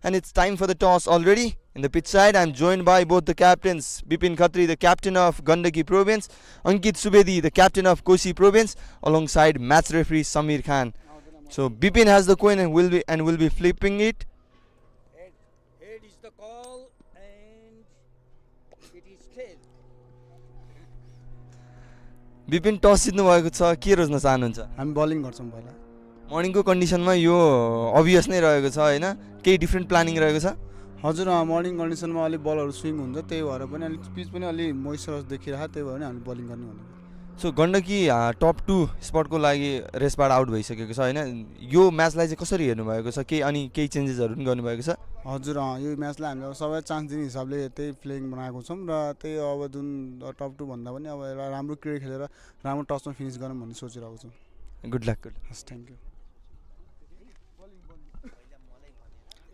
And it's time for the toss already. In the pitch side, I'm joined by both the captains. Bipin Khatri, the captain of Gandaki Province. Ankit Subedi, the captain of Kosi Province. Alongside match referee Samir Khan. So Bipin has the coin and will be flipping it. Head is the call and it is tail. Bipin toss जित्नु भएको छ के रोज्न चाहनुहुन्छ हामी bowling गर्छौँ पहिला मर्निङको कन्डिसनमा यो obvious नै रहेको छ हैन केही डिफरेन्ट प्लानिङ रहेको छ हजुर मर्निङ कन्डिसनमा अलि बलहरु स्विङ हुन्छ त्यही भएर पनि अलि पिच पनि अलि मोइस्चरस देखिरहेको त्यही भएर हामी बलिङ गर्ने भनेको सो गण्डकी टप 2 स्पटको लागि रेसबाट आउट भइसकेको छ हैन यो म्याचलाई चाहिँ कसरी हेर्नु भएको छ के अनि केही चेन्जेसहरु पनि गर्नु भएको छ हजुर यो म्याचलाई हामीले सबै चान्स दिने हिसाबले त्यही प्लेइङ बनाएको छौं र त्यही अब जुन टप 2 भन्दा पनि अब एउटा राम्रो क्रिकेट खेलेर राम्रो टचमा फिनिश गरौँ भन्ने सोचिरहेको छौं गुड लक हस् thank you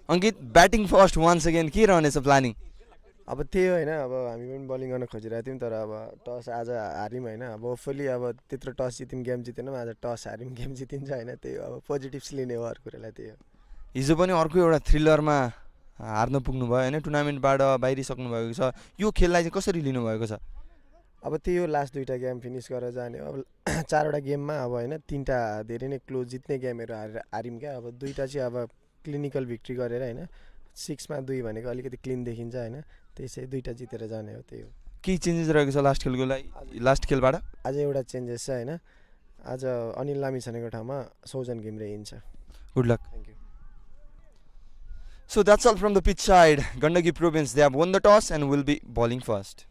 Ankit batting first once again के रहनेछ प्लानिङ अब त्यही हैन अब हामी पनि बलिङ गर्न खोजिरहेको थियौं तर अब टस आज हार्यौं हैन अब होपफुली अब त्यत्रो टस जित्यौं गेम जितेनौं आज टस हार्यौं गेम जितिन्छ हैन त्यही अब पोजिटिभ्स लिने हो अरु कुरालाई त्यही हो हिजो पनि अर्को एउटा थ्रिलरमा हार्न पुग्नु भयो हैन टुर्नामेन्टबाट बाहिर सक्नु भएको छ यो खेललाई चाहिँ कसरी लिनु भएको छ अब त्यही हो लास्ट दुईटा गेम फिनिश गरेर जाने अब चारवटा गेममा अब हैन तीनटा धेरै नै क्लोज जित्ने गेमहरु हार्यौं के अब दुईटा चाहिँ अब क्लिनिकल भिक्ट्री गरेर हैन 6 मा 2 भनेको अलिकति क्लीन देखिन्छ हैन त्यसै दुईटा जितेर जाने हो त्यही हो के चेन्जेस रहेको छ लास्ट खेलको लागि लास्ट खेलबाट आज एउटा चेन्जेस छ हैन आज अनिल लामिछानेको ठाउँमा सौजन घिम्रे हिन्छ good luck thank you So that's all from the pitch side. Gandaki Province, they have won the toss and will be bowling first.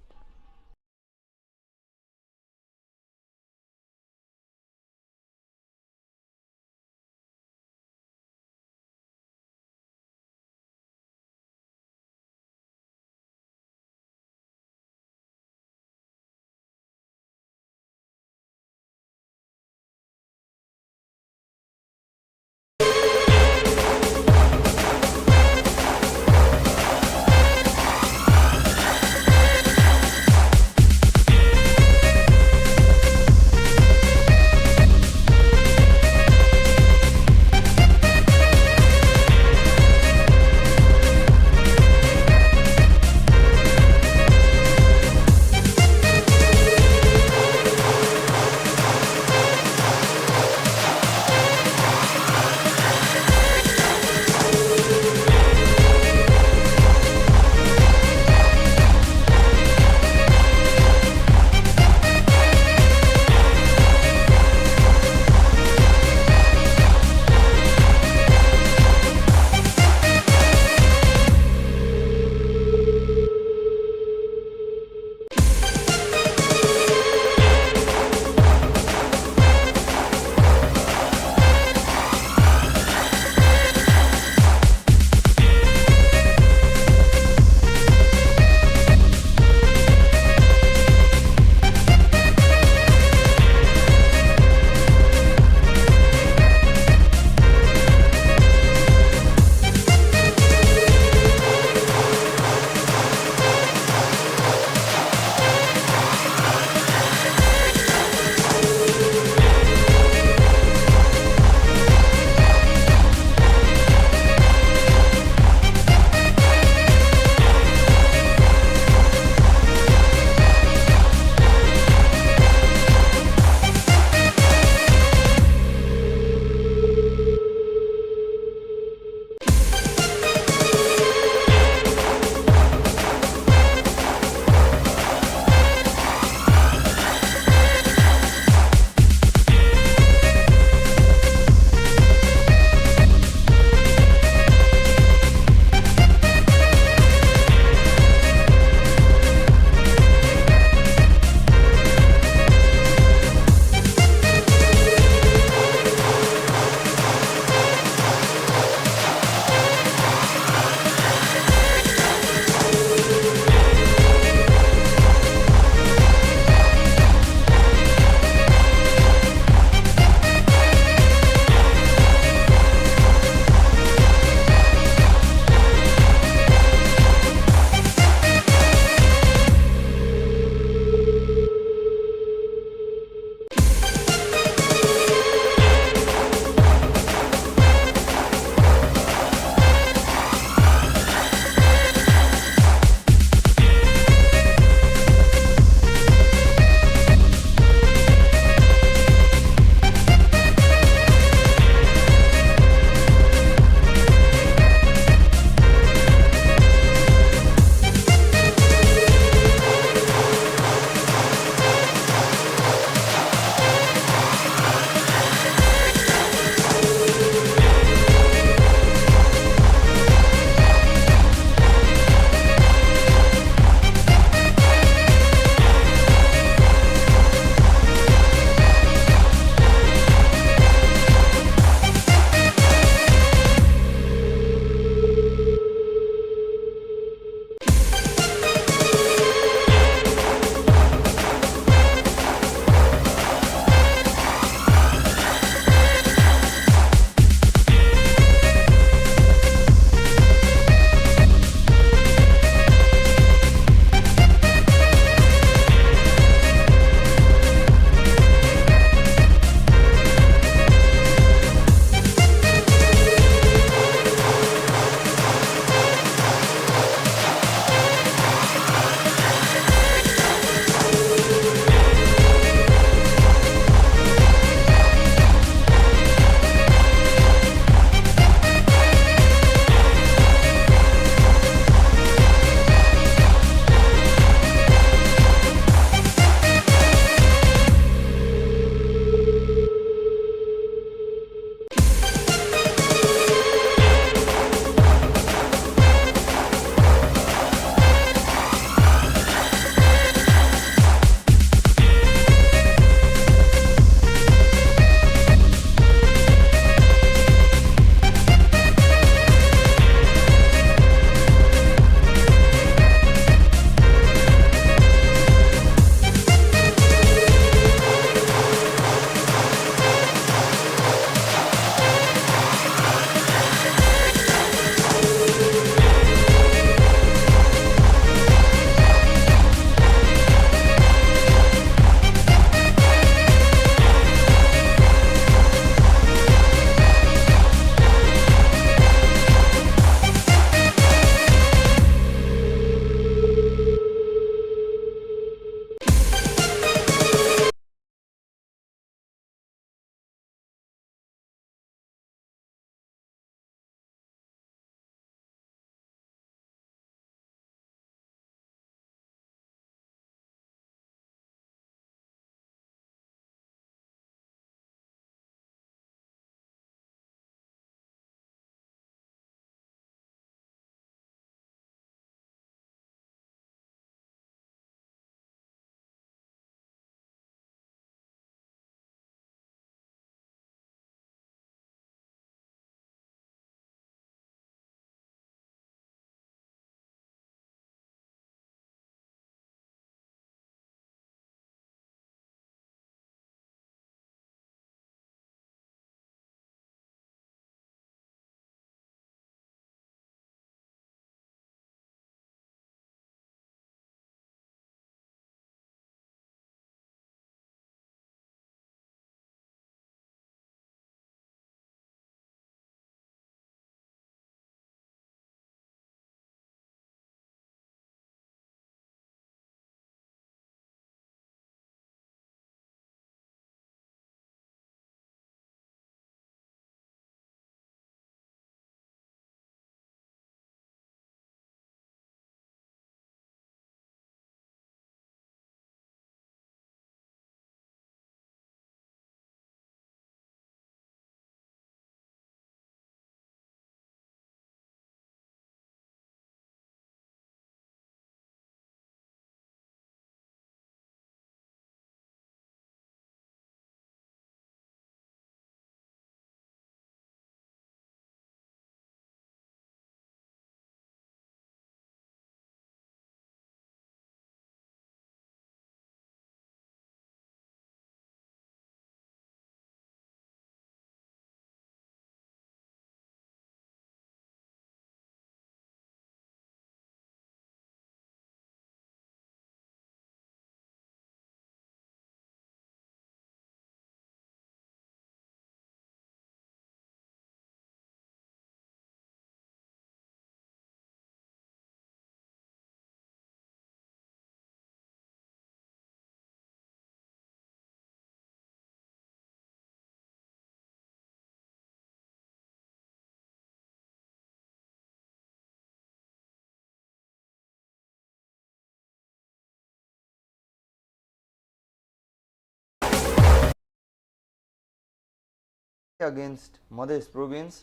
against Madhya Province.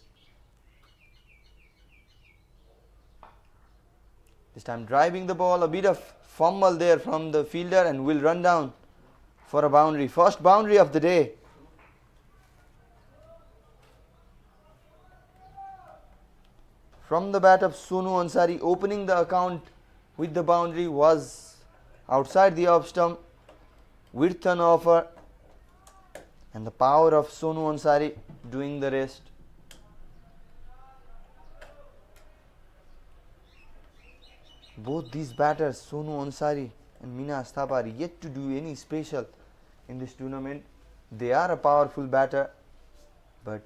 This time driving the ball, a bit of fumble there from the fielder, and will run down for a boundary. First boundary of the day. From the bat of Sonu Ansari, opening the account with the boundary was outside the off stump with turnover, and the power of Sonu Ansari doing the rest. Both these batters, Sonu Ansari and Minas Thapa, are yet to do any special in this tournament. They are a powerful batter, but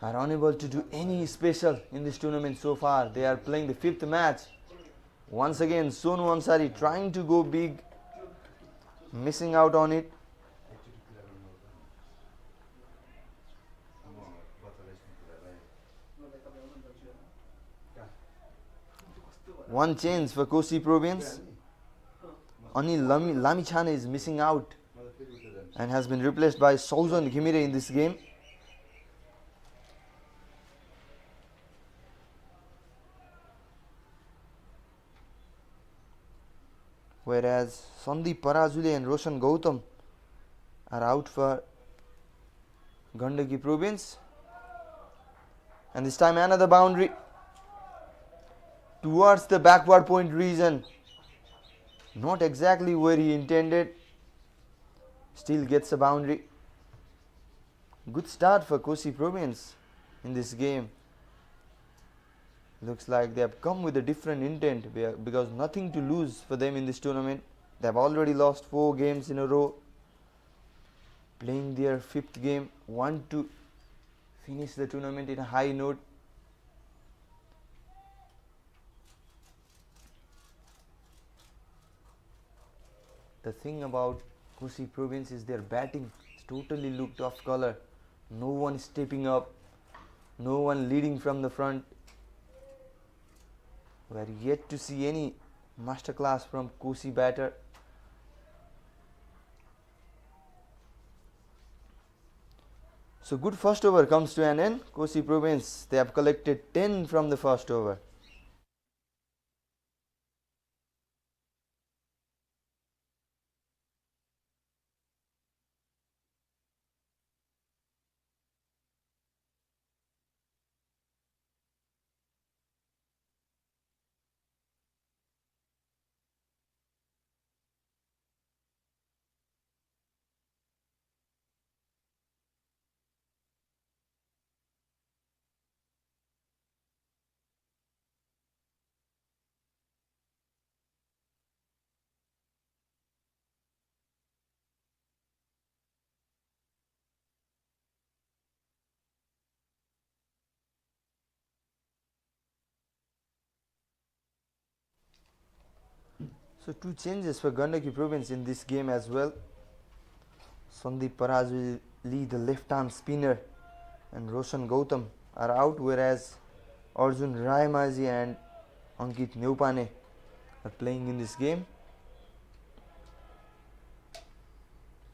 are unable to do any special in this tournament so far. They are playing the 5th match. Once again, Sonu Ansari trying to go big, missing out on it. One change for Kosi Province. Anil Lamichhane is missing out and has been replaced by Sauzan Ghimire in this game. Whereas Sandeep Parazule and Roshan Gautam are out for Gandaki Province. And this time another boundary towards the backward point region. Not exactly where he intended. Still gets a boundary. Good start for Kosi Province in this game. Looks like they have come with a different intent because nothing to lose for them in this tournament. They have already lost 4 games in a row. Playing their 5th game, want to finish the tournament in a high note. The thing about Kosi Province is their batting is totally looked off color. No one stepping up, no one leading from the front. We are yet to see any masterclass from Kosi batter. So good first over comes to an end. Kosi Province, they have collected 10 from the first over. So 2 changes for Gandaki Province in this game as well. Sandeep Parazuli, the left arm spinner, and Roshan Gautam are out, whereas Arjun Raimazhi and Ankit Neupane are playing in this game.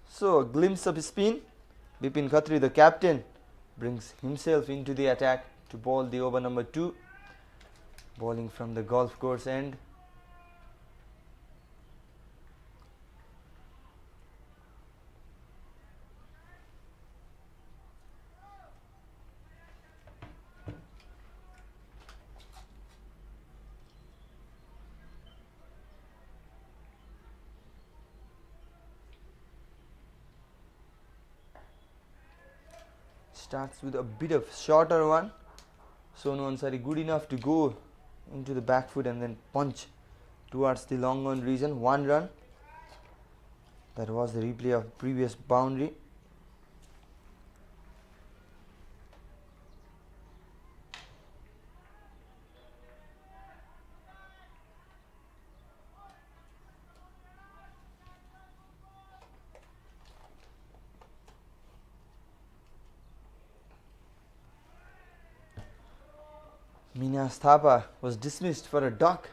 So a glimpse of spin. Bipin Khatri, the captain, brings himself into the attack to bowl the over number 2. Bowling from the golf course end. Starts with a bit of shorter one. Sonu Ansari good enough to go into the back foot and then punch towards the long on region. 1 run. That was the replay of previous boundary. Minas Thapa was dismissed for a duck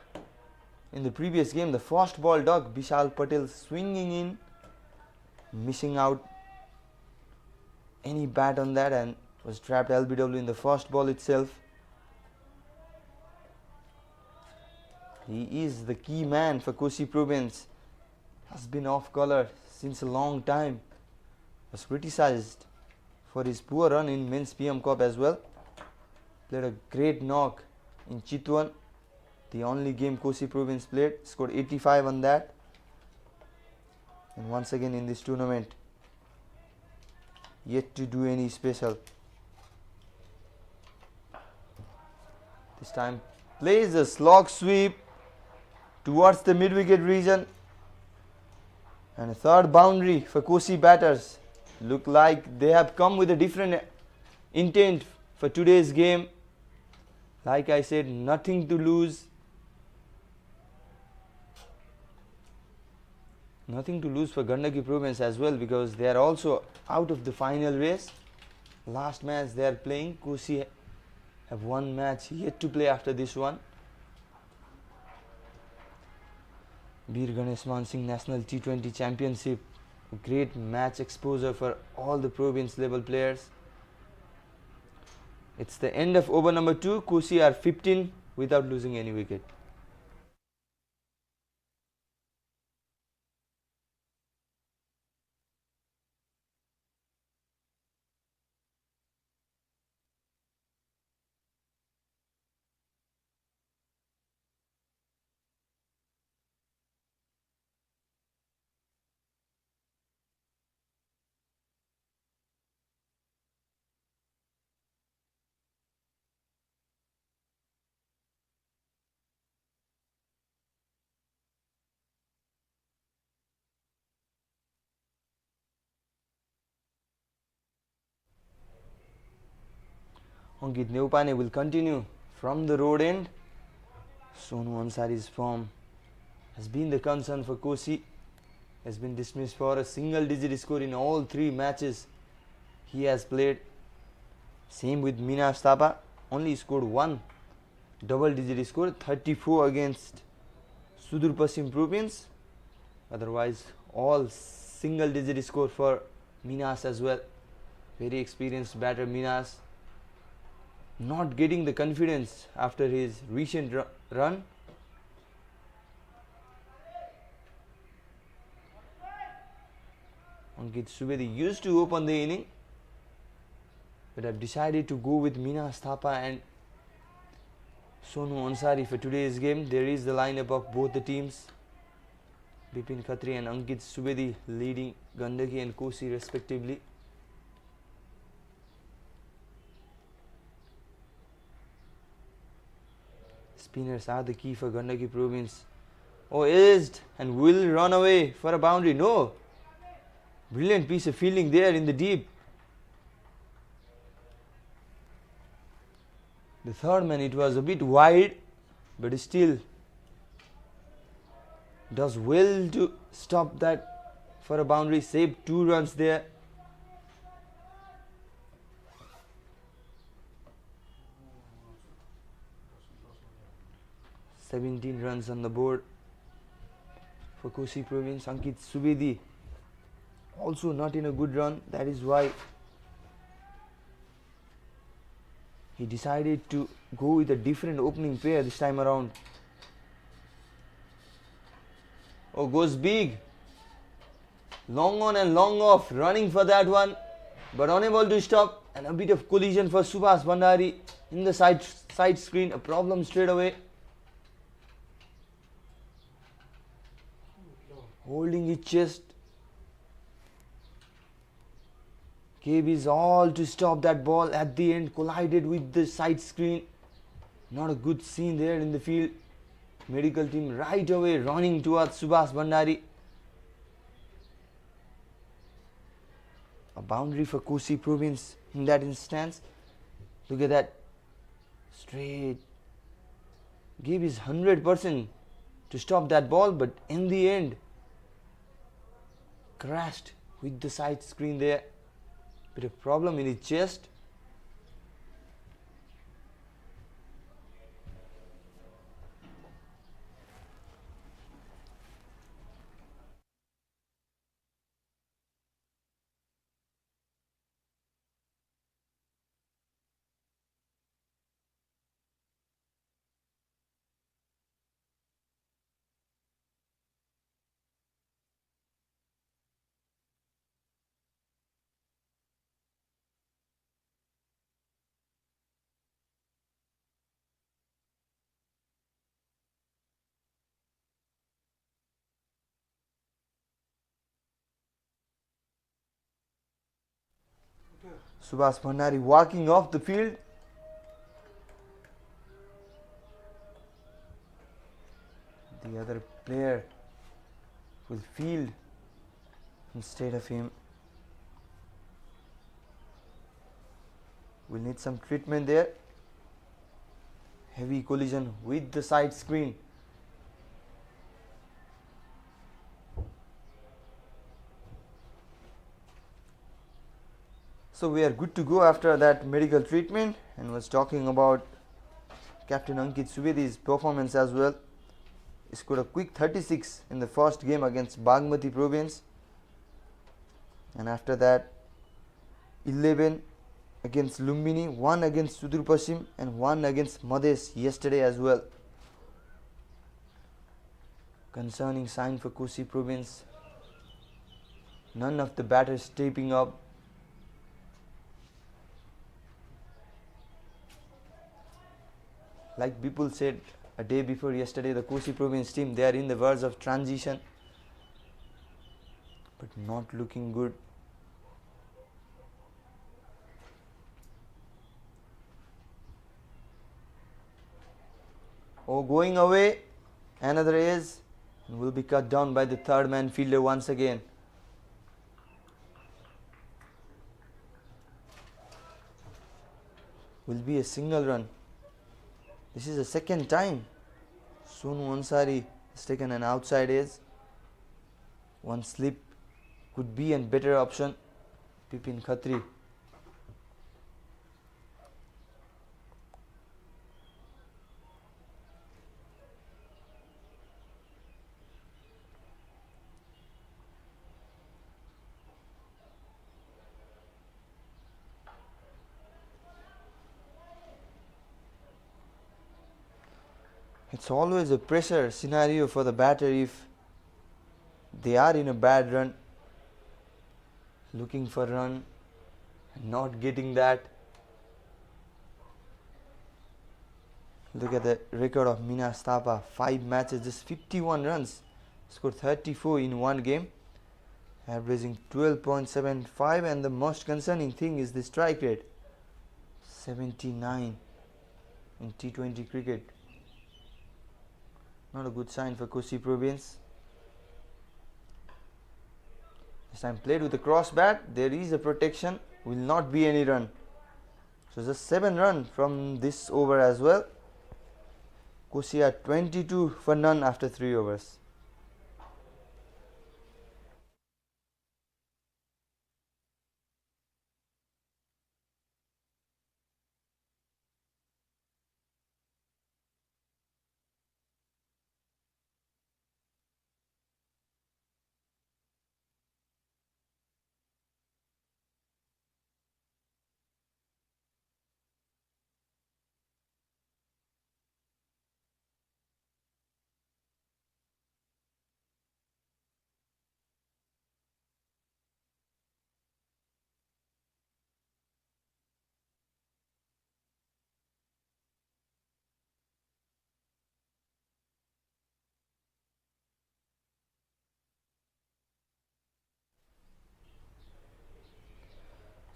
in the previous game. The first ball duck, Vishal Patel swinging in, missing out any bat on that and was trapped LBW in the first ball itself. He is the key man for Kosi Province. Has been off color since a long time. Was criticized for his poor run in Men's PM Cup as well. Played a great knock in Chitwan, the only game Kosi Province played. Scored 85 on that. And once again in this tournament, yet to do any special. This time plays a slog sweep towards the mid-wicket region. And a third boundary for Kosi batters. Look like they have come with a different intent for today's game. Like I said, nothing to lose. Nothing to lose for Gandaki Province as well, because they are also out of the final race. Last match they are playing. Kosi have one match yet to play after this one. Bir GaneshMan Singh National T20 Championship. Great match exposure for all the province level players. It's the end of over number 2. Kosi are 15 without losing any wicket. Ankit Neupane will continue from the road end. Sonu Ansari's form has been the concern for Kosi. Has been dismissed for a single digit score in all 3 matches he has played. Same with Minas Thapa, only scored 1 double digit score, 34 against Sudur Pasim Province. Otherwise all single digit score for Minas as well. Very experienced batter Minas. Not getting the confidence after his recent run. Ankit Subedi used to open the inning, but I've decided to go with Minas Thapa and Sonu Ansari for today's game. There is the lineup of both the teams. Bipin Khatri and Ankit Subedi leading Gandaki and Kosi respectively. Spinners are the key for Gandaki Province. Oh, edged and will run away for a boundary. No. Brilliant piece of fielding there in the deep. The third man, it was a bit wide, but still does well to stop that for a boundary. Saved 2 runs there. $17 runs on the board for Kosi Province. Ankit Subedi also not in a good run. That is why he decided to go with a different opening pair this time around. Oh, goes big. Long on and long off. Running for that one, but unable to stop. And a bit of collision for Subhas Bhandari in the side screen. A problem straight away. Holding his chest. Gave his all to stop that ball. At the end collided with the side screen. Not a good scene there in the field. Medical team right away running towards Subhas Bhandari. A boundary for Kosi Province in that instance. Look at that. Straight. Gave his 100% to stop that ball, but in the end crashed with the side screen there. Bit of problem in his chest. Subhas Bhandari walking off the field. The other player will field instead of him. We'll need some treatment there. Heavy collision with the side screen. So we are good to go after that medical treatment, and was talking about Captain Ankit Subedi's performance as well. He scored a quick 36 in the first game against Bagmati Province, and after that 11 against Lumbini, 1 against Sudur Pasim and 1 against Madhes yesterday as well. Concerning sign for Kosi Province. None of the batters stepping up. Like people said a day before yesterday, the Kosi Province team, they are in the verge of transition, but not looking good. Oh, going away, another ace, and will be cut down by the third man fielder once again. Will be a single run. This is the second time Sonu Ansari has taken an outside edge. One slip could be a better option. Bipin Khatri. It's always a pressure scenario for the batter if they are in a bad run, looking for run and not getting that. Look at the record of Minas Thapa, 5 matches, just 51 runs, scored 34 in one game, averaging 12.75, and the most concerning thing is the strike rate, 79 in T20 cricket. Not a good sign for Kosi Province. This time played with a cross bat. There is a protection. Will not be any run. So just 7 runs from this over as well. Kosi at 22 for none after 3 overs.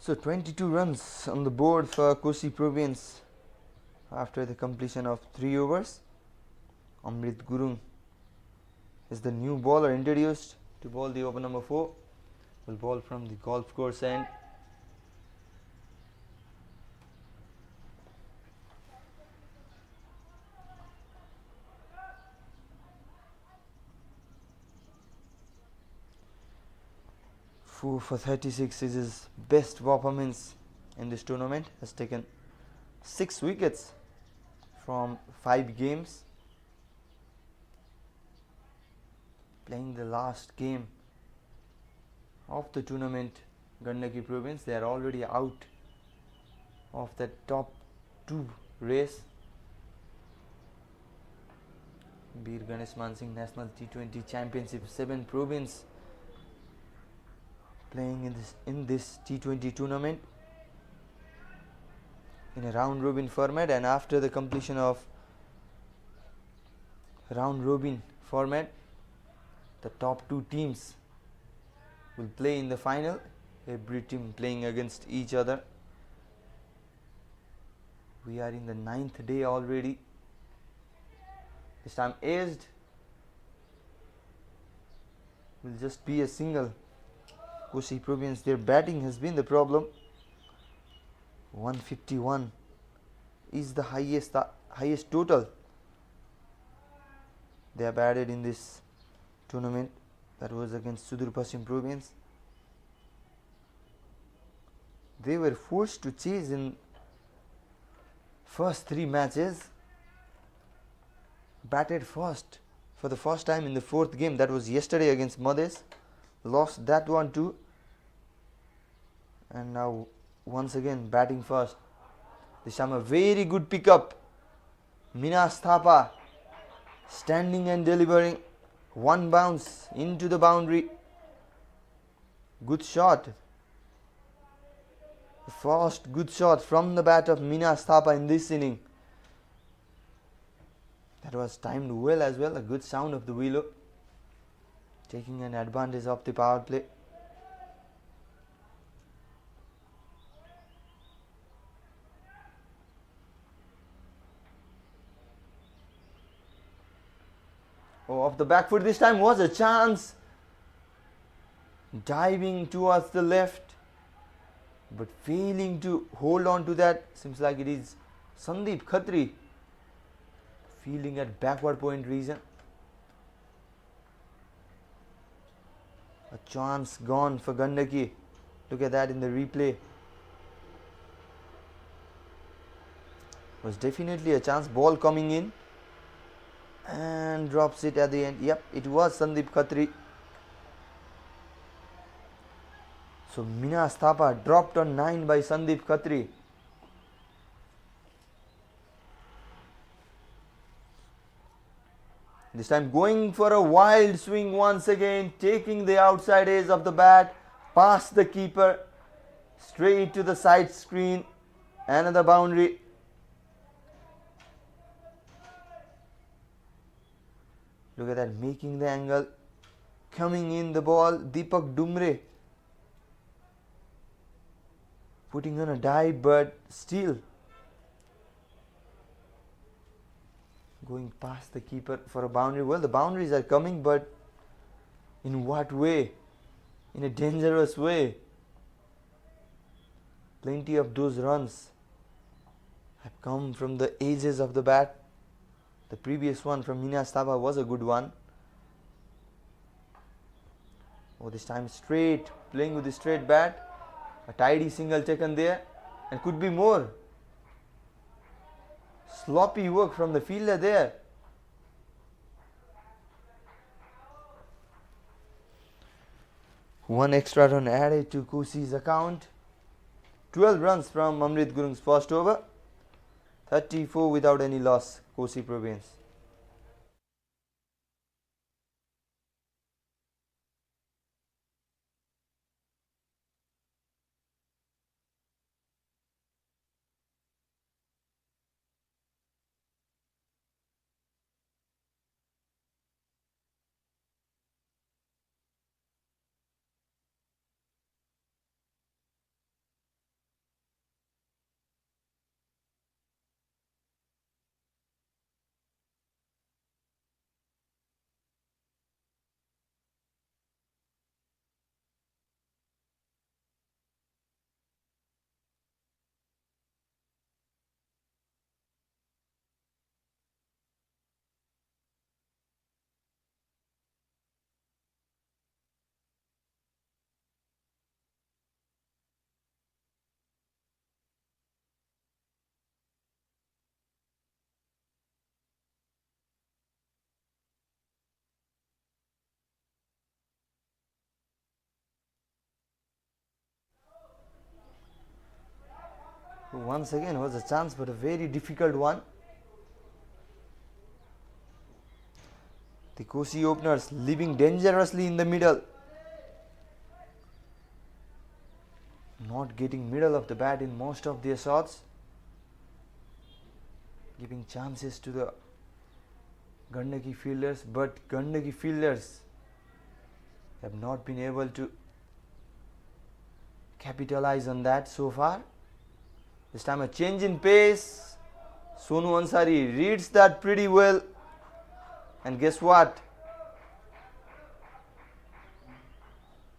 So 22 runs on the board for Kosi Province after the completion of 3 overs. Amrit Gurung is the new bowler introduced to bowl the over number 4. Will bowl from the golf course end. For 36 is his best performance in this tournament. Has taken 6 wickets from 5 games. Playing the last game of the tournament, Gandaki Province, they are already out of the top 2 race. Bir GaneshMan Singh National T20 Championship, 7 province playing in this T20 tournament in a round robin format, and after the completion of round robin format, the top 2 teams will play in the final, every team playing against each other. We are in the 9th day already. This time aced. Will just be a single. Kosi Province, their batting has been the problem. 151 is the highest total they have added in this tournament. That was against Sudur Paschim Province. They were forced to chase in first 3 matches. Batted first for the first time in the 4th game. That was yesterday against Madhes. Lost that one too. And now once again batting first. This time a very good pickup. Minas Thapa standing and delivering. One bounce into the boundary. Good shot. The first good shot from the bat of Minas Thapa in this inning. That was timed well as well. A good sound of the willow. Taking an advantage of the power play. Oh, off the back foot this time was a chance. Diving towards the left, but failing to hold on to that. Seems like it is Sandeep Khatri fielding at backward point region. A chance gone for Gandaki. Look at that in the replay. Was definitely a chance. Ball coming in and drops it at the end. Yep, it was Sandeep Khatri. So Minas Thapa dropped on 9 by Sandeep Khatri. This time going for a wild swing once again, taking the outside edge of the bat, past the keeper, straight to the side screen, another boundary. Look at that, making the angle, coming in the ball, Deepak Dumre putting on a dive, but still going past the keeper for a boundary. Well, the boundaries are coming, but in what way? In a dangerous way. Plenty of those runs have come from the edges of the bat. The previous one from Minas Thapa was a good one. Oh, this time straight, playing with the straight bat. A tidy single taken there, and could be more. Sloppy work from the fielder there. One extra run added to Kosi's account. 12 runs from Amrit Gurung's first over. 34 without any loss, Kosi Province. Once again was a chance, but a very difficult one. The Kosi openers living dangerously in the middle. Not getting middle of the bat in most of their shots. Giving chances to the Gandaki fielders, but Gandaki fielders have not been able to capitalize on that so far. This time a change in pace, Sonu Ansari reads that pretty well. And guess what?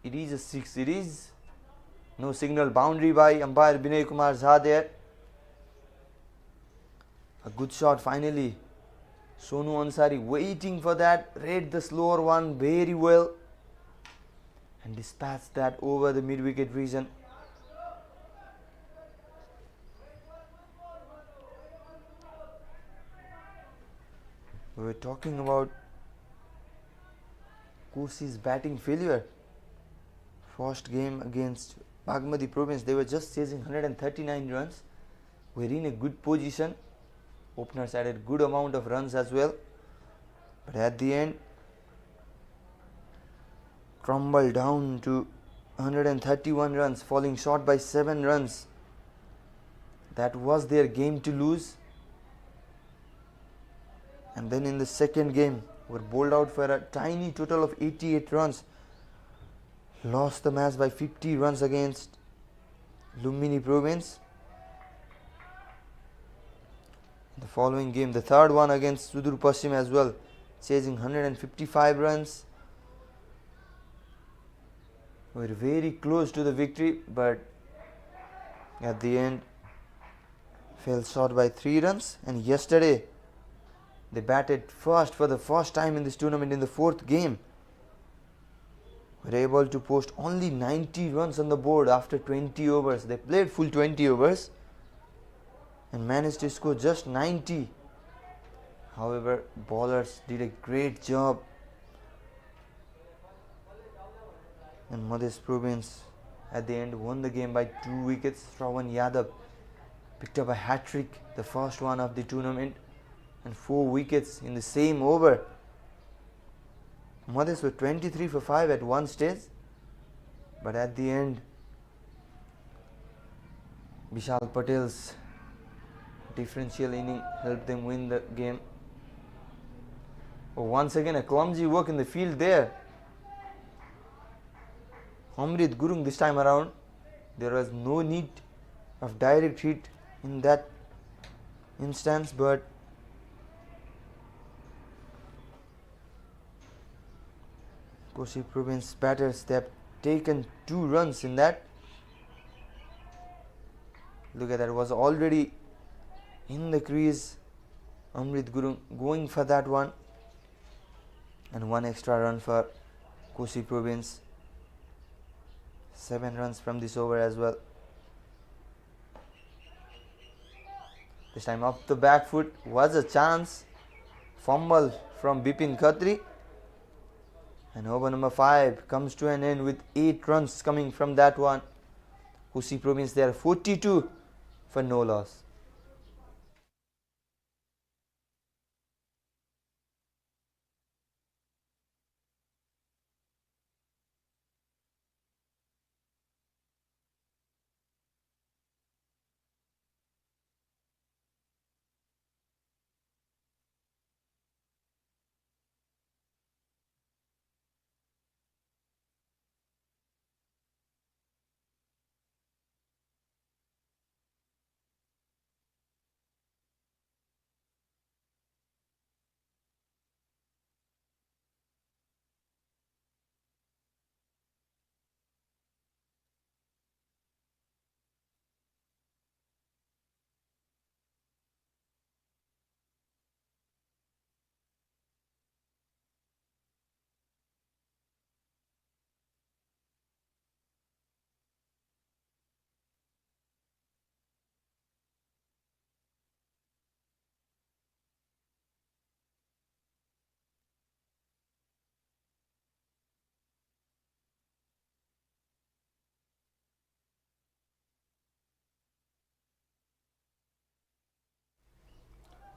It is a 6. It is. No signal boundary by umpire Binay Kumar Jha there. A good shot finally. Sonu Ansari waiting for that. Read the slower one very well. And dispatched that over the mid-wicket region. We were talking about Kosi's batting failure. First game against Bagmati Province, they were just chasing 139 runs. We're in a good position. Openers added good amount of runs as well. But at the end, crumbled down to 131 runs, falling short by 7 runs. That was their game to lose. And then in the second game, were bowled out for a tiny total of 88 runs. Lost the match by 50 runs against Lumbini Province. The following game, the third one against Sudur Paschim as well, chasing 155 runs. We were very close to the victory, but at the end fell short by 3 runs. And yesterday they batted first for the first time in this tournament in the 4th game. Were able to post only 90 runs on the board after 20 overs. They played full 20 overs and managed to score just 90. However, bowlers did a great job. And Madhya Province at the end won the game by 2 wickets. Shravan Yadav picked up a hat-trick, the first one of the tournament, and 4 wickets in the same over. Madhya were 23 for 5 at one stage, but at the end Vishal Patel's differential inning helped them win the game. Once again a clumsy work in the field there. Amrit Gurung this time around. There was no need of direct hit in that instance, but Kosi Province batters, they have taken 2 runs in that. Look at that, was already in the crease. Amrit Gurung going for that one, and 1 extra run for Kosi Province. 7 runs from this over as well. This time up the back foot was a chance. Fumble from Bipin Khatri. And over number 5 comes to an end with 8 runs coming from that one. Kosi Province there 42 for no loss.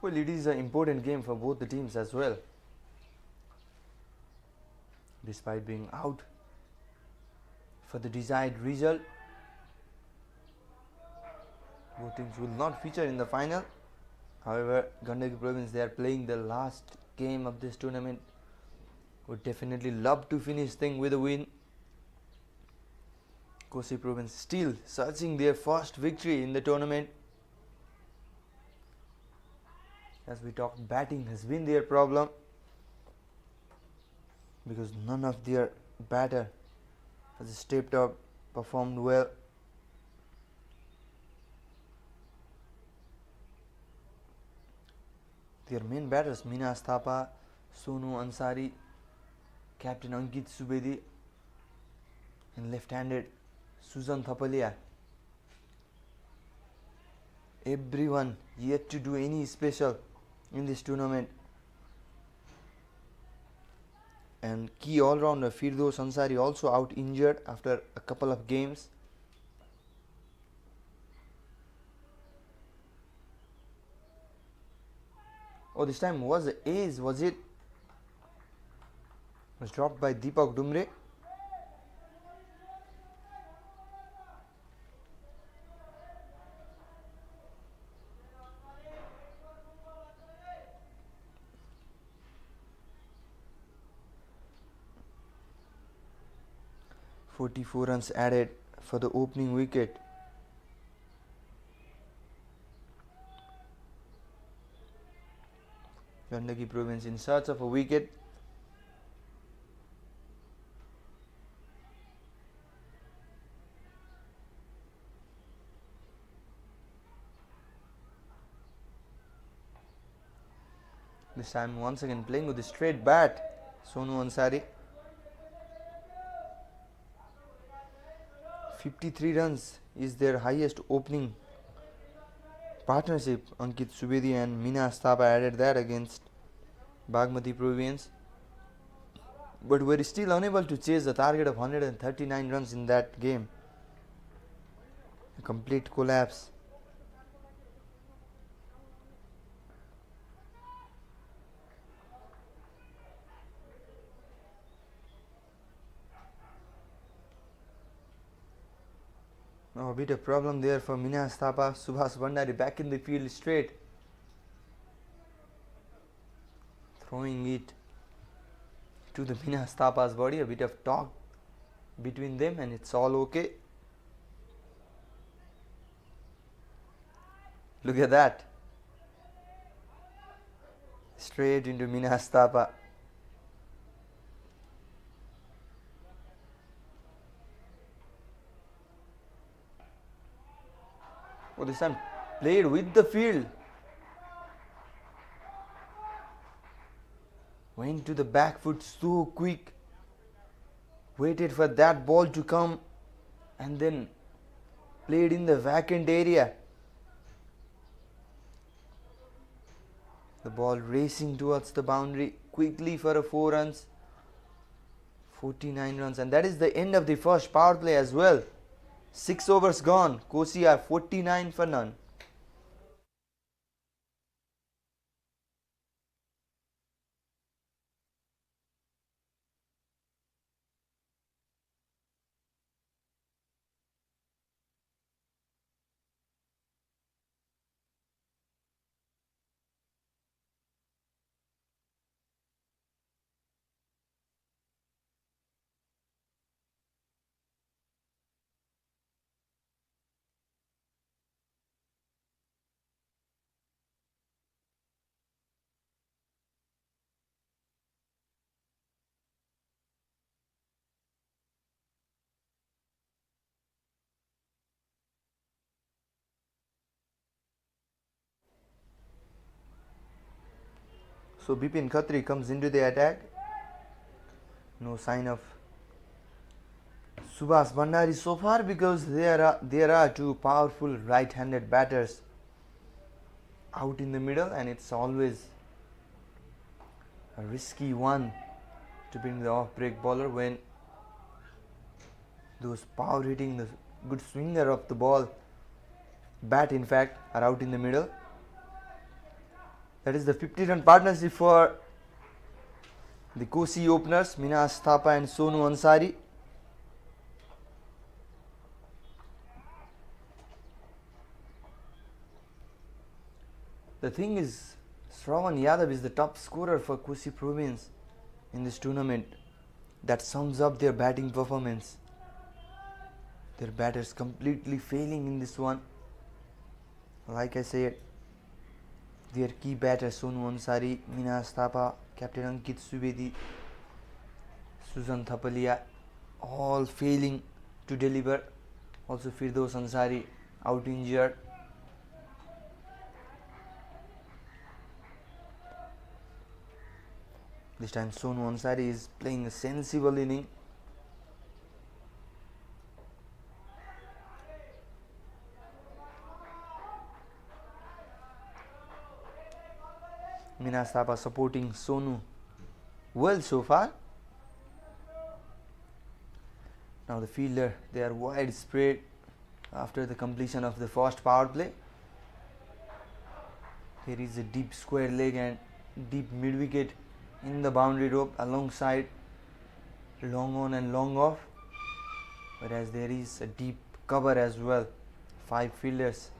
Well, it is an important game for both the teams as well. Despite being out for the desired result, both teams will not feature in the final. However, Gandaki Province, they are playing the last game of this tournament. Would definitely love to finish things with a win. Kosi Province still searching their first victory in the tournament. As we talked, batting has been their problem because none of their batter has stepped up, performed well. Their main batters Minas Thapa, Sonu Ansari, Captain Ankit Subedi and left-handed Sujan Thapalia. Everyone yet to do any special in this tournament. And key all-rounder Firdaus Ansari also out injured after a couple of games. Oh, this time was the ace, was it? Was dropped by Deepak Dumre. "44 runs added for the opening wicket." Gandaki Province in search of a wicket. This time once again playing with a straight bat, Sonu Ansari. 53 runs is their highest opening partnership. Ankit Subedi and Minas Thapa added that against Bagmati Province. But were still unable to chase the target of 139 runs in that game. A complete collapse. Now a bit of problem there for Minas Thapa. Subhas Bandari back in the field straight. Throwing it to the Minas Thapa's body. A bit of talk between them and it's all okay. Look at that. Straight into Minas Thapa. Oh, this time played with the field. Went to the back foot so quick. Waited for that ball to come and then played in the vacant area. The ball racing towards the boundary quickly for a 4 runs. 49 runs, and that is the end of the first power play as well. 6 overs gone. Kosi are 49 for none. So Bipin Khatri comes into the attack. No sign of Subhas Bandari so far because there are two powerful right-handed batters out in the middle, and it's always a risky one to bring the off-break bowler when those power hitting, the good swinger of the ball, bat in fact, are out in the middle. That is the 50-run partnership for the Kosi openers, Minas Thapa and Sonu Ansari. The thing is, Shravan Yadav is the top scorer for Kosi Province in this tournament. That sums up their batting performance. Their batters completely failing in this one. Like I said, Their key batters Sonu Ansari, Minas Thapa, Captain Ankit Subedi, Susan Thapalia, all failing to deliver. Also Firdaus Ansari out injured. This time Sonu Ansari is playing a sensible inning. Minas Thapa supporting Sonu well so far. Now the fielder, they are widespread after the completion of the first power play. There is a deep square leg and deep mid wicket in the boundary rope alongside long on and long off, whereas there is a deep cover as well. 5 fielders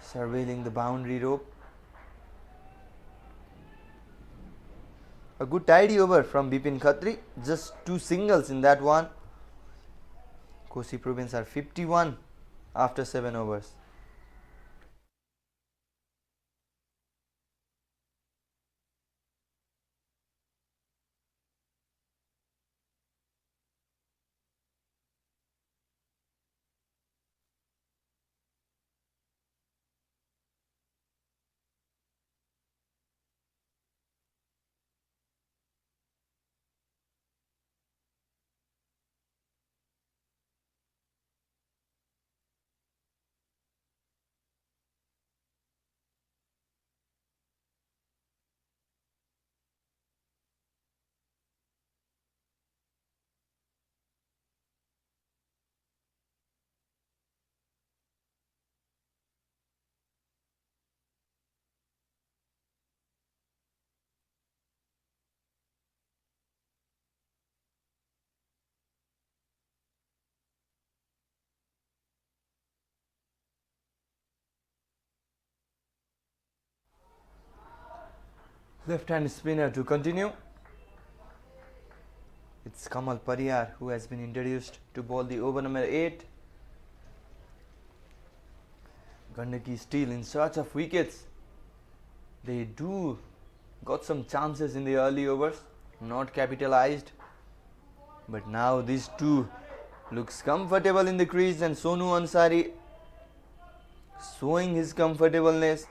surveilling the boundary rope. A good tidy over from Bipin Khatri, just 2 singles in that one. Kosi Province are 51 after 7 overs. Left hand spinner to continue. It's Kamal Pariyar who has been introduced to bowl the over number 8. Gandaki still in search of wickets. They do got some chances in the early overs, not capitalized. But now these two looks comfortable in the crease, and Sonu Ansari showing his comfortableness.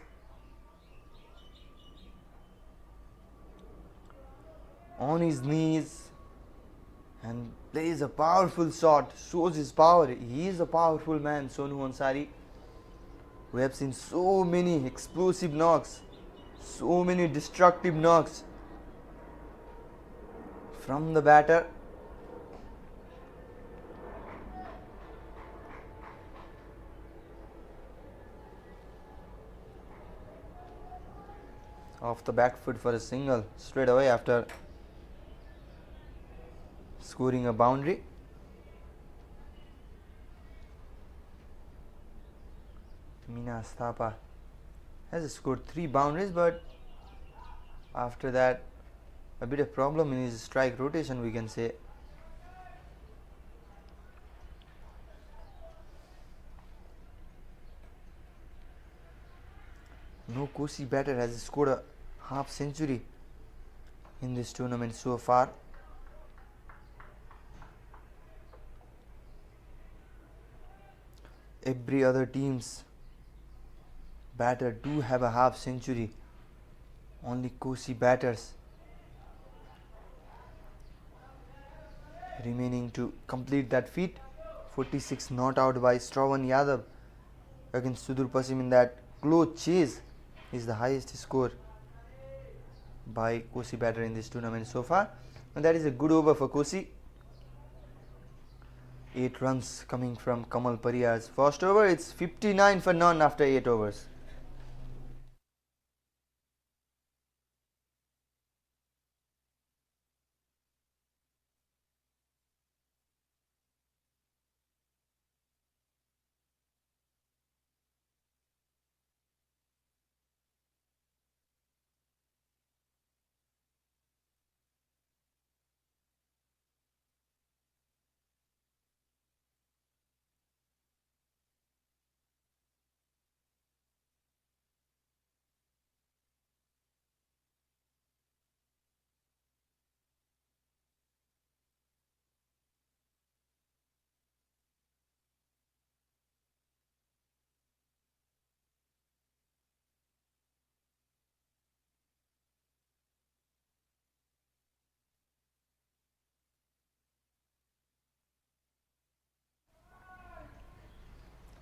On his knees and plays a powerful shot, shows his power. He is a powerful man, Sonu Ansari. We have seen so many explosive knocks, so many destructive knocks from the batter. Off the back foot for a single straight away after scoring a boundary. Minas Thapa has scored 3 boundaries, but after that a bit of problem in his strike rotation, we can say. No Kosi batter has scored a half century in this tournament so far. Every other team's batter do have a half century. Only Kosi batters remaining to complete that feat. 46 not out by Shravan Yadav against Sudur Pasim in that close chase is the highest score by Kosi batter in this tournament so far, and that is a good over for Kosi. 8 runs coming from Kamal Pariyar's first over. It's 59 for none after 8 overs.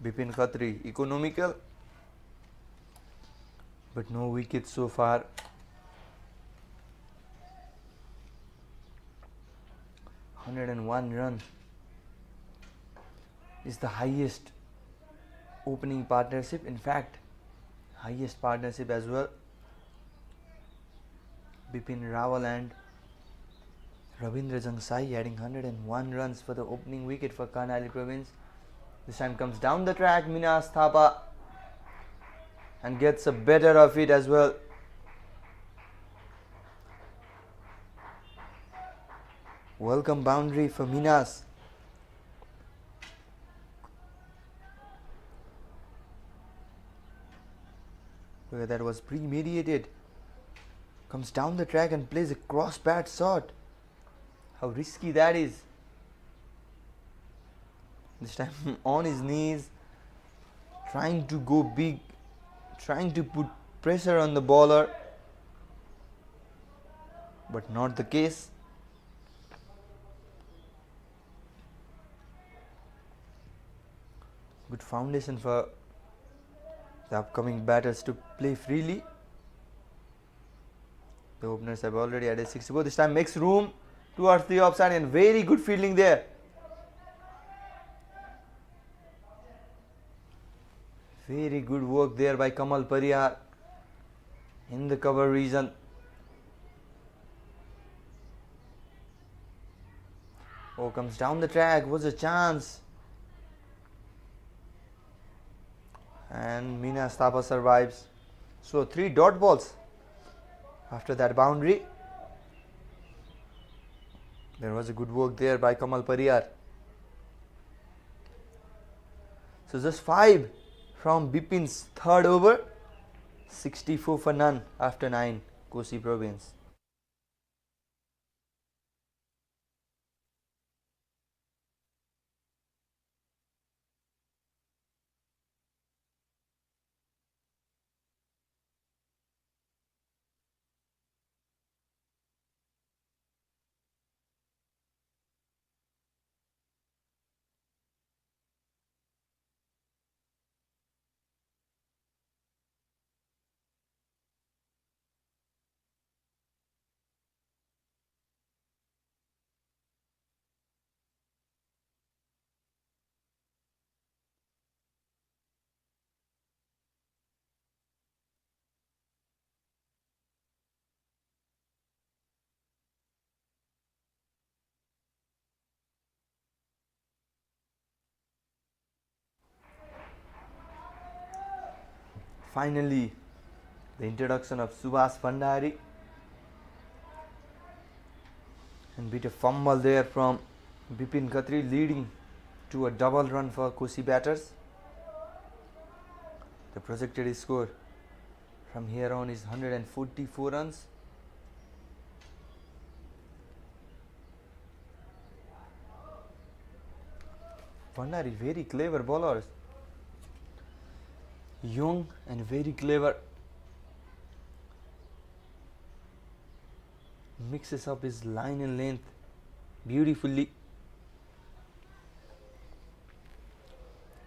Bipin Khatri economical, but no wickets so far. (101 runs) is the highest opening partnership, in fact highest partnership as well. Bipin Rawal and Ravindra Jangsai adding 101 runs for the opening wicket for Karnali Province. This time comes down the track, Minas Thapa, and gets a better of it as well. Welcome boundary for Minas. Look at that, was premeditated. Comes down the track and plays a cross bat shot. How risky that is. This time on his knees, trying to go big, trying to put pressure on the bowler, but not the case. Good foundation for the upcoming batters to play freely. The openers have already added 64. This time makes room towards the offside, and very good fielding there. Very good work there by Kamal Pariyar in the cover region. Oh, comes down the track, was a chance. And Minas Thapa survives. So 3 dot balls after that boundary. There was a good work there by Kamal Pariyar. So just 5 from Bipin's third over. 64 for none after 9, Kosi Province. Finally, the introduction of Subhas Bhandari, and bit of fumble there from Bipin Khatri, leading to a double run for Kosi batters. The projected score from here on is 144 runs. Bhandari, very clever bowlers. Young and very clever. Mixes up his line and length beautifully.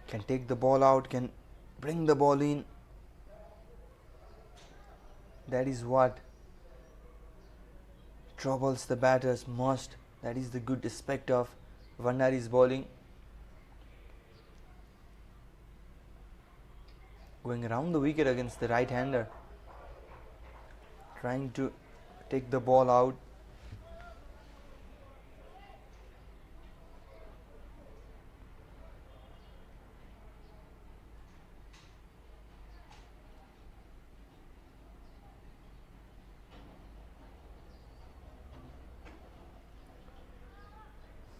Can take the ball out, can bring the ball in. That is what troubles the batters most. That is the good aspect of Bhandari's bowling. Going around the wicket against the right-hander, trying to take the ball out.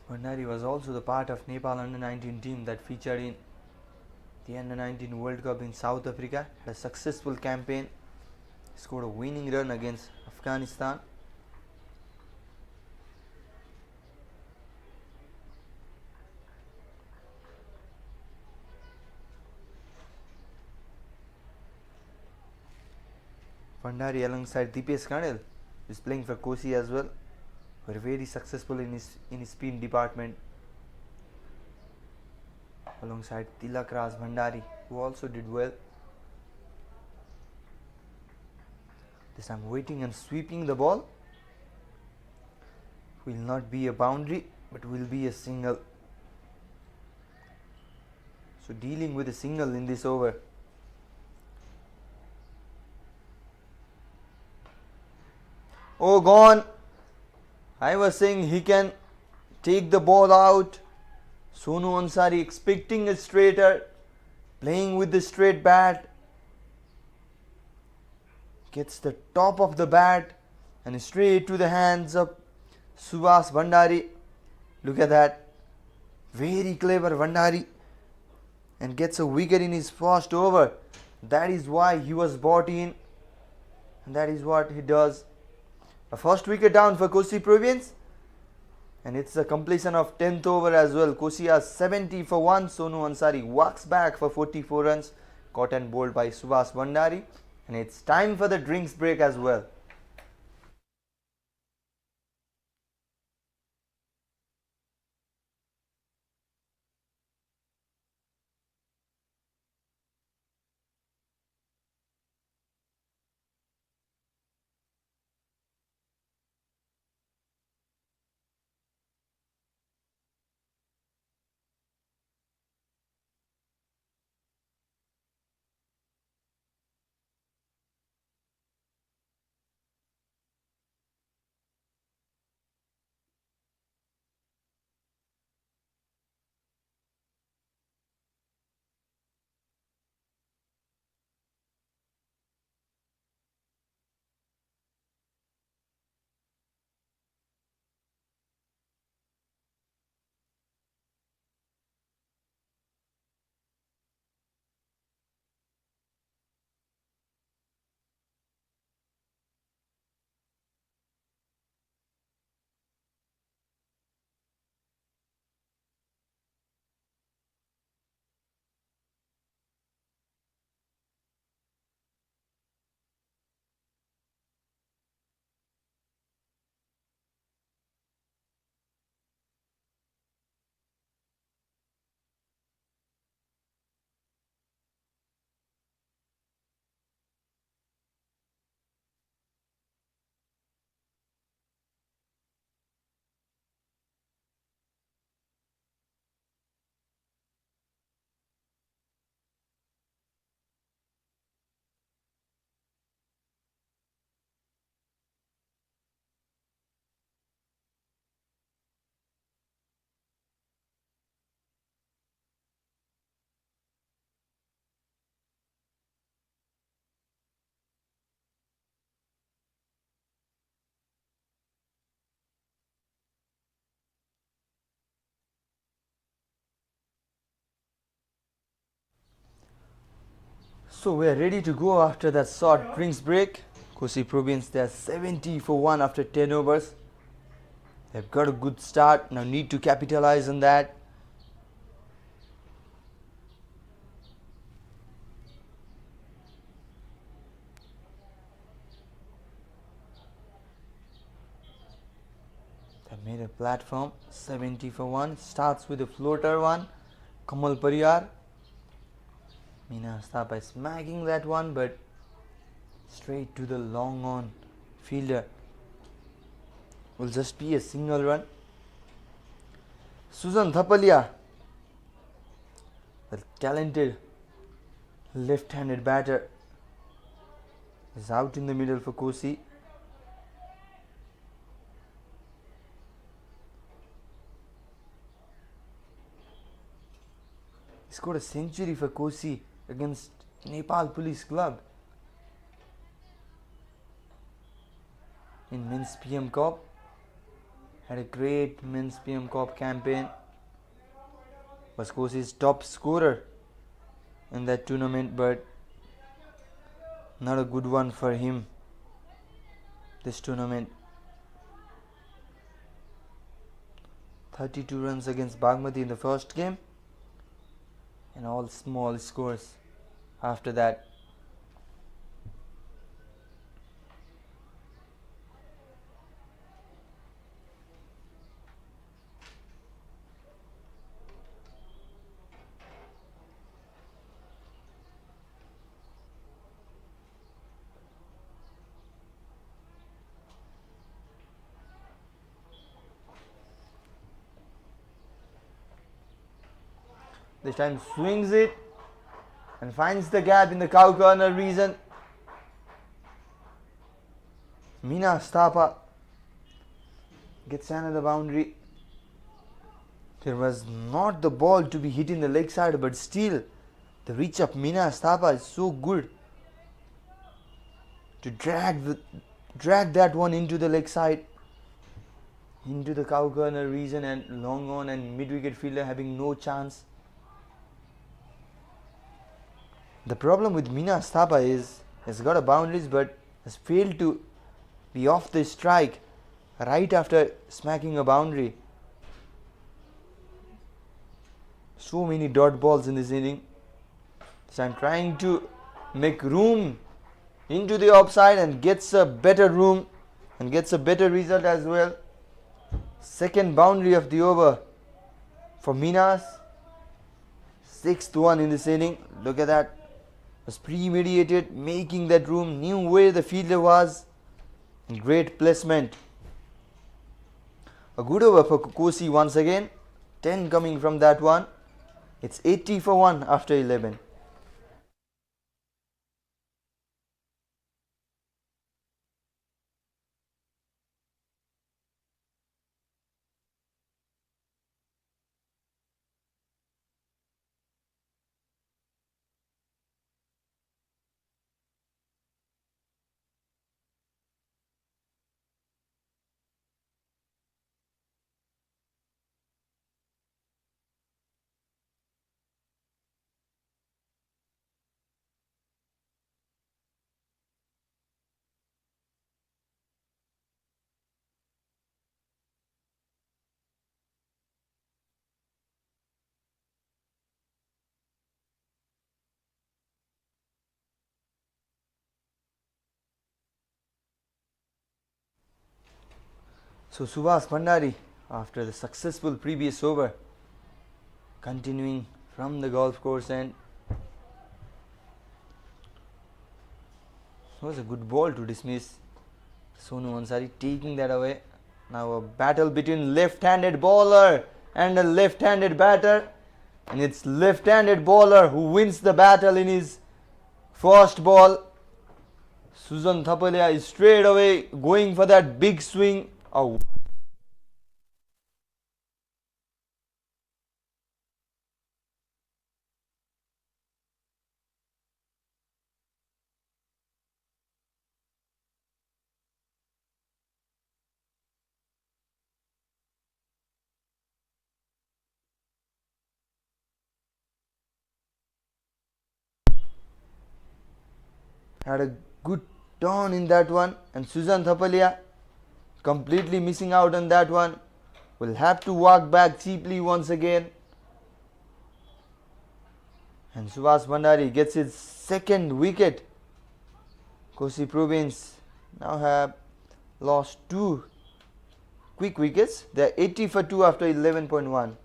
Bhandari was also the part of Nepal under-19 team that featured in the under-19 World Cup in South Africa. Had a successful campaign, scored a winning run against Afghanistan. Bhandari alongside Dipesh Khanel is playing for Kosi as well. Were very successful in his spin department. alongside Tilak Raj Bhandari, who also did well. This time waiting and sweeping the ball. Will not be a boundary, but will be a single. So dealing with a single in this over. Oh, gone. I was saying he can take the ball out. Sonu Ansari expecting a straighter, playing with the straight bat. Gets the top of the bat and straight to the hands of Subhas Bhandari. Look at that. Very clever Bhandari. And gets a wicket in his first over. That is why he was brought in. And that is what he does. A first wicket down for Kosi Province. And it's the completion of 10th over as well. Kosi has 70 for 1. Sonu Ansari walks back for 44 runs. Caught and bowled by Subhas Bhandari. And it's time for the drinks break as well. So we are ready to go after that short drinks break. Kosi Province, they are 70 for 1 after 10 overs. They've got a good start. Now need to capitalize on that. They made a platform. 70 for 1. Starts with a floater one. Kamal Pariyar. Mina start by smacking that one, but straight to the long on fielder. Will just be a single run. Susan Thapalia, the talented left-handed batter, is out in the middle for Kosi. He scored a century for Kosi against Nepal Police Club in Men's PM Cup. Had a great Men's PM Cup campaign. Was Kosi's top scorer in that tournament, but not a good one for him this tournament. 32 runs against Bagmati in the first game, and all small scores after that. This time swings it and finds the gap in the cow corner region. Mina Stapa gets another boundary. There was not the ball to be hit in the leg side, but still the reach of Mina Stapa is so good to drag that one into the leg side, into the cow corner region, and long on and mid wicket fielder having no chance. The problem with Mina Stapa is has got a boundaries but has failed to be off the strike right after smacking a boundary. So many dot balls in this inning. So I'm trying to make room into the offside and gets a better room and gets a better result as well. Second boundary of the over for Minas. Sixth one in this inning. Look at that. Was premeditated, making that room, knew where the fielder was. Great placement. A good over for Kosi once again. 10 coming from that one. It's 80 for 1 after 11. So Subhas Bhandari, after the successful previous over, continuing from the golf course end. It was a good ball to dismiss. Sonu Ansari taking that away. Now a battle between left-handed bowler and a left-handed batter. And it's left-handed bowler who wins the battle in his first ball. Sujan Thapalia is straight away going for that big swing. Oh. Had a good turn in that one, and Sujan Thapalia completely missing out on that one. Will have to walk back cheaply once again. And Subhas Bhandari gets his second wicket. Kosi Province now have lost 2 quick wickets. They are 80 for 2 after 11.1.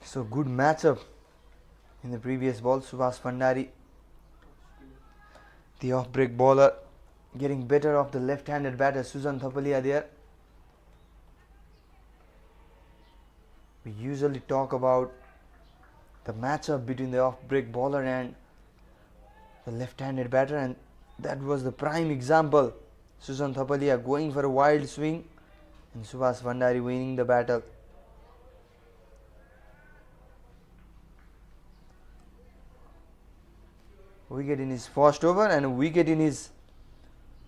So good matchup in the previous ball. Subhas Bhandari, the off-break bowler, getting better off the left-handed batter Sujan Thapalia there. We usually talk about the matchup between the off-break bowler and the left-handed batter, and that was the prime example. Sujan Thapalia going for a wild swing and Subhas Bhandari winning the battle. Wicket in his first over and a wicket in his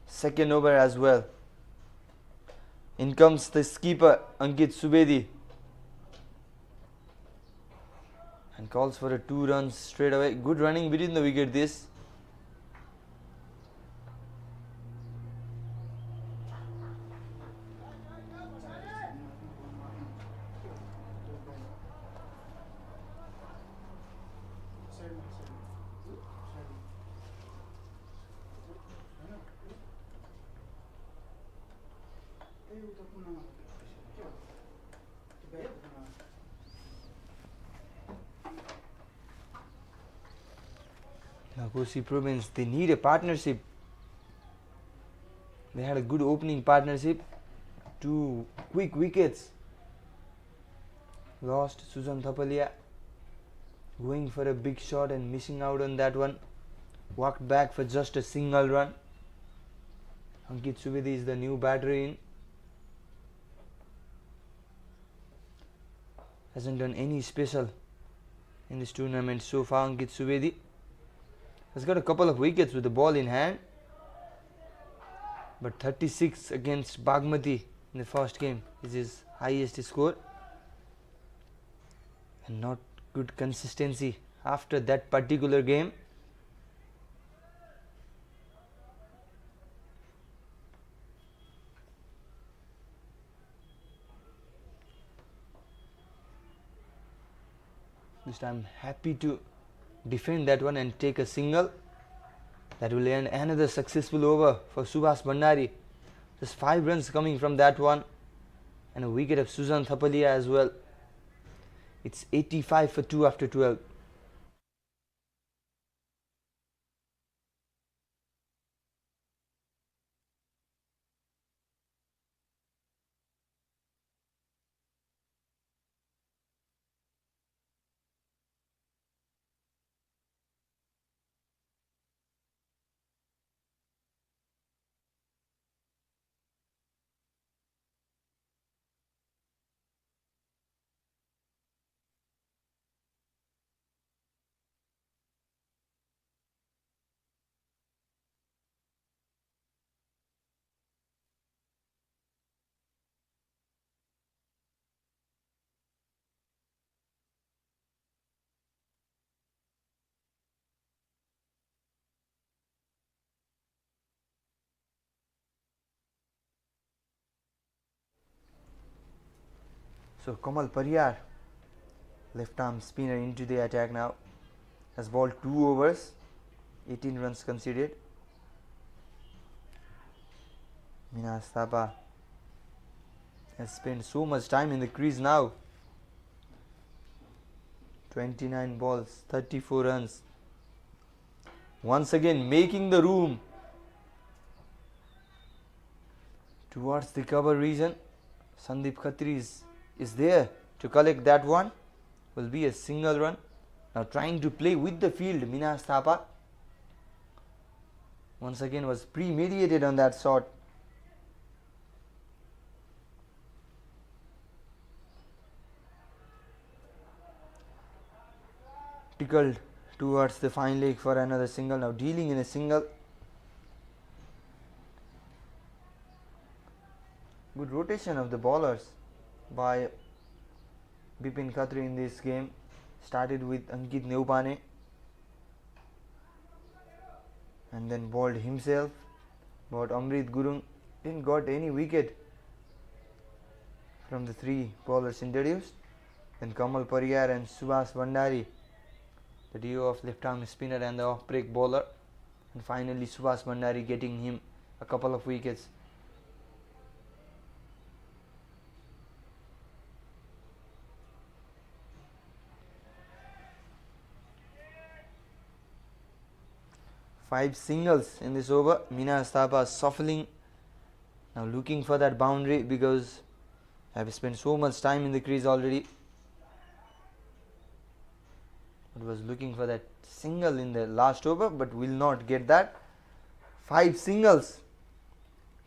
second over as well. In comes the skipper Ankit Subedi. and calls for a 2 runs straight away. Good running between the wicket this. Now Kosi Province, they need a partnership. They had a good opening partnership. 2 quick wickets. Lost Susan Thapalia going for a big shot and missing out on that one. Walked back for just a single run. Ankit Subedi is the new batter in. Hasn't done any special in this tournament so far. Ankit Subedi has got a couple of wickets with the ball in hand, but 36 against Bagmati in the first game is his highest score, and not good consistency after that particular game. This time happy to defend that one and take a single. That will end another successful over for Subhas Bhandari. Just 5 runs coming from that one, and a wicket of Susan Thapalia as well. It's 85 for 2 after 12. So Kamal Pariyar, left arm spinner, into the attack now. Has bowled 2 overs, 18 runs conceded. Minas Thapa has spent so much time in the crease now. 29 balls, 34 runs. Once again making the room towards the cover region. Sandeep Khatri is there to collect that one. Will be a single run. Now trying to play with the field, Minas Thapa. Once again was premeditated on that shot. Tickled towards the fine leg for another single. Now dealing in a single. Good rotation of the bowlers by Bipin Khatri in this game. Started with Ankit Neupane and then bowled himself, but Amrit Gurung didn't got any wicket from the 3 bowlers introduced. Then Kamal Pariyar and Subhas Bhandari, the duo of left arm spinner and the off break bowler, and finally Subhas Bhandari getting him a couple of wickets. Five singles in this over. Minas Thapa shuffling, now looking for that boundary because I have spent so much time in the crease already. It was looking for that single in the last over, but will not get that. 5 singles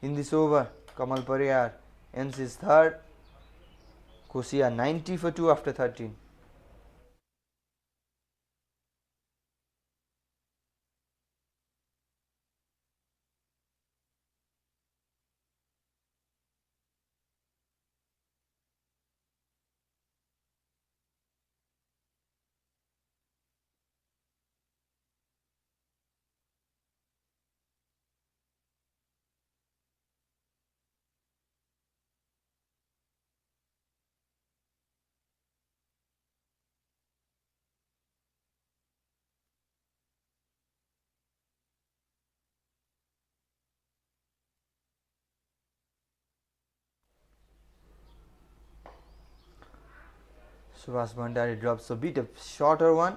in this over. Kamal Pariyar ends his third. Kosia 90 for 2 after 13. Subhas Bhandari drops a bit of shorter one.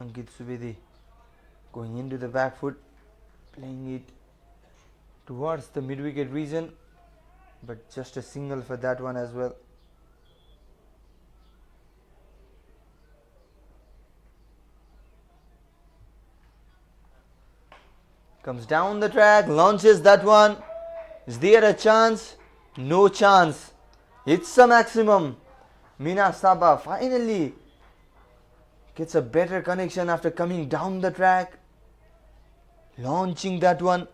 Ankit Subedi going into the back foot, playing it towards the mid-wicket region, but just a single for that one as well. Comes down the track, launches that one. Is there a chance? No chance. It's a maximum. Mina Saba finally gets a better connection after coming down the track, launching that one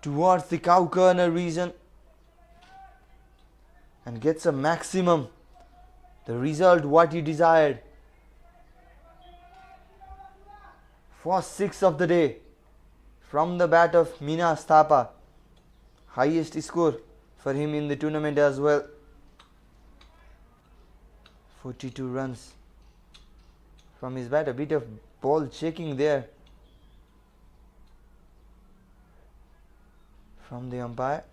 towards the cow corner region and gets a maximum. The result what he desired. First 6 of the day from the bat of Mina Stapa. Highest score for him in the tournament as well. 42 runs from his bat. A bit of ball checking there from the umpire.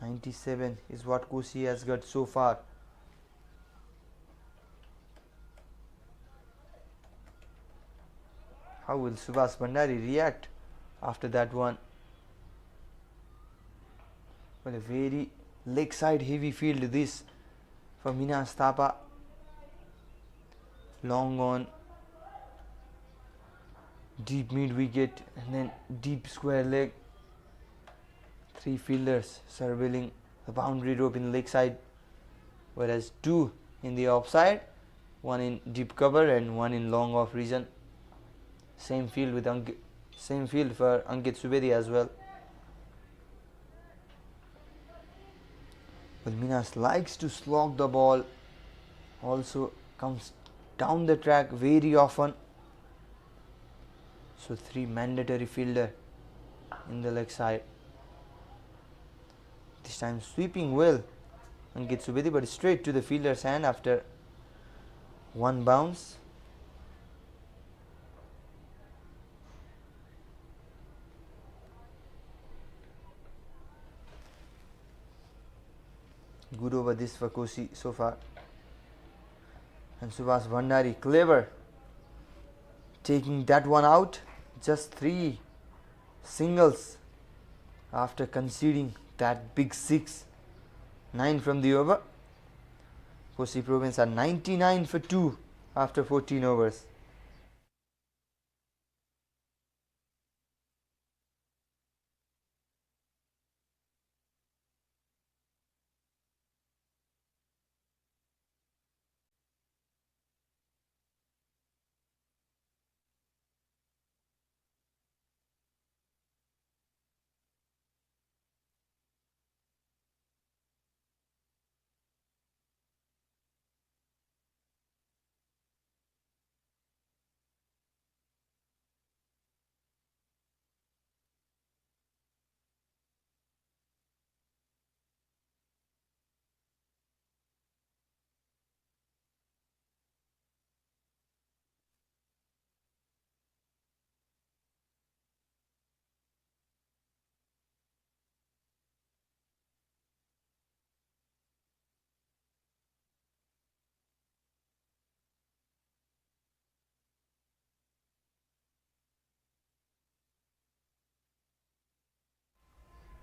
97 is what Kosi has got so far. How will Subhas Bhandari react after that one? Well, a very leg side heavy field this for Mina Stapa. Long on, deep mid wicket and then deep square leg. 3 fielders surveilling the boundary rope in leg side, whereas 2 in the offside, 1 in deep cover and 1 in long off region. Same field with same field for Ankit Subedi as well. But Minas likes to slog the ball, also comes down the track very often. So 3 mandatory fielder in the leg side. This time sweeping well Ankit Subedi, but straight to the fielder's hand after 1 bounce. Good over this for Kosi so far. And Subhas Bhandari clever, taking that one out. Just 3 singles after conceding that big 6. 9 from the over. Kosi Province are 99 for 2 after 14 overs.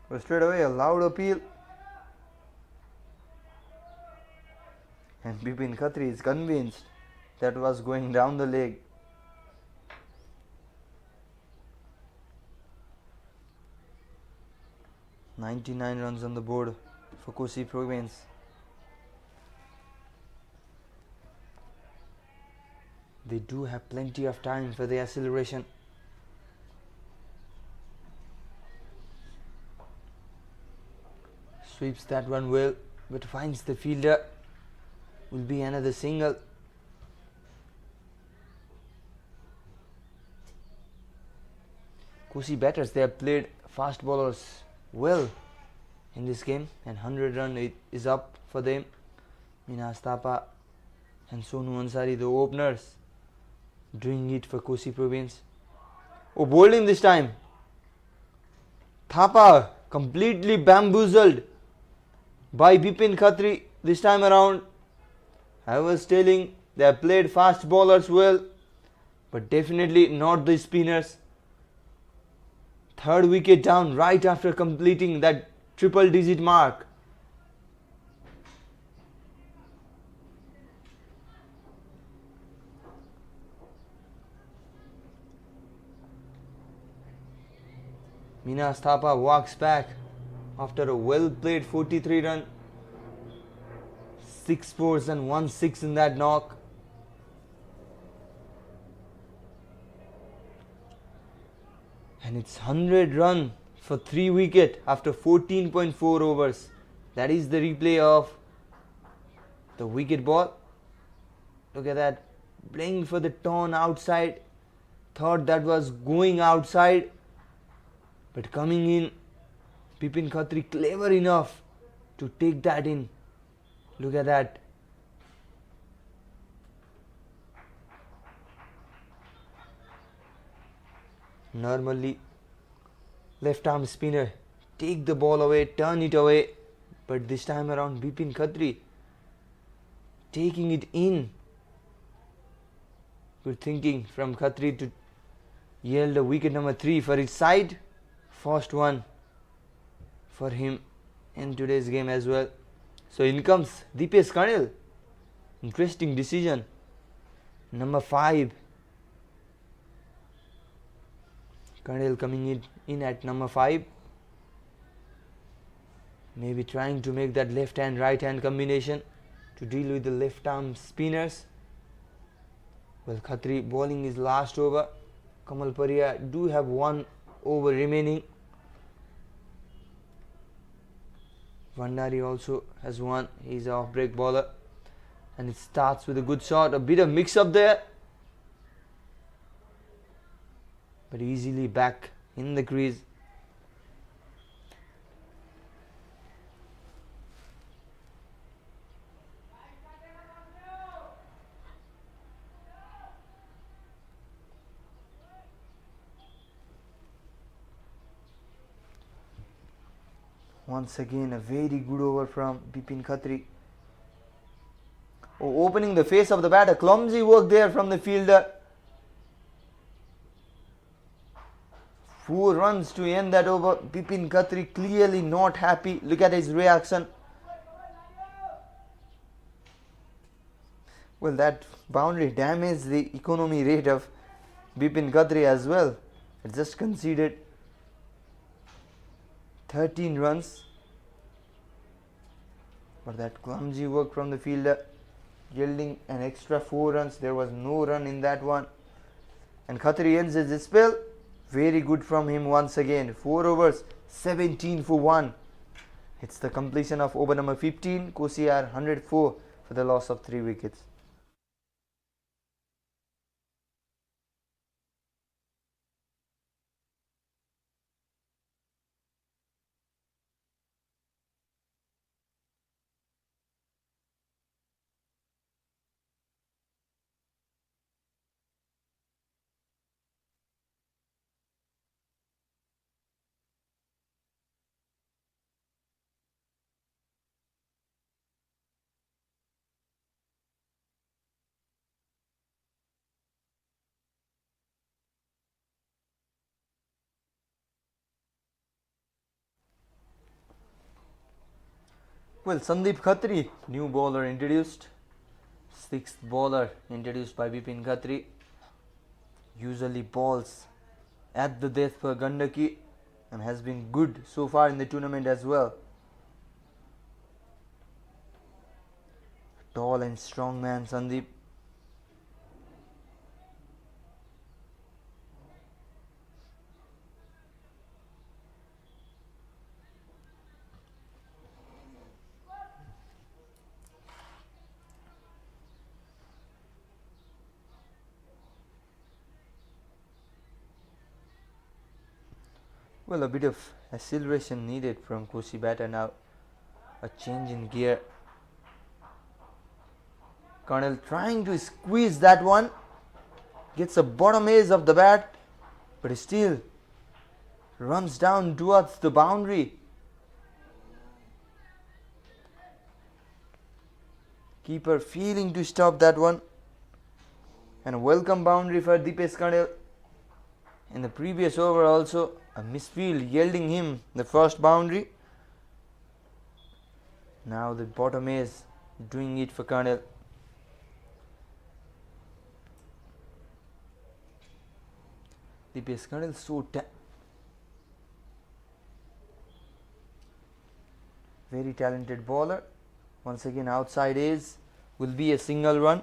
But straight away a loud appeal, and Bipin Khatri is convinced that was going down the leg. "99 runs on the board for Kosi Province. They do have plenty of time for the acceleration. Sweeps that one well, but finds the fielder. Will be another single. Kosi batters, they have played fast bowlers well in this game, and 100 run is up for them. Mina Stapa and Sonu Ansari, the openers, doing it for Kosi Province. Oh, bowling this time. Thapa completely bamboozled by Bipin Khatri this time around. I was telling they have played fast bowlers well, but definitely not the spinners. Third wicket down right after completing that triple digit mark. Minas Thapa walks back after a well played 43 run. 6 fours and 1 6 in that knock. And it's 100 run for 3 wicket after 14.4 overs. That is the replay of the wicket ball. Look at that. Playing for the turn outside. Thought that was going outside. But coming in, Bipin Khatri clever enough to take that in. Look at that. Normally, left arm spinner take the ball away, turn it away, but this time around Bipin Khatri taking it in. Good thinking from Khatri to yield a wicket number 3 for his side. First one for him in today's game as well. So in comes Deepesh Karnil. Interesting decision. Number 5. Karnil coming in at number 5. Maybe trying to make that left hand right hand combination to deal with the left arm spinners. Well, Khatri bowling his last over. Kamal Paria do have 1 over remaining. Vandari also has 1. He's an off break bowler. And it starts with a good shot. A bit of mix up there. But easily back in the crease. Once again a very good over from Bipin Khatri. Oh, opening the face of the bat, a clumsy work there from the fielder. 4 runs to end that over. Bipin Khatri clearly not happy. Look at his reaction. Well, that boundary damaged the economy rate of Bipin Khatri as well. It just conceded 13 runs. But that clumsy work from the fielder, yielding an extra 4 runs. There was no run in that one. And Khatri ends his spell. Very good from him once again. 4 overs, 17 for 1. It's the completion of over number 15. Kosiar 104 for the loss of 3 wickets. Well, Sandeep Khatri, new bowler introduced. 6th bowler introduced by Bipin Khatri. Usually bowls at the death for Gandaki and has been good so far in the tournament as well. Tall and strong man Sandeep. Well, a bit of acceleration needed from Kosi batter now. A change in gear. Colonel trying to squeeze that one. Gets a bottom edge of the bat. But still runs down towards the boundary. Keeper failing to stop that one. And a welcome boundary for Dipesh Kandel. In the previous over also, a misfield yielding him the first boundary. Now the bottom is doing it for Kandel. Dipesh Kandel very talented bowler. Once again outside is will be a single run.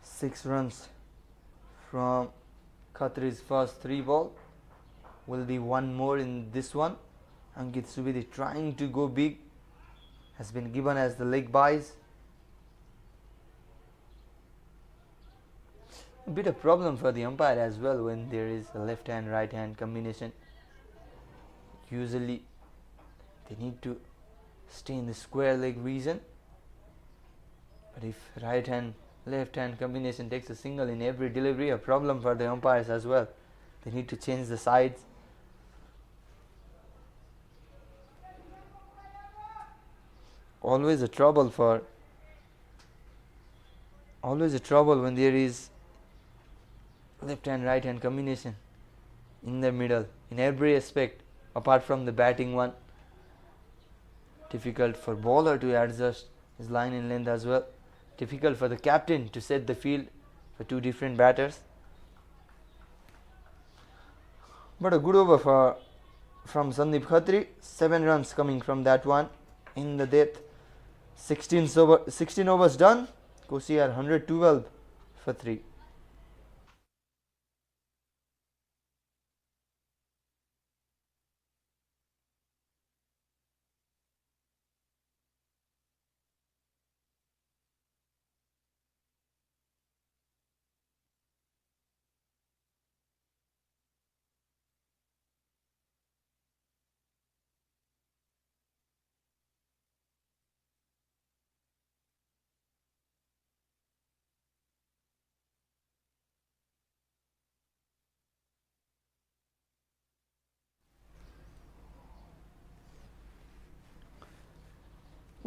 Six runs from Khatri's first 3 ball. Will be one more in this one. Ankit Subedi trying to go big, has been given as the leg byes. A bit of problem for the umpire as well when there is a left hand right hand combination. Usually they need to stay in the square leg region, but if right hand left hand combination takes a single in every delivery, a problem for the umpires as well. They need to change the sides. Always a trouble when there is left hand right hand combination in the middle in every aspect apart from the batting one. Difficult for bowler to adjust his line and length as well. Difficult for the captain to set the field for two different batters. But a good over from Sandeep Khatri. 7 runs coming from that one in the death. 16 overs done. Kosi are 112 for 3.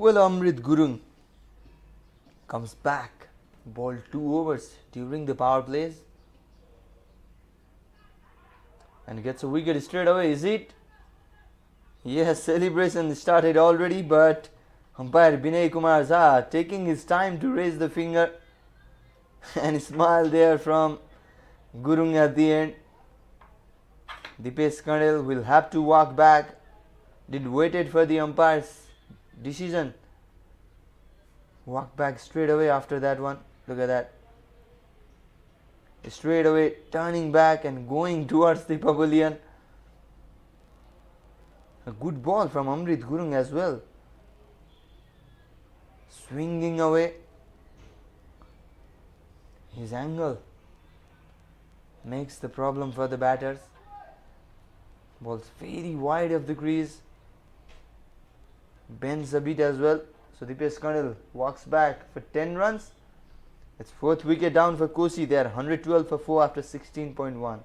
Well, Amrit Gurung comes back, bowled 2 overs during the power plays and gets a wicket straight away. Is it? Yes, celebration started already, but umpire Binay Kumar Jha taking his time to raise the finger and smile there from Gurung at the end. Dipesh Kandel will have to walk back. Did waited for the umpire's decision. Walk back straight away after that one. Look at that. Straight away turning back and going towards the pavilion. A good ball from Amrit Gurung as well. Swinging away. His angle makes the problem for the batters. Ball's very wide of the crease. Bends a bit as well. So Dipesh Kandel walks back for 10 runs. It's 4th wicket down for Kosi. They are 112 for 4 after 16.1.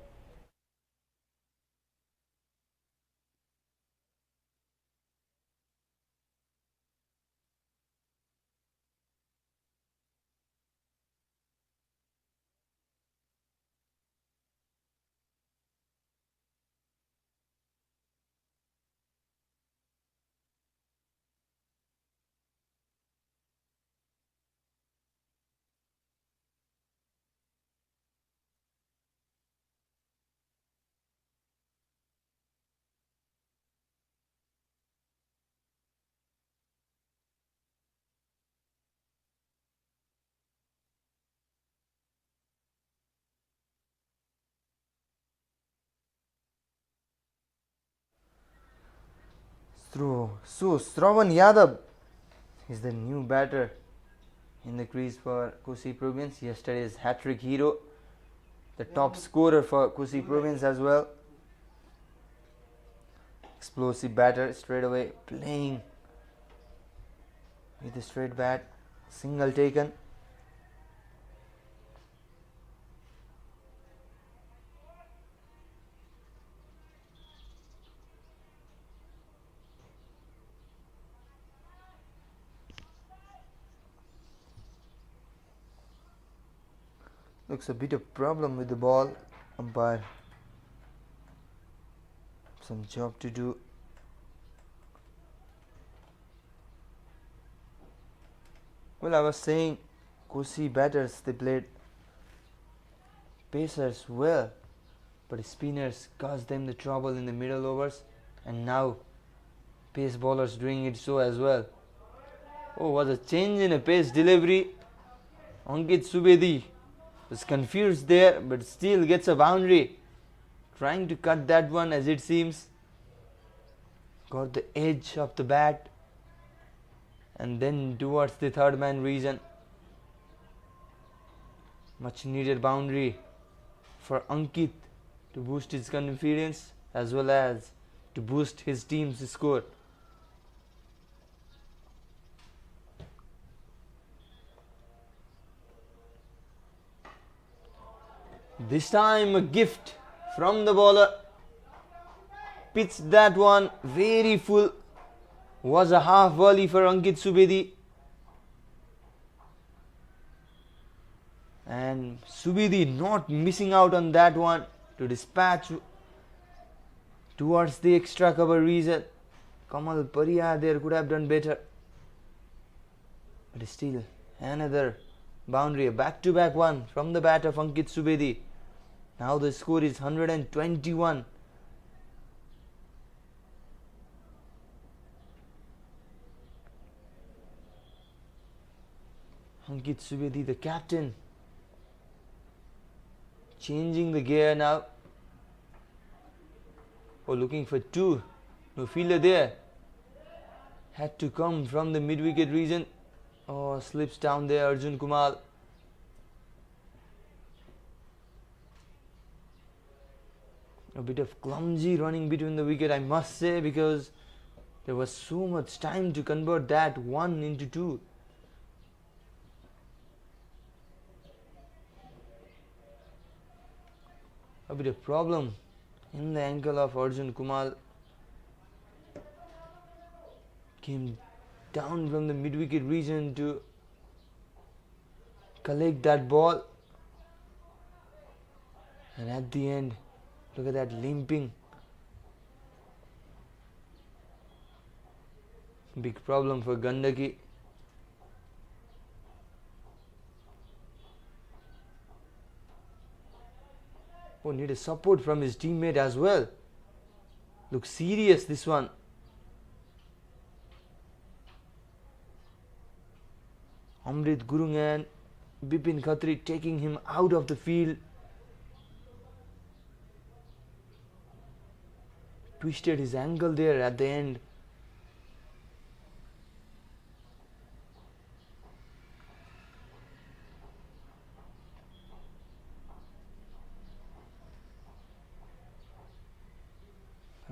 So Shravan Yadav is the new batter in the crease for Kosi Province. Yesterday's hat-trick hero. the top scorer for Kosi Province as well. Explosive batter, straight away playing with a straight bat. Single taken. Looks a bit of problem with the ball. Umpire, some job to do. Well, I was saying Kosi batters, they played pacers well, but spinners caused them the trouble in the middle overs, and now pace bowlers doing it so as well. Oh, was a change in a pace delivery. Ankit Subedi was confused there, but still gets a boundary. Trying to cut that one, as it seems. Got the edge of the bat, and then towards the third man region. Much needed boundary for Ankit to boost his confidence as well as to boost his team's score. This time a gift from the bowler. Pitched that one very full. Was a half volley for Ankit Subedi. And Subedi not missing out on that one to dispatch towards the extra cover region. Kamal Pariya there could have done better. But still another boundary, a back-to-back one from the bat of Ankit Subedi. Now the score is 121. Ankit Subedi, the captain, changing the gear now. Oh, looking for two. No fielder there. Had to come from the mid-wicket region. Oh, slips down there Arjun Kumar. A bit of clumsy running between the wicket, I must say, because there was so much time to convert that one into two. A bit of problem in the ankle of Arjun Kumar. Came down from the mid-wicket region to collect that ball. And at the end, look at that limping. Big problem for Gandaki. Oh, need a support from his teammate as well. Looks serious, this one. Amrit Gurung and Bipin Khatri taking him out of the field. Twisted his ankle there at the end.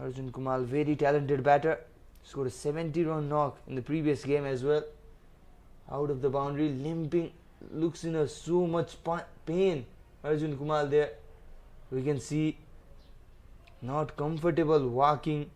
Arjun Kumar, very talented batter, scored a 70-run knock in the previous game as well. Out of the boundary, limping, looks in so much pain. Arjun Kumar there, we can see, not comfortable walking.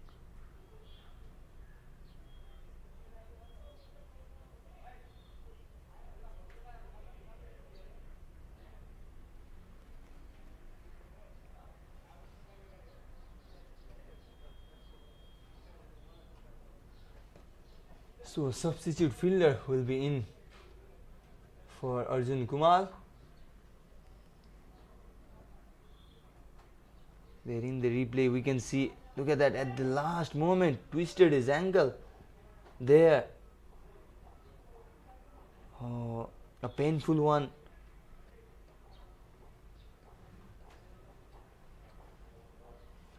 So a substitute fielder will be in for Arjun Kumar. There in the replay we can see, look at that, at the last moment twisted his ankle there. Oh, a painful one.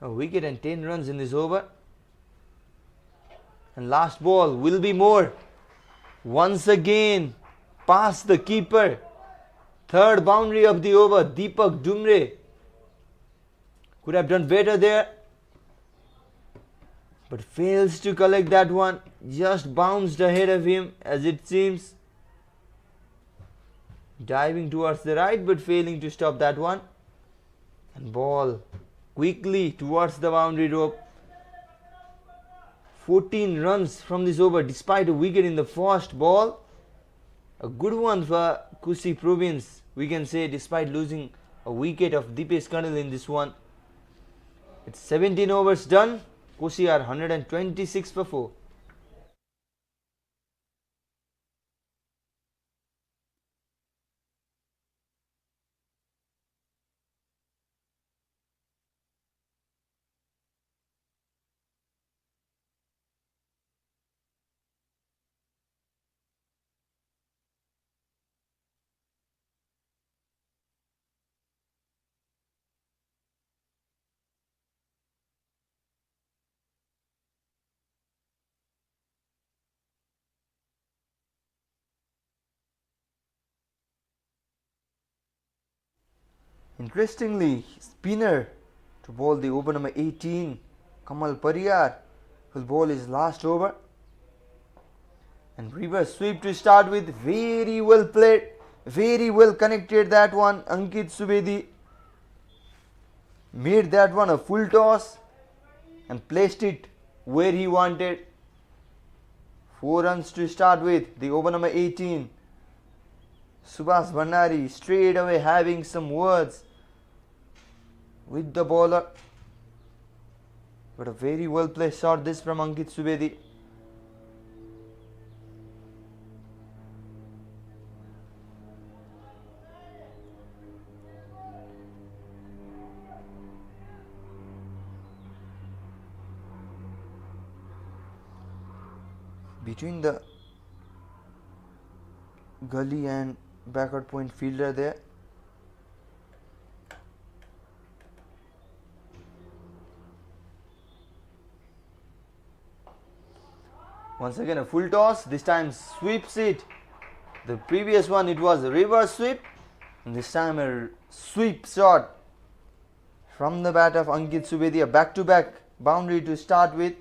A wicket and 10 runs in this over. And last ball will be more. Once again, past the keeper. Third boundary of the over, Deepak Dumre. Could have done better there, but fails to collect that one. Just bounced ahead of him, as it seems. Diving towards the right, but failing to stop that one. And ball quickly towards the boundary rope. 14 runs from this over despite a wicket in the first ball. A good one for Kusi Province, we can say, despite losing a wicket of Dipesh Kanil in this one. It's 17 overs done. Kusi are 126 for 4. Interestingly, spinner to bowl the over number 18, Kamal Pariyar, will bowl his last over. And reverse sweep to start with. Very well played, very well connected that one. Ankit Subedi made that one a full toss and placed it where he wanted. 4 runs to start with, the over number 18. Subhas Bhandari straight away having some words with the bowler, but a very well placed shot this from Ankit Subedi. Between the gully and backward point fielder there. Once again a full toss, this time sweeps it. The previous one it was a reverse sweep, and this time a sweep shot from the bat of Ankit Subedi. A back-to-back boundary to start with.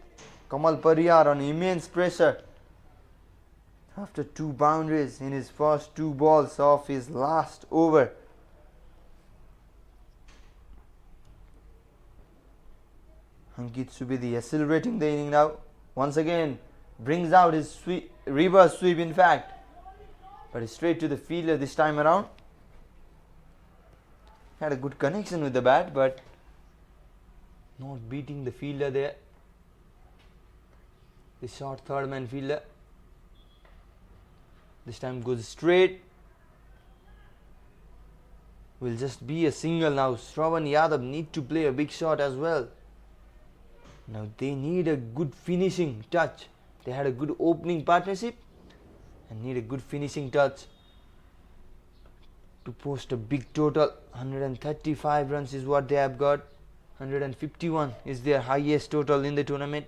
Kamal Pariyar on immense pressure after 2 boundaries in his first 2 balls of his last over. Ankit Subedi accelerating the inning now. Once again brings out his reverse sweep in fact, but straight to the fielder this time around. Had a good connection with the bat, but not beating the fielder there. The short third man fielder. This time goes straight. Will just be a single now. Shravan Yadav need to play a big shot as well. Now they need a good finishing touch. They had a good opening partnership and need a good finishing touch to post a big total. 135 runs is what they have got. 151 is their highest total in the tournament.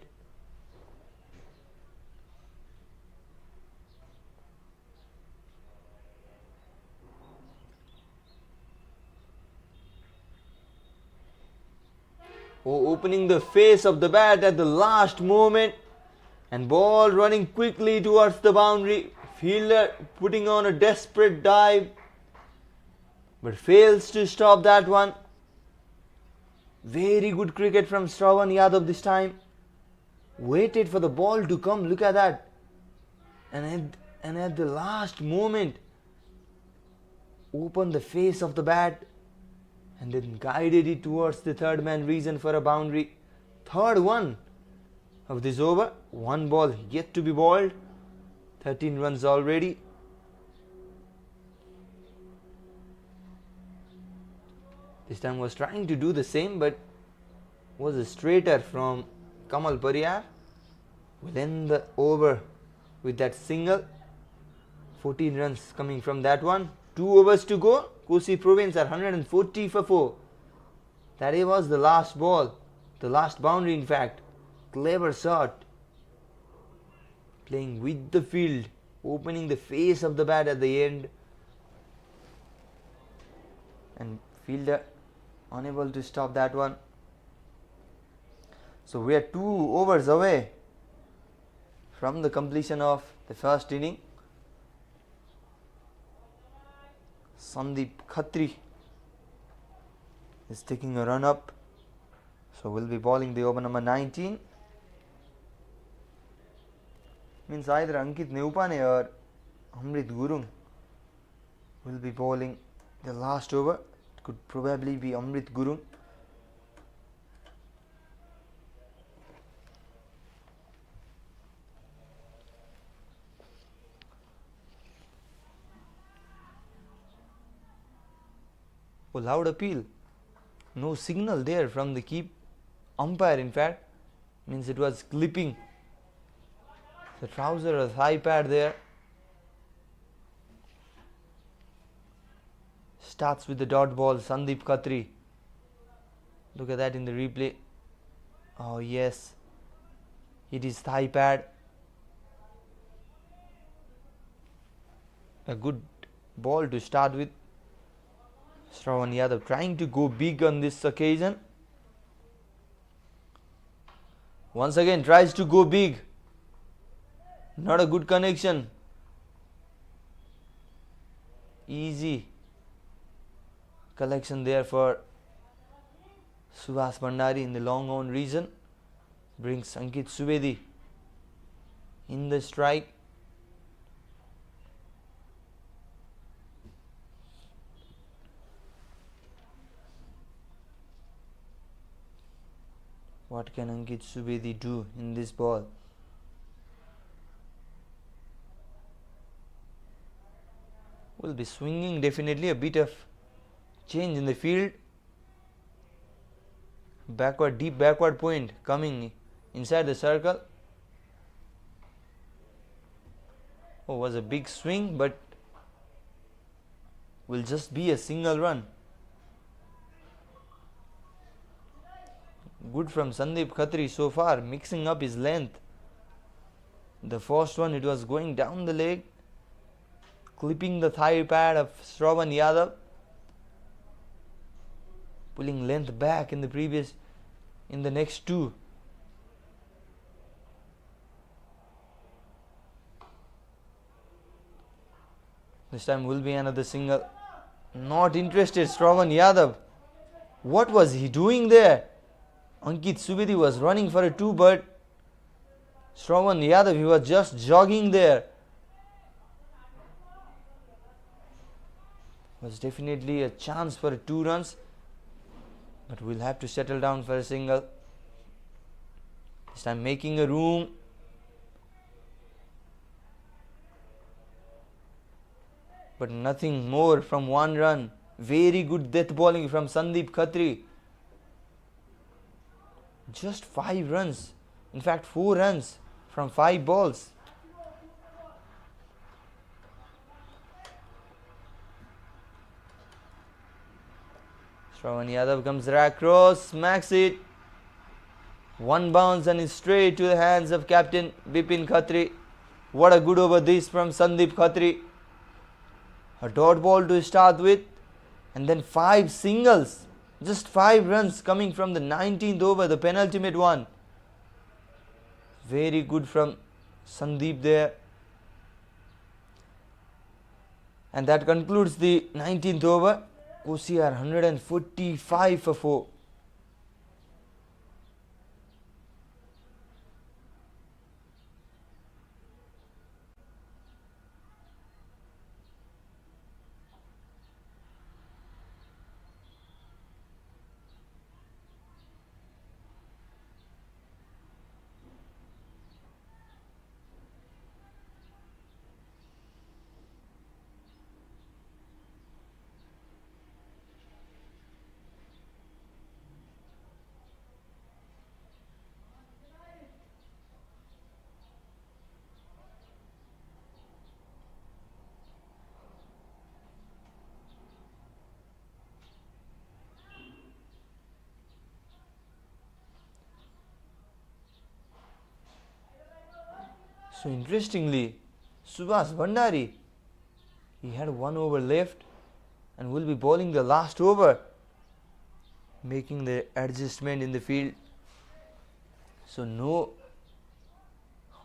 Opening the face of the bat at the last moment, and ball running quickly towards the boundary. Fielder putting on a desperate dive, but fails to stop that one. Very good cricket from Shravan Yadav this time. Waited for the ball to come, look at that, and at the last moment opened the face of the bat and then guided it towards the third man region for a boundary. Third one of this over. 1 ball yet to be bowled. 13 runs already. This time was trying to do the same, but was a straighter from Kamal Pariyar. Will end the over with that single. 14 runs coming from that one. 2 overs to go. Kusi Province are 140 for 4. That was the last ball. The last boundary in fact. Clever shot. Playing with the field. Opening the face of the bat at the end. And fielder unable to stop that one. So we are 2 overs away from the completion of the first inning. Sandeep Khatri is taking a run up. So we'll be bowling the over number 19. Means either Ankit Neupane or Amrit Gurung will be bowling the last over. It could probably be Amrit Gurung. Oh, loud appeal. No signal there from the keep umpire, in fact. Means it was clipping the trouser or thigh pad there. Starts with the dot ball, Sandeep Khatri. Look at that in the replay. Oh yes, it is thigh pad. A good ball to start with. Shravan Yadav trying to go big on this occasion. Once again tries to go big. Not a good connection. Easy collection there for Subhas Bhandari in the long on region. Brings Ankit Subedi in the strike. What can Ankit Subedi do in this ball? Will be swinging, definitely a bit of change in the field. Backward, deep backward point coming inside the circle. Oh, was a big swing, but will just be a single run. Good from Sandeep Khatri so far, mixing up his length. The first one, it was going down the leg, clipping the thigh pad of Shravan Yadav, pulling length back in the next two. This time will be another single. Not interested, Shravan Yadav. What was he doing there? Ankit Subedi was running for a 2, but Shravan Yadav, he was just jogging there. Was definitely a chance for 2 runs, but we'll have to settle down for a single. This time making a room. But nothing more from 1 run. Very good death bowling from Sandeep Khatri. Just 5 runs. In fact, 4 runs from 5 balls. Shravan Yadav comes across, smacks it. 1 bounce and is straight to the hands of captain Bipin Khatri. What a good over this from Sandeep Khatri. A dot ball to start with, and then 5 singles. Just 5 runs coming from the 19th over, the penultimate one. Very good from Sandeep there. And that concludes the 19th over. OCR 145 for 4. So interestingly, Subhas Bhandari, he had 1 over left and will be bowling the last over, making the adjustment in the field. So no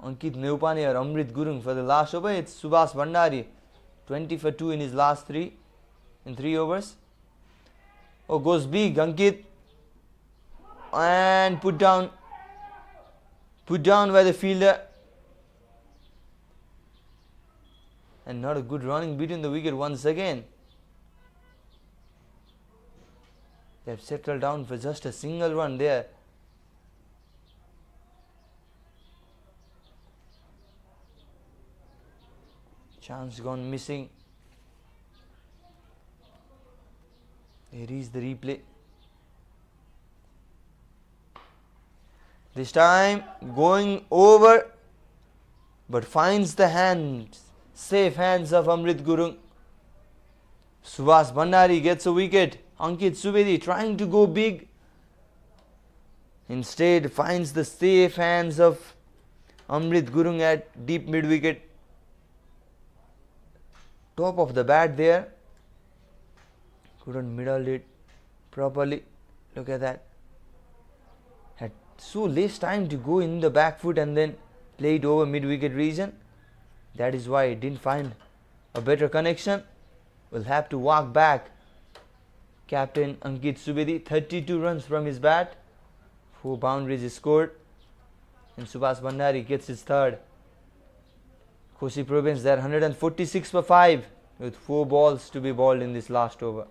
Ankit Neupane or Amrit Gurung for the last over. It's Subhas Bhandari, 20 for 2 in his last 3 overs. Oh, goes big, Ankit, and put down by the fielder, and not a good running between the wicket once again. They have settled down for just a single run there. Chance gone missing. There is the replay. This time going over, but finds the safe hands of Amrit Gurung. Subhas Bhandari gets a wicket. Ankit Subedi trying to go big. Instead finds the safe hands of Amrit Gurung at deep mid wicket. Top of the bat there. Couldn't middle it properly. Look at that. Had so less time to go in the back foot and then play it over mid wicket region. That is why it didn't find a better connection. Will have to walk back. Captain Ankit Subedi, 32 runs from his bat. 4 boundaries is scored. And Subhas Bhandari gets his third. Kosi Province there 146 for 5 with 4 balls to be bowled in this last over.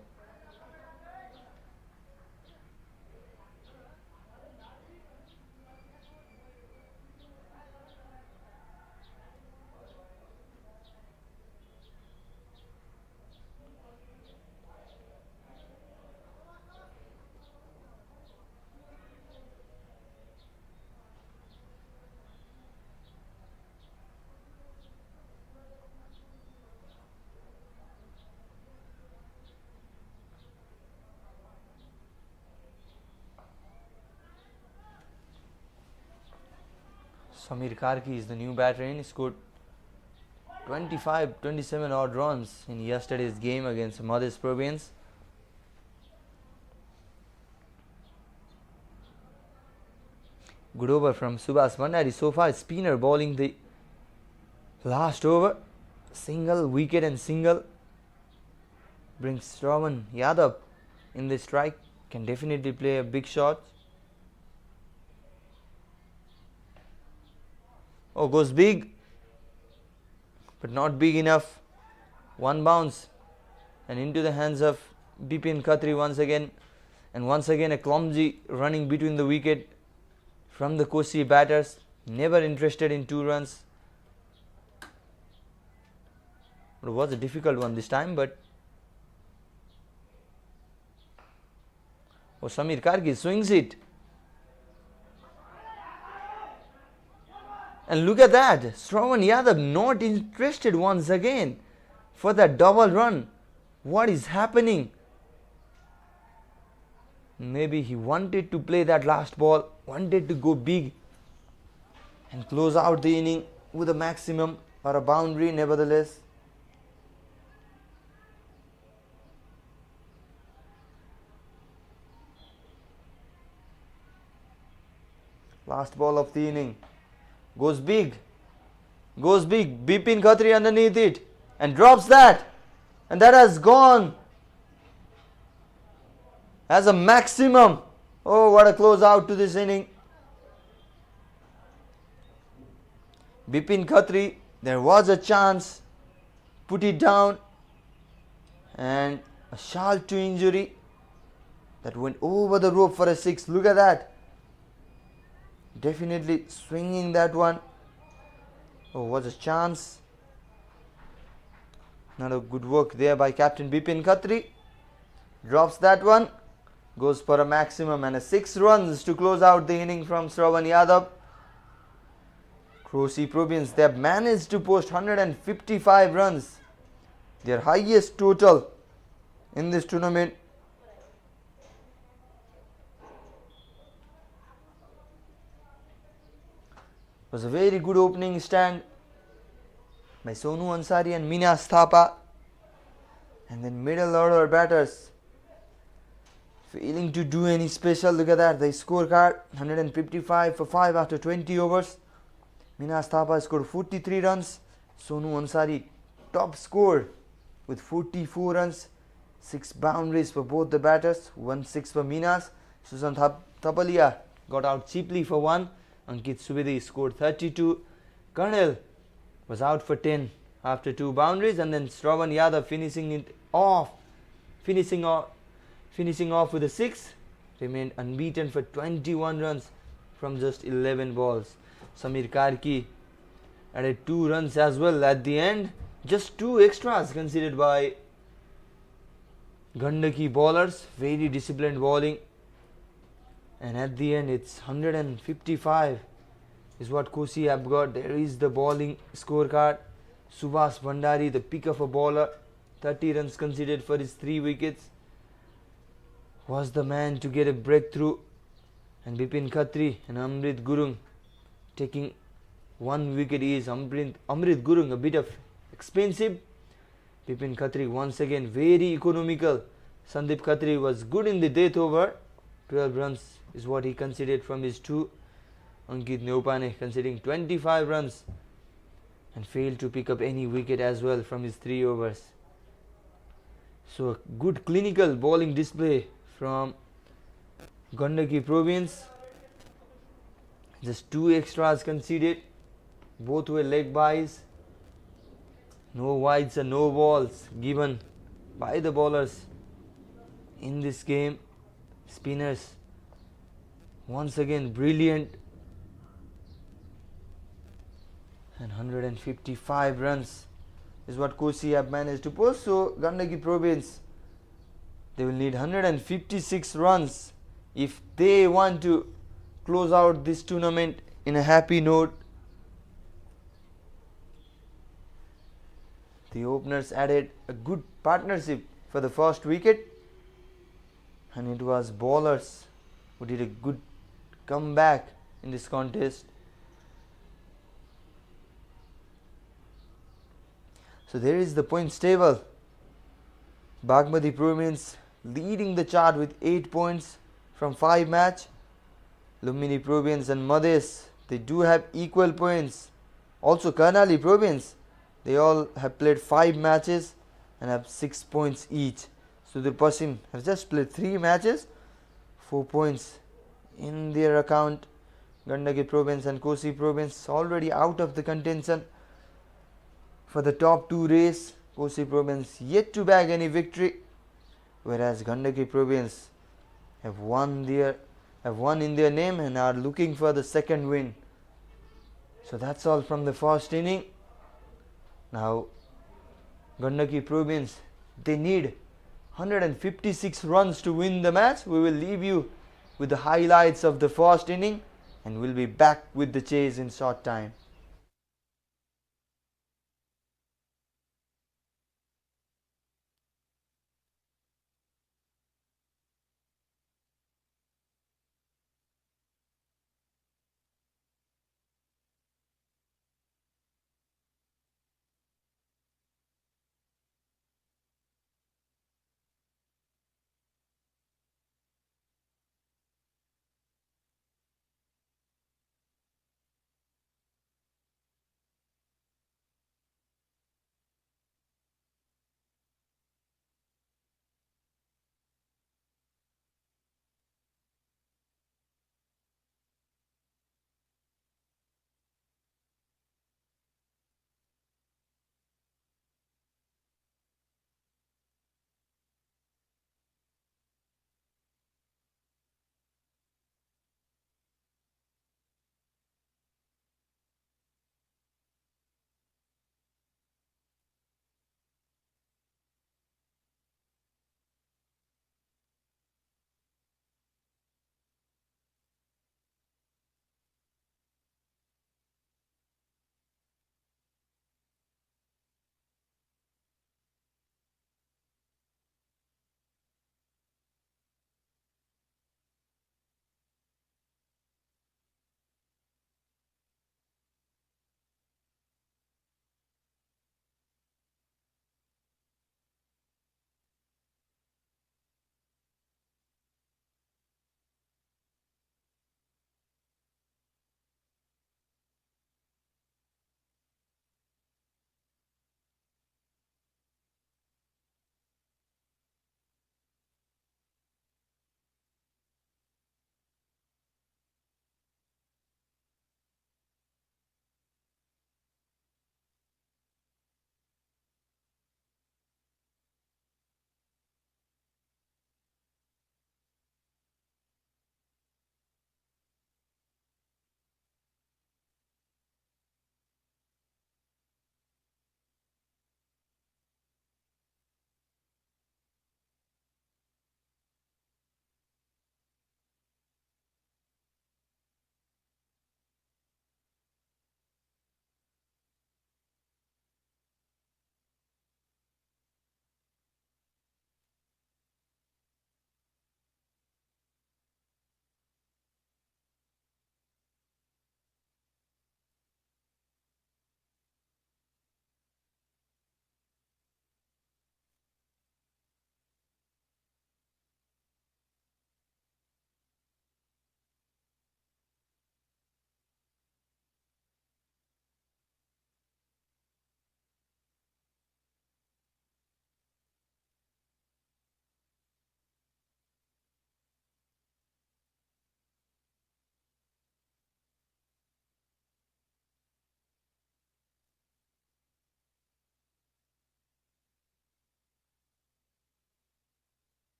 Samir Karki is the new batter in. He scored 27 odd runs in yesterday's game against Madhya Province. Good over from Subhas Bhandari. So far, spinner bowling the last over. Single, wicket and single. Brings Shravan Yadav in the strike. Can definitely play a big shot. Oh, goes big, but not big enough. One bounce and into the hands of Bipin Khatri once again. And once again a clumsy running between the wicket from the Kosi batters. Never interested in 2 runs. It was a difficult one this time, but Samir Karki swings it. And look at that, Shravan Yadav not interested once again for that double run. What is happening? Maybe he wanted to play that last ball, wanted to go big and close out the inning with a maximum or a boundary nevertheless. Last ball of the inning. Goes big. Bipin Khatri underneath it and drops that. And that has gone as a maximum. Oh, what a close out to this inning. Bipin Khatri, there was a chance. Put it down. And a sharp to injury that went over the rope for a 6. Look at that. Definitely swinging that one. Oh, was a chance. Not a good work there by Captain Bipin Khatri. Drops that one. Goes for a maximum and a 6 runs to close out the inning from Shravan Yadav. Kosi Province, they have managed to post 155 runs. Their highest total in this tournament. Was a very good opening stand by Sonu Ansari and Minas Thapa. And then middle order batters failing to do any special. Look at that, the scorecard 155 for 5 after 20 overs. Minas Thapa scored 43 runs. Sonu Ansari top score with 44 runs. 6 boundaries for both the batters, 1-6 for Minas. Susan Thapalia got out cheaply for 1. Ankit Subedi scored 32. Colonel was out for 10 after 2 boundaries, and then Shravan Yadav finishing off with a 6, remained unbeaten for 21 runs from just 11 balls. Samir Karki added 2 runs as well at the end. Just 2 extras conceded by Gandaki bowlers, very disciplined bowling, and at the end it's 155 is what Kosi have got. There is the bowling scorecard. Subhas Bhandari, the pick of a bowler, 30 runs conceded for his 3 wickets, was the man to get a breakthrough, and Bipin Khatri and Amrit Gurung taking 1 wicket is Amrit Gurung a bit of expensive. Bipin Khatri once again very economical. Sandeep Khatri was good in the death over. 12 runs is what he conceded from his 2. Ankit Neupane conceding 25 runs and failed to pick up any wicket as well from his 3 overs. So a good clinical bowling display from Gandaki province. Just 2 extras conceded. Both were leg byes. No wides and no balls given by the bowlers in this game. Spinners once again brilliant, and 155 runs is what Kosi have managed to post. So Gandaki province, they will need 156 runs if they want to close out this tournament in a happy note. The openers added a good partnership for the first wicket, and it was bowlers who did a good comeback in this contest. So there is the points table. Bagmati province leading the chart with 8 points from 5 match. Lumbini province and Madhes, they do have equal points. Also Karnali province, they all have played 5 matches and have 6 points each. Sudur Pasim has just played 3 matches, 4 points in their account. Gandaki province and Kosi province already out of the contention for the top 2 race. Kosi province yet to bag any victory, whereas Gandaki province have won in their name and are looking for the second win. So that's all from the first inning. Now Gandaki province, they need 156 runs to win the match. We will leave you with the highlights of the first inning, and we'll be back with the chase in short time.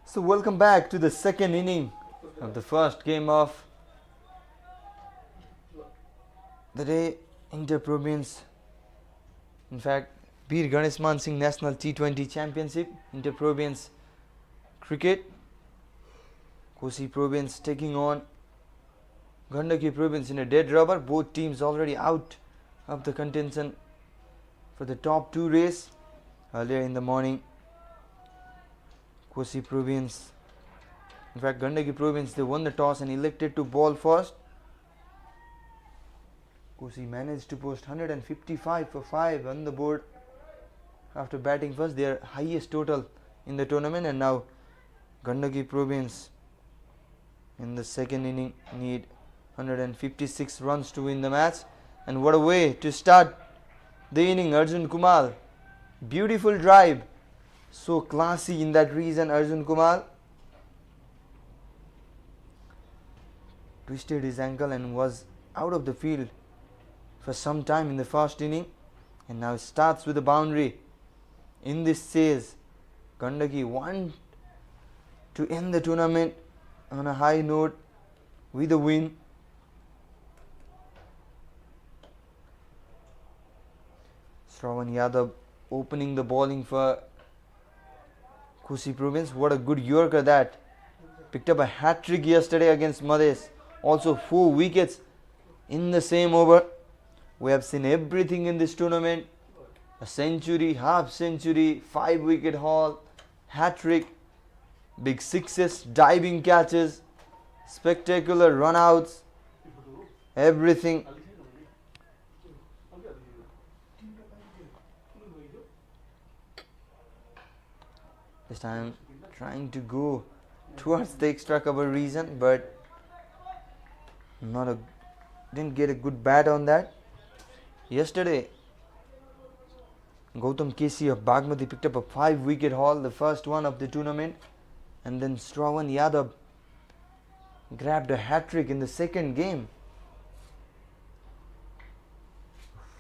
So welcome back to the second inning of the first game of the day, Inter-Province. In fact, Bir GaneshMan Singh National T20 Championship, Inter-Province Cricket. Kosi Province taking on Gandaki Province in a dead rubber. Both teams already out of the contention for the top two race. Earlier in the morning, Kosi Province, in fact Gandaki Province, they won the toss and elected to bowl first. Kosi managed to post 155 for 5 on the board after batting first, their highest total in the tournament. And now Gandaki Province in the second inning need 156 runs to win the match. And what a way to start the inning. Arjun Kumar, beautiful drive, so classy in that region. Arjun Kumar twisted his ankle and was out of the field for some time in the first inning, and now starts with a boundary. In this says Gandaki want to end the tournament on a high note with a win. Shravan Yadav opening the bowling for Kosi Province. What a good Yorker that. Picked up a hat-trick yesterday against Madhes. Also 4 wickets in the same over. We have seen everything in this tournament. A century, half century, 5-wicket haul, hat-trick, big sixes, diving catches, spectacular run-outs, everything. This time trying to go towards the extra cover region, but didn't get a good bat on that. Yesterday, Gautam Kesi of Bagmati picked up a 5-wicket haul, the first one of the tournament, and then Shravan Yadav grabbed a hat-trick in the second game.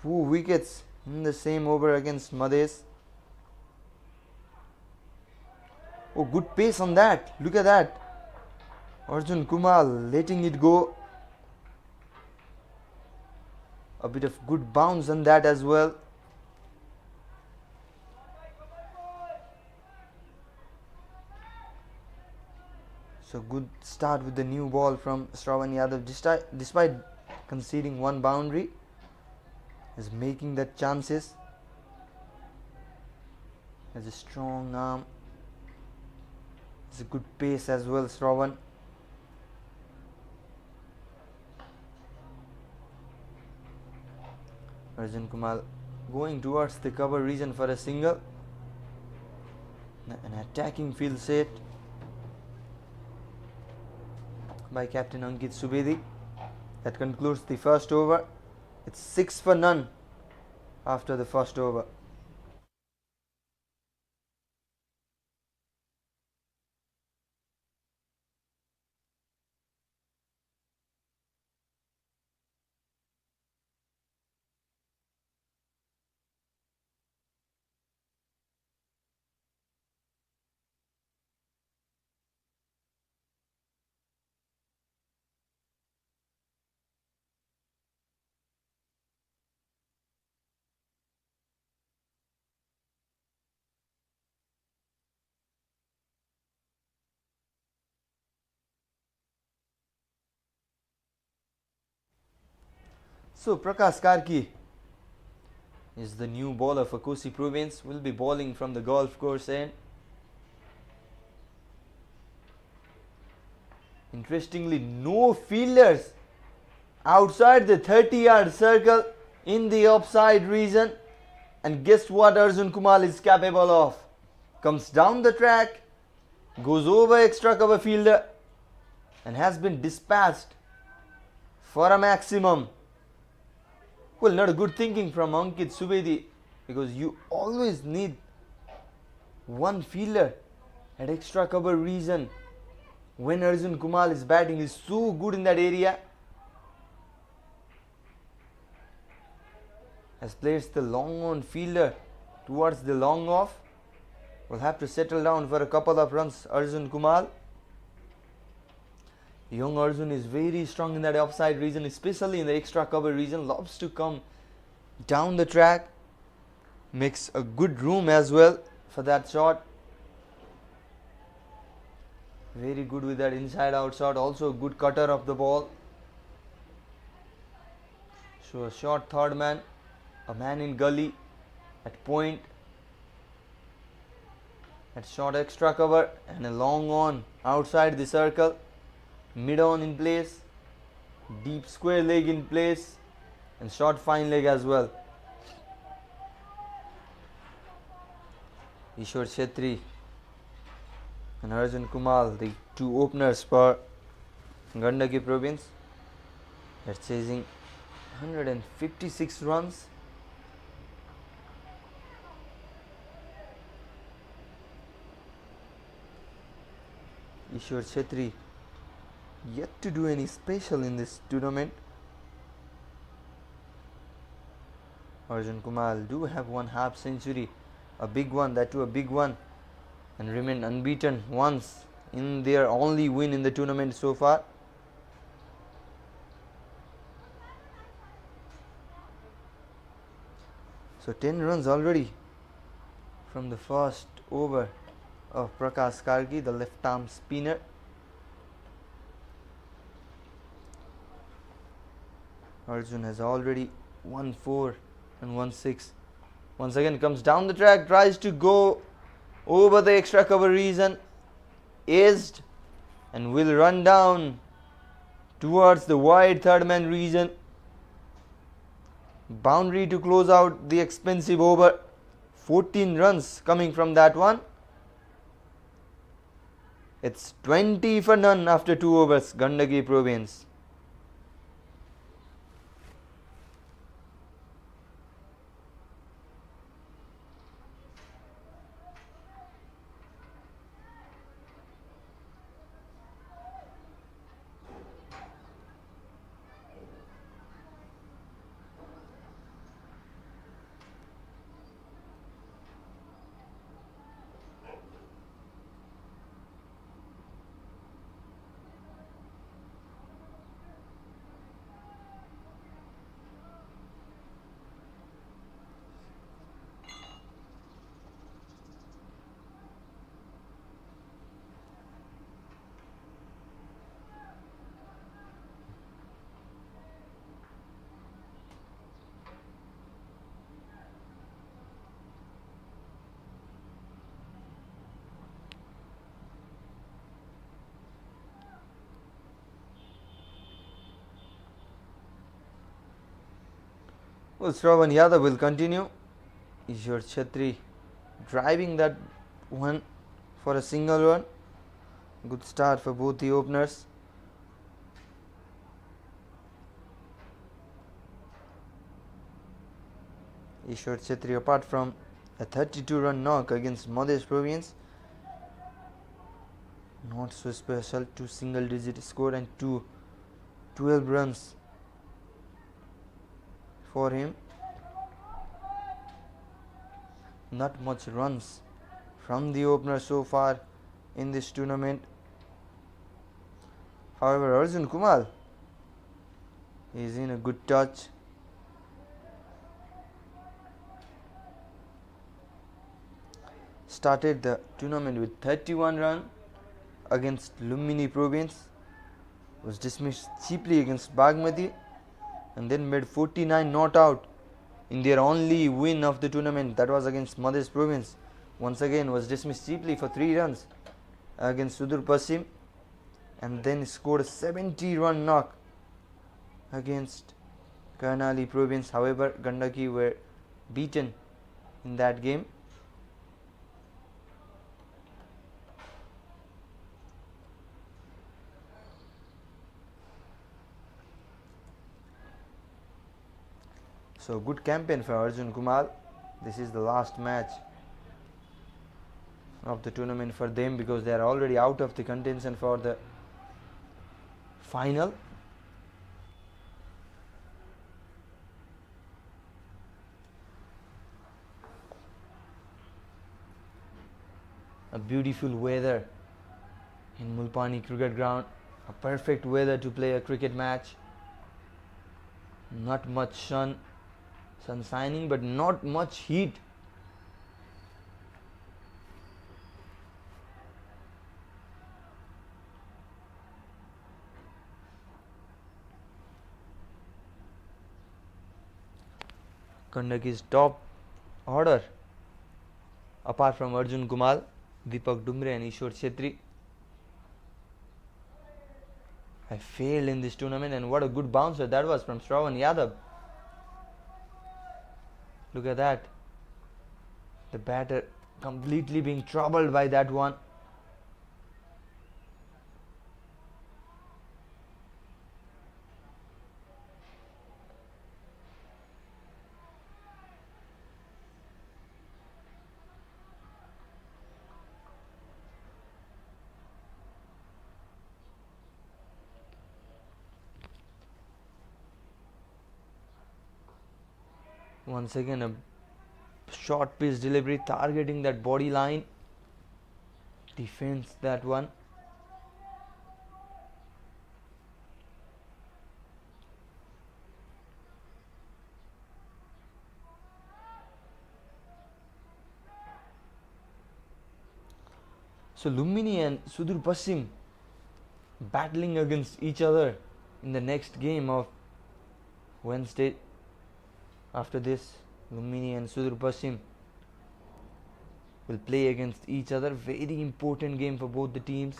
4 wickets in the same over against Madhes. Oh, good pace on that. Look at that. Arjun Kumar letting it go. A bit of good bounce on that as well. So good start with the new ball from Shravan Yadav. Despite conceding 1 boundary, is making that chances. Has a strong arm. It's a good pace as well, Shravan. Arjun Kumar going towards the cover region for a single. An attacking field set by Captain Ankit Subedi. That concludes the first over. It's 6 for none after the first over. So Prakash Karki is the new bowler for Kosi Province. Will be bowling from the golf course end. Interestingly, no fielders outside the 30-yard circle in the offside region. And guess what Arjun Kumar is capable of? Comes down the track, goes over extra cover fielder, and has been dispatched for a maximum. Well, not a good thinking from Ankit Subedi, because you always need one fielder at extra cover region when Arjun Kumar is batting. Is so good in that area. has placed the long on fielder towards the long off. Will have to settle down for a couple of runs. Arjun Kumar. Young Arjun is very strong in that offside region, especially in the extra cover region. Loves to come down the track. Makes a good room as well for that shot. Very good with that inside out shot. Also a good cutter of the ball. So a short third man. A man in gully at point. At short extra cover and a long on outside the circle. Mid on in place. Deep square leg in place. And short fine leg as well. Ishwar Chetri and Arjun Kumar, the two openers for Gandaki province. They're chasing 156 runs. Ishwar Chetri yet to do any special in this tournament. Arjun Kumar do have one half century, a big one, that too a big one, and remain unbeaten once in their only win in the tournament so far. So 10 runs already from the first over of Prakash Kargi, the left arm spinner. Arjun has already won 4 and won 6. Once again comes down the track, tries to go over the extra cover region, aced, and will run down towards the wide third man region. Boundary to close out the expensive over. 14 runs coming from that one. It's 20 for none after 2 overs, Gandaki province. Well, Shravan Yadav will continue. Ishwar Chetri driving that one for a single run. Good start for both the openers. Ishwar Chetri, apart from a 32-run knock against Madhya province, not so special. 2 single-digit score and 12 runs for him. Not much runs from the opener so far in this tournament. However, Arjun Kumar is in a good touch. Started the tournament with 31 runs against Lumbini province. Was dismissed cheaply against Bagmati and then made 49 not out in their only win of the tournament, that was against Madhya province. Once again was dismissed cheaply for 3 runs against Sudur Pasim and then scored a 70-run knock against Karnali province. However, Gandaki were beaten in that game. So good campaign for Arjun Kumar. This is the last match of the tournament for them because they are already out of the contention for the final. beautiful weather in Mulpani cricket ground. A perfect weather to play a cricket match. Not much sun shining, but not much heat. Gandaki's top order, apart from Arjun Kumal, Deepak Dumre and Ishwar Chetri, I failed in this tournament, and what a good bouncer that was from Shravan Yadav. Look at that. The batter completely being troubled by that one. Once again a short pitch delivery targeting that body line. Defends that one. So Lumbini and Sudur Pasim battling against each other in the next game of Wednesday. After this, Lumbini and Sudur Pasim will play against each other. Very important game for both the teams.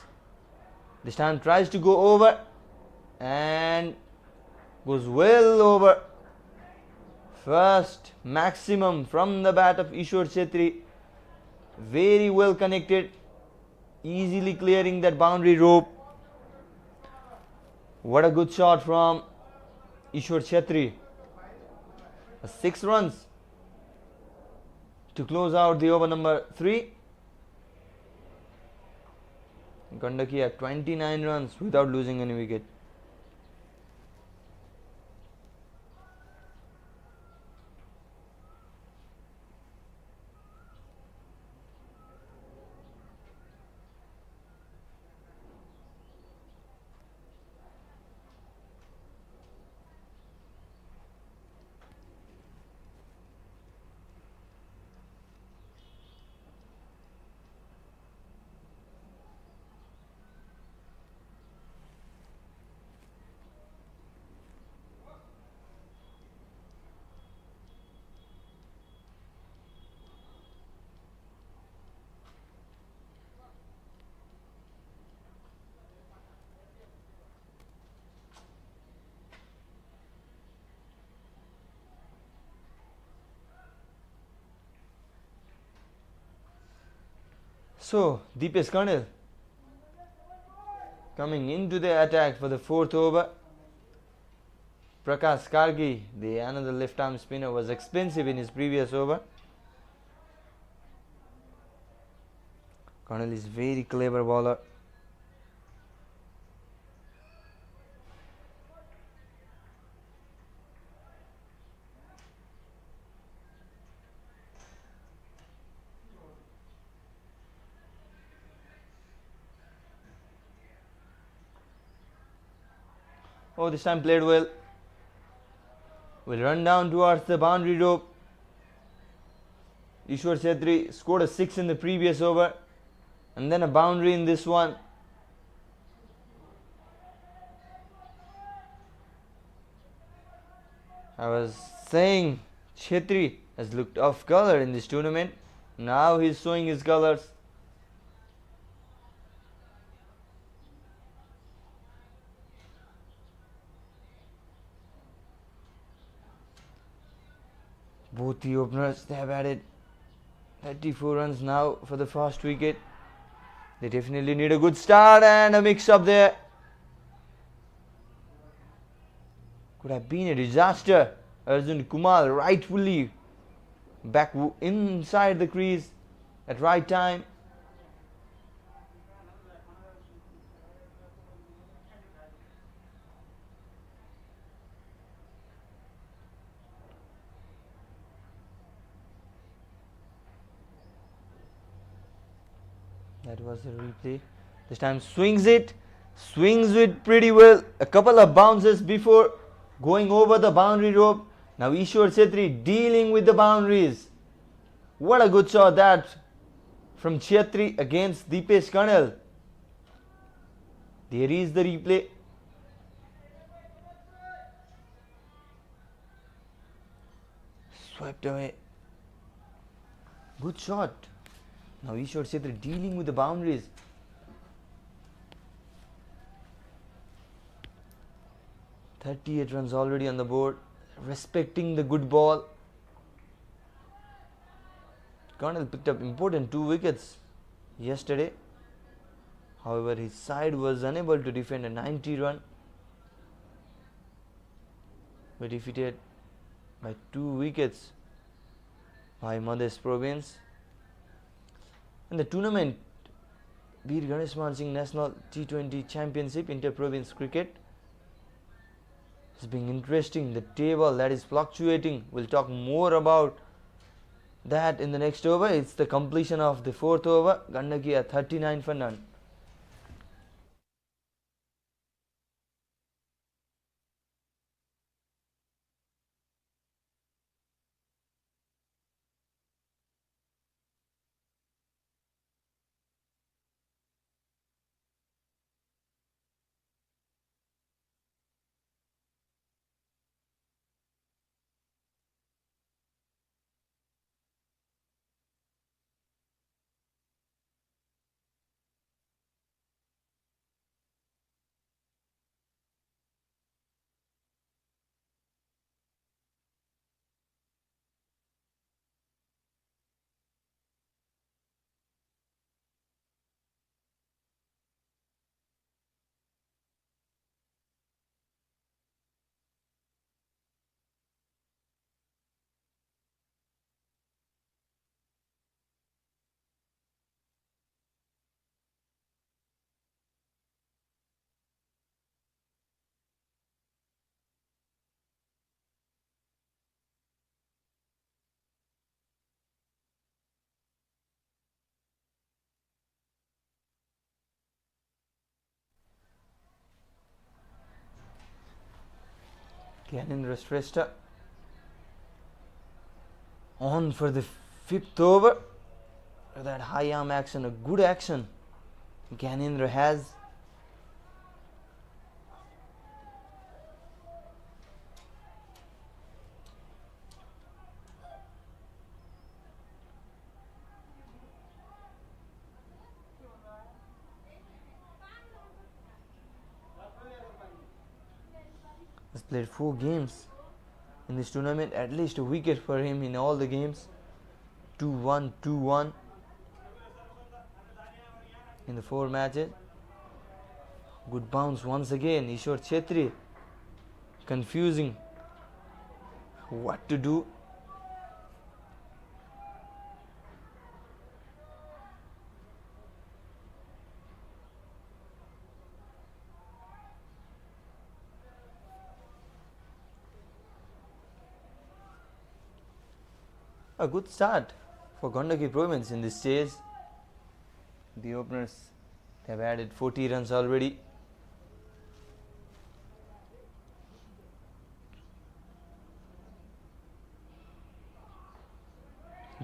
This time tries to go over and goes well over. First maximum from the bat of Ishwar Chetri. Very well connected. Easily clearing that boundary rope. What a good shot from Ishwar Chetri. 6 runs to close out the over number 3. Gandaki at 29 runs without losing any wicket. So, Deepesh Karnil coming into the attack for the 4th over. Prakash Kargi, the another left-arm spinner, was expensive in his previous over. Karnil is very clever bowler. Oh, this time played well. Will run down towards the boundary rope. Ishwar Chetri scored a 6 in the previous over and then a boundary in this one. I was saying Chetri has looked off color in this tournament. Now he's showing his colors. Both the openers, they have added 34 runs now for the first wicket. They definitely need a good start and a mix up there. Could have been a disaster. Arjun Kumar rightfully back inside the crease at right time. That was the replay. This time swings it pretty well. A couple of bounces before going over the boundary rope. Now Ishwar Chetri dealing with the boundaries. What a good shot that from Chetri against Deepesh Kanal. There is the replay. Swept away. Good shot. Now Ishwar Chetri dealing with the boundaries. .38 runs already on the board. Respecting the good ball. Kanal picked up important 2 wickets yesterday. However, his side was unable to defend a 90 run. Were defeated by 2 wickets by Madhya Province. In the tournament, Bir GaneshMan Singh National T20 Championship Inter-Province Cricket is being interesting. The table that is fluctuating. We'll talk more about that in the next over. It's the completion of the 4th over. Gandaki at 39 for none. Gyanendra Shrestha on for the 5th over. That high arm action, a good action Gyanendra has. Has played 4 games in this tournament, at least a wicket for him in all the games. 2-1, 2-1 in the 4 matches. Good bounce once again. Ishwar Chetri confusing what to do. A good start for Gandaki Province in this stage. The openers have added 40 runs already.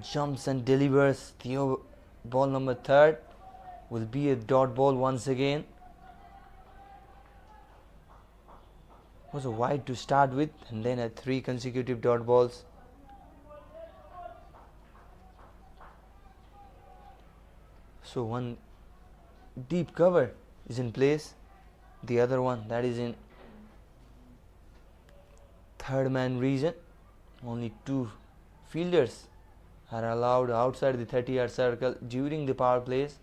Jumps and delivers. The ball number 3rd will be a dot ball once again. Was a wide to start with and then a 3 consecutive dot balls. So one deep cover is in place. The other one that is in 3rd man region. Only 2 fielders are allowed outside the 30-yard circle during the power plays.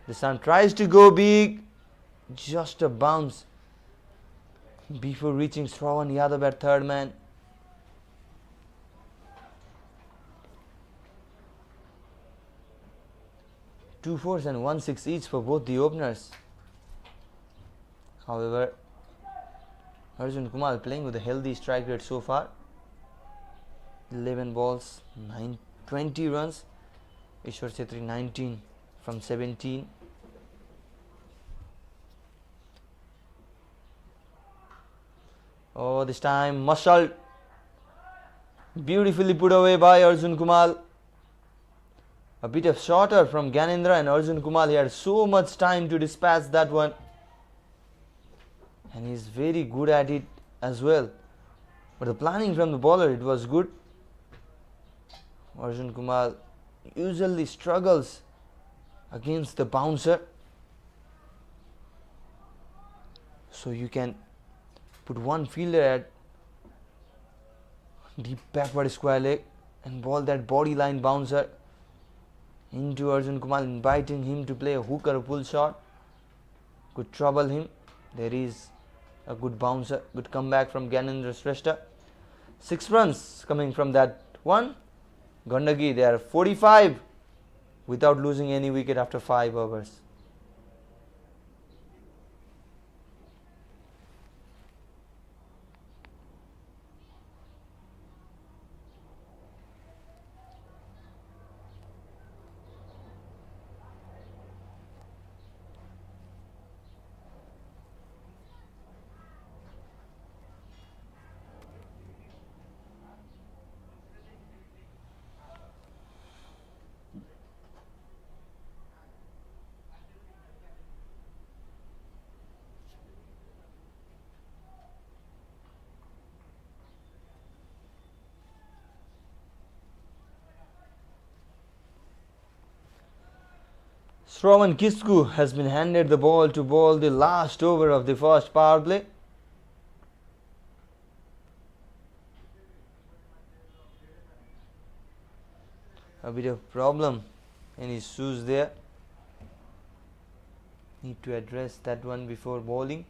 The sun tries to go big. Just a bounce before reaching Shravan Yadav at 3rd man. 2 4s and 1 6 each for both the openers. However, Arjun Kumar playing with a healthy strike rate so far. 11 balls, 20 runs. Ishwar Chetri 19 from 17. Oh, this time muscled, beautifully put away by Arjun Kumar. A bit of shorter from Gyanendra, and Arjun Kumar, he had so much time to dispatch that one, and he's very good at it as well. But the planning from the bowler, it was good. Arjun Kumar usually struggles against the bouncer, so you can put one fielder at deep backward square leg and ball that body line bouncer into Arjun Kumar, inviting him to play a hook or a pull shot. Could trouble him. There is a good bouncer, good comeback from Gyanendra Shrestha. 6 runs coming from that one. Gandaki, they are 45 without losing any wicket after 5 overs. Shravan Kisku has been handed the ball to bowl the last over of the first power play. A bit of problem in his shoes there. Need to address that one before bowling.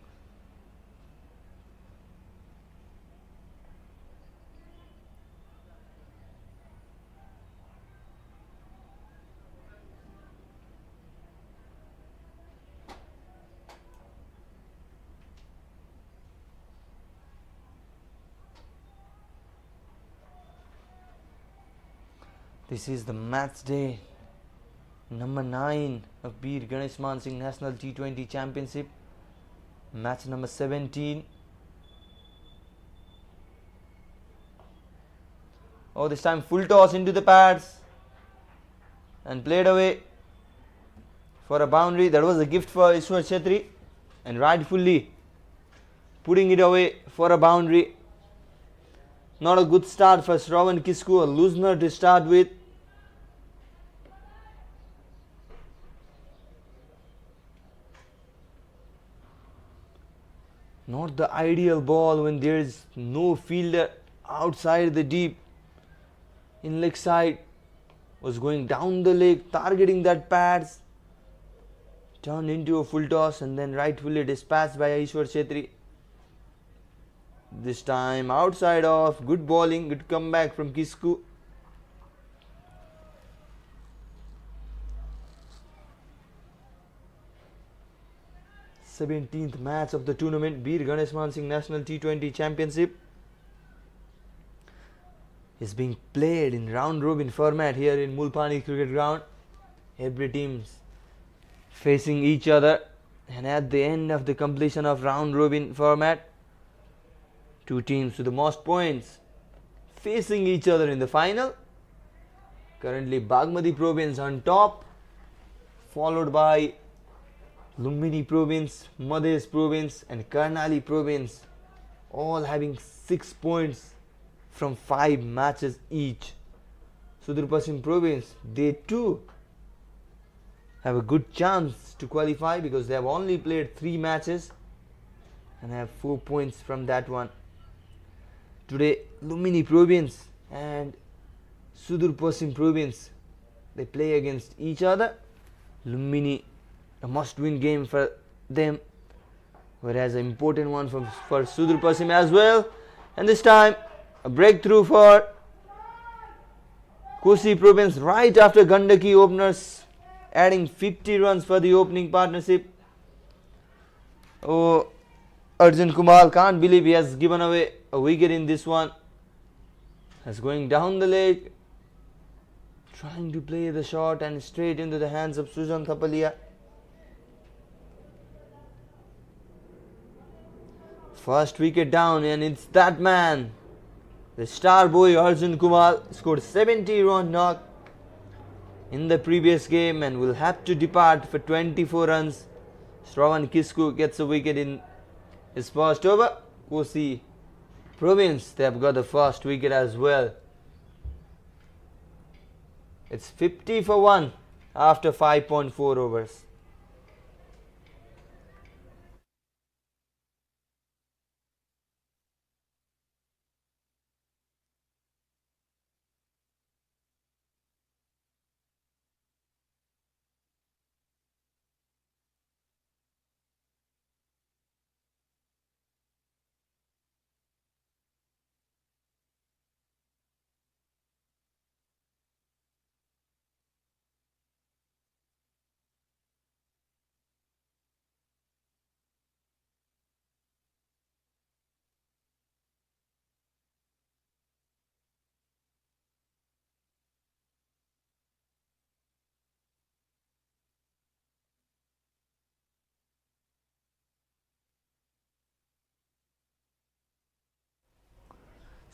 This is the match day number 9 of Bir GaneshMan Singh National T20 Championship. Match number 17. Oh, this time full toss into the pads and played away for a boundary. That was a gift for Ishwar Chetri, and rightfully putting it away for a boundary. Not a good start for Shravan Kisku, a loosener to start with. Not the ideal ball when there is no fielder outside the deep. In leg side, was going down the leg, targeting that pads. Turned into a full toss and then rightfully dispatched by Ishwar Chetri. This time outside off, good bowling, good comeback from Kisku. Seventeenth match of the tournament, Bir GaneshMan Singh National T20 Championship, is being played in round robin format here in Mulpani Cricket Ground. Every teams facing each other, and at the end of the completion of round robin format, 2 teams with the most points facing each other in the final. Currently Bagmati Province on top, followed by Lumbini Province, Madhya Province and Karnali Province, all having 6 points from 5 matches each. Sudur Pasim Province, they too have a good chance to qualify because they have only played 3 matches and have 4 points from that one. Today Lumbini Province and Sudur Pasim Province, they play against each other. Lumbini, a must-win game for them, whereas an important one for Sudur Pasim as well. And this time, a breakthrough for Kosi Province right after Gandaki openers, adding 50 runs for the opening partnership. Oh, Arjun Kumar can't believe he has given away a wicket in this one. As going down the leg, Trying to play the shot and straight into the hands of Sujan Thapalia. First wicket down, and it's that man, the star boy Arjun Kumar, scored 70-run knock in the previous game and will have to depart for 24 runs. Shravan Kisku gets a wicket in his first over. Kosi Province, they have got the first wicket as well. It's 50 for 1 after 5.4 overs.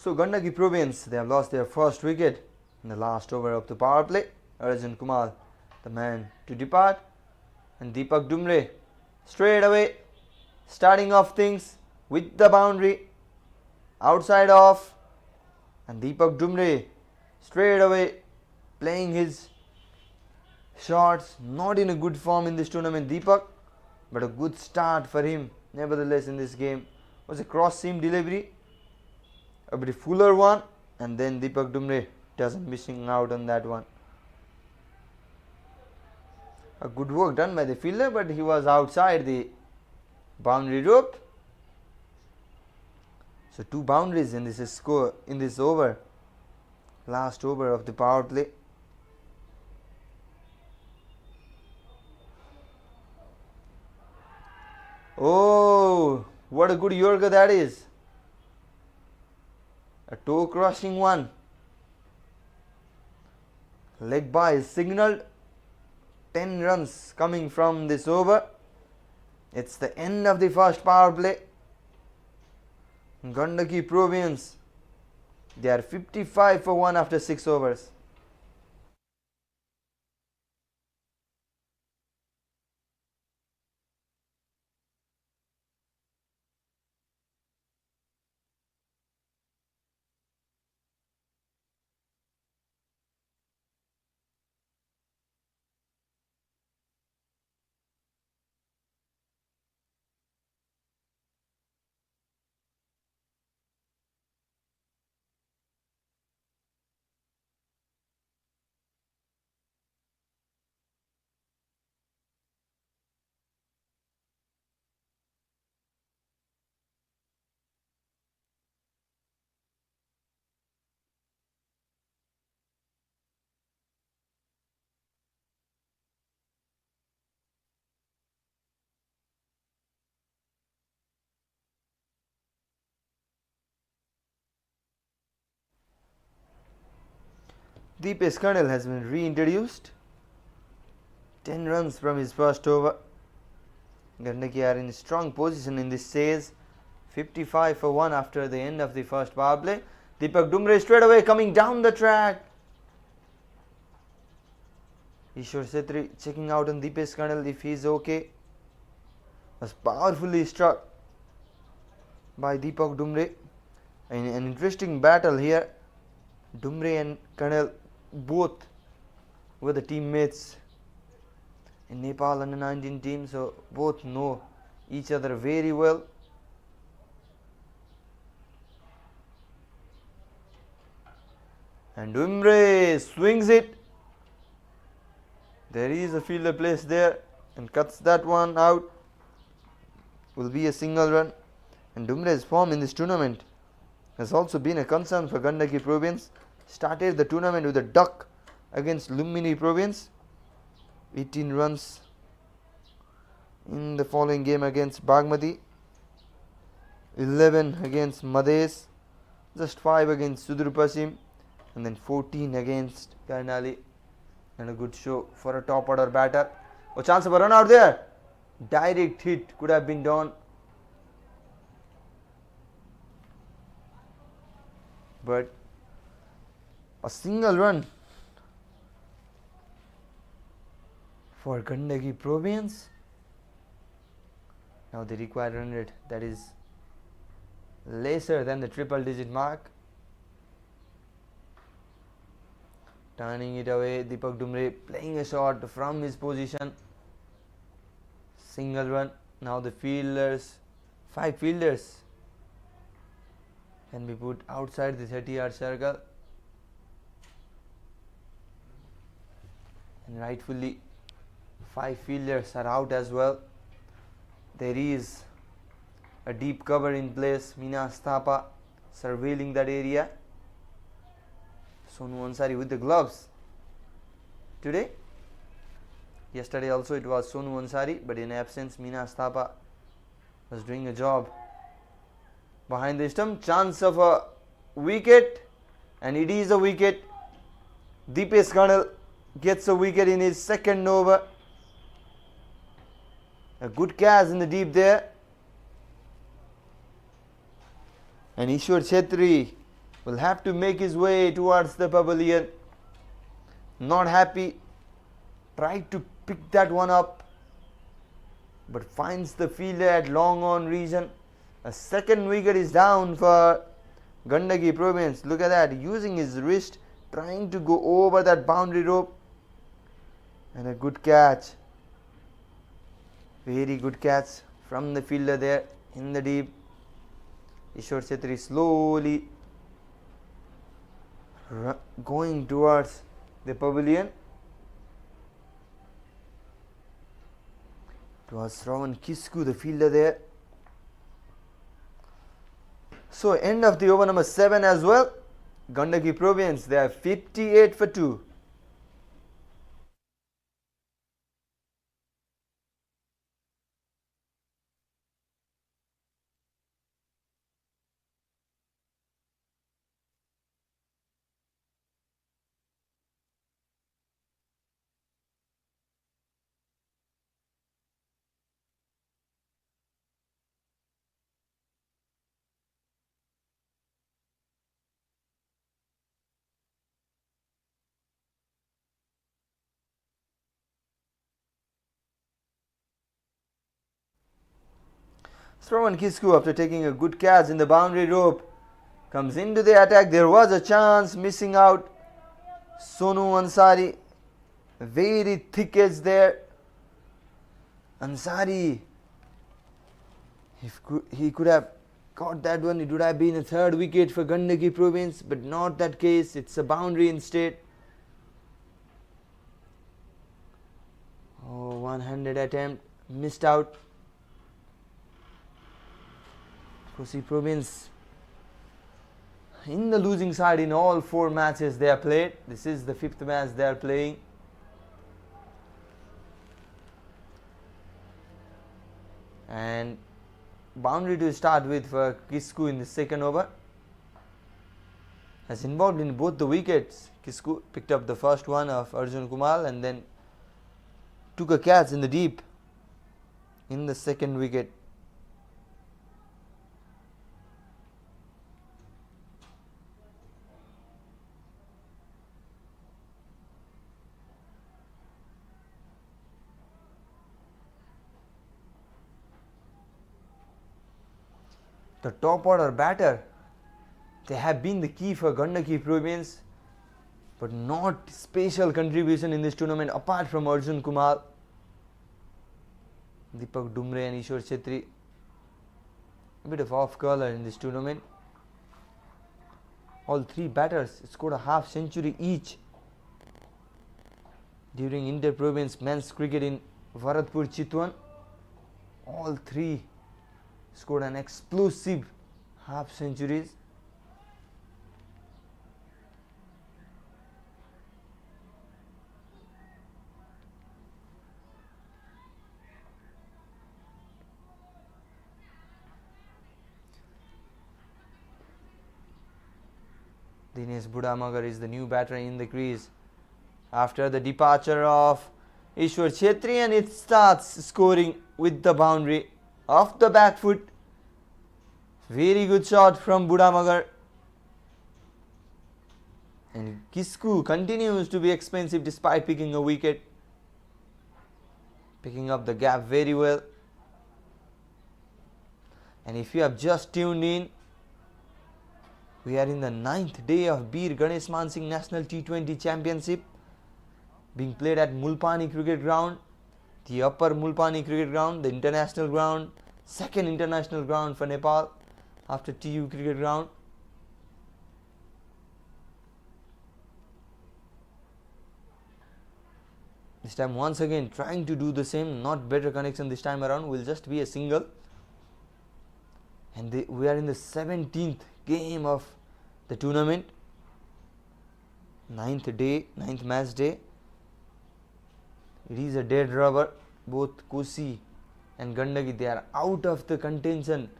So Gandaki Province, they have lost their first wicket in the last over of the power play. Arjun Kumar, the man to depart, and Deepak Dumre straight away starting off things with the boundary, outside off, and Deepak Dumre straight away playing his shots. Not in a good form in this tournament, Deepak, but a good start for him nevertheless in this game. Was a cross seam delivery, a bit fuller one, and then Deepak Dumre doesn't missing out on that one. A good work done by the fielder, but he was outside the boundary rope. So 2 boundaries in this score, in this over, last over of the power play. Oh, what a good Yorker that is. A toe crushing one. Leg by is signalled. 10 runs coming from this over. It's the end of the first power play. Gandaki Province, they are 55 for 1 after 6 overs. Deepesh Kernel has been reintroduced. 10 runs from his first over. Gandaki are in strong position in this chase. 55 for 1 after the end of the first power play. Deepak Dumre straight away coming down the track. Ishwar Setri checking out on Deepesh Kernel if he is okay. Was powerfully struck by Deepak Dumre. An interesting battle here. Dumre and Kernel both were the teammates in Nepal under 19 team, so both know each other very well. And Dumre swings it. There is a fielder placed there and cuts that one out. Will be a single run. And Dumre's form in this tournament has also been a concern for Gandaki Province. Started the tournament with a duck against Lumbini Province. 18 runs in the following game against Bagmati. 11 against Madhes. Just 5 against Sudur Pasim. And then 14 against Karnali. And a good show for a top order batter. Oh, chance of a run out there. Direct hit could have been done. But a single run for Gandaki Province. Now the required run rate, that is lesser than the triple digit mark. Turning it away, Deepak Dumre playing a shot from his position. Single run. Now the fielders, 5 fielders can be put outside the 30-yard circle. And rightfully 5 fielders are out as well. There is a deep cover in place. Minas Thapa surveilling that area. Sonu Ansari with the gloves today. Yesterday also it was Sonu Ansari, but in absence Minas Thapa was doing a job behind the stump. Chance of a wicket, and it is a wicket. Deepesh Ganal gets a wicket in his second over. A good catch in the deep there. And Ishwar Chhetri will have to make his way towards the pavilion. Not happy. Tried to pick that one up, but finds the fielder at long on region. A second wicket is down for Gandaki Province. Look at that, using his wrist, trying to go over that boundary rope. And a good catch. Very good catch from the fielder there in the deep. Ishwar Chhetri slowly going towards the pavilion. It was Ravan Kisku, the fielder there. So end of the over number 7 as well. Gandaki Province, they are 58 for 2. Ravan Kisku, after taking a good catch in the boundary rope, comes into the attack. There was a chance, missing out. Sonu Ansari, very thick edge there. Ansari, if he could have caught that one, it would have been a third wicket for Gandaki Province, but not that case. It's a boundary instead. Oh, one-handed attempt, missed out. Kosi Province in the losing side in all 4 matches they have played. This is the 5th match they are playing. And boundary to start with for Kisku in the second over. Has involved in both the wickets. Kisku picked up the first one of Arjun Kumar and then took a catch in the deep in the second wicket. The top order batter, they have been the key for Gandaki Province, but not special contribution in this tournament apart from Arjun Kumar. Deepak Dumre and Ishwar Chhetri, a bit of off color in this tournament. All 3 batters scored a half century each during inter-province men's cricket in Bharatpur, Chitwan. All 3 scored an explosive half centuries. Dinesh Budamagar is the new batter in the crease. after the departure of Ishwar Chetri, and it starts scoring with the boundary off the back foot. Very good shot from Budamagar. And Kisku continues to be expensive despite picking a wicket. Picking up the gap very well. And if you have just tuned in, we are in the 9th day of Bir GaneshMan Singh National T20 Championship being played at Mulpani Cricket Ground, the upper Mulpani Cricket Ground, the international ground, second international ground for Nepal after TU Cricket Ground. This time once again trying to do the same, not better connection this time around, will just be a single. And we are in the 17th game of the tournament, 9th match day. It is a dead rubber. Both Kosi and Gandaki, they are out of the contention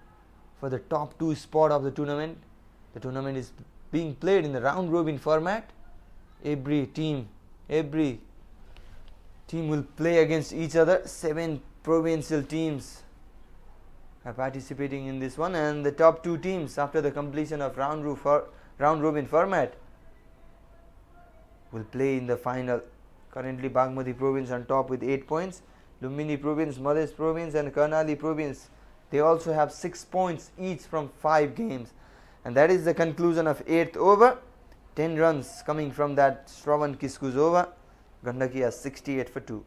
for the top 2 spot of the tournament. The tournament is being played in the round robin format. Every team will play against each other. 7 provincial teams are participating in this one, and the top 2 teams after the completion of round robin format will play in the final. Currently Bagmati province on top with 8 points. Lumbini province, Madhya province and Karnali province, they also have 6 points each from 5 games. And that is the conclusion of 8th over. 10 runs coming from that Shravan Kisku's over. Gandaki has 68 for 2.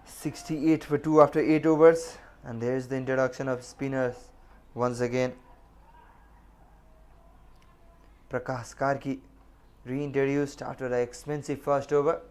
.68 for 2 after 8 overs, and there is the introduction of spinners once again. Prakash Karki reintroduced after an expensive first over.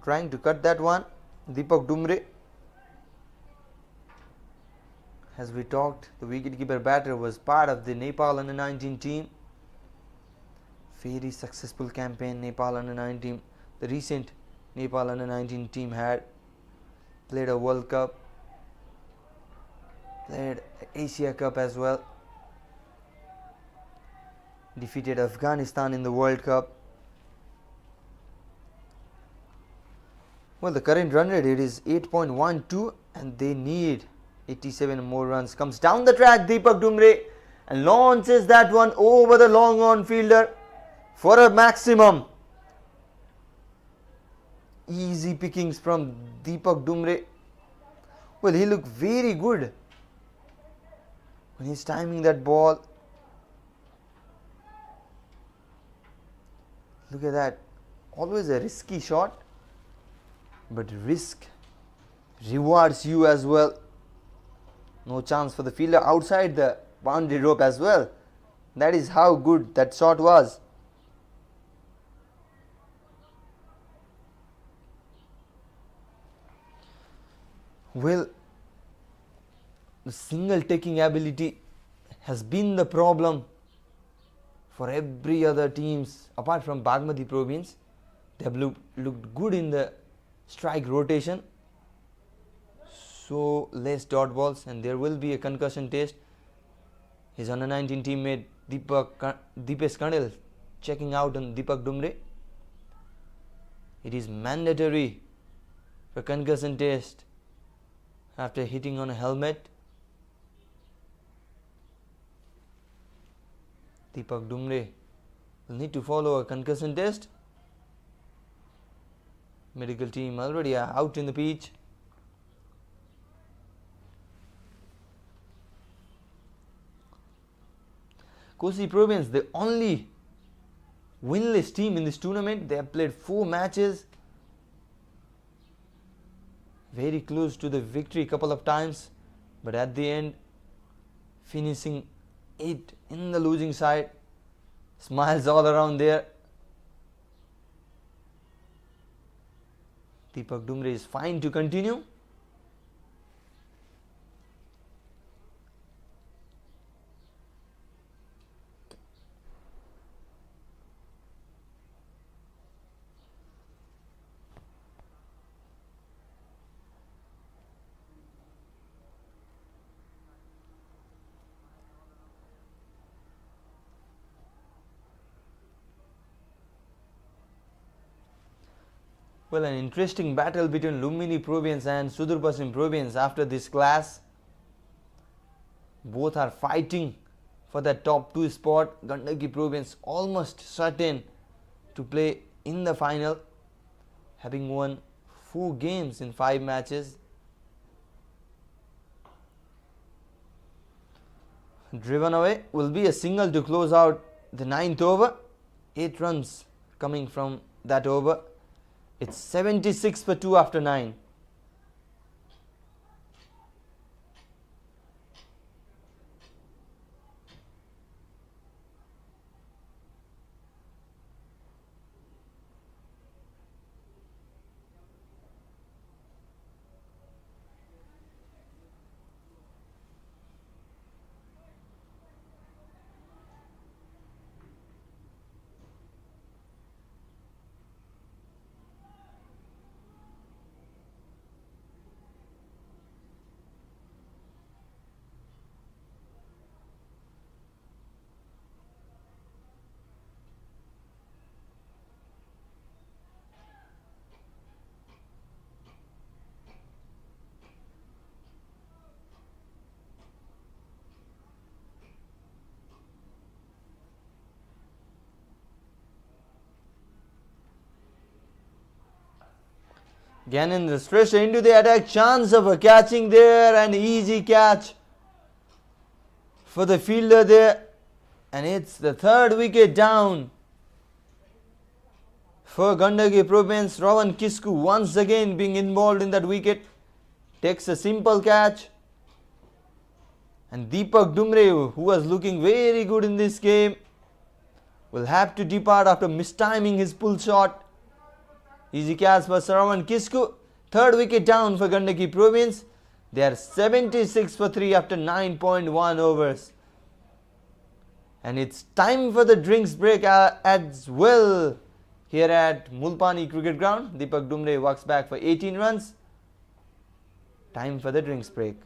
Trying to cut that one, Deepak Dumre. As we talked, the wicketkeeper batter was part of the Nepal under-19 team. Very successful campaign Nepal under-19. The recent Nepal under-19 team had played a World Cup, played Asia Cup as well, defeated Afghanistan in the World Cup. Well, the current run rate it is 8.12 and they need 87 more runs. Comes down the track Deepak Dumre and launches that one over the long on fielder for a maximum. Easy pickings from Deepak Dumre. Well, he looked very good when he's timing that ball. Look at that. Always a risky shot, but risk rewards you as well. No chance for the fielder outside the boundary rope as well. That is how good that shot was. Well, the single taking ability has been the problem for every other teams apart from Bagmati province. They have looked good in the strike rotation. So less dot balls, and there will be a concussion test. His under-19 teammate Deepesh Kandel checking out on Deepak Dumre. It is mandatory for concussion test after hitting on a helmet. Deepak Dumre will need to follow a concussion test. Medical team already out in the pitch. Kosi Province, the only winless team in this tournament. They have played 4 matches. Very close to the victory couple of times, but at the end finishing it in the losing side. Smiles all around there. Deepak Dumre is fine to continue. Well, an interesting battle between Lumbini Province and Sudur Pasim Province after this clash. Both are fighting for that top 2 spot. Gandaki Province almost certain to play in the final, having won 4 games in 5 matches. Driven away will be a single to close out the 9th over. 8 runs coming from that over. It's 76 for 2 after 9. Ganendra stretched into the attack, chance of a catching there, an easy catch for the fielder there, and it's the 3rd wicket down for Gandaki Province. Ravan Kisku once again being involved in that wicket, takes a simple catch, and Deepak Dumre, who was looking very good in this game, will have to depart after mistiming his pull shot. Easy catch for Ravan Kisku. 3rd wicket down for Gandaki Province. They are 76 for 3 after 9.1 overs. And it's time for the drinks break as well here at Mulpani Cricket Ground. Deepak Dumre walks back for 18 runs. Time for the drinks break.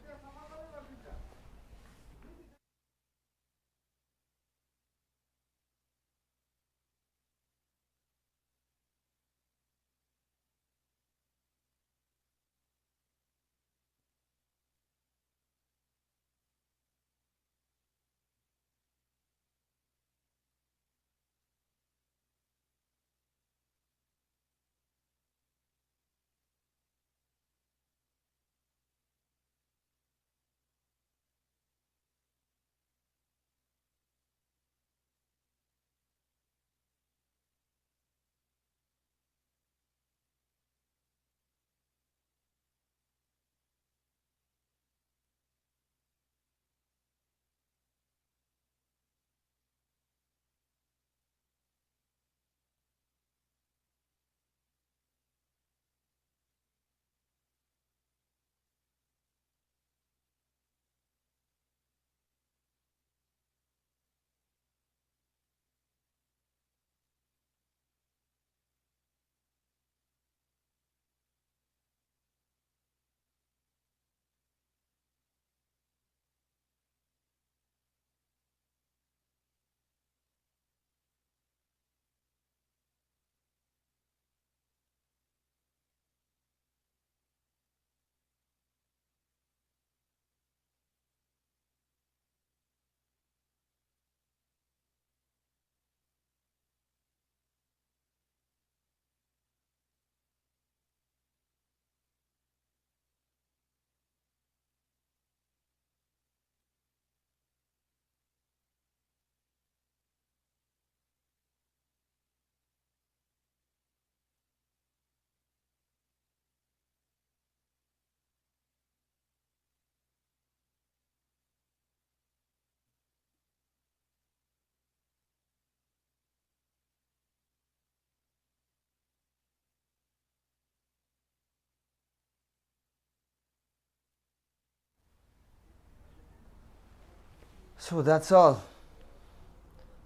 So that's all.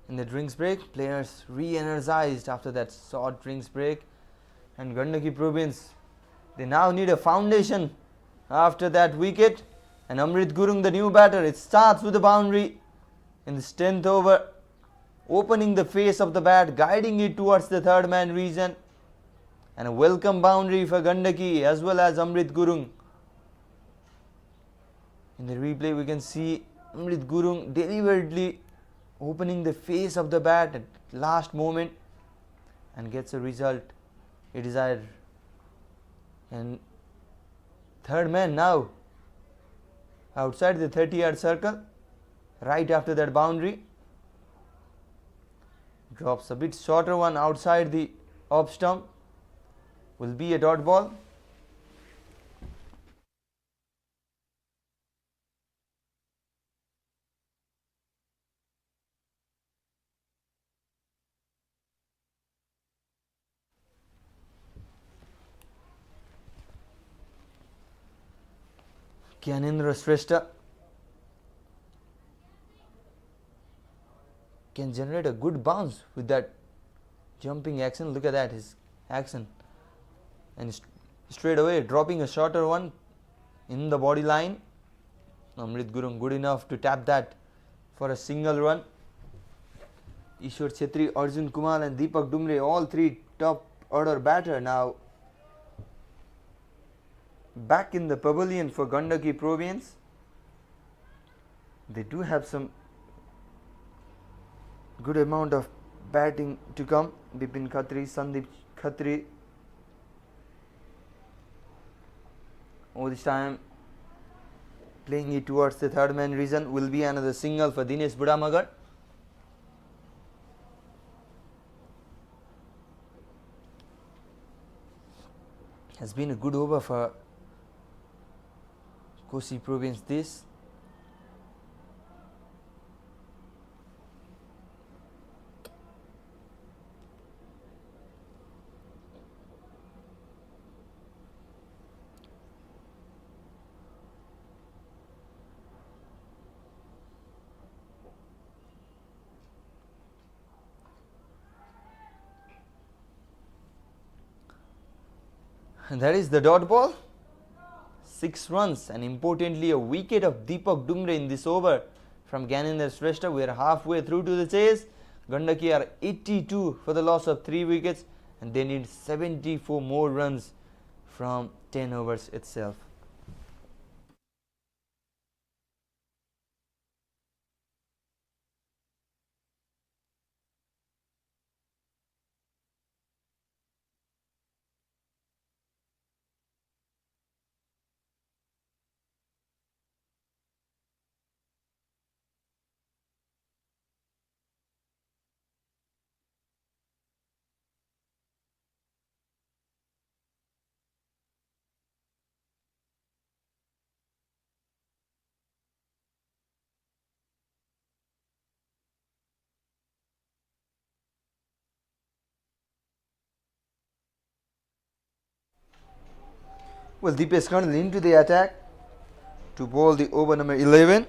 In the drinks break, players re-energized after that short drinks break, and Gandaki Province, they now need a foundation after that wicket, and Amrit Gurung, the new batter, it starts with a boundary in the 10th over, opening the face of the bat, guiding it towards the third man region, and a welcome boundary for Gandaki as well as Amrit Gurung. In the replay we can see Amrit Gurung deliberately opening the face of the bat at last moment and gets a result he desired. And third man now outside the 30-yard circle, right after that boundary, drops a bit shorter one outside the off stump, will be a dot ball. Gyanendra Shrestha can generate a good bounce with that jumping action. Look at that, his action, and straight away dropping a shorter one in the body line. Amrit Gurung good enough to tap that for a single run. Ishwar Chhetri, Arjun Kumar and Deepak Dumre, all three top order batter now back in the pavilion for Gandaki Province. They do have some good amount of batting to come. Bipin Khatri, Sandeep Khatri. All this time playing it towards the third man region, will be another single for Dinesh Budamagar. Has been a good over for Kosi Province this. And that is the dot ball. 6 runs and importantly a wicket of Deepak Dumre in this over from Gyanendra Shrestha. We are halfway through to the chase. Gandaki are 82 for the loss of 3 wickets and they need 74 more runs from 10 overs itself. Well, Deepesh Karnal into the attack to bowl the over number 11.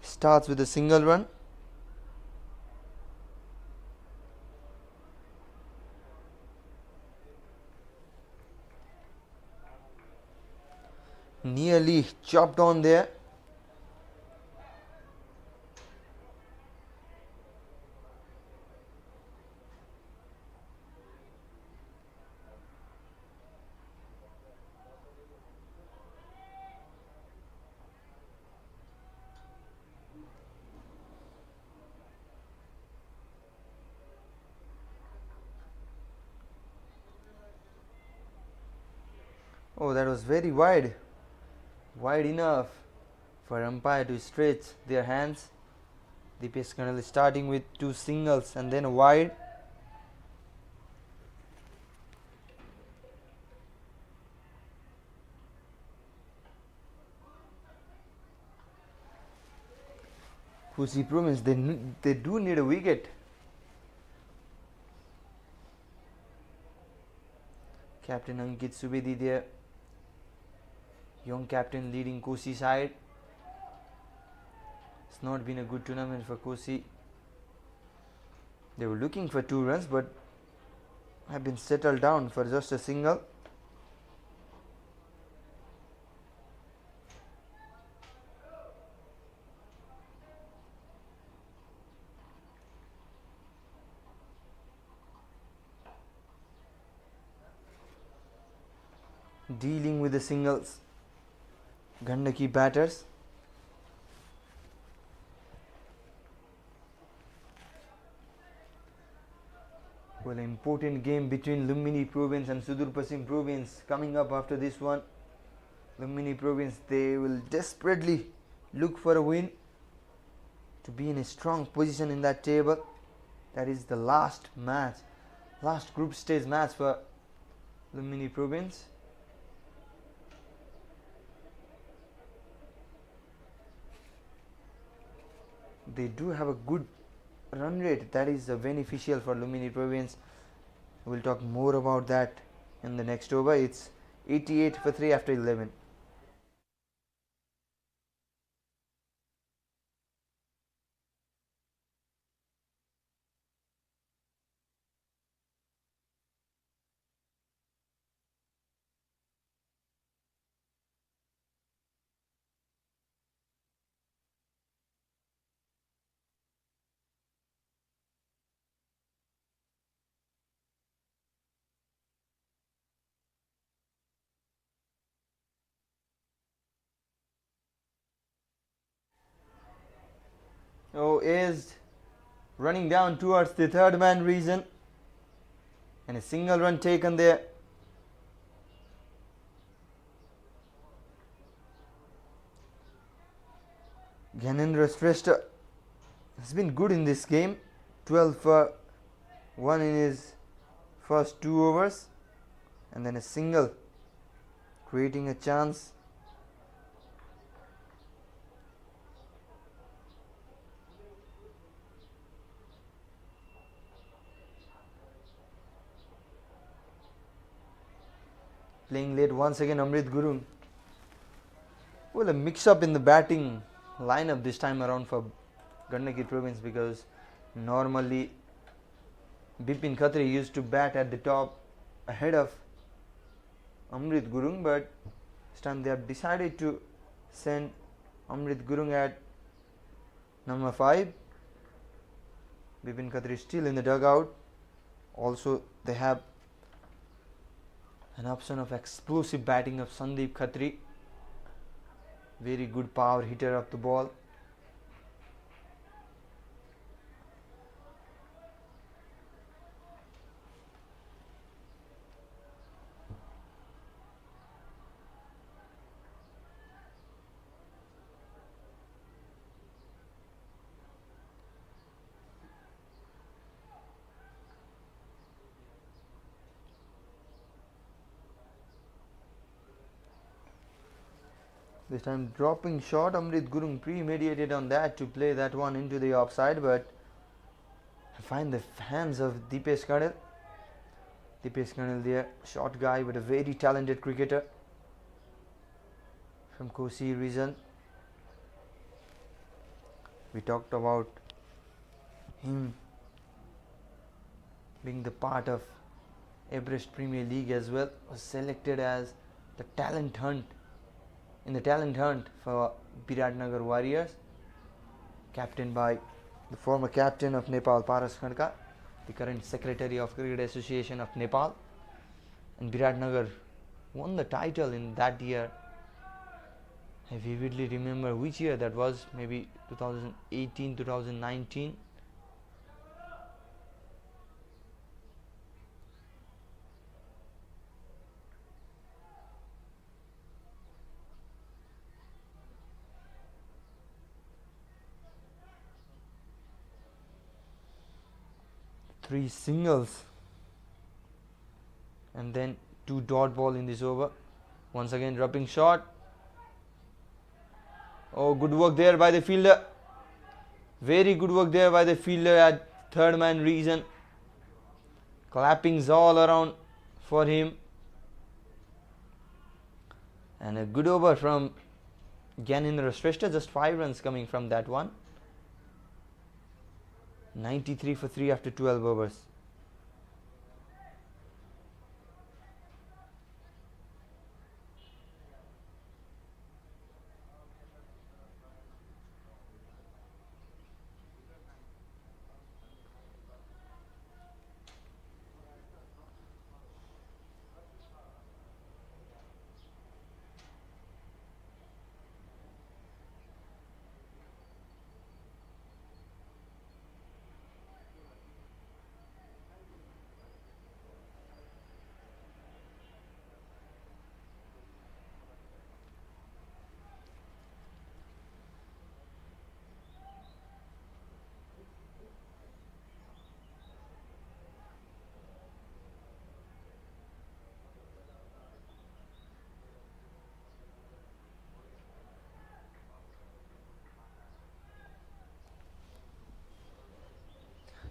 Starts with a single run. Nearly chopped on there. Oh, that was very wide. Wide enough for umpire to stretch their hands. Deepesh Karnal is starting with 2 singles and then a wide. Kosi Province, they do need a wicket. Captain Ankit Subedi there young captain leading Kosi side. It's not been a good tournament for Kosi. They were looking for 2 runs but have been settled down for just a single. Dealing with the singles, Gandaki batters. Well, an important game between Lumbini Province and Sudur Pasim Province coming up after this one. Lumbini Province, they will desperately look for a win to be in a strong position in that table. That is the last match, last group stage match for Lumbini Province. They do have a good run rate that is beneficial for Lumbini Province. We'll talk more about that in the next over. It's 88 for 3 after 11. Oh, is running down towards the third man region and a single run taken there. Gyanendra Shrestha has been good in this game, 12 for 1 in his first 2 overs and then a single, creating a chance. Playing late once again Amrit Gurung. Well, a mix up in the batting lineup this time around for Gandaki Province, because normally Bipin Khatri used to bat at the top ahead of Amrit Gurung, but this time they have decided to send Amrit Gurung at number 5. Bipin Khatri still in the dugout. Also they have an option of explosive batting of Sandeep Khatri, very good power hitter of the ball. This time dropping shot, Amrit Gurung premeditated on that to play that one into the offside, but I find the hands of Deepesh Kanil. Deepesh Kanil there, short guy but a very talented cricketer from Kosi region. We talked about him being the part of Everest Premier League as well, was selected as the talent hunt for Biratnagar Warriors, captained by the former captain of Nepal Paras Khadka, the current secretary of Cricket Association of Nepal, and Biratnagar won the title in that year. I vividly remember which year that was, maybe 2018, 2019. Three singles and then 2 dot ball in this over. Once again dropping shot. Oh, good work there by the fielder. Very good work there by the fielder at third man region. Clappings all around for him. And a good over from Gyanendra Shrestha, just 5 runs coming from that one. 93 for 3 after 12 overs.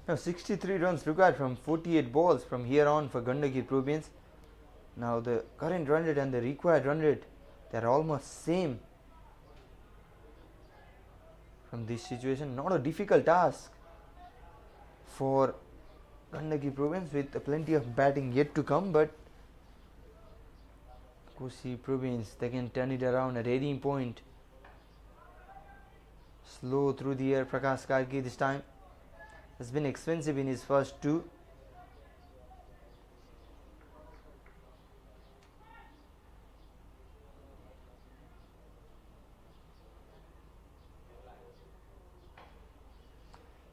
Now 63 runs required from 48 balls from here on for Gandaki Province. Now the current run rate and the required run rate, they are almost same. From this situation, not a difficult task for Gandaki Province with plenty of batting yet to come, but Kosi Province, they can turn it around at any point. Slow through the air, Prakash Karki this time has been expensive in his first two.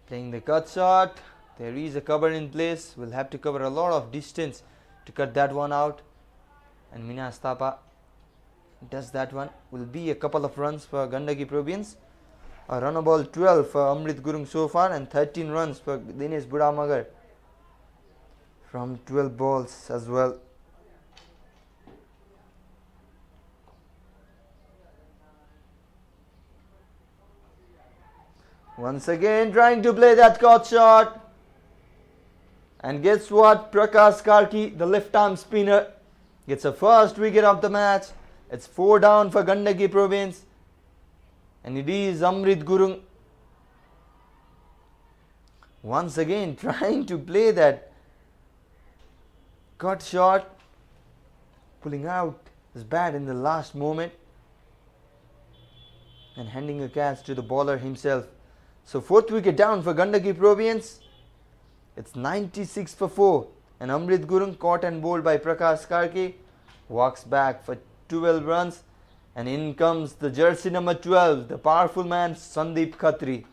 Playing the cut shot, there is a cover in place, will have to cover a lot of distance to cut that one out, and Minas Thapa does that one. Will be a couple of runs for Gandaki Province. A run ball 12 for Amrit Gurung so far, and 13 runs for Dinesh Budamagar from 12 balls as well. Once again trying to play that cut shot, and guess what, Prakash Karki, the left arm spinner, gets a first wicket of the match. It's 4 down for Gandaki Province, and it is Amrit Gurung once again trying to play that cut shot, pulling out his bat in the last moment and handing a catch to the bowler himself. So 4th wicket down for Gandaki Province. It's 96 for 4, and Amrit Gurung, caught and bowled by Prakash Karki, walks back for 12 runs, and in comes the jersey number 12, the powerful man Sandeep Khatri.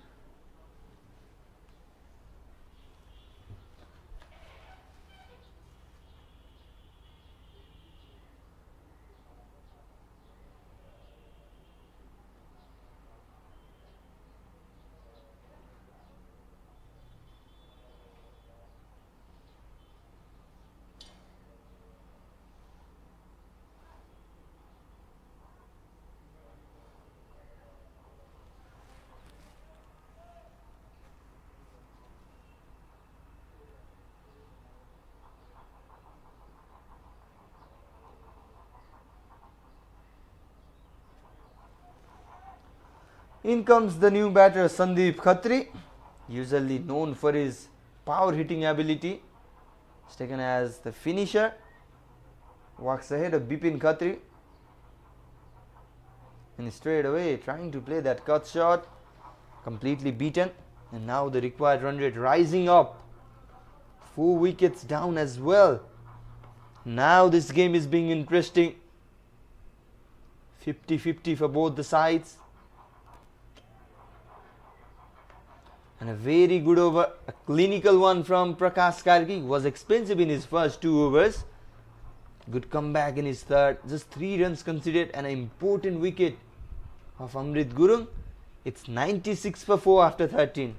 In comes the new batter Sandeep Khatri, usually known for his power hitting ability. He's taken as the finisher. Walks ahead of Bipin Khatri, and straight away trying to play that cut shot, completely beaten, and now the required run rate rising up. 4 wickets down as well. Now this game is being interesting. 50-50 for both the sides. And a very good over, a clinical one from Prakash Karki. Was expensive in his first 2 overs. Good comeback in his third. Just 3 runs conceded, and an important wicket of Amrit Gurung. It's 96 for 4 after 13.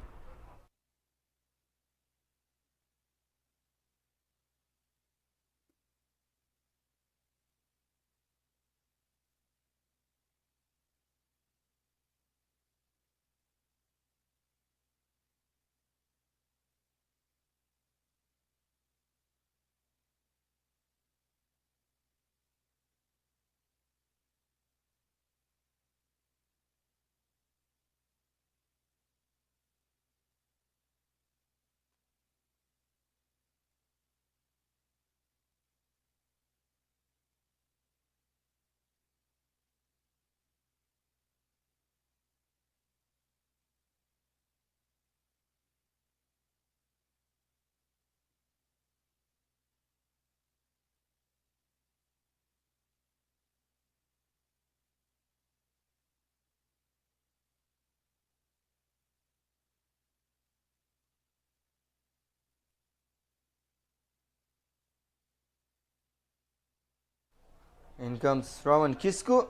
In comes Shravan Kisku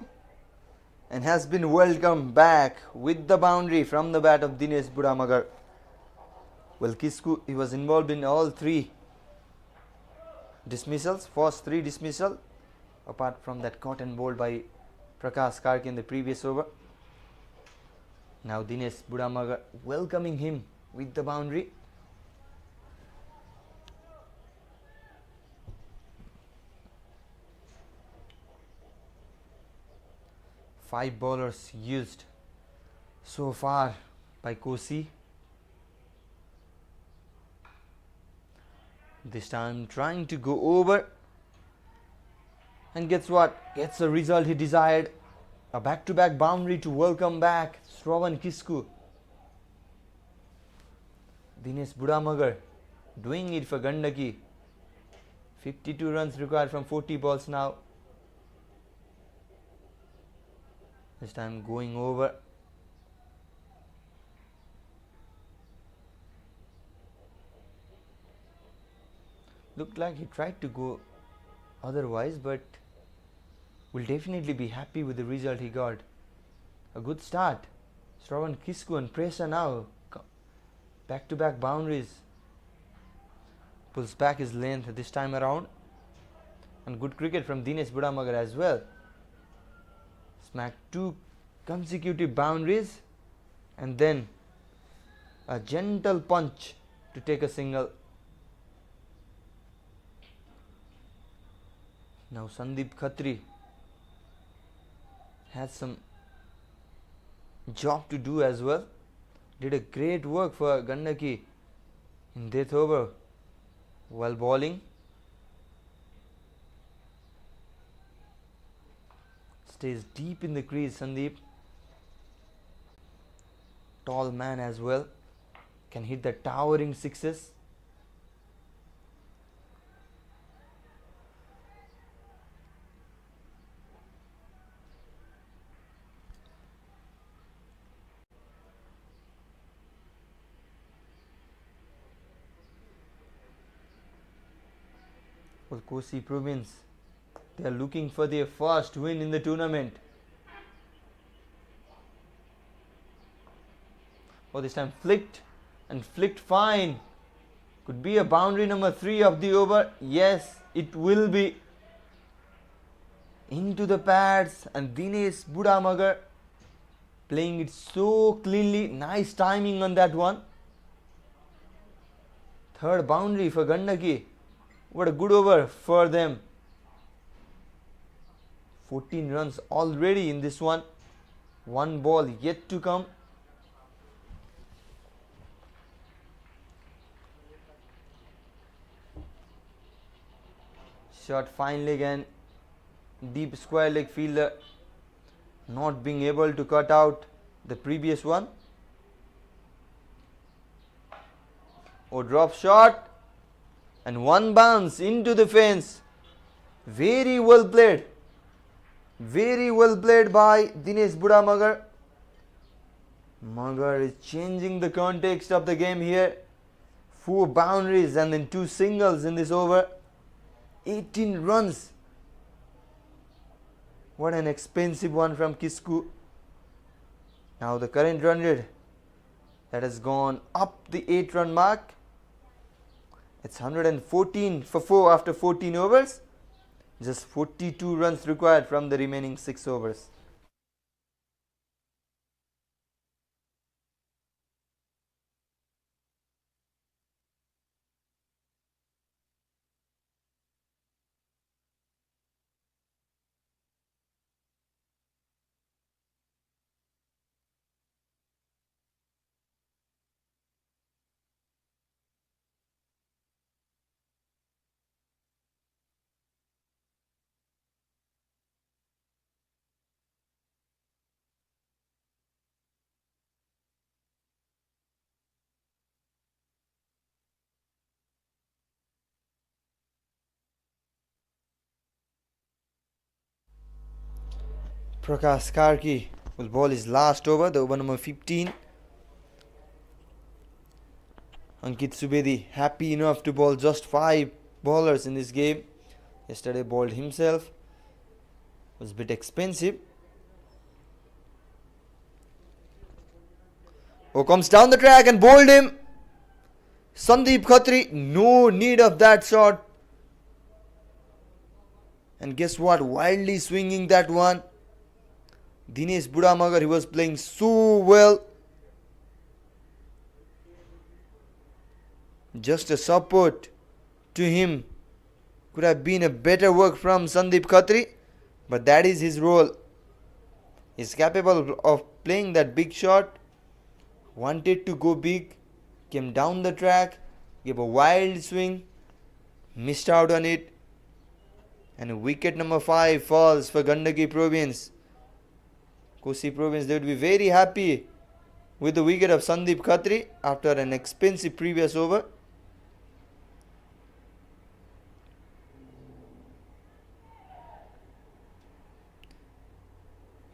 and has been welcomed back with the boundary from the bat of Dinesh Budamagar. Well, Kisku, he was involved in all three dismissals, first three dismissal, apart from that caught and bowled by Prakash Karki in the previous over. Now Dinesh Budamagar welcoming him with the boundary. Five bowlers used so far by Kosi. This time trying to go over, and gets what? Gets the result he desired. A back-to-back boundary to welcome back Shravan Kisku. Dinesh Budamagar doing it for Gandaki. 52 runs required from 40 balls now. This time going over. Looked like he tried to go otherwise, but will definitely be happy with the result he got. A good start. Shravan Kisku and pressure now. Back-to-back boundaries. Pulls back his length this time around. And good cricket from Dinesh Budamagar as well. Smacked two consecutive boundaries and then a gentle punch to take a single. Now Sandeep Khatri has some job to do as well. Did a great work for Gandaki in death over while bowling. Stays deep in the crease, Sandeep. Tall man as well. Can hit the towering sixes. Well, Kosi Province, they are looking for their first win in the tournament. Oh, this time flicked and flicked fine. Could be a boundary number 3 of the over. Yes, it will be. Into the pads and Dinesh Budamagar playing it so cleanly. Nice timing on that one. Third boundary for Gandaki. What a good over for them. 14 runs already in this one. One ball yet to come. Shot fine leg and deep square leg fielder not being able to cut out the previous one. Oh, drop shot and one bounce into the fence. Very well played. Very well played by Dinesh Budamagar. Magar is changing the context of the game here. 4 boundaries and then 2 singles in this over. 18 runs. What an expensive one from Kisku. Now the current run rate that has gone up the 8-run mark. It's 114 for 4 after 14 overs. Just 42 runs required from the remaining 6 overs. Prakash Karki will bowl his last over, the over number 15. Ankit Subedi happy enough to bowl just 5 bowlers in this game. Yesterday bowled himself. Was a bit expensive. Oh, comes down the track and bowled him. Sandeep Khatri, no need of that shot. And guess what? Wildly swinging that one. Dinesh Budamagar, he was playing so well. Just a support to him. Could have been a better work from Sandeep Khatri, but that is his role. He's capable of playing that big shot. Wanted to go big, came down the track, gave a wild swing, missed out on it, and wicket number 5 falls for Gandaki Province. Kosi Province, they would be very happy with the wicket of Sandeep Khatri after an expensive previous over.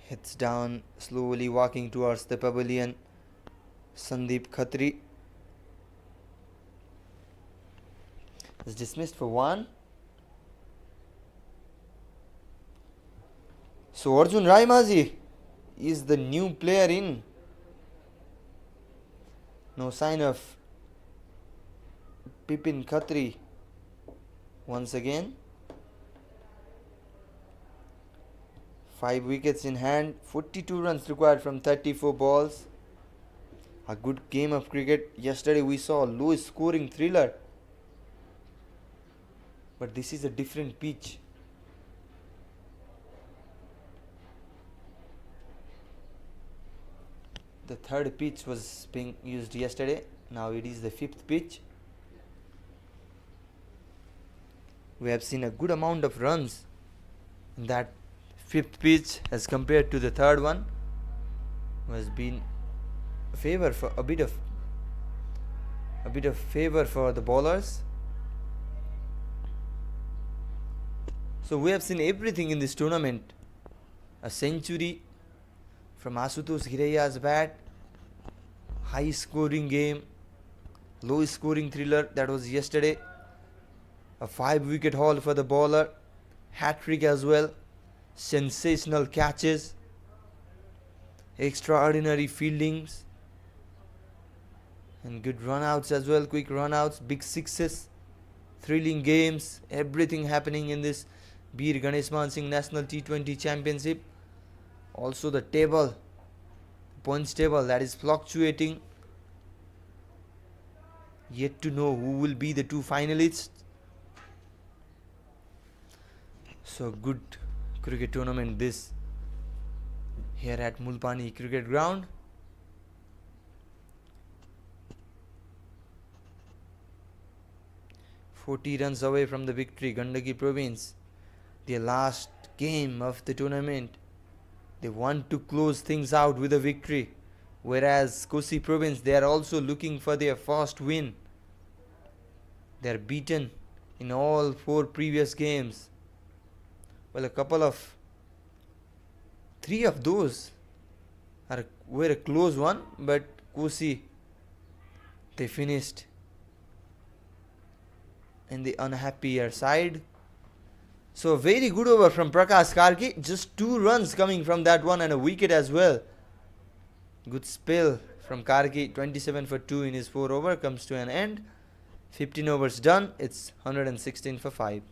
Heads down, slowly walking towards the pavilion. Sandeep Khatri is dismissed for 1. So Arjun Raimaji is the new player in. No sign of Bipin Khatri once again. 5 wickets in hand, 42 runs required from 34 balls. A good game of cricket. Yesterday we saw a low scoring thriller. But this is a different pitch. The 3rd pitch was being used yesterday. Now it is the 5th pitch. We have seen a good amount of runs in that 5th pitch as compared to the 3rd one. Was been favor for a bit of favor for the bowlers. So we have seen everything in this tournament. A century from Asutosh Hiraya's bat, high scoring game, low scoring thriller, that was yesterday, a 5 wicket haul for the bowler, hat trick as well, sensational catches, extraordinary fieldings, and good run-outs as well, quick run-outs, big sixes, thrilling games, everything happening in this Bir GaneshMan Singh National T20 Championship. Also the table, points table, that is fluctuating. Yet to know who will be the 2 finalists. So good cricket tournament this here at Mulpani Cricket Ground. "40 runs away from the victory, Gandaki Province. Their last game of the tournament. They want to close things out with a victory. Whereas Kosi Province, they are also looking for their first win. They are beaten in all 4 previous games. Well, 3 of those were a close one, but Kosi, they finished in the unhappier side. So a very good over from Prakash Karki. Just 2 runs coming from that one and a wicket as well. Good spell from Karki. 27 for 2 in his 4 over comes to an end. 15 overs done. It's 116 for 5.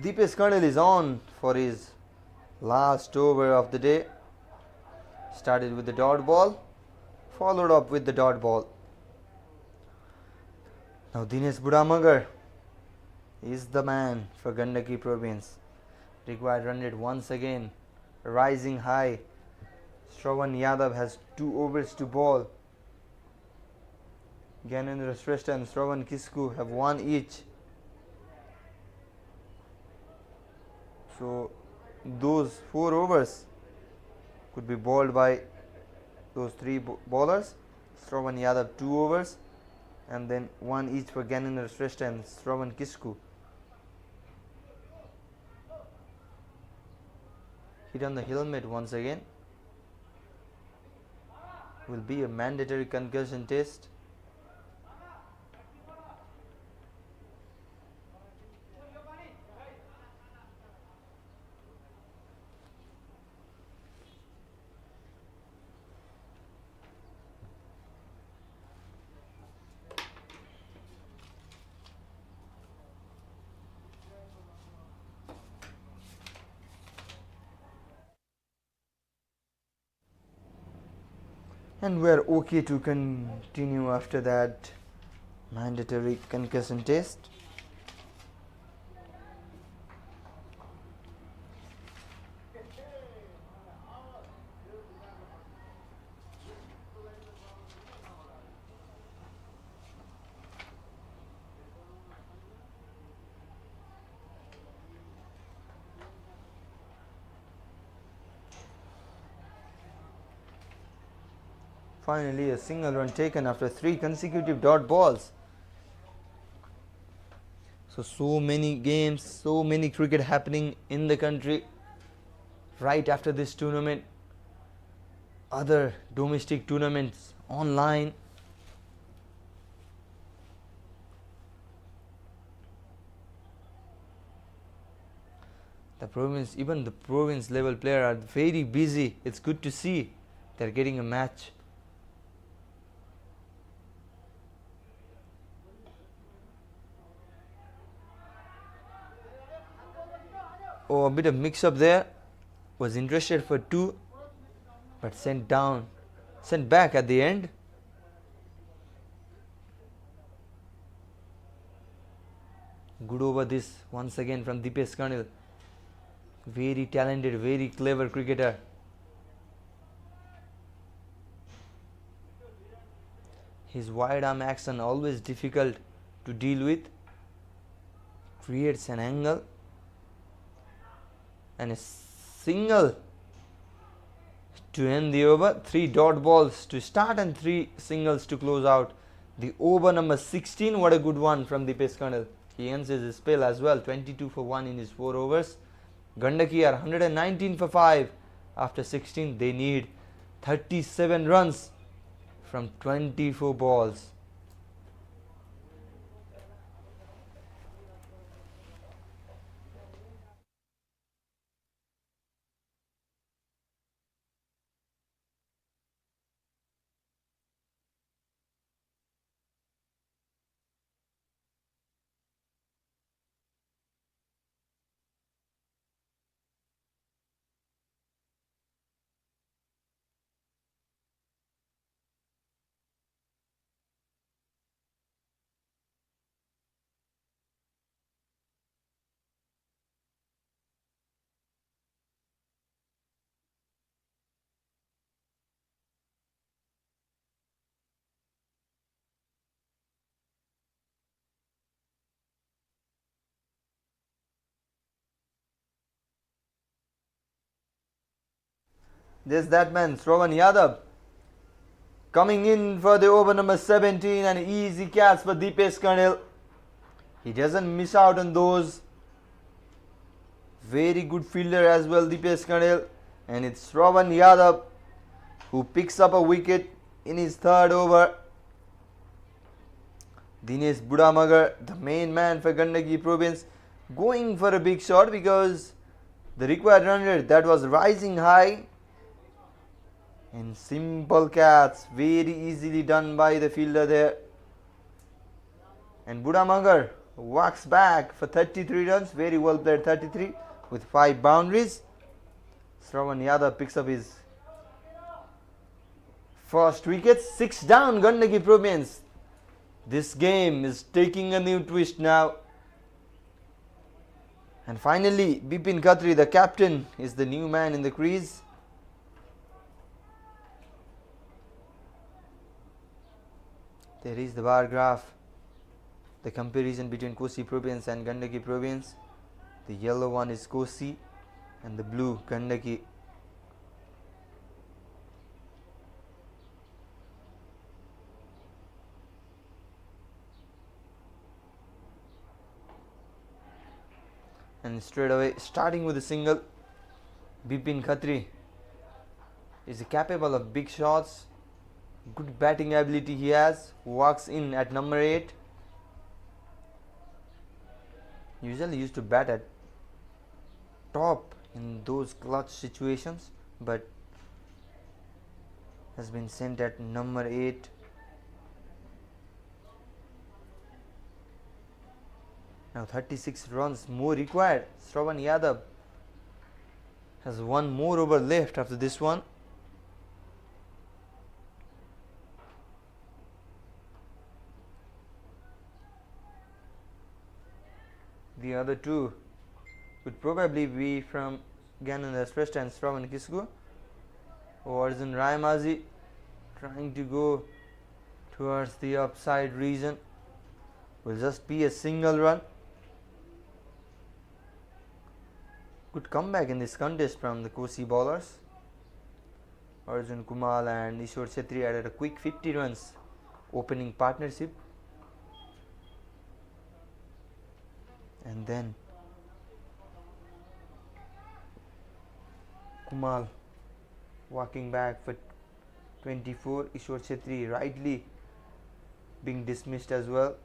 Deepesh Karnal is on for his last over of the day. Started with the dot ball, followed up with the dot ball. Now Dinesh Budamagar is the man for Gandaki province. Required run rate once again rising high. Shravan Yadav has 2 overs to bowl. Gyanendra Shrestha and Shravan Kisku have 1 each. So those 4 overs could be bowled by those 3 bowlers. Shravan Yadav 2 overs and then 1 each for Gyanendra Shrestha and Shravan Kisku. Hit on the helmet once again. Will be a mandatory concussion test. And we are okay to continue after that mandatory concussion test. Finally, a single run taken after 3 consecutive dot balls. So many games, so many cricket happening in the country right after this tournament. Other domestic tournaments online. Even the province level players are very busy. It's good to see they're getting a match. Oh, a bit of mix up there. Was interested for 2 but sent back at the end. Good over this once again from Dipesh Karnil. Very talented, very clever cricketer. His wide arm action always difficult to deal with. Creates an angle. And a single to end the over. 3 dot balls to start and 3 singles to close out the over number 16. What a good one from Dipesh Karnil. He ends his spell as well. 22 for 1 in his 4 overs. Gandaki are 119 for 5 after 16. They need 37 runs from 24 balls. There's that man, Shravan Yadav, coming in for the over number 17, and easy catch for Dipesh Karnil. He doesn't miss out on those. Very good fielder as well, Dipesh Karnil. And it's Shravan Yadav who picks up a wicket in his 3rd over. Dinesh Budamagar, the main man for Gandaki province, going for a big shot because the required run rate that was rising high. And simple catch, very easily done by the fielder there. And Budamagar walks back for 33 runs, very well played, 33 with 5 boundaries. Shravan Yadav picks up his first wicket. 6 down, Gandaki province. This game is taking a new twist now. And finally, Bipin Khatri, the captain, is the new man in the crease. There is the bar graph, the comparison between Kosi province and Gandaki province. The yellow one is Kosi and the blue Gandaki. And straight away, starting with a single, Bipin Khatri is capable of big shots. Good batting ability he has. Walks in at number 8. Usually used to bat at top in those clutch situations, but has been sent at number 8. Now 36 runs more required. Shravan Yadav has one more over left after this one. The other two would probably be from Gyanendra Shrestha and Shravan Kisku. Arjun Rayamazi trying to go towards the upside region. Will just be a single run. Good comeback in this contest from the Kosi bowlers. Arjun Kumal and Ishwar Chetri added a quick 50 runs opening partnership. And then Kumal walking back for 24. Ishwar Chetri rightly being dismissed as well.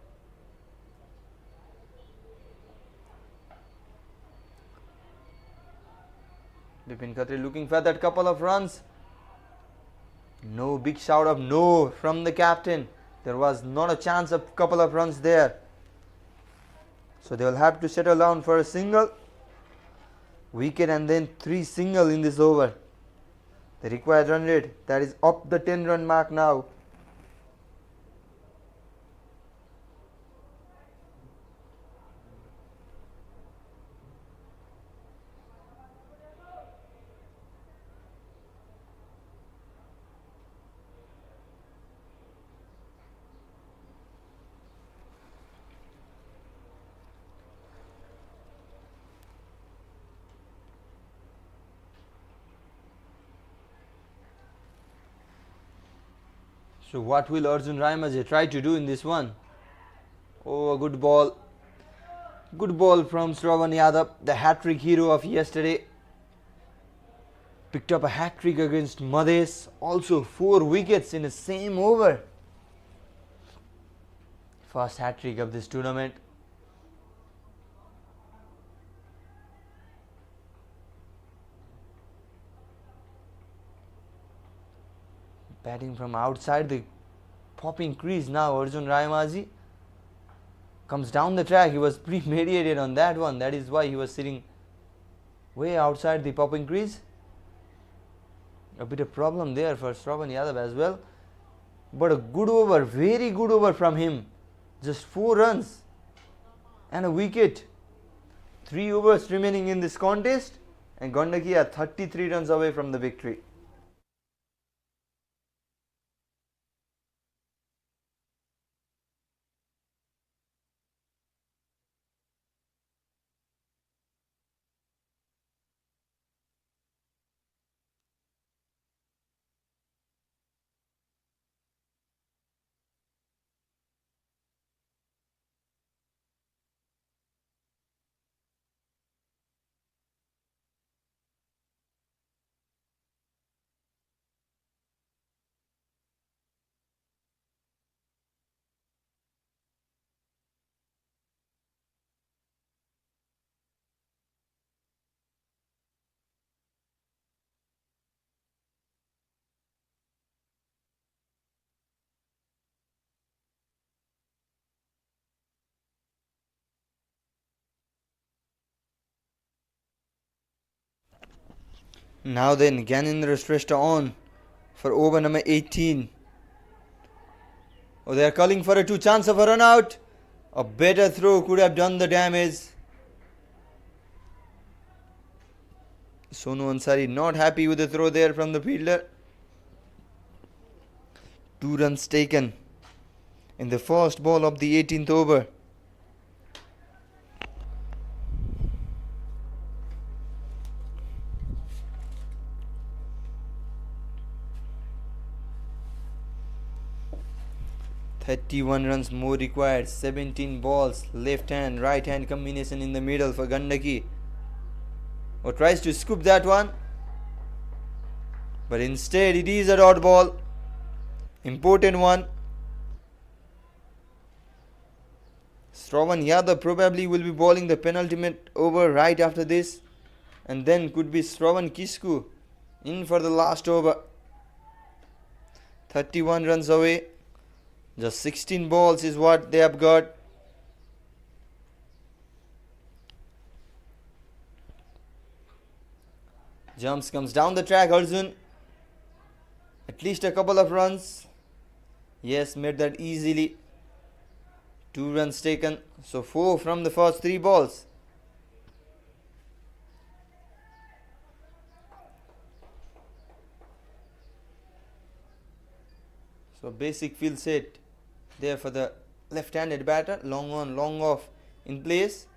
Bipin Khatri looking for that couple of runs. No, big shout of no from the captain. There was not a chance of couple of runs there. So they will have to settle down for a single, wicket, and then 3 single in this over. The required run rate, that is up the 10 run mark now. So what will Arjun Rayamaji try to do in this one? Oh, a good ball. Good ball from Shravan Yadav, the hat-trick hero of yesterday. Picked up a hat-trick against Madhes. Also 4 wickets in the same over. First hat-trick of this tournament. Batting from outside the popping crease now, Arjun Rayamaji comes down the track. He was premeditated on that one. That is why he was sitting way outside the popping crease. A bit of problem there for Shravan Yadav as well. But a good over, very good over from him. Just 4 runs and a wicket. 3 overs remaining in this contest, and Gandaki are 33 runs away from the victory. Now then, Gyanendra Shrestha on for over number 18. Oh, they are calling for a 2 chance of a run out. A better throw could have done the damage. Sonu Ansari not happy with the throw there from the fielder. 2 runs taken in the first ball of the 18th over. "31 runs more required, 17 balls, left hand, right hand combination in the middle for Gandaki. Or tries to scoop that one, but instead it is a dot ball. Important one. Shravan Yadav probably will be bowling the penultimate over right after this, and then could be Shravan Kisku in for the last over. 31 runs away. Just 16 balls is what they have got. Jumps, comes down the track, Arjun. At least a couple of runs. Yes, made that easily. 2 runs taken. So 4 from the first 3 balls. So basic field set there for the left-handed batter. Long on, long off in place.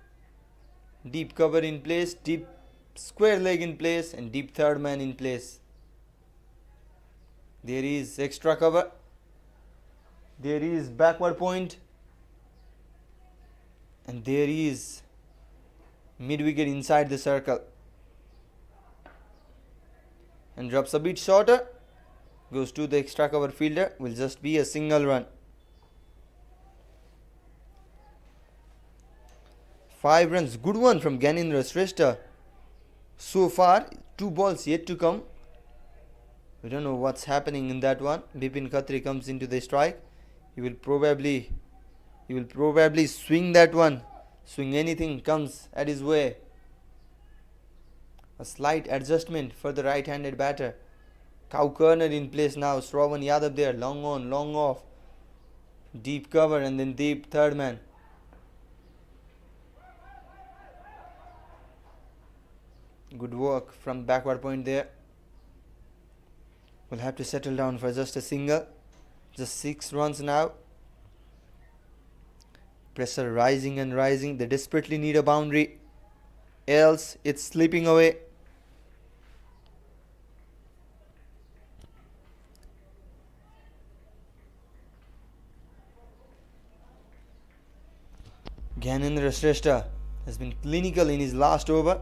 Deep cover in place. Deep square leg in place. And deep third man in place. There is extra cover. There is backward point. And there is mid-wicket inside the circle. And drops a bit shorter. Goes to the extra cover fielder. Will just be a single run. 5 runs. Good one from Gyanendra Shrestha. So far, 2 balls yet to come. We don't know what's happening in that one. Bipin Khatri comes into the strike. He will probably swing that one. Swing anything comes at his way. A slight adjustment for the right-handed batter. Cow corner in place now. Shravan Yadav there. Long on, long off. Deep cover and then deep third man. Good work from backward point there. We'll have to settle down for just a single. Just 6 runs now. Pressure rising and rising. They desperately need a boundary. Else it's slipping away. Gyanendra Shrestha has been clinical in his last over.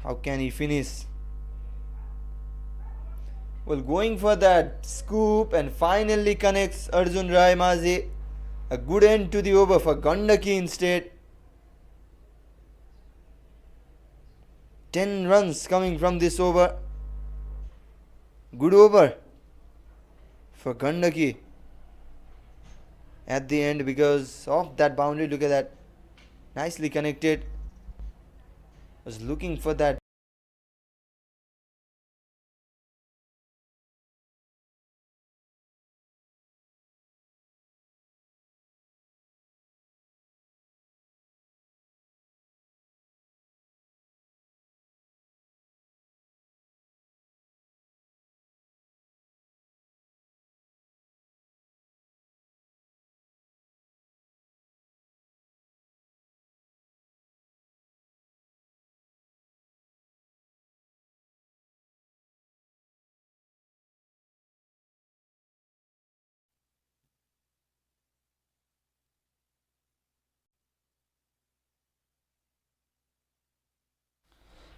How can he finish? Well, going for that scoop and finally connects Arjun Raimazhi. A good end to the over for Gandaki instead. 10 runs coming from this over. Good over for Gandaki at the end because of that boundary. Look at that. Nicely connected. Was looking for that.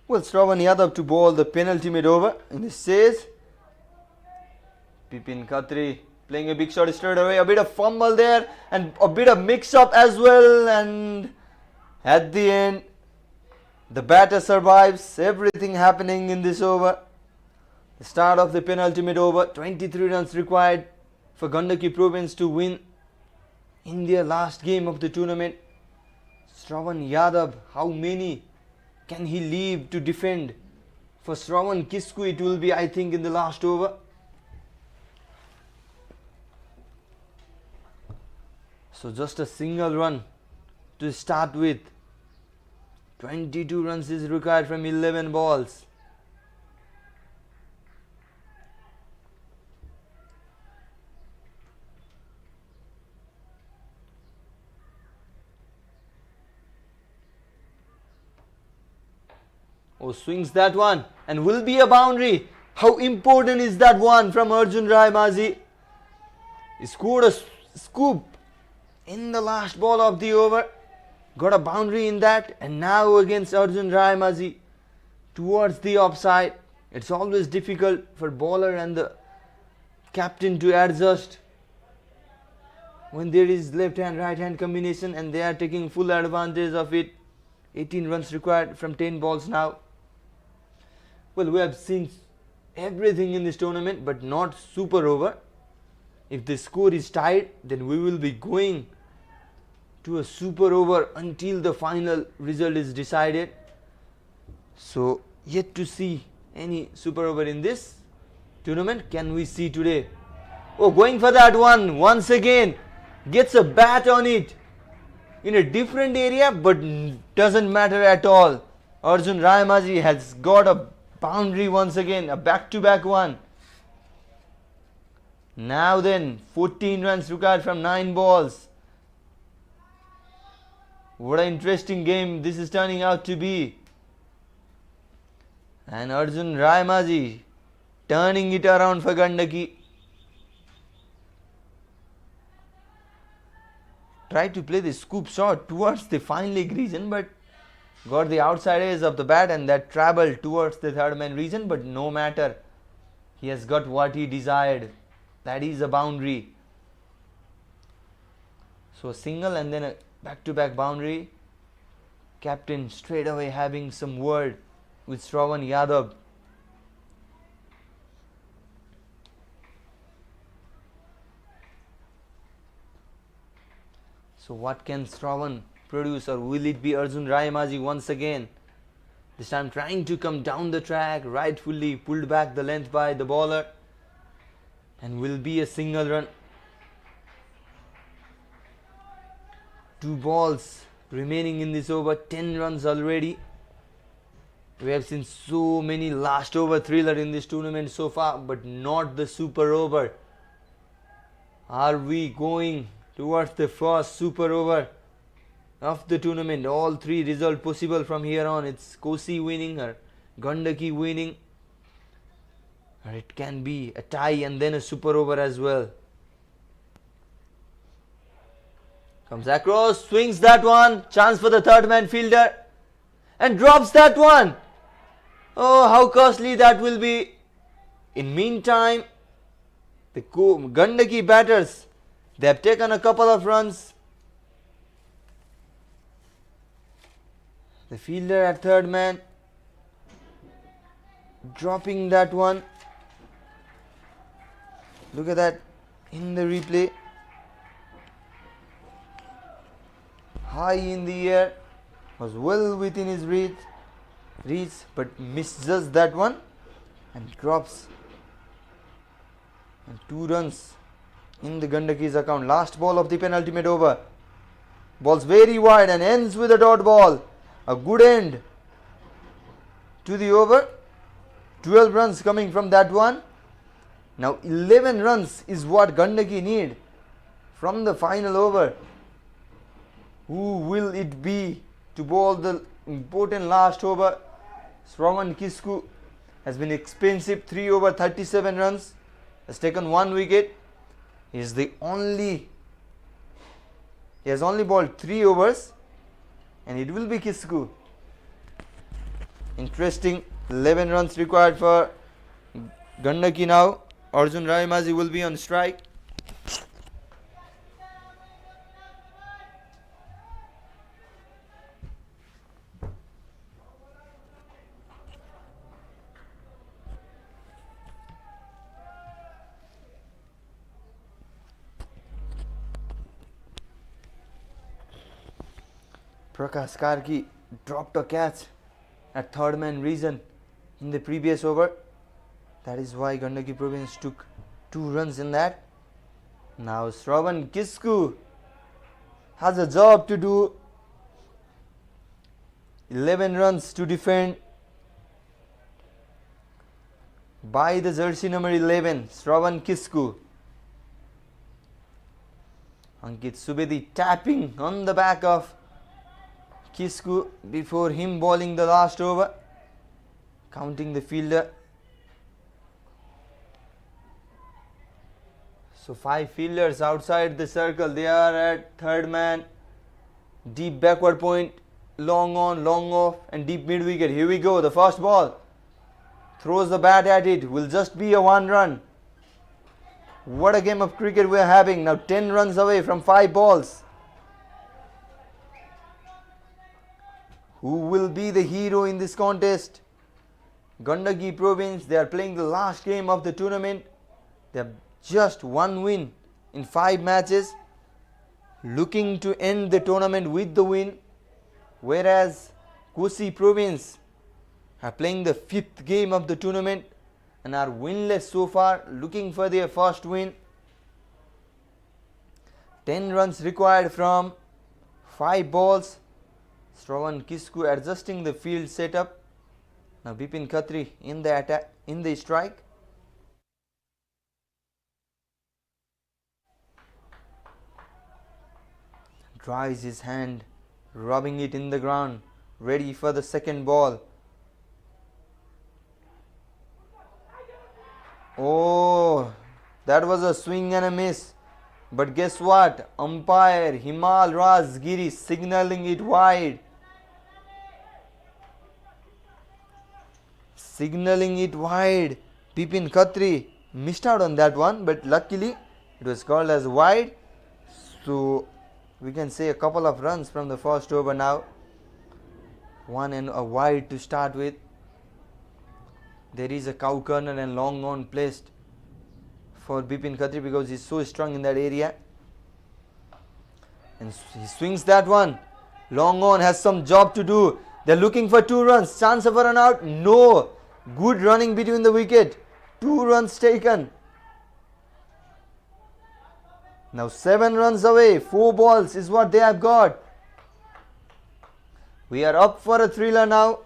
Well, Shravan Yadav to bowl the penultimate over in this says. Bipin Khatri playing a big shot straight away. A bit of fumble there and a bit of mix-up as well. And at the end, the batter survives. Everything happening in this over. The start of the penultimate over. 23 runs required for Gandaki Province to win in their last game of the tournament. Shravan Yadav, how many can he leave to defend? For Shravan Kisku, it will be, I think, in the last over. So just a single run to start with. 22 runs is required from 11 balls. Oh, swings that one and will be a boundary. How important is that one from Arjun Raimazhi? He scored a scoop in the last ball of the over. Got a boundary in that, and now against Arjun Raimazhi towards the offside. It's always difficult for bowler and the captain to adjust when there is left hand right hand combination, and they are taking full advantage of it. 18 runs required from 10 balls now. Well, we have seen everything in this tournament, but not super over. If the score is tied, then we will be going to a super over until the final result is decided. So, yet to see any super over in this tournament. Can we see today? Oh, going for that one once again. Gets a bat on it in a different area, but doesn't matter at all. Arjun Raimazhi has got a boundary once again, a back-to-back one. Now then, 14 runs required from 9 balls. What an interesting game this is turning out to be. And Arjun Raimazhi turning it around for Gandaki. Tried to play the scoop shot towards the fine leg region, but got the outside edge of the bat, and that travelled towards the third man region, but no matter. He has got what he desired. That is a boundary. So a single and then a back-to-back boundary. Captain straight away having some word with Shravan Yadav. So what can Shravan produce, or will it be Arjun Raimazhi once again? This time trying to come down the track, rightfully pulled back the length by the bowler, and will be a single run. 2 balls remaining in this over, 10 runs already. We have seen so many last over thriller in this tournament so far, but not the super over. Are we going towards the first super over of the tournament? All 3 results possible from here on. It's Kosi winning or Gandaki winning, or it can be a tie and then a super over as well. Comes across, swings that one, chance for the third man fielder, and drops that one. Oh, how costly that will be. In meantime, the Gandaki batters, they have taken a couple of runs. The fielder at third man dropping that one. Look at that in the replay. High in the air, was well within his reach, but misses that one and drops. And 2 runs in the Gandaki's account. Last ball of the penultimate over. Ball's very wide and ends with a dot ball. A good end to the over. 12 runs coming from that one. Now 11 runs is what Gandaki need from the final over. Who will it be to bowl the important last over? Shravan Kisku has been expensive, 3 over 37 runs, has taken 1 wicket. He has only bowled 3 overs, and it will be Kisku. Interesting, 11 runs required for Gandaki now. Arjun Raimazhi will be on strike. Prakash Karki dropped a catch at third man region in the previous over. That is why Gandaki Province took 2 runs in that. Now Shravan Kisku has a job to do. 11 runs to defend by the jersey number 11, Shravan Kisku. Ankit Subedi tapping on the back of Kisku before him bowling the last over, counting the fielder. So 5 fielders outside the circle. They are at third man, deep backward point, long on, long off, and deep mid wicket. Here we go. The first ball. Throws the bat at it. Will just be a 1 run. What a game of cricket we are having. Now 10 runs away from 5 balls. Who will be the hero in this contest? Gandaki Province. They are playing the last game of the tournament. They have just 1 win in 5 matches. Looking to end the tournament with the win. Whereas Kosi Province are playing the 5th game of the tournament and are winless so far, looking for their first win. 10 runs required from 5 balls. Shravan Kisku adjusting the field setup. Now Bipin Khatri in the attack, in the strike. Dries his hand, rubbing it in the ground, ready for the second ball. Oh, that was a swing and a miss. But guess what? Umpire Himal Razgiri signaling it wide. Signaling it wide. Bipin Khatri missed out on that one, but luckily it was called as wide. So we can say a couple of runs from the first over now. 1 and a wide to start with. There is a cow corner and long on placed for Bipin Khatri because he's so strong in that area. And he swings that one. Long on has some job to do. They're looking for 2 runs. Chance of a run out? No. Good running between the wicket. 2 runs taken. Now 7 runs away. 4 balls is what they have got. We are up for a thriller now.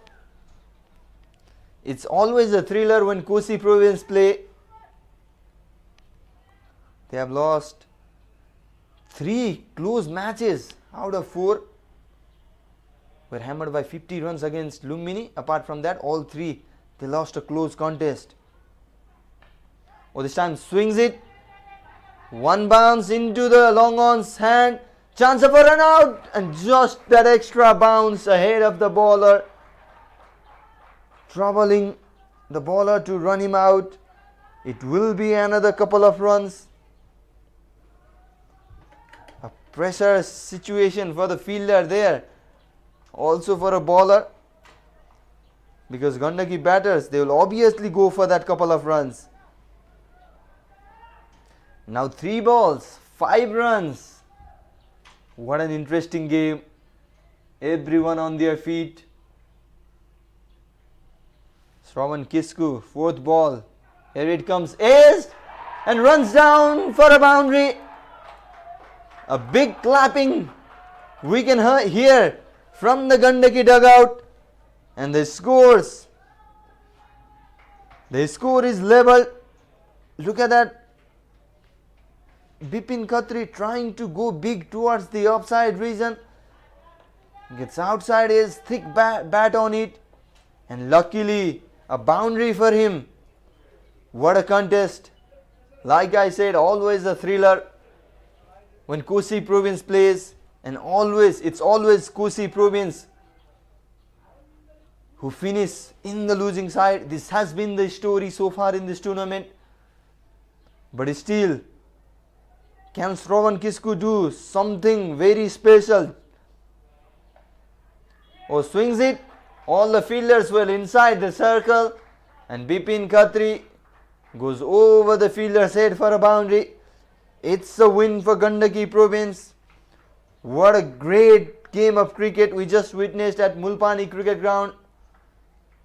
It's always a thriller when Kosi Province play. They have lost 3 close matches out of 4. Were hammered by 50 runs against Lumbini. Apart from that, all 3 they lost a close contest. Oh, this time swings it. 1 bounce into the long on's hand. Chance of a run out, and just that extra bounce ahead of the bowler, troubling the bowler to run him out. It will be another couple of runs. A pressure situation for the fielder there, also for a bowler, because Gandaki batters, they will obviously go for that couple of runs. Now 3 balls, 5 runs. What an interesting game. Everyone on their feet. Shravan Kisku, 4th ball. Here it comes. Ace, and runs down for a boundary. A big clapping we can hear from the Gandaki dugout. And the scores. The score is level. Look at that. Bipin Khatri trying to go big towards the offside region. Gets outside his thick bat on it. And luckily a boundary for him. What a contest. Like I said, always a thriller when Kosi Province plays. And it's always Kosi Province who finish in the losing side. This has been the story so far in this tournament. But still, can Shravan Kisku do something very special? Oh, swings it. All the fielders were inside the circle. And Bipin Khatri goes over the fielder's head for a boundary. It's a win for Gandaki Province. What a great game of cricket we just witnessed at Mulpani Cricket Ground.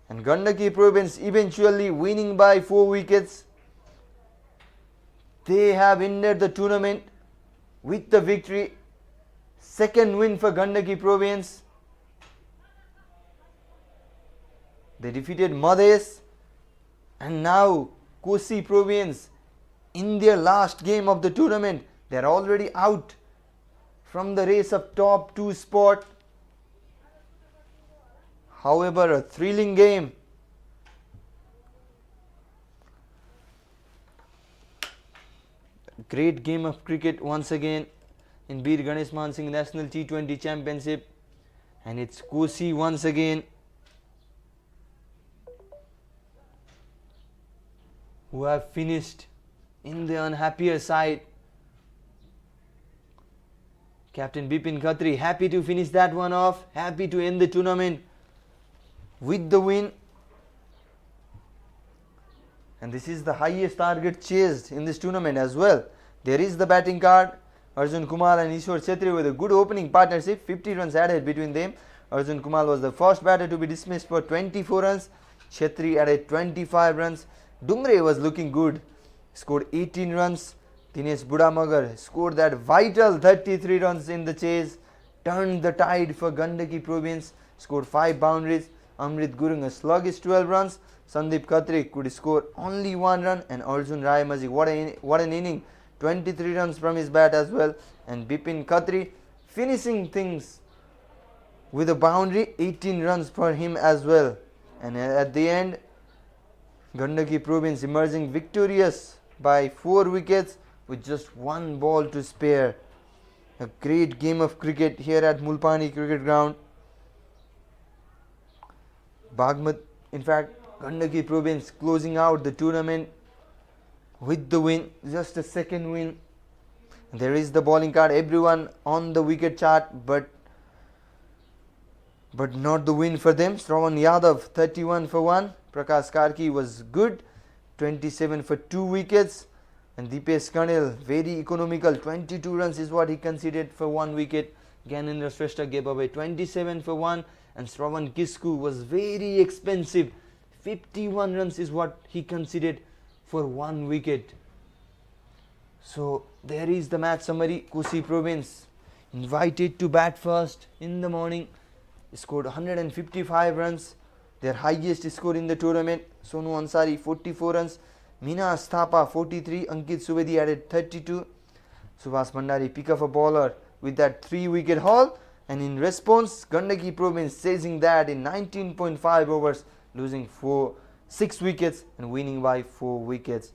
And Gandaki Province eventually winning by 4 wickets. They have ended the tournament with the victory. Second win for Gandaki Province. They defeated Madhes, and now Kosi Province, in their last game of the tournament, they are already out from the race of top 2 spot. However, a thrilling game. Great game of cricket once again in Bir GaneshMan Singh National T20 Championship, and it's Kosi once again who have finished in the unhappier side. Captain Bipin Khatri happy to finish that one off, happy to end the tournament with the win. And this is the highest target chased in this tournament as well. There is the batting card. Arjun Kumar and Ishwar Chhetri with a good opening partnership, 50 runs added between them. Arjun Kumar was the first batter to be dismissed for 24 runs. Chhetri added 25 runs. Dumre was looking good, scored 18 runs. Dinesh Budamagar scored that vital 33 runs in the chase, turned the tide for Gandaki Province, scored 5 boundaries. Amrit Gurung a sluggish 12 runs. Sandeep Khatri could score only 1 run, and Arjun Rayamazi, what an inning, 23 runs from his bat as well. And Bipin Khatri finishing things with a boundary, 18 runs for him as well. And at the end, Gandaki Province emerging victorious by 4 wickets with just 1 ball to spare. A great game of cricket here at Mulpani Cricket Ground. In fact, Gandaki Province closing out the tournament with the win, just a second win. There is the bowling card, everyone on the wicket chart, but not the win for them. Shravan Yadav 31 for 1. Prakash Karki was good, 27 for 2 wickets. And Deepesh Kanil very economical, 22 runs is what he conceded for 1 wicket. Gyanendra Shrestha gave away 27 for 1. And Shravan Kisku was very expensive, 51 runs is what he conceded for 1 wicket. So there is the match summary. Kosi Province invited to bat first in the morning, scored 155 runs, their highest score in the tournament. Sonu Ansari 44 runs, Meena Thapa 43, Ankit Subedi added 32. Subhas Bhandari pick up a bowler with that 3 wicket haul, and in response Gandaki Province chasing that in 19.5 overs, losing 6 wickets and winning by 4 wickets.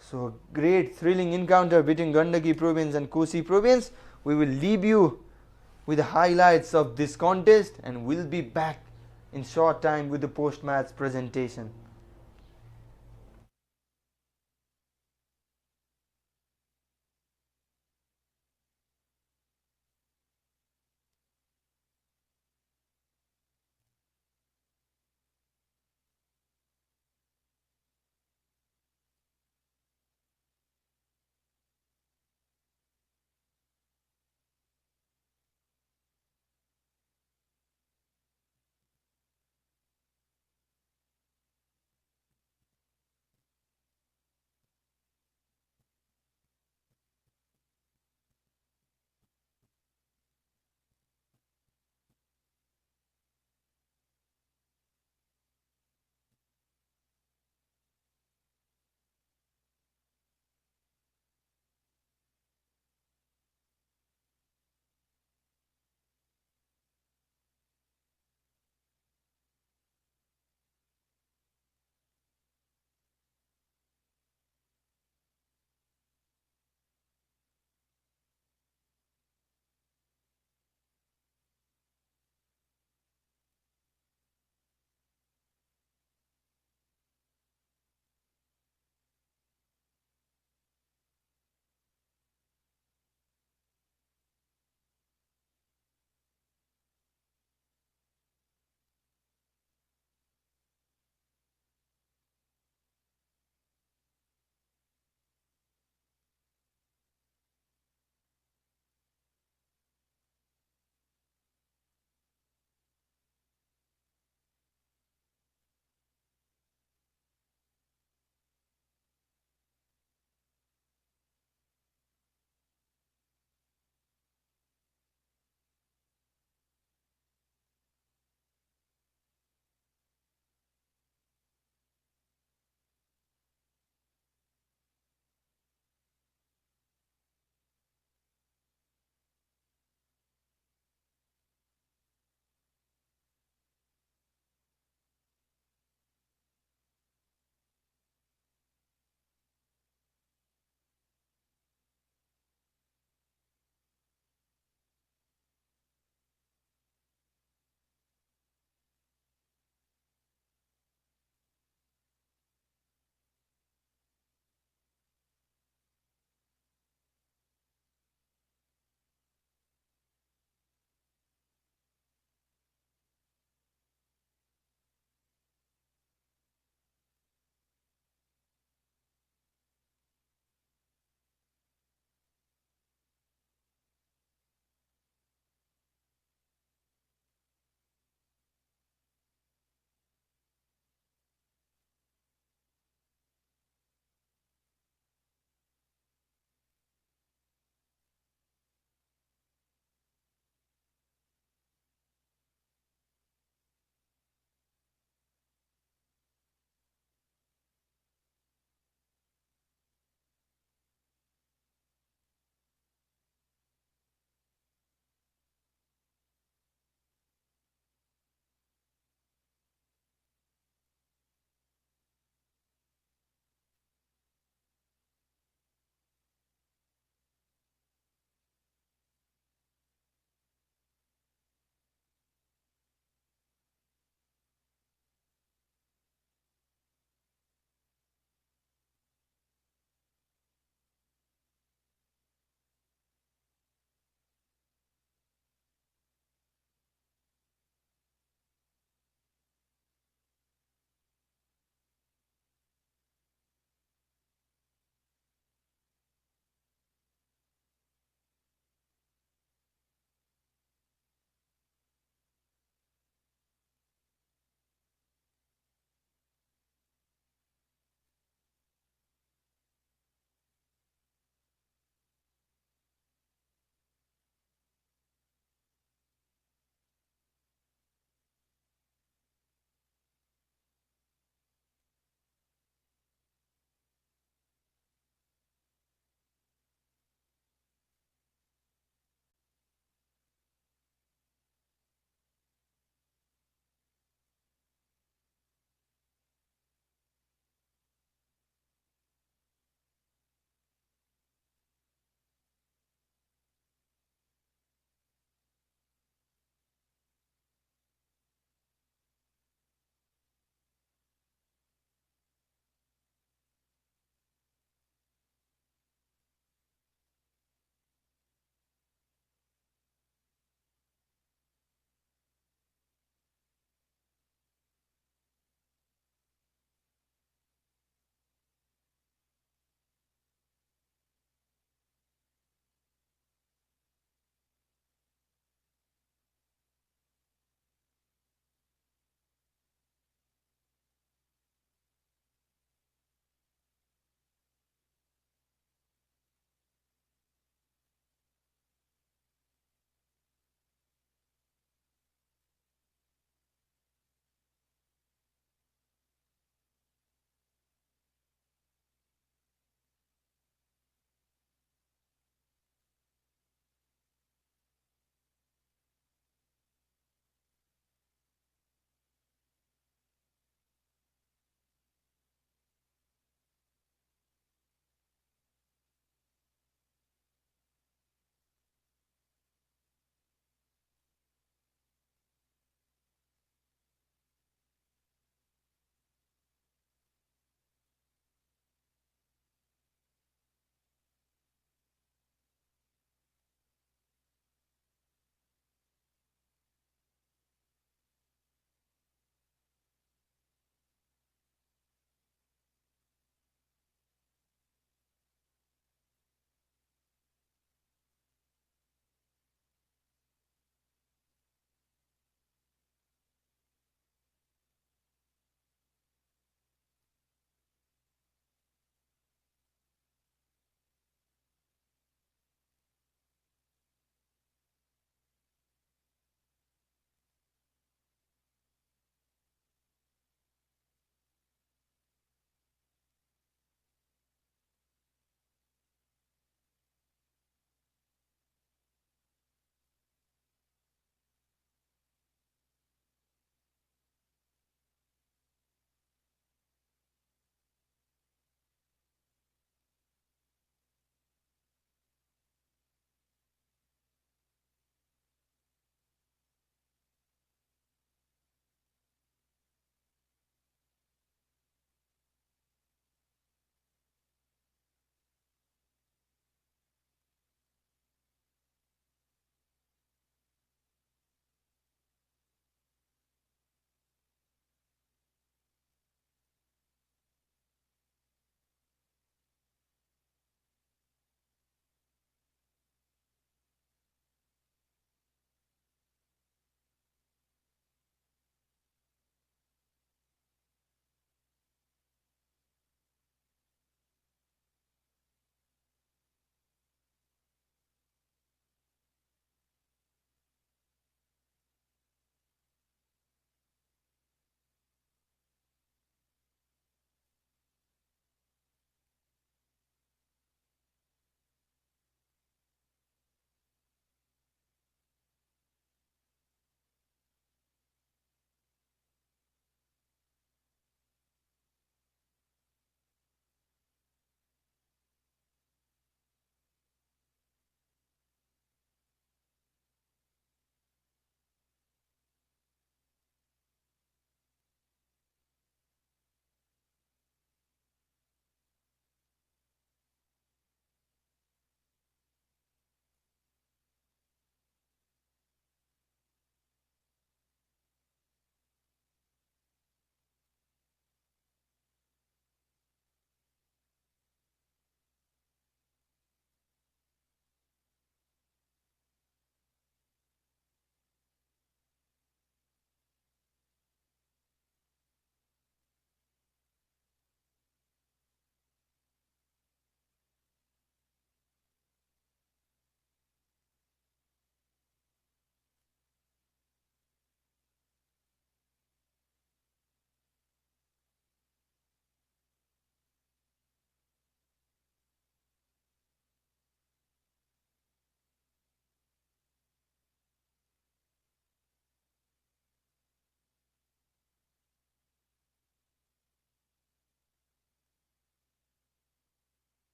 So great thrilling encounter between Gandaki Province and Kosi Province. We will leave you with the highlights of this contest, and we'll be back in short time with the post-match presentation.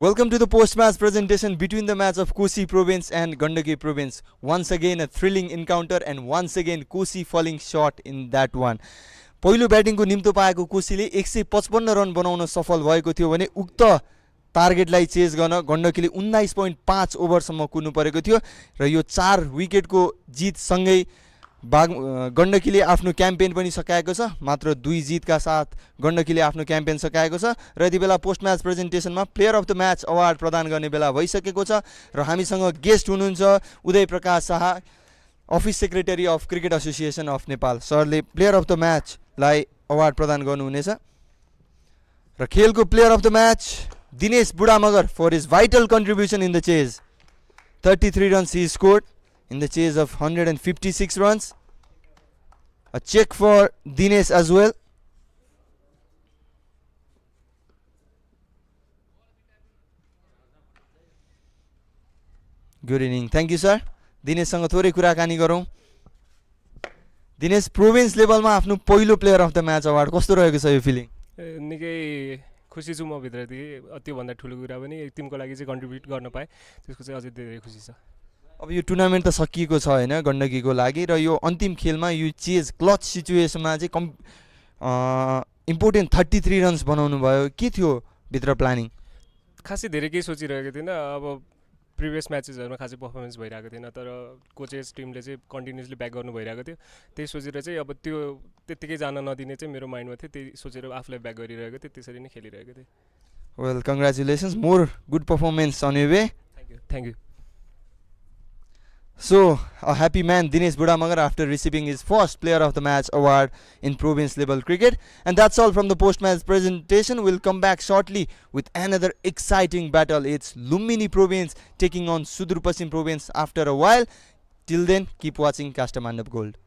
Welcome to the post-match presentation between the match of Kosi Province and Gandaki Province. Once again a thrilling encounter and once again Kosi falling short in that one. पहिलो ब्याटिङको निम्तो पाएको कोसीले 155 run बनाउन सफल भएको थियो भने उक्त टार्गेटलाई chase गर्न गण्डकीले 19.5 ओभरसम्म कुद्नु परेको थियो र यो 4 विकेटको जितसँगै गण्डकीले आफ्नो क्याम्पेन पनि सकाएको छ। मात्र 2 जितका साथ गण्डकीले आफ्नो क्याम्पेन सकाएको छ र यति बेला पोस्ट म्याच प्रेजेन्टेसनमा player of the match award प्रदान गर्ने बेला भइसकेको छ र हामीसँग गेस्ट हुनुहुन्छ Uday Prakash Shah, office secretary of cricket association of Nepal. सरले प्लेयर अफ द म्याचलाई अवार्ड प्रदान गर्नुहुनेछ र खेलको player of the match Dinesh Budhamagar for his vital contribution in the chase. 33 runs he scored in the chase of 156 runs. A check for Dinesh as well. Good evening. Thank you sir. Dinesh सँग थोरै कुराकानी गरौँ। Dinesh, province लेभलमा आफ्नो पहिलो player of the match award कस्तो रहेको छ यो फिलिङ? निकै खुसी छु म भित्रदेखि। त्योभन्दा ठुलो कुरा पनि टिमको लागि चाहिँ कन्ट्रिब्युट गर्न पाएँ, त्यसको चाहिँ अझै धेरै खुसी छ। अब यो टुर्नामेन्ट त सकिएको छ हैन गण्डकीको लागि र यो अन्तिम खेलमा यो चेज क्लच सिचुएसनमा चाहिँ इम्पोर्टेन्ट 33 रन्स बनाउनु भयो। के थियो भित्र प्लानिङ? खासै धेरै केही सोचिरहेको थिइनँ। अब प्रिभियस म्याचेसहरूमा खासै पर्फर्मेन्स भइरहेको थिएन, तर कोचेस टिमले चाहिँ कन्टिन्युसली ब्याक गर्नु भइरहेको थियो। त्यही सोचेर चाहिँ अब त्यो त्यत्तिकै जान नदिने चाहिँ मेरो माइन्डमा थियो। त्यही सोचेर आफूलाई ब्याक गरिरहेको थिएँ, त्यसरी नै खेलिरहेको थिएँ। Well, congratulations, more good performance on your way. Thank you. So, a happy man Dinesh Budamagar after receiving his first player of the match award in province level cricket. And that's all from the post-match presentation. We'll come back shortly with another exciting battle. It's Lumbini Province taking on Sudur Pasim Province after a while. Till then, keep watching Kastamandap Gold.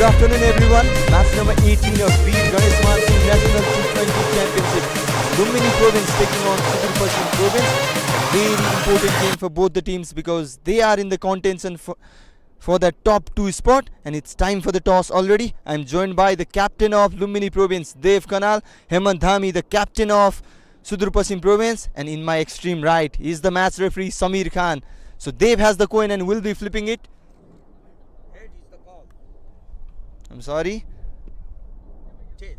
Good afternoon, everyone. Match number 18 of Bir GaneshMan Singh National T20 Championship. Lumbini Province taking on Sudur Paschim Province. Very important game for both the teams because they are in the contention for that top 2 spot, and it's time for the toss already. I'm joined by the captain of Lumbini Province, Dev Kanal, Hemant Dhami, the captain of Sudur Paschim Province, and in my extreme right is the match referee Samir Khan. So Dev has the coin and will be flipping it. Head is the call. I'm sorry. Tail.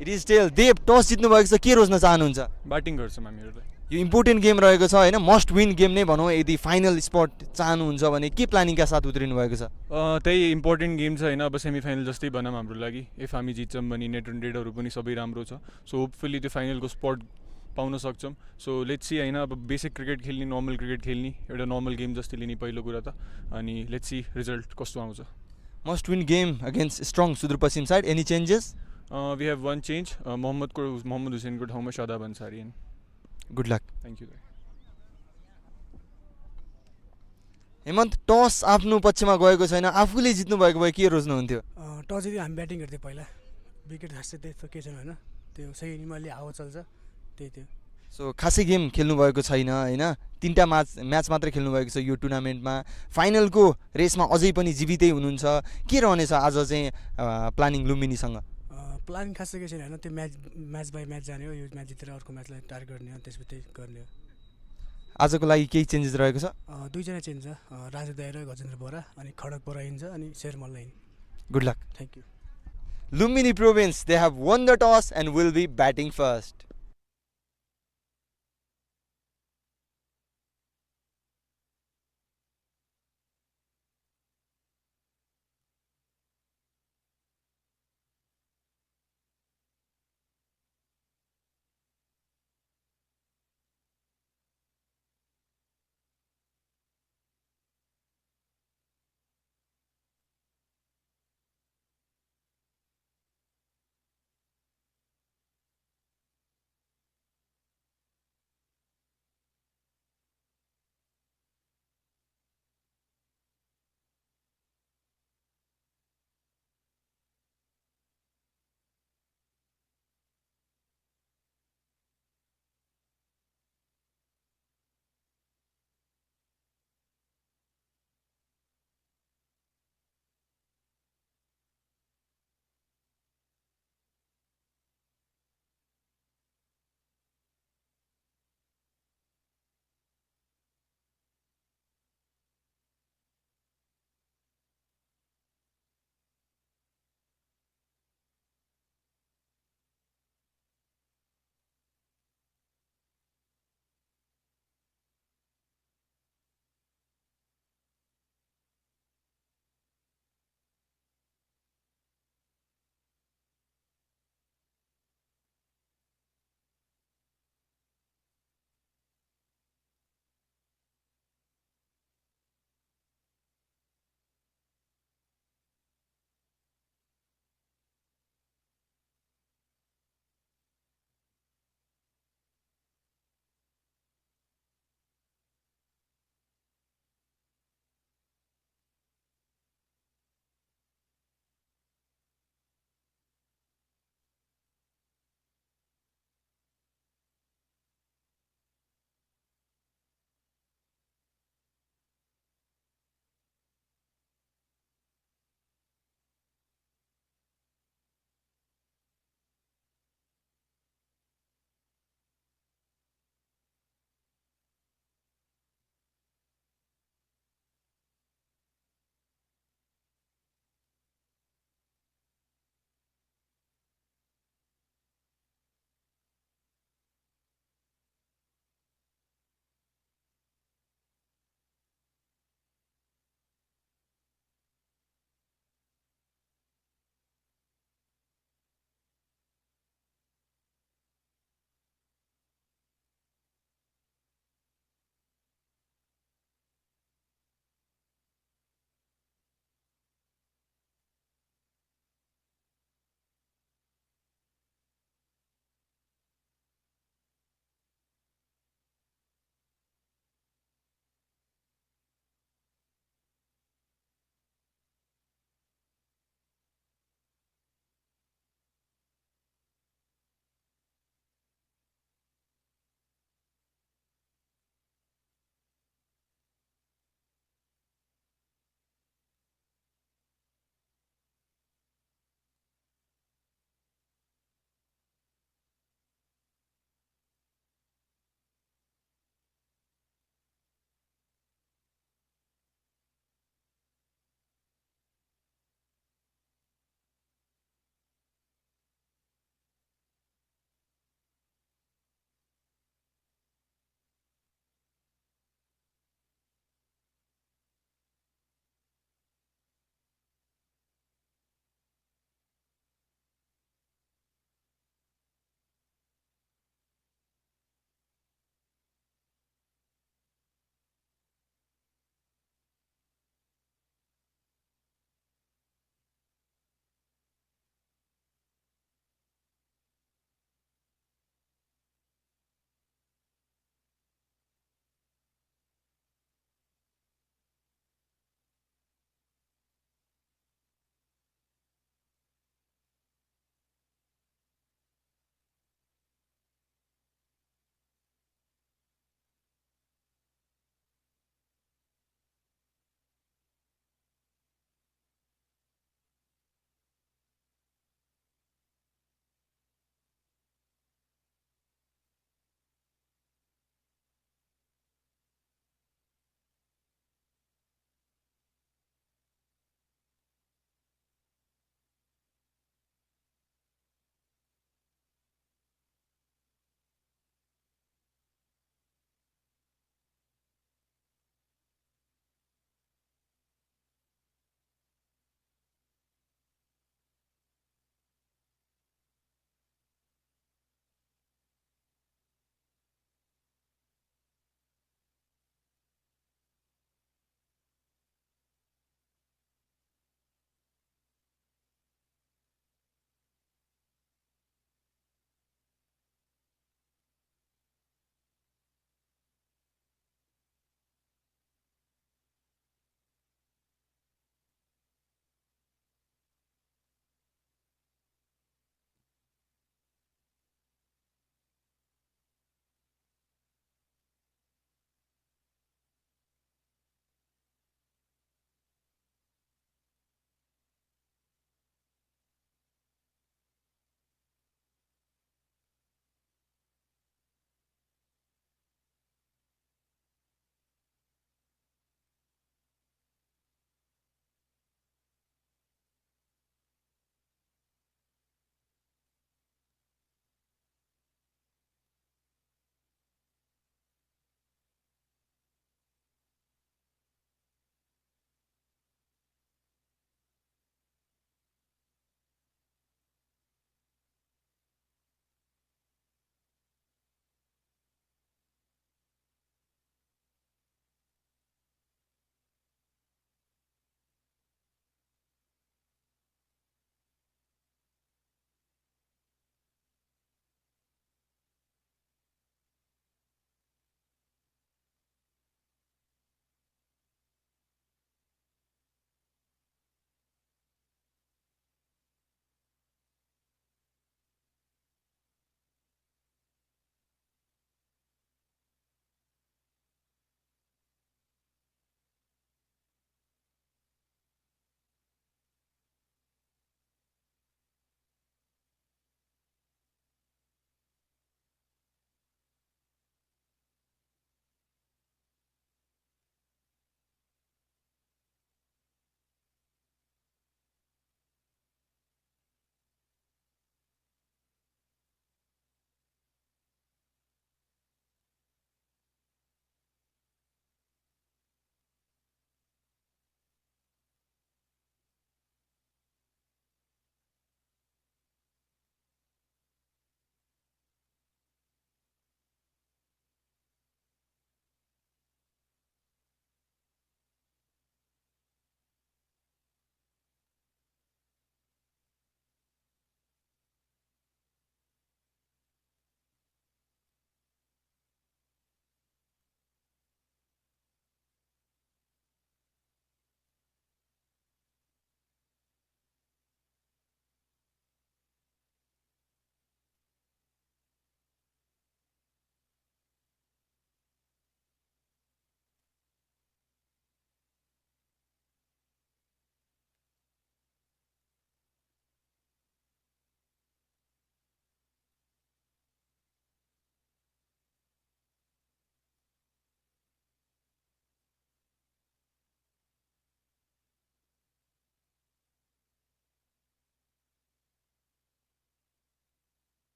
It is tail. Dev toss जित्नु भएको छ, के रोज्न चाहनुहुन्छ? Batting गर्छु हामीहरूलाई यो important game रहेको छ हैन, must win game नै भनौँ. यदि फाइनल स्पट चाहनुहुन्छ भने के प्लानिङका साथ उत्रिनु भएको छ? त्यही इम्पोर्टेन्ट गेम छ होइन. अब सेमी फाइनल जस्तै भनौँ हाम्रो लागि. इफ हामी जित्छौँ भने नेट रन रेटहरू पनि सबै राम्रो छ. सो होपफुली त्यो फाइनलको स्पट पाउन सक्छौँ. सो लेट्स सी होइन. अब बेसिक क्रिकेट खेल्ने, नर्मल क्रिकेट खेल्ने, एउटा नर्मल गेम जस्तै लिने पहिलो कुरा त. अनि लेट्स सी रिजल्ट कस्तो आउँछ. Must win game against strong Sudur Paschim side. Any changes? We have one change. Mohammad हुसेनको ठाउँमा Shadab Ansari. Good luck. Thank you. Hemant, toss आफ्नो पक्षमा गएको छैन, आफूले जित्नु भएको भए के रोज्नुहुन्थ्यो? टस जित्यो हामी ब्याटिङ गर्थ्यो पहिला. विकेट खासै त्यस्तो केही छैन होइन. त्यो सही नियमले हावा चल्छ त्यही थियो. सो खासै गेम खेल्नु भएको छैन हैन. 3टा म्याच मात्रै खेल्नु भएको छ यो टुर्नामेन्टमा. फाइनलको रेसमा अझै पनि जीवितै हुनुहुन्छ. के रहनेछ आज चाहिँ प्लानिङ लुम्बिनीसँग? प्लान खासै केही छैन होइन. त्यो म्याच बाई म्याच जाने हो. यो म्याच जितेर अर्को म्याचलाई टार्गेट गर्ने हो, त्यसपछि त्यही गर्ने हो. आजको लागि केही चेन्जेस रहेको छ? 2जना चेन्ज छ. राजु दाइ र गजेन्द्र बोरा, अनि खडक बोरा हिँड्छ, अनि शेर मल्ल हिँड्छ. Good luck. Thank you. Lumbini Province, they have won the toss and will be batting first.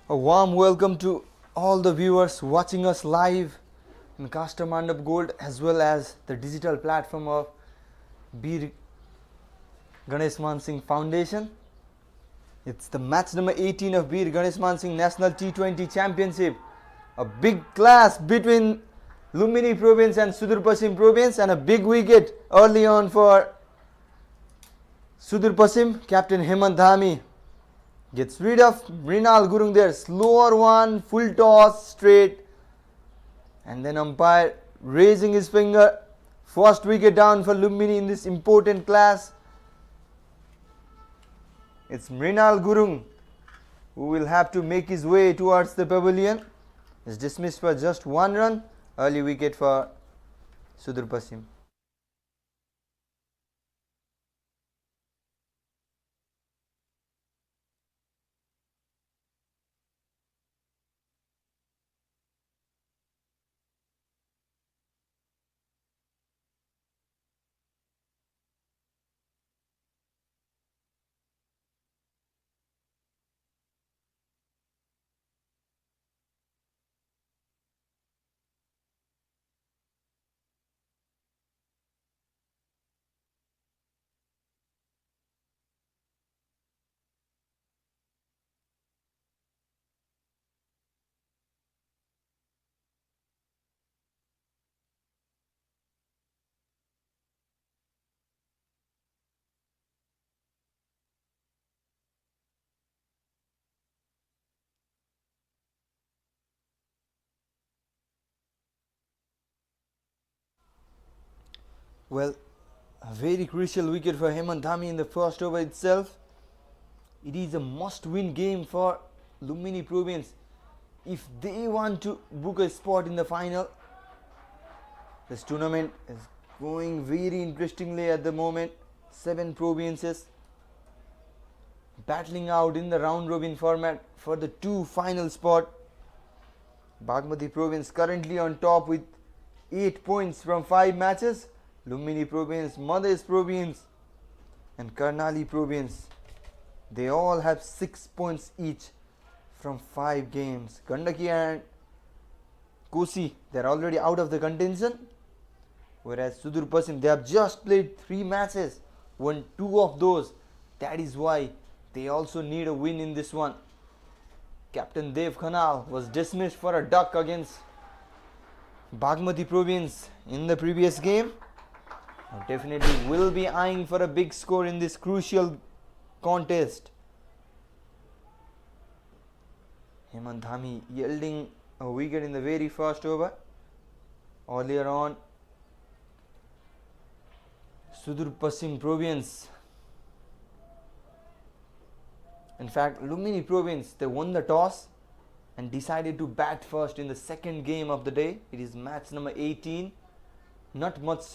A warm welcome to all the viewers watching us live in Caster Mandap Gold as well as the digital platform of Bir GaneshMan Singh Foundation. It's the match number 18 of Bir GaneshMan Singh National T20 Championship. A big clash between Lumbini Province and Sudur Pasim Province, and a big wicket early on for Sudur Pasim. Captain Hemant Dhami gets rid of Mrinal Gurung there. Slower one, full toss, straight. And then umpire raising his finger. First wicket down for Lumbini in this important clash. It's Mrinal Gurung who will have to make his way towards the pavilion. Is dismissed for just 1 run. Early wicket for Sudur Pasim. Well, a very crucial wicket for Hemant Dhami in the first over itself. It is a must-win game for Lumbini Province if they want to book a spot in the final. This tournament is going very interestingly at the moment. 7 provinces battling out in the round-robin format for the 2 final spot. Bagmati Province currently on top with 8 points from 5 matches. Lumbini Province, Madhya Province and Karnali Province, they all have 6 points each from 5 games. Gandaki and Kosi, they are already out of the contention, whereas Sudur Pasim, they have just played 3 matches, won 2 of those. That is why they also need a win in this one. Captain Dev Khanal was dismissed for a duck against Bagmati Province in the previous game. Definitely will be eyeing for a big score in this crucial contest. Hemant Dhami yielding a wicket in the very first over. Earlier on, Sudur Pasim Province, in fact Lumbini Province, they won the toss and decided to bat first in the second game of the day. It is match number 18. Not much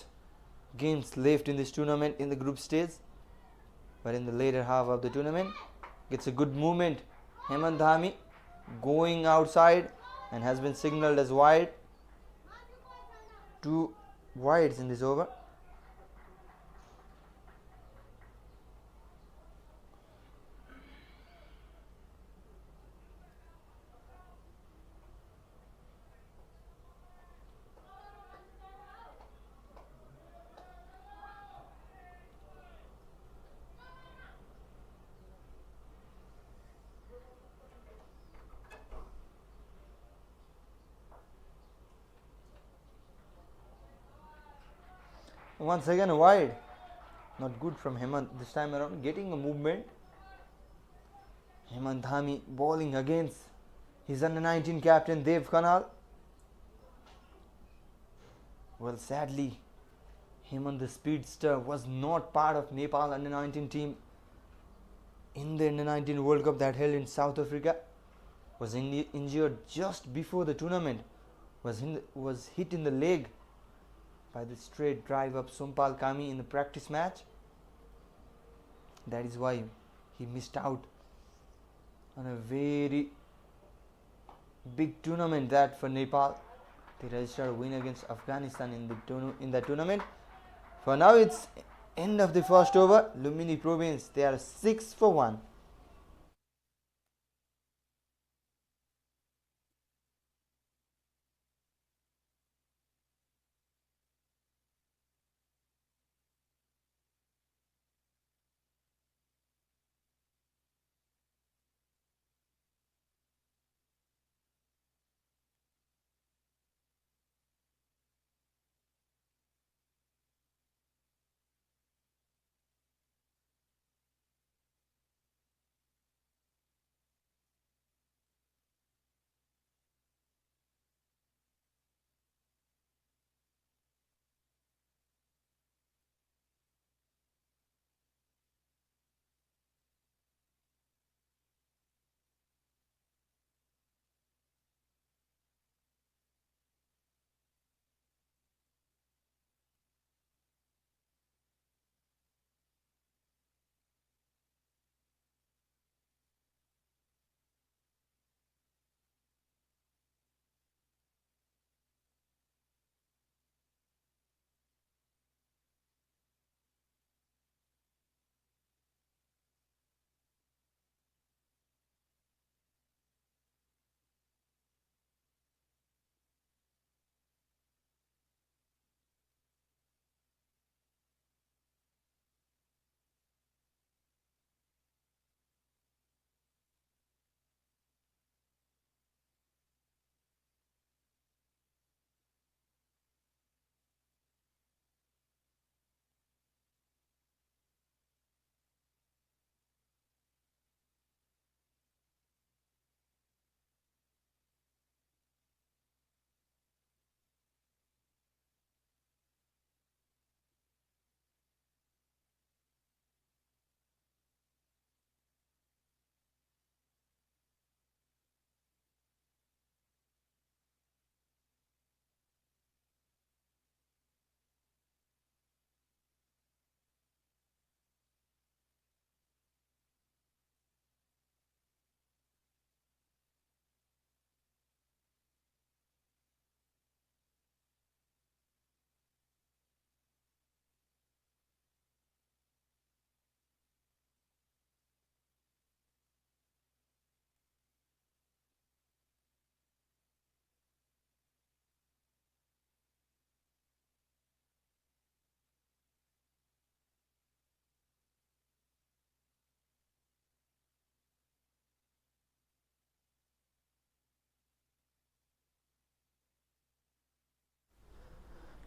games left in this tournament in the group stage, but in the later half of the tournament gets a good movement. Hemant Dhami going outside and has been signalled as wide. 2 wides in this over. Once again a wide. Not good from Hemant this time around, getting a movement. Hemant Dhami bowling against his under-19 captain Dev Khanal. Well, sadly, Hemant the speedster was not part of Nepal under-19 team in the under-19 World Cup that held in South Africa. Was injured just before the tournament. Was hit in the leg by the straight drive of Sompal Kami in the practice match. That is why he missed out on a very big tournament that for Nepal. They registered a win against Afghanistan in that tournament. For now, it's end of the first over. Lumbini Province, they are 6 for 1.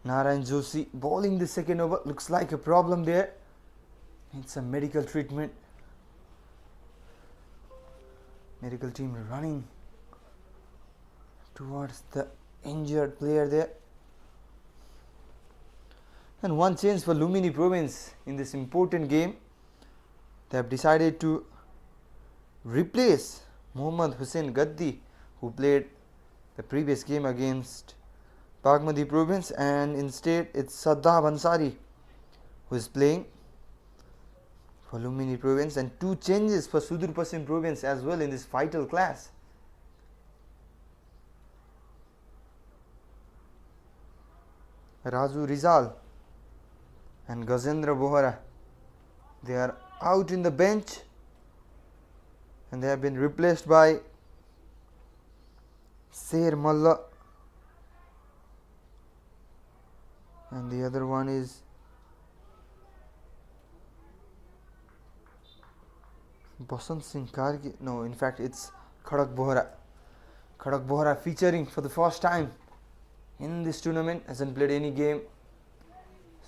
Narayan Joshi bowling the second over. Looks like a problem there. Needs some medical treatment. Medical team running towards the injured player there. And one change for Lumini Province in this important game. They have decided to replace Mohammad Hussain Gaddi, who played the previous game against Bagmati Province, and instead it's Saddam Ansari who is playing for Lumini Province, and two changes for Sudur Pasim Province as well in this vital class. Raju Rizal and Gajendra Bohra, they are out in the bench and they have been replaced by Sher Malla, and the other one is Basant Singh Kargi. No, in fact it's Khadak Bohra. Khadak Bohra featuring for the first time in this tournament, hasn't played any game.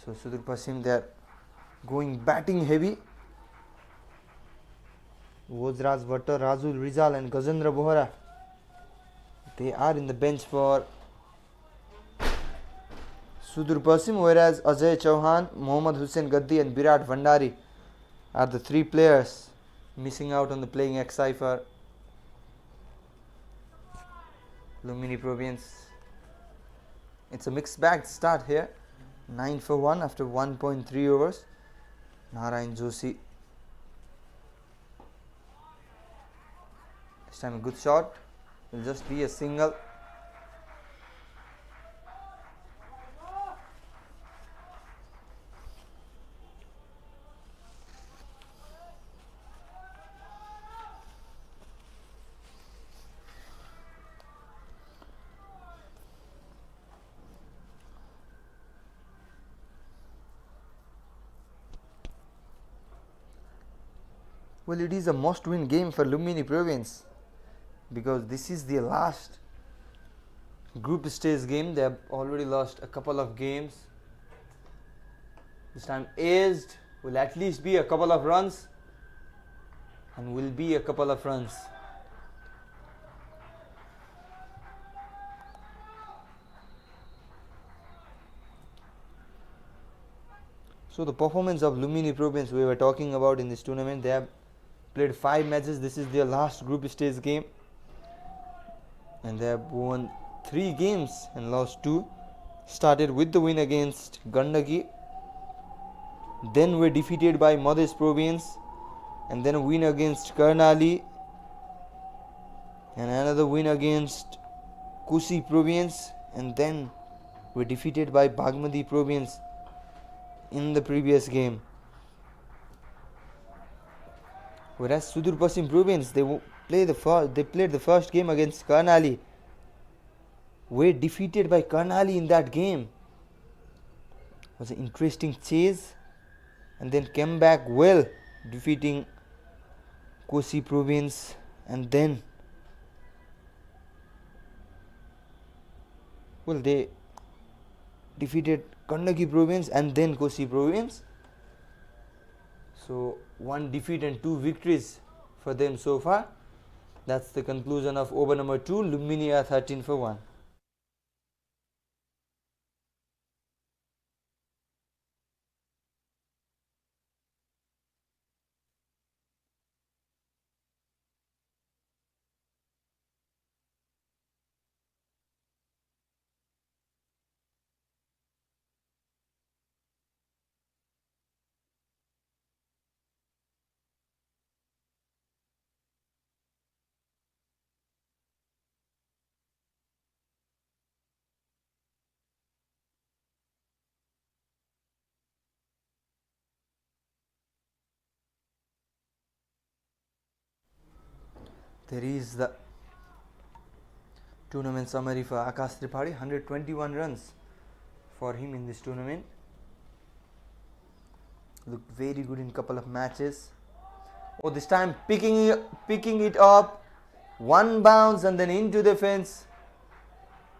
So Sudur Pasim, they are going batting heavy. Vojraj Bhattar, Raju Rizal and Gajendra Bohra, they are in the bench for Sudur Pasim, whereas Ajay Chauhan, Mohammad Hussain Gaddi and Virat Bhandari are the three players missing out on the playing XI for Lumini Province. It's a mixed bag start here. 9 for 1 after 1.3 overs. Narayan Joshi, this time a good shot, will just be a single. Well, it is a must-win game for Lumini Province because this is their last group stage game. They have already lost a couple of games. This time aged will at least be a couple of runs and will be a couple of runs. So the performance of Lumini Province we were talking about in this tournament, they have played 5 matches. This is their last group stage game and they have won 3 games and lost 2. Started with the win against Gandaki, then were defeated by Madhya Province, and then a win against Karnali and another win against Kusi Province, and then were defeated by Bagmati Province in the previous game. Whereas Sudur Pasim Province, they played the first game against Karnali, were defeated by Karnali in that game. It was an interesting chase and then came back well, defeating Kosi Province, and then they defeated Gandaki Province and then Kosi Province. So 1 defeat and 2 victories for them so far. That's the conclusion of over number 2. Lumini are 13 for 1. There is the tournament summary for Akash Tripathi. 121 runs for him in this tournament. Looked very good in couple of matches. Oh, this time picking it up. 1 bounce and then into the fence.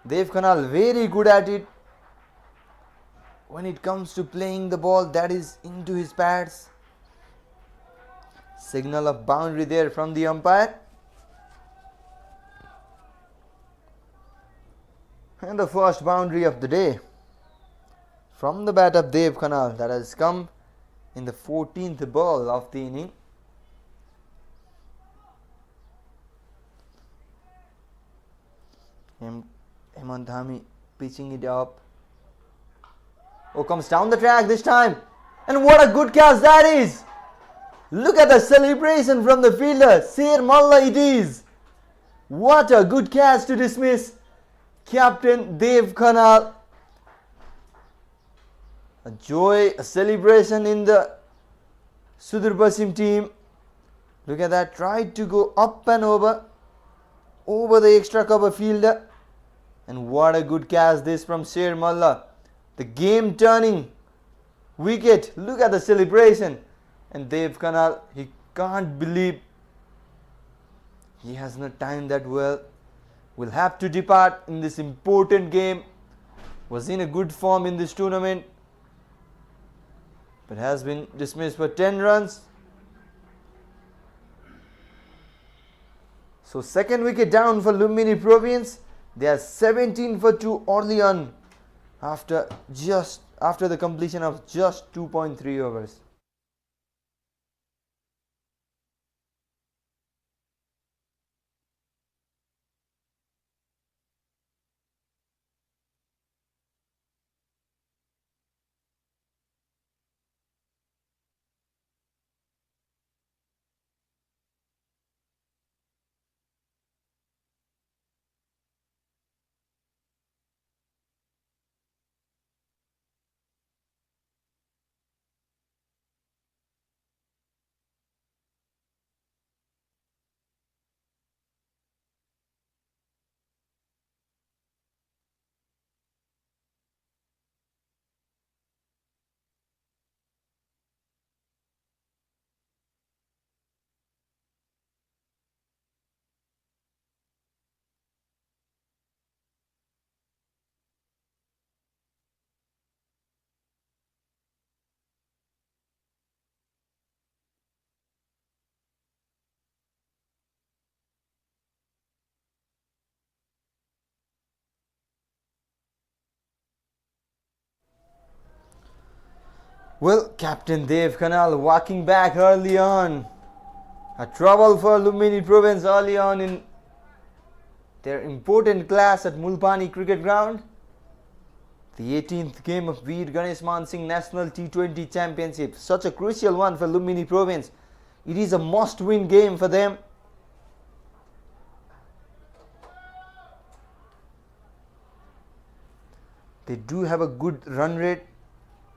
Dev Khanal very good at it. when it comes to playing the ball that is into his pads. Signal of boundary there from the umpire. And the first boundary of the day from the bat of Dev Khanal, that has come in the 14th ball of the inning. Hemant Dhami pitching it up. Oh, comes down the track this time. And what a good catch that is! Look at the celebration from the fielder. Sher Malla it is. What a good catch to dismiss Captain Dev Khanal. A joy, a celebration in the Sudur Pasim team. Look at that. Tried to go up and over the extra cover fielder. And what a good catch this from Sher Malla. The game turning wicket. Look at the celebration. And Dev Khanal, he can't believe he has not timed that well. Will have to depart in this important game. Was in a good form in this tournament, but has been dismissed for 10 runs. So second wicket down for Lumbini Province. They are 17 for 2 early on after the completion of just 2.3 overs. Well, Captain Dev Khanal walking back early on. A trouble for Lumbini Province early on in their important clash at Mulpani Cricket Ground. The 18th game of Bir GaneshMan Singh National T20 Championship. Such a crucial one for Lumbini Province. It is a must-win game for them. They do have a good run rate.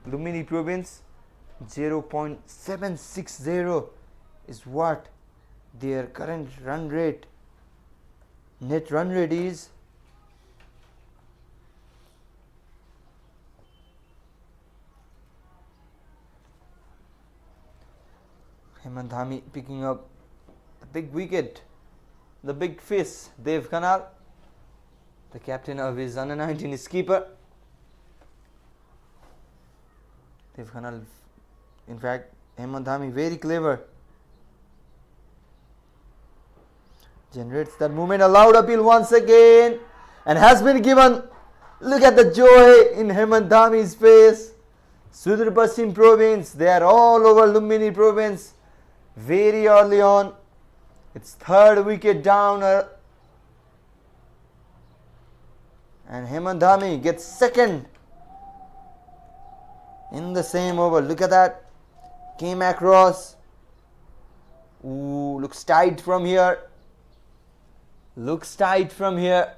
Lumbini Province 0.760 is what their current run rate, net run rate is. Hemant Dhami picking up the big wicket, the big fish. Dev Khanal, the captain of his under 19 skipper. Dev Khanal, in fact, Hemant Dhami very clever. Generates that movement, a loud appeal once again, and has been given. Look at the joy in Hemant Dhami's face. Sudur Pasim Province, they are all over Lumbini Province very early on. It's third wicket down, and Hemant Dhami gets second in the same over. Look at that. Came across. Ooh, looks tight from here. Looks tight from here.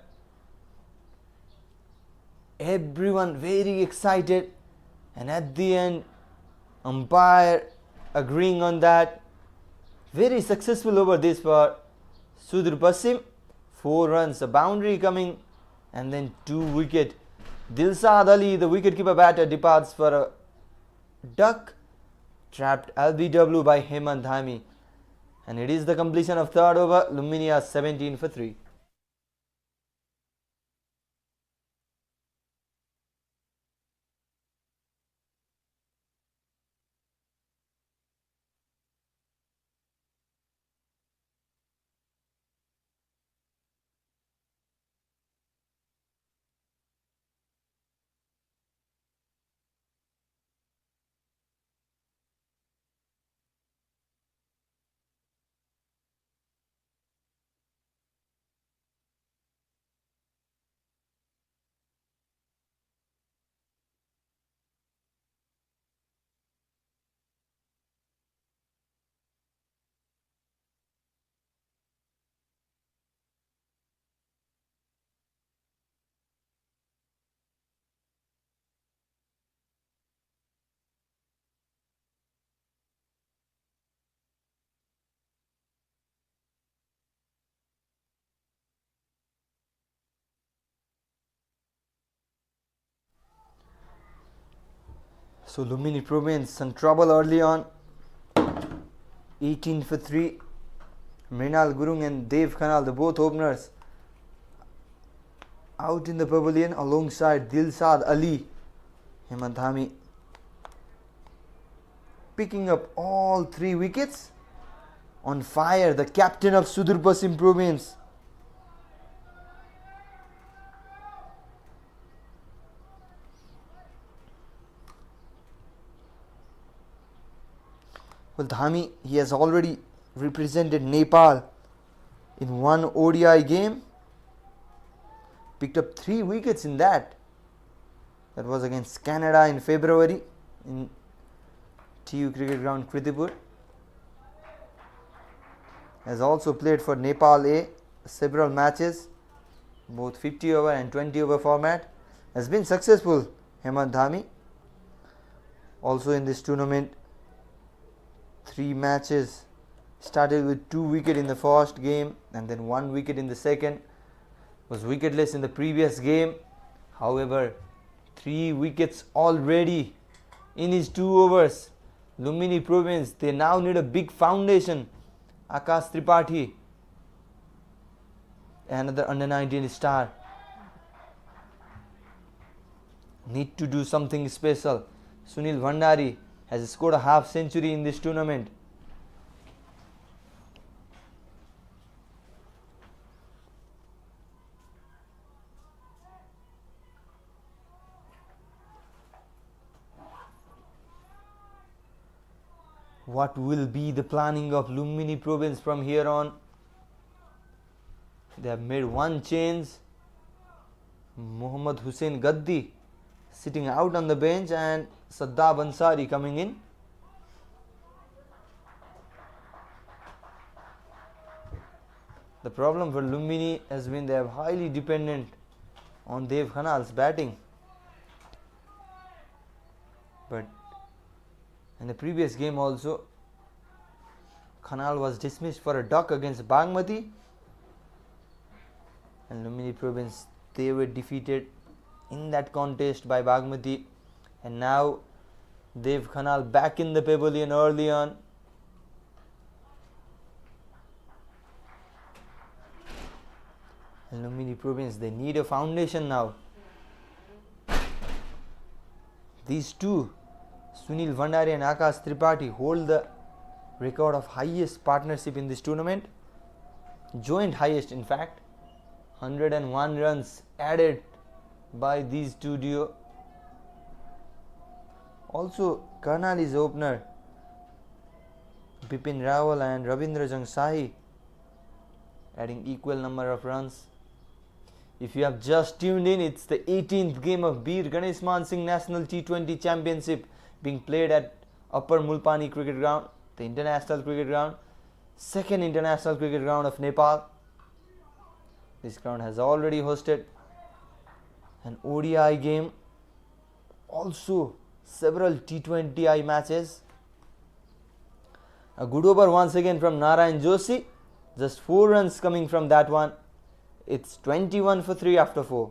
Everyone very excited. And at the end, umpire agreeing on that. Very successful over this for Sudur Pasim. 4 runs, a boundary coming, and then 2 wicket. Dilshad Ali, the wicketkeeper batter, departs for a duck. Trapped LBW by Hemant Dhami. And it is the completion of third over. Lumbini are 17 for 3. So Lumini Province some trouble early on. 18 for 3. Mrinal Gurung and Dev Khanal, the both openers, out in the pavilion alongside Dilsad Ali. Hemant Dhami picking up all 3 wickets. On fire, the captain of Sudur Pasim Province. Well, Dhami, he has already represented Nepal in one ODI game. Picked up 3 wickets in that. That was against Canada in February in TU Cricket Ground, Kritipur. Has also played for Nepal A several matches, both 50 over and 20 over format. Has been successful, Hemant Dhami. Also in this tournament, 3 matches. Started with 2 wickets in the first game and then 1 wicket in the second. Was wicketless in the previous game. However, 3 wickets already in his 2 overs. Lumini Province, they now need a big foundation. Akash Tripathi, another under 19 star, need to do something special. Sunil Bhandari has scored a half century in this tournament. What will be the planning of Lumini Province from here on? They have made one change. Mohammad Hussain Gaddi sitting out on the bench and Saddab Ansari coming in. The problem for Lumini has been they are highly dependent on Dev Khanal's batting. But in the previous game also, Khanal was dismissed for a duck against Bagmati, and Lumini Province, they were defeated in that contest by Bagmati, and now Dev Khanal back in the pavilion early on. And Lumini Province, they need a foundation now. These two, Sunil Bhandari and Akash Tripathi, hold the record of highest partnership in this tournament. Joint highest, in fact. 101 runs added by these two duo. Also, Karnali's opener Bipin Rawal and Ravindra Jangsahi adding equal number of runs. If you have just tuned in, it's the 18th game of Bir GaneshMan Singh National T20 Championship being played at Upper Mulpani Cricket Ground, the international cricket ground, second international cricket ground of Nepal. This ground has already hosted an ODI game, also several T20I matches. A good over once again from Narayan Joshi, just 4 runs coming from that one. It's 21 for 3 after 4.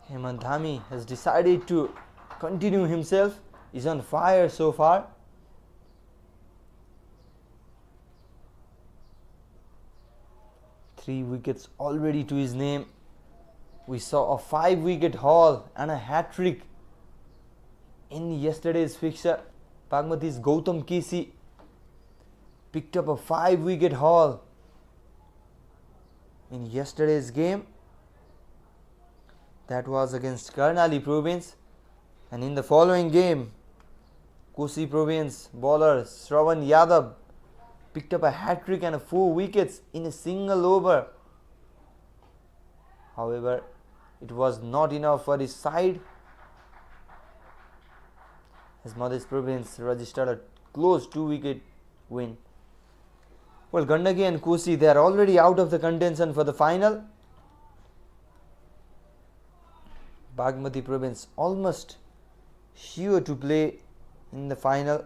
Hemant Dhami has decided to continue himself. He's on fire so far. Three wickets already to his name. We saw a 5-wicket haul and a hat-trick in yesterday's fixture. Bagmati's Gautam Kisi picked up a 5-wicket haul in yesterday's game. That was against Karnali Province. And in the following game, Kosi Province bowler Shravan Yadav picked up a hat-trick and 4 wickets in a single over. However, it was not enough for his side, as Madhya Province registered a close 2-wicket win. Well, Gandaki and Kosi, they are already out of the contention for the final. Bagmati Province almost sure to play in the final,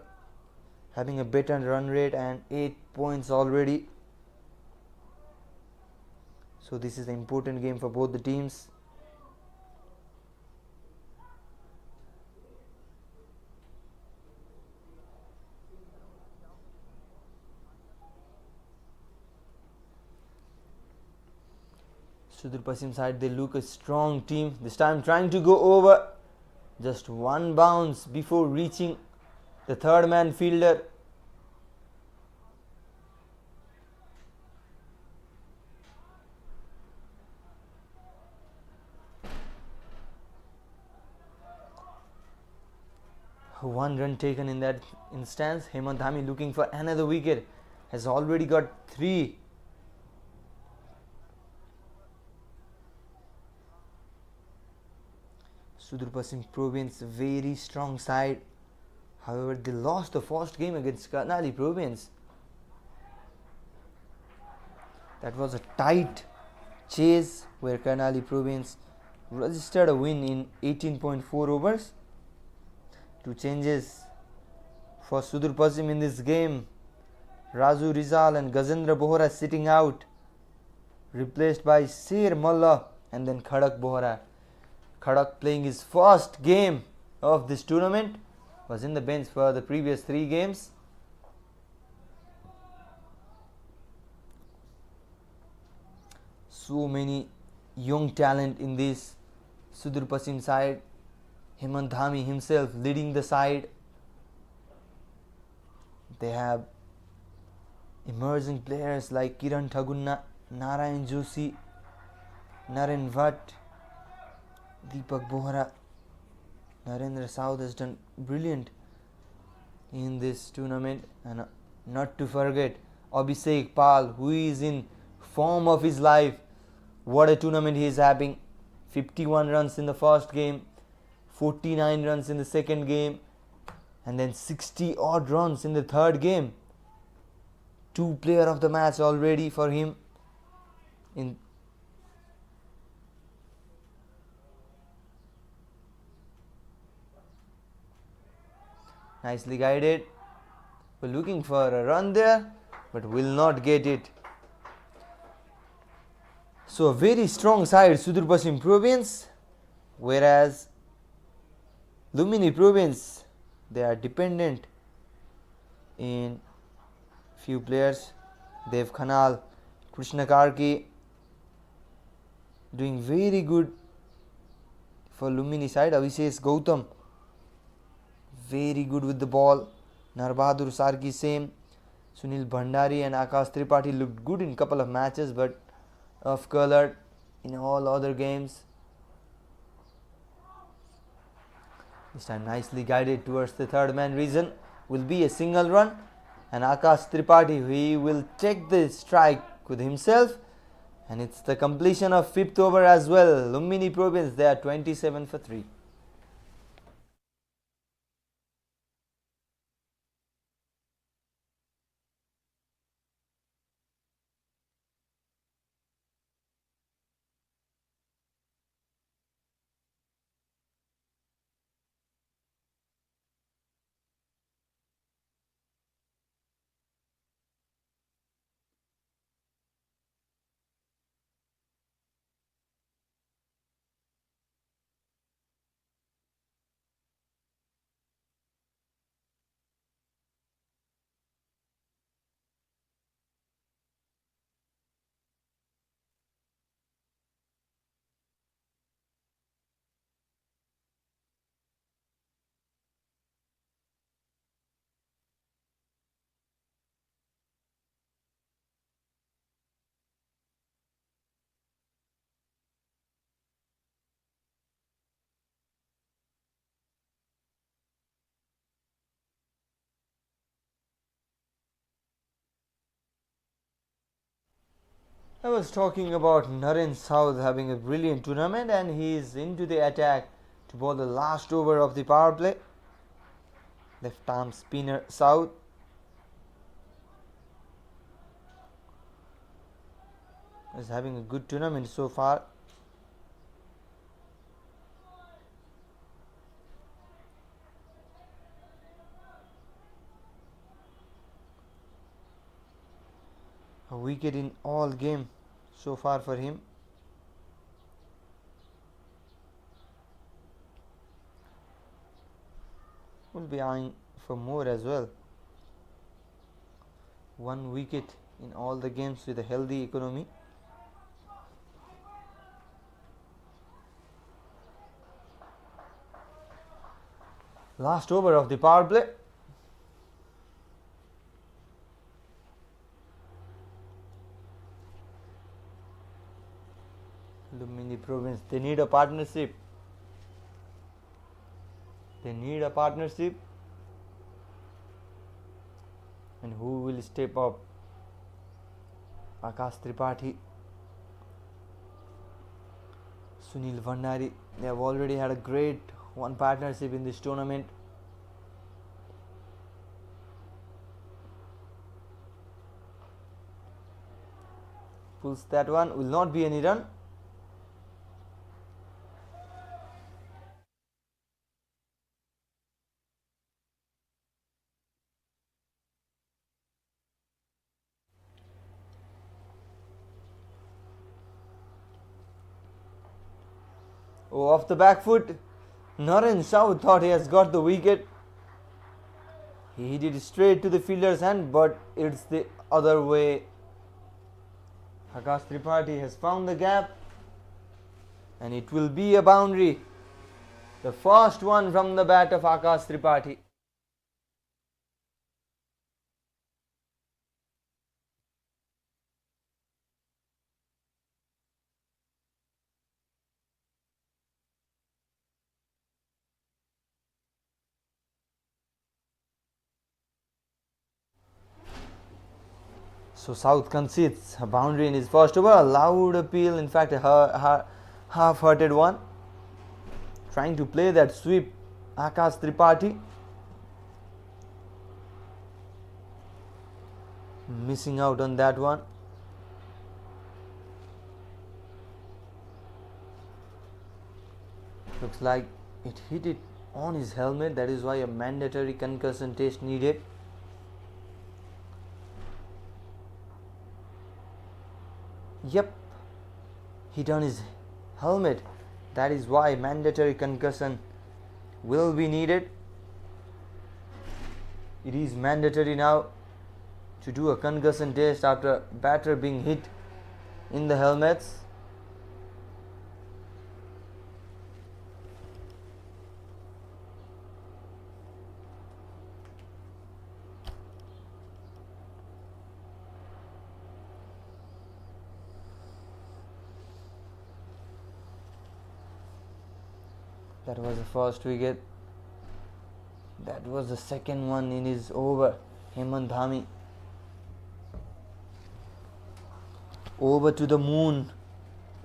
having a better run rate and 8 points already. So this is an important game for both the teams. Sudur Pasim side, they look a strong team. This time trying to go over. Just one bounce before reaching the third man fielder. One run taken in that instance. Hemant Dhami looking for another wicket. Has already got 3. Sudur Pasim Province, very strong side. However, they lost the first game against Karnali Province. That was a tight chase where Karnali Province registered a win in 18.4 overs. 2 changes for Sudur Pasim in this game. Raju Rizal and Gajendra Bohra sitting out, replaced by Sher Malla and then Khadak Bohra. Khadak, playing his first game of this tournament, was in the bench for the previous 3 games. So many young talent in this Sudur Pasim side. Hemant Dhami himself leading the side. They have emerging players like Kiran Thagunna, Narayan Joshi, Naren Bhatt, Deepak Bohra. Narendra Saud has done brilliant in this tournament, and not to forget Abhishek Pal, who is in form of his life. What a tournament he is having. 51 runs in the first game, 49 runs in the second game, and then 60 odd runs in the third game. 2 player of the match already for him. Nicely guided. We're looking for a run there, but will not get it. So a very strong side, Sudur Pasim Province, whereas Lumini Province, they are dependent in few players. Dev Khanal, Krishna Karki doing very good for Lumini side. Abhishek Gautam, very good with the ball. Narbahadur Sarki same. Sunil Bhandari and Akash Tripathi looked good in couple of matches, but off colored in all other games. This time nicely guided towards the third man region. Will be a single run, and Akash Tripathi, he will take the strike with himself, and it's the completion of 5th over as well. Lumbini Province, they are 27 for 3. I was talking about Naren South having a brilliant tournament, and he is into the attack to bowl the last over of the power play. Left arm spinner South. Is having a good tournament so far. A wicket in all game so far for him. Will be eyeing for more as well. 1 wicket in all the games with a healthy economy. Last over of the power play. Lumini Province, they need a partnership. They need a partnership. And who will step up? Akash Tripathi, Sunil Bhandari. They have already had a great one partnership in this tournament. Pulls that one, will not be any run. Oh, off the back foot. Naren Shah thought he has got the wicket. He hit it straight to the fielder's hand, but it's the other way. Akash Tripathi has found the gap, and it will be a boundary. The first one from the bat of Akash Tripathi. So South concedes a boundary in his first over. A loud appeal, in fact a half-hearted one. Trying to play that sweep, Akash Tripathi. Missing out on that one. Looks like it hit it on his helmet. That is why a mandatory concussion test needed. Yep, hit on his helmet. That is why mandatory concussion will be needed. It is mandatory now to do a concussion test after batter being hit in the helmets. That was the first wicket. That was the second one in his over. Hemant Dhami. Over to the moon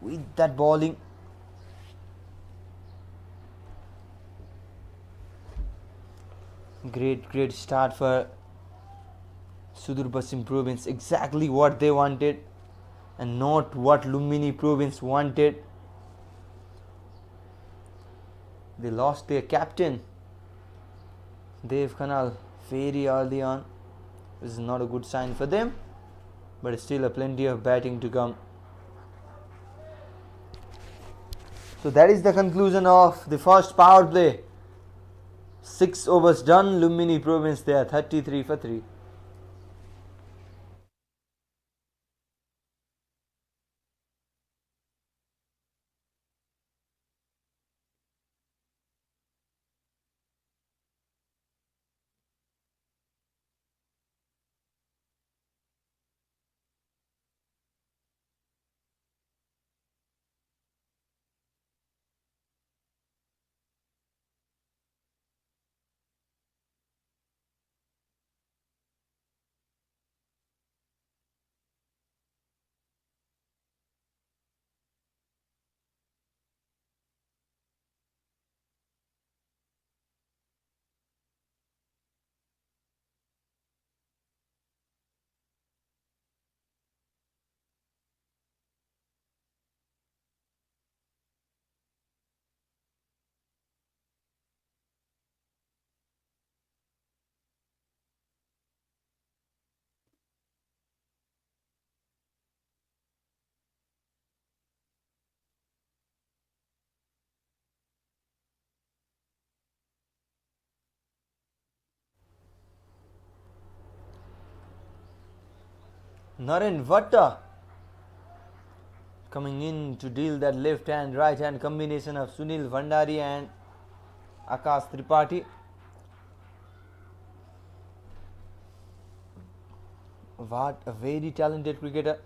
with that bowling. Great start for Sudur Pasim Province. Exactly what they wanted and not what Lumbini Province wanted. They lost their captain, Dev Khanal, very early on. This is not a good sign for them, but still a plenty of batting to come. So that is the conclusion of the first power play. 6 overs done. Lumbini Province, they are 33 for 3. Naren Vatta coming in to deal that left hand right hand combination of Sunil Bhandari and Akash Tripathi. What a very talented cricketer.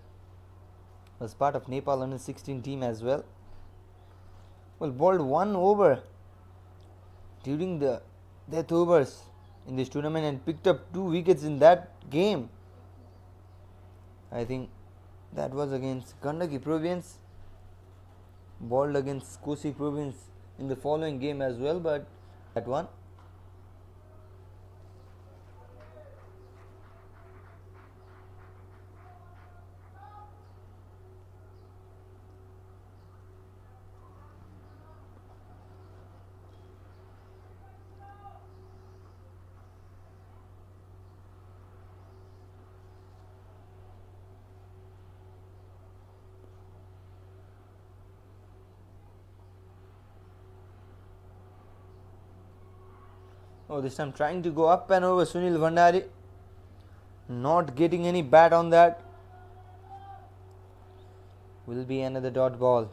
Was part of Nepal under 16 team as well. Well, bowled 1 over during the death overs in this tournament and picked up 2 wickets in that game. I think that was against Gandaki Province. Bowled against Kosi Province in the following game as well, but that one. Oh, this time trying to go up and over Sunil Bhandari. Not getting any bat on that. Will be another dot ball.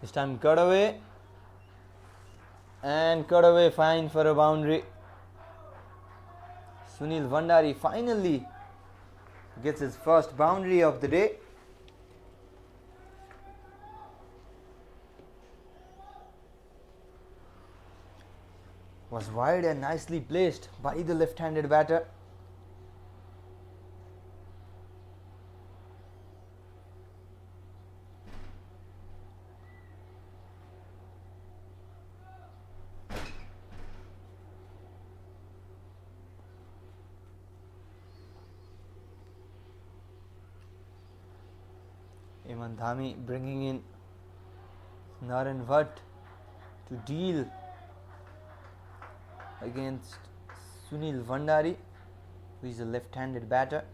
This time cut away. And cut away fine for a boundary. Sunil Bhandari finally gets his first boundary of the day. Was wide and nicely placed by the left-handed batter. Iman Dhami bringing in Naren Vatt to deal against Sunil Bhandari, who is a left-handed batter.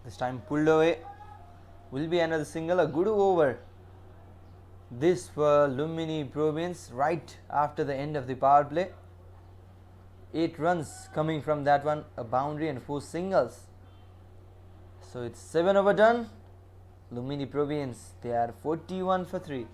This time pulled away. Will be another single, a good over. This for Lumini Province right after the end of the power play. 8 runs coming from that one, a boundary and 4 singles. So it's 7 over done. Lumini Province, they are 41 for 3.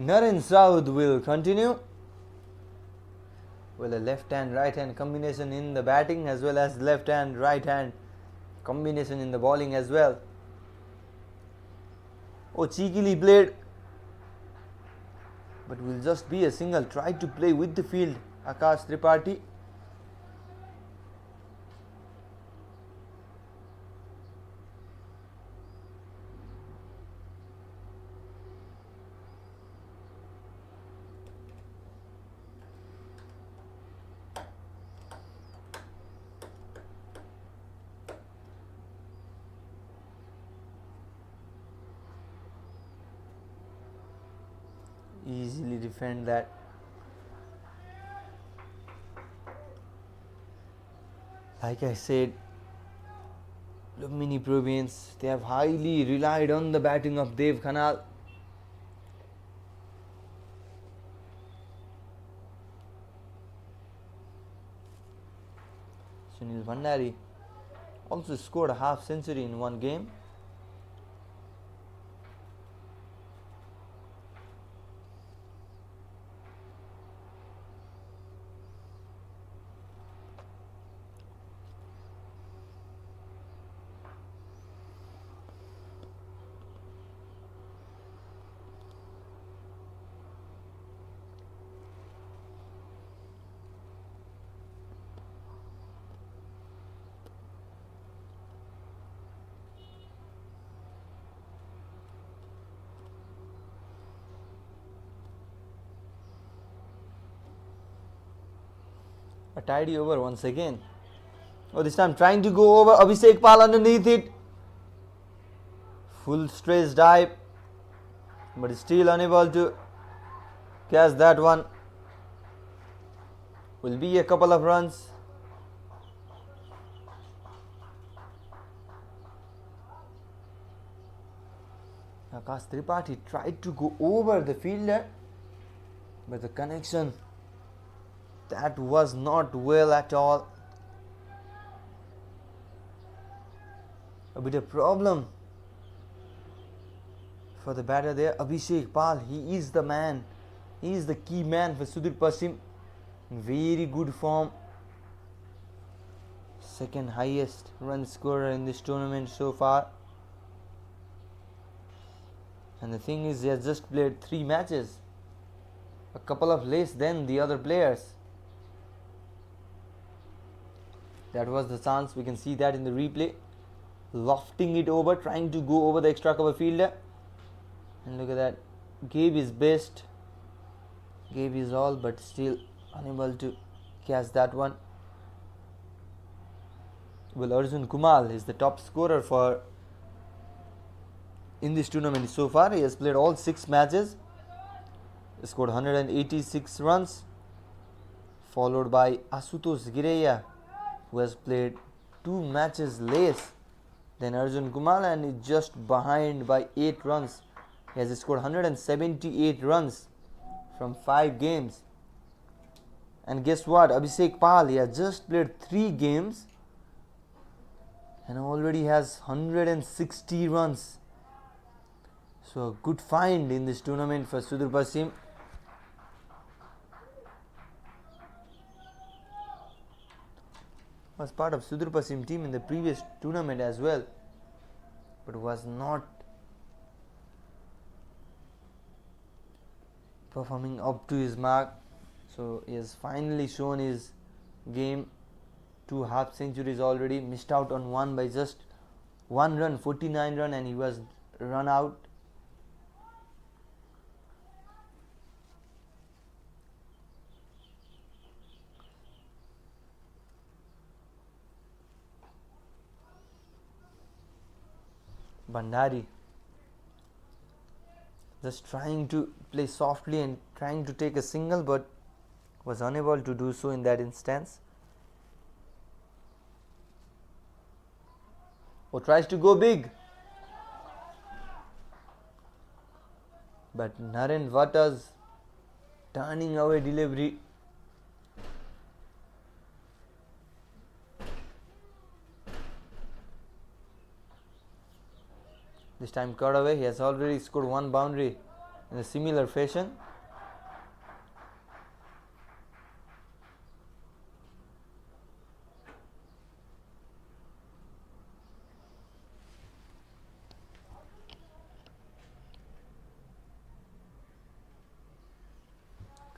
Naren Saud will continue. Well, a left hand right hand combination in the batting as well as left hand right hand combination in the bowling as well. Oh, cheekily played, but will just be a single. Tried to play with the field, Akash Tripathi. Easily defend that. Like I said, Lumini Province, they have highly relied on the batting of Dev Khanal. Anil Bhandari also scored a half century in one game. A tidy over once again. Oh, this time trying to go over. Abhishek Pal underneath it. Full straight dive, but still unable to catch that one. Will be a couple of runs. Akash Tripathi tried to go over the fielder, but the connection, that was not well at all. A bit of problem for the batter there. Abhishek Pal, he is the man. He is the key man for Sudir Pasim. In very good form. Second highest run scorer in this tournament so far. And the thing is, he has just played 3 matches. A couple of less than the other players. That was the chance. We can see that in the replay. Lofting it over, trying to go over the extra cover fielder. And look at that. Gave his best. Gave his all, but still unable to catch that one. Well, Arjun Kumal is the top scorer for in this tournament so far. He has played all 6 matches. He scored 186 runs. Followed by Asutosh Gireya, who has played 2 matches less than Arjun Kumal and is just behind by 8 runs. He has scored 178 runs from 5 games. And guess what? Abhishek Pal, he has just played 3 games and already has 160 runs. So a good find in this tournament for Sudir Pasim. Was part of Sudir Pasim team in the previous tournament as well, but was not performing up to his mark. So he has finally shown his game. 2 half centuries already. Missed out on one by just 1 run, 49 run, and he was run out. Bhandari just trying to play softly and trying to take a single, but was unable to do so in that instance. Or tries to go big, but Naren Vatta's turning away delivery. This time cut away. He has already scored 1 boundary in a similar fashion.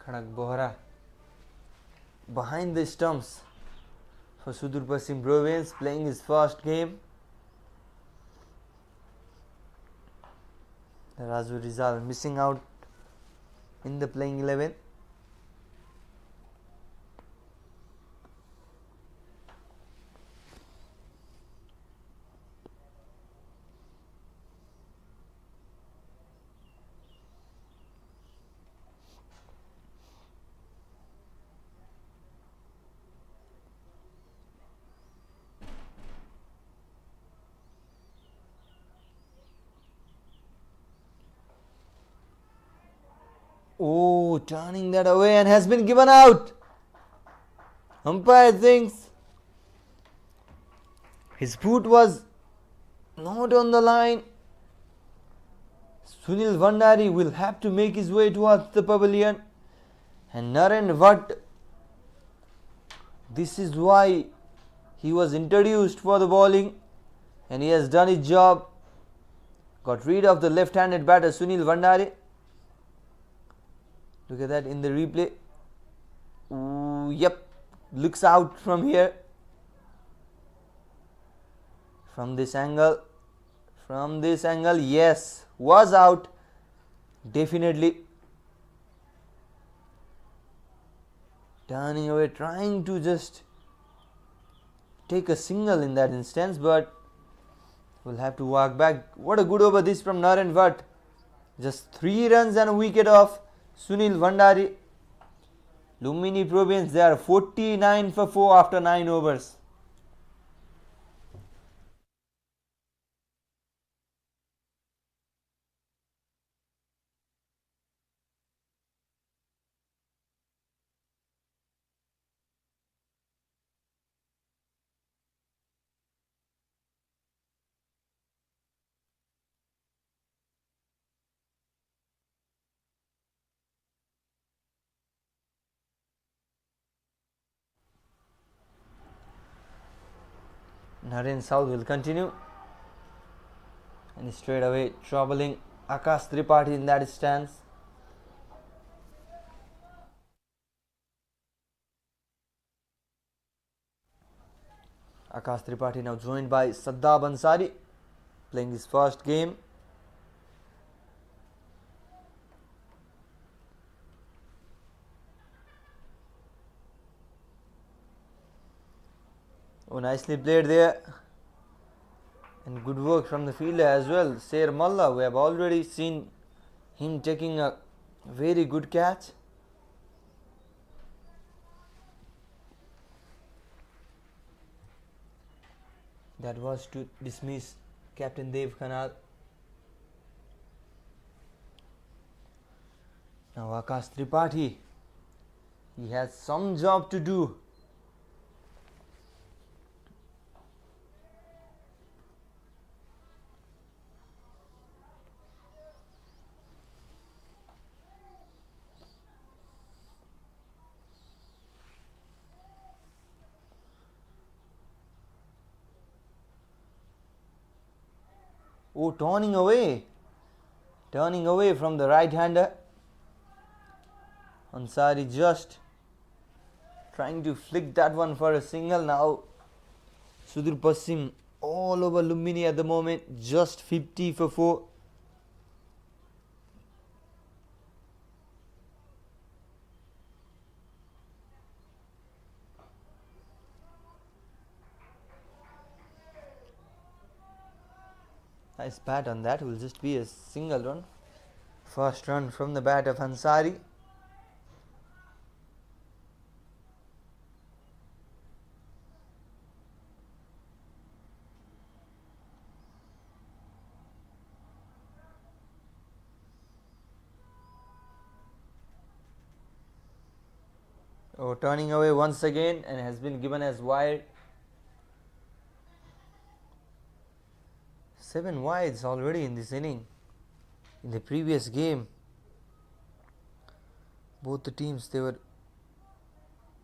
Khadak Bohra behind the stumps for Sudur Pasim Province, playing his first game. Raju Rizal missing out in the playing 11. Oh, turning that away and has been given out. Umpire thinks His foot was not on the line. Sunil Vandari will have to make his way towards the pavilion. And Naren Vatt, this is why he was introduced for the bowling, and he has done his job. Got rid of the left-handed batter Sunil Vandari. Look at that in the replay. Ooh, yep, looks out from here. From this angle, yes, was out, definitely. Turning away, trying to just take a single in that instance, but will have to walk back. What a good over this from Naren Vatt. Just 3 runs and a wicket off Sunil Vandari. Lumbini Province, they are 49 for 4 after 9 overs. Naren South will continue, and straight away troubling Akash Tripathi in that stance. Akash Tripathi now joined by Sadab Ansari, playing his first game. Oh, nicely played there, and good work from the fielder as well. Sher Malla, we have already seen him taking a very good catch. That was to dismiss Captain Dev Khanal. Now Akash Tripathi, he has some job to do. Oh, turning away from the right-hander. Ansari just trying to flick that one for a single. Now Sudur Pasim all over Lumbini at the moment, just 50 for 4. Nice bat on that, will just be a single run. First run from the bat of Ansari. Oh, turning away once again, and has been given as wide. 7 wides already in this inning. In the previous game, both the teams, they were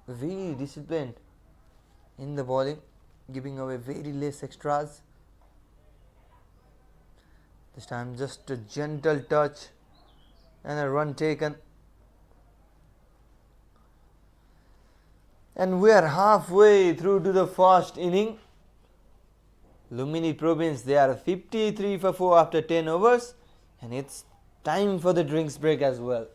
very disciplined in the bowling, giving away very less extras. This time just a gentle touch and a run taken. And we are halfway through to the first inning. Lumbini Province, they are 53 for 4 after 10 overs, and it's time for the drinks break as well.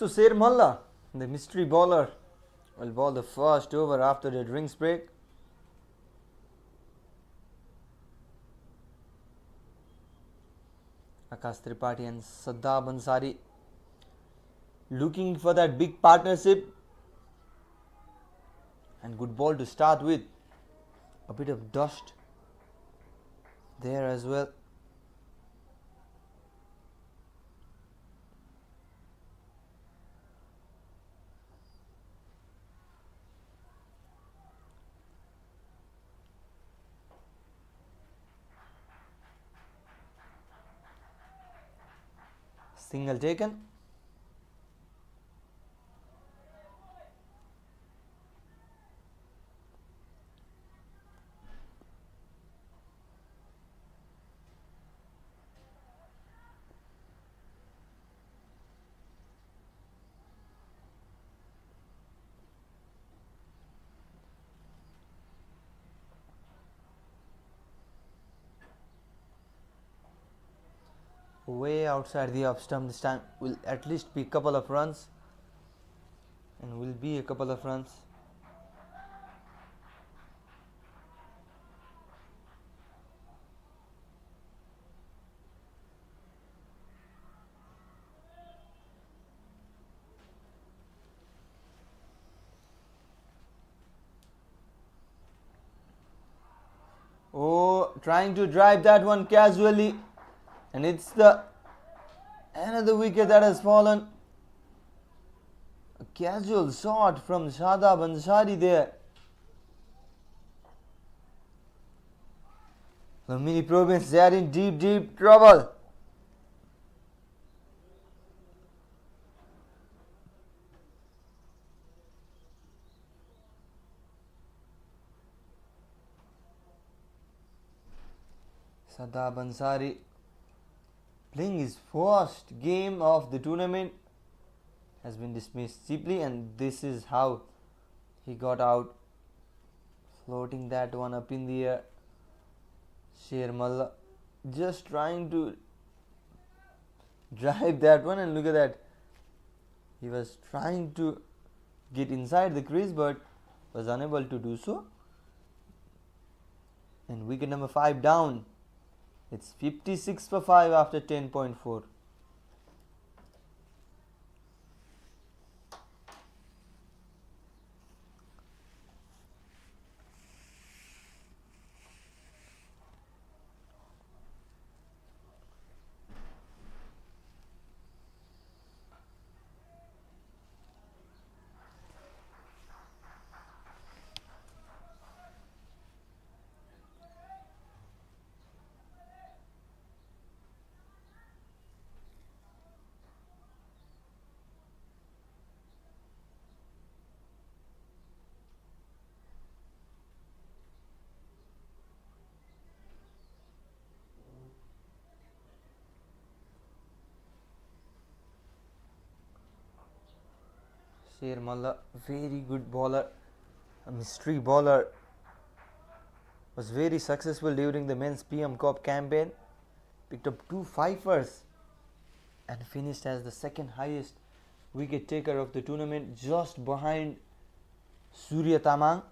So Sher Malla, the mystery bowler, will bowl the first over after the drinks break. Akash Tripathi and Sadab Ansari looking for that big partnership, and good ball to start with. A bit of dust there as well. Single taken. Way outside the off stump this time. Will at least be a couple of runs, and will be a couple of runs. Oh, trying to drive that one casually, and it's the another wicket that has fallen. A casual shot from Shadab Ansari there. The mini province, they are in deep trouble. Shadab Ansari playing his first game of the tournament has been dismissed cheaply, and this is how he got out, floating that one up in the air. Sher Malla just trying to drive that one, and look at that, he was trying to get inside the crease but was unable to do so. And wicket number 5 down. It's 56 for 5 after 10.4. Sher Malla, very good bowler, a mystery bowler, was very successful during the men's PM Cup campaign, picked up 2 fifers and finished as the second highest wicket taker of the tournament, just behind Surya Tamang.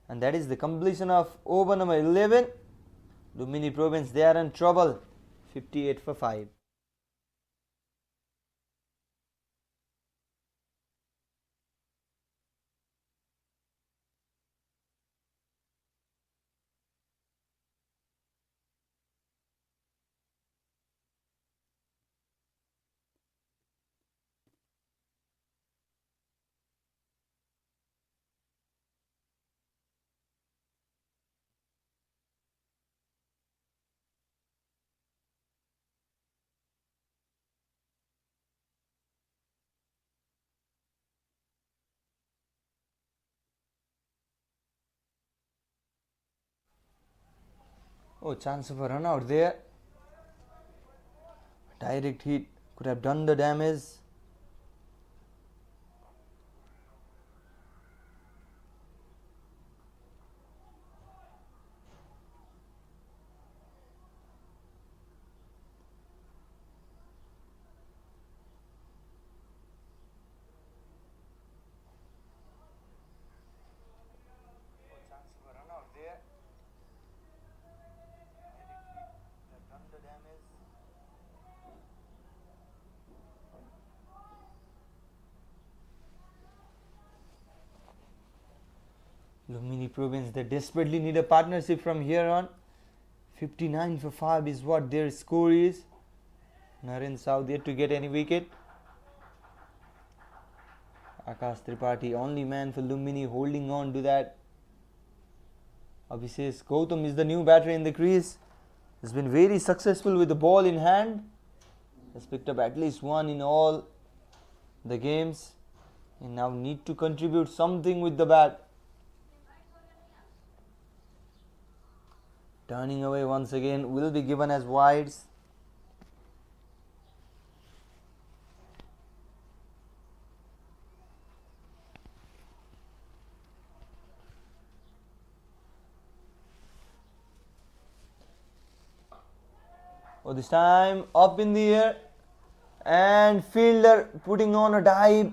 And that is the completion of over number 11. Lumini Province, they are in trouble, 58 for 5. Oh, chance of a run out there. Direct hit could have done the damage. Lumini Province, they desperately need a partnership from here on. 59 for 5 is what their score is. Naren South yet to get any wicket. Akash Tripathi, only man for Lumini, holding on to that. Abhishek Gautam is the new batter in the crease. Has been very successful with the ball in hand. Has picked up at least one in all the games. And now need to contribute something with the bat. Turning away once again will be given as wides. Oh, this time up in the air, and fielder putting on a dive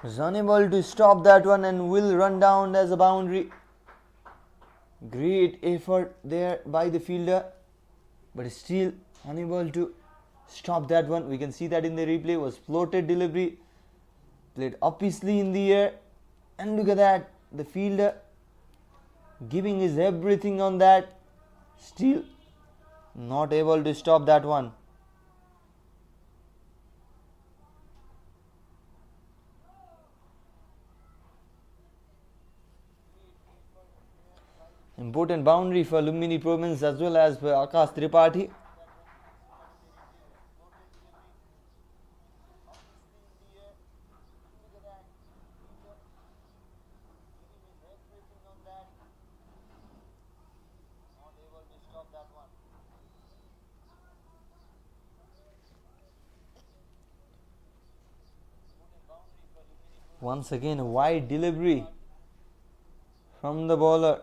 was unable to stop that one and will run down as a boundary. Great effort there by the fielder, but still unable to stop that one. We can see that in the replay. Was floated delivery, played upishly in the air, and look at that, the fielder giving his everything on that, still not able to stop that one. Important boundary for Lumini Province as well as for Akash Tripathi. Once again a wide delivery from the bowler.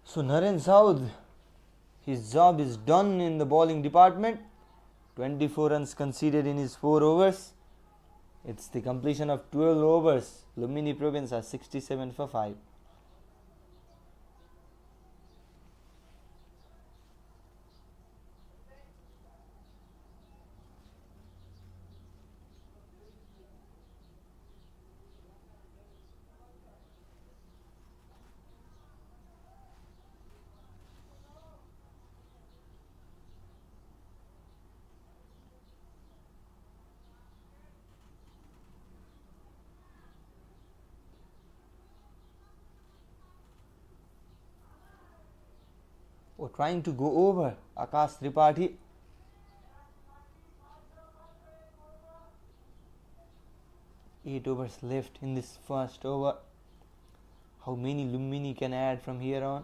So Naren South, his job is done in the bowling department. 24 runs conceded in his 4 overs. It's the completion of 12 overs. Lumini Province has 67 for 5. Oh, trying to go over Akash Tripathi. Eight overs left in this first over. How many Lumini can add from here on?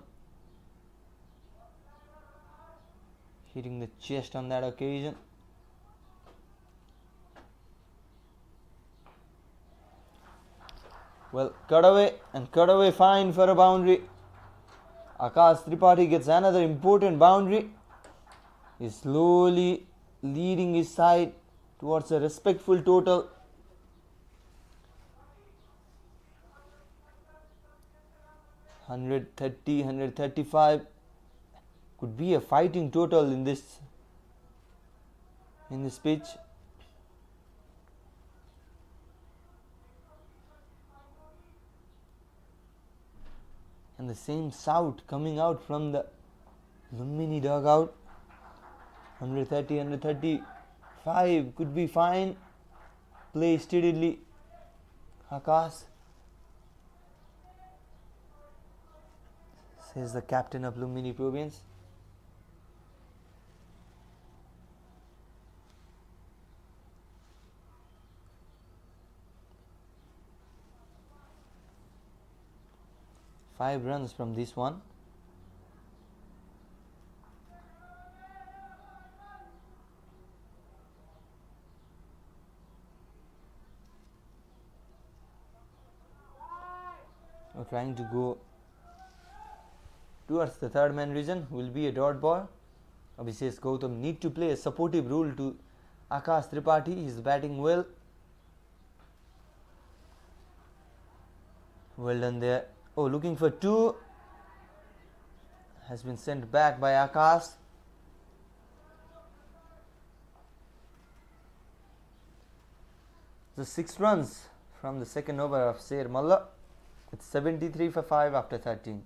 Hitting the chest on that occasion. Well, cut away fine for a boundary. Akash Tripathi gets another important boundary. He's slowly leading his side towards a respectful total. $130, $135 could be a fighting total in this pitch. And the same shout coming out from the Lumini dugout. 130, 135 could be fine. Play steadily, Akash, says the captain of Lumini Province. Five runs from this one. We're trying to go towards the third man region will be a dot ball. Abhishek Gautam need to play a supportive role to Akash Tripathi. He is batting well. Well done there. Oh, looking for two. Has been sent back by Akash. So 6 runs from the second over of Sher Malla. It's 73 for 5 after 13.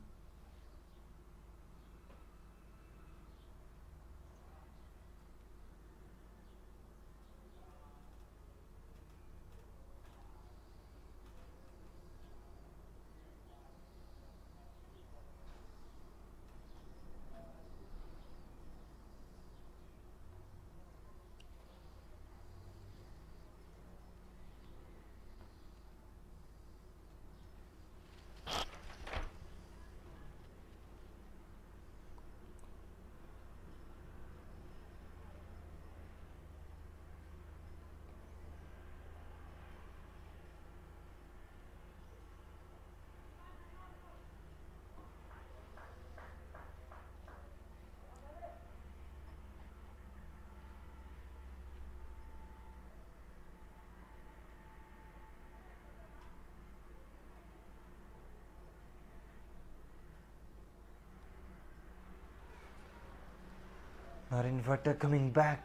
Naren Vatta coming back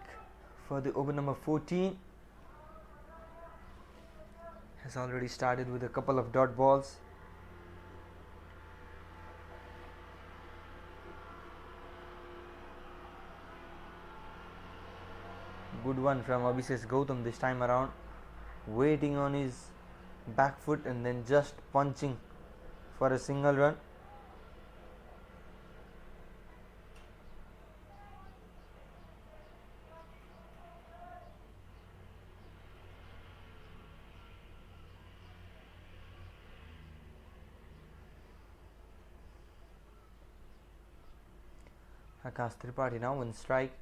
for the over number 14. Has already started with a couple of dot balls. Good one from Abhishek Gautam this time around. Waiting on his back foot and then just punching for a single run. Akash Tripathi now on strike,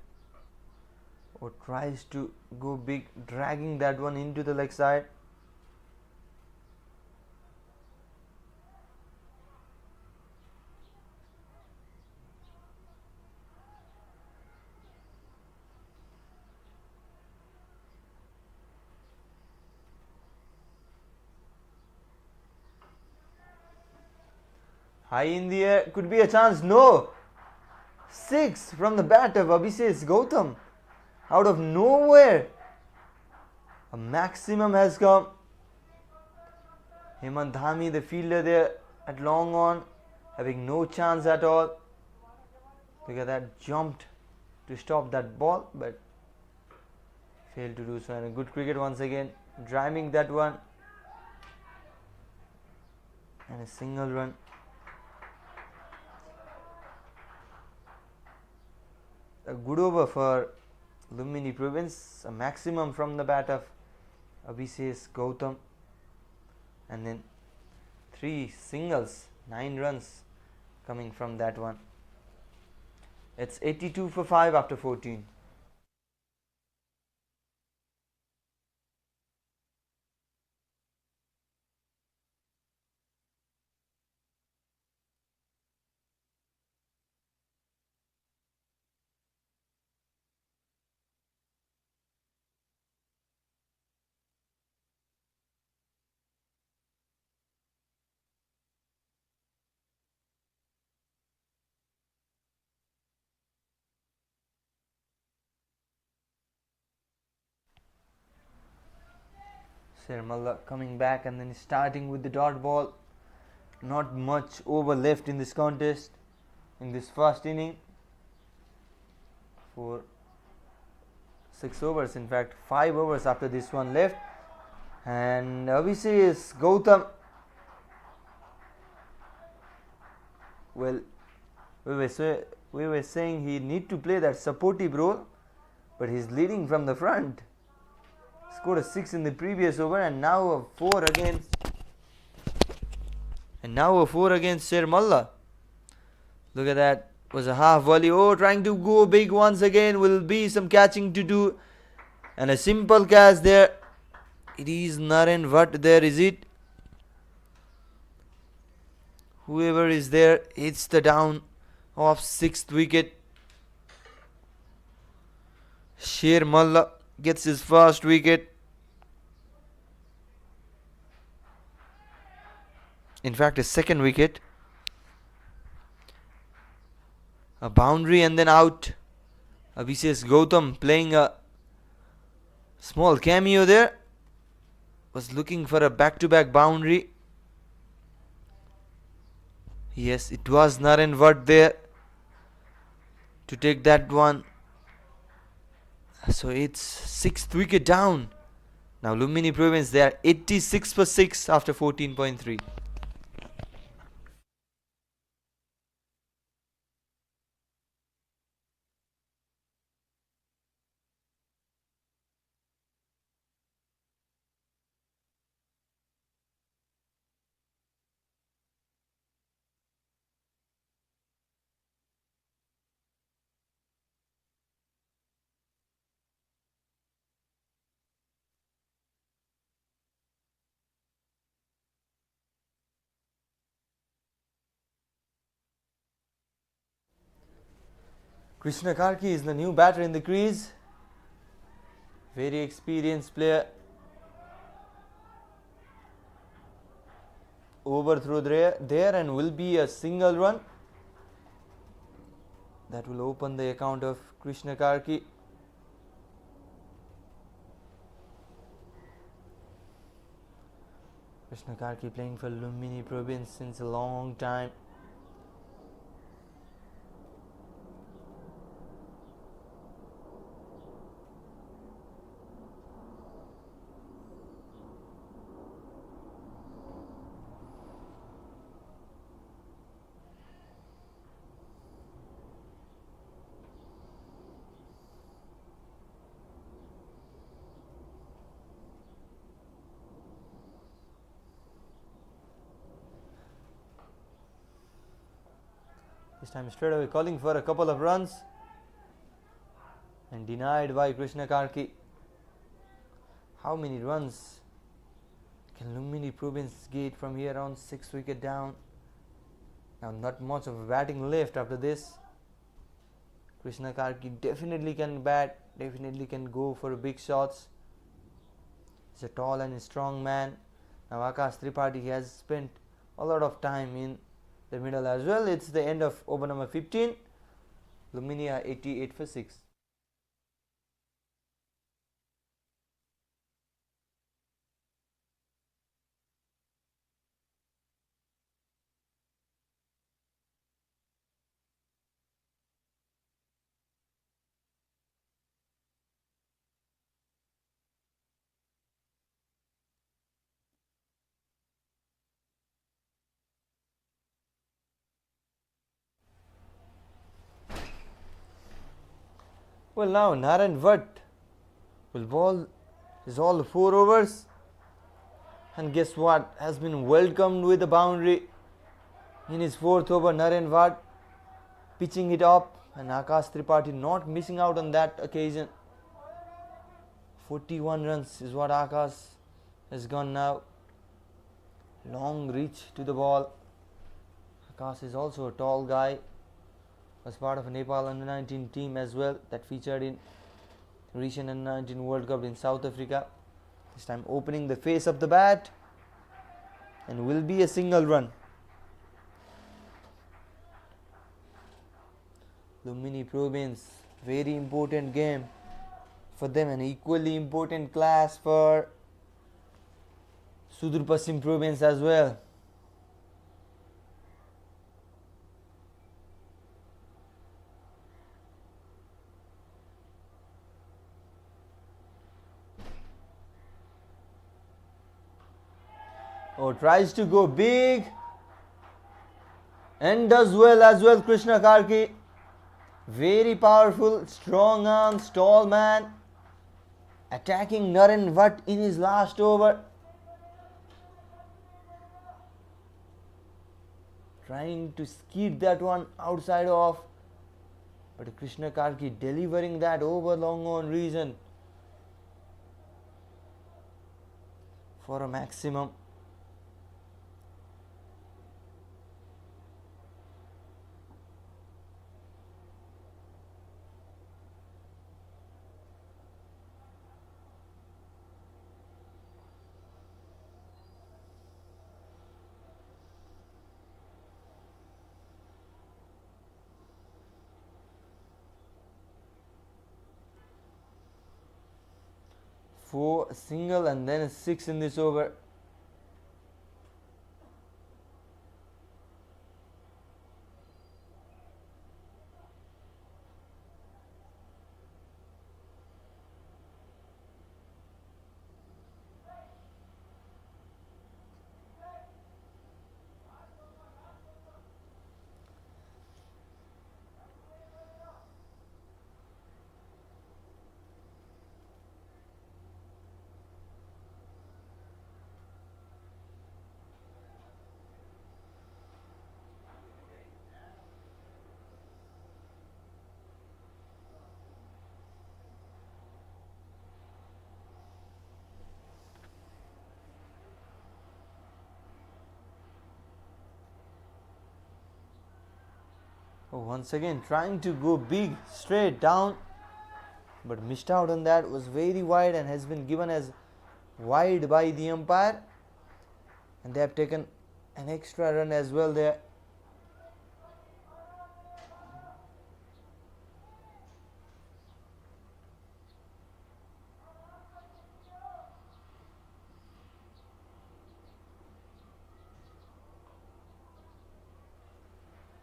or tries to go big, dragging that one into the leg side. High in the air, could be a chance, no! 6 from the bat of Abhishek Gautam. Out of nowhere, a maximum has come. Hemant Dhami, the fielder there at long on, having no chance at all. Look at that, jumped to stop that ball, but failed to do so. And a good cricket once again, driving that one. And a single run. A good over for Lumbini Province, a maximum from the bat of Abhishek Gautam, and then 3 singles, 9 runs coming from that one. It's 82 for 5 after 14. Sher Malla coming back and then starting with the dot ball. Not much over left in this contest, in this first inning. For 6 overs, in fact 5 overs after this one left. And Abhishek Gautam, well, we were saying he need to play that supportive role, but he's leading from the front. Scored a 6 in the previous over, and now a 4 against Sher Malla. Look at that, was a half volley. Oh, trying to go big once again. Will be some catching to do, and a simple catch there. It is Naren Vatt there, is it? Whoever is there hits the down of 6th wicket. Sher Malla gets his first wicket. In fact, his second wicket. A boundary and then out. Abhishek Gautam playing a small cameo there. Was looking for a back-to-back boundary. Yes, it was Naren Vatt there to take that one. So it's 6th wicket down. Now Lumbini Province, they are 86 for 6 after 14.3. Krishna Karki is the new batter in the crease. Very experienced player. Overthrow there and will be a single run. That will open the account of Krishna Karki. Krishna Karki playing for Lumbini Province since a long time. This time straight away calling for a couple of runs and denied by Krishna Karki. How many runs can Lumbini Province get from here on? 6 wicket down. Now not much of batting left after this. Krishna Karki definitely can bat, definitely can go for big shots. He's a tall and strong man. Now Akash Tripathi has spent a lot of time in the middle as well. It's the end of over number 15. Lumbini are 88 for 6. Well, now Naren Vatt will bowl his all 4 overs, and guess what? Has been welcomed with a boundary in his 4th over. Naren Vatt pitching it up, and Akash Tripathi not missing out on that occasion. 41 runs is what Akash has gone now. Long reach to the ball. Akash is also a tall guy. Was part of a Nepal under-19 team as well that featured in recent under-19 World Cup in South Africa. This time opening the face of the bat and will be a single run. Lumbini Province, very important game for them, and equally important class for Sudur Paschim Province as well. Oh, tries to go big and does well as well. Krishna Karki, very powerful, strong arms, tall man, attacking Naren Vatt in his last over. Trying to skid that one outside off, but Krishna Karki delivering that over long on reason for a maximum. 4 single and then a 6 in this over. Once again trying to go big straight down, but missed out on that. Was very wide and has been given as wide by the umpire, and they have taken an extra run as well there.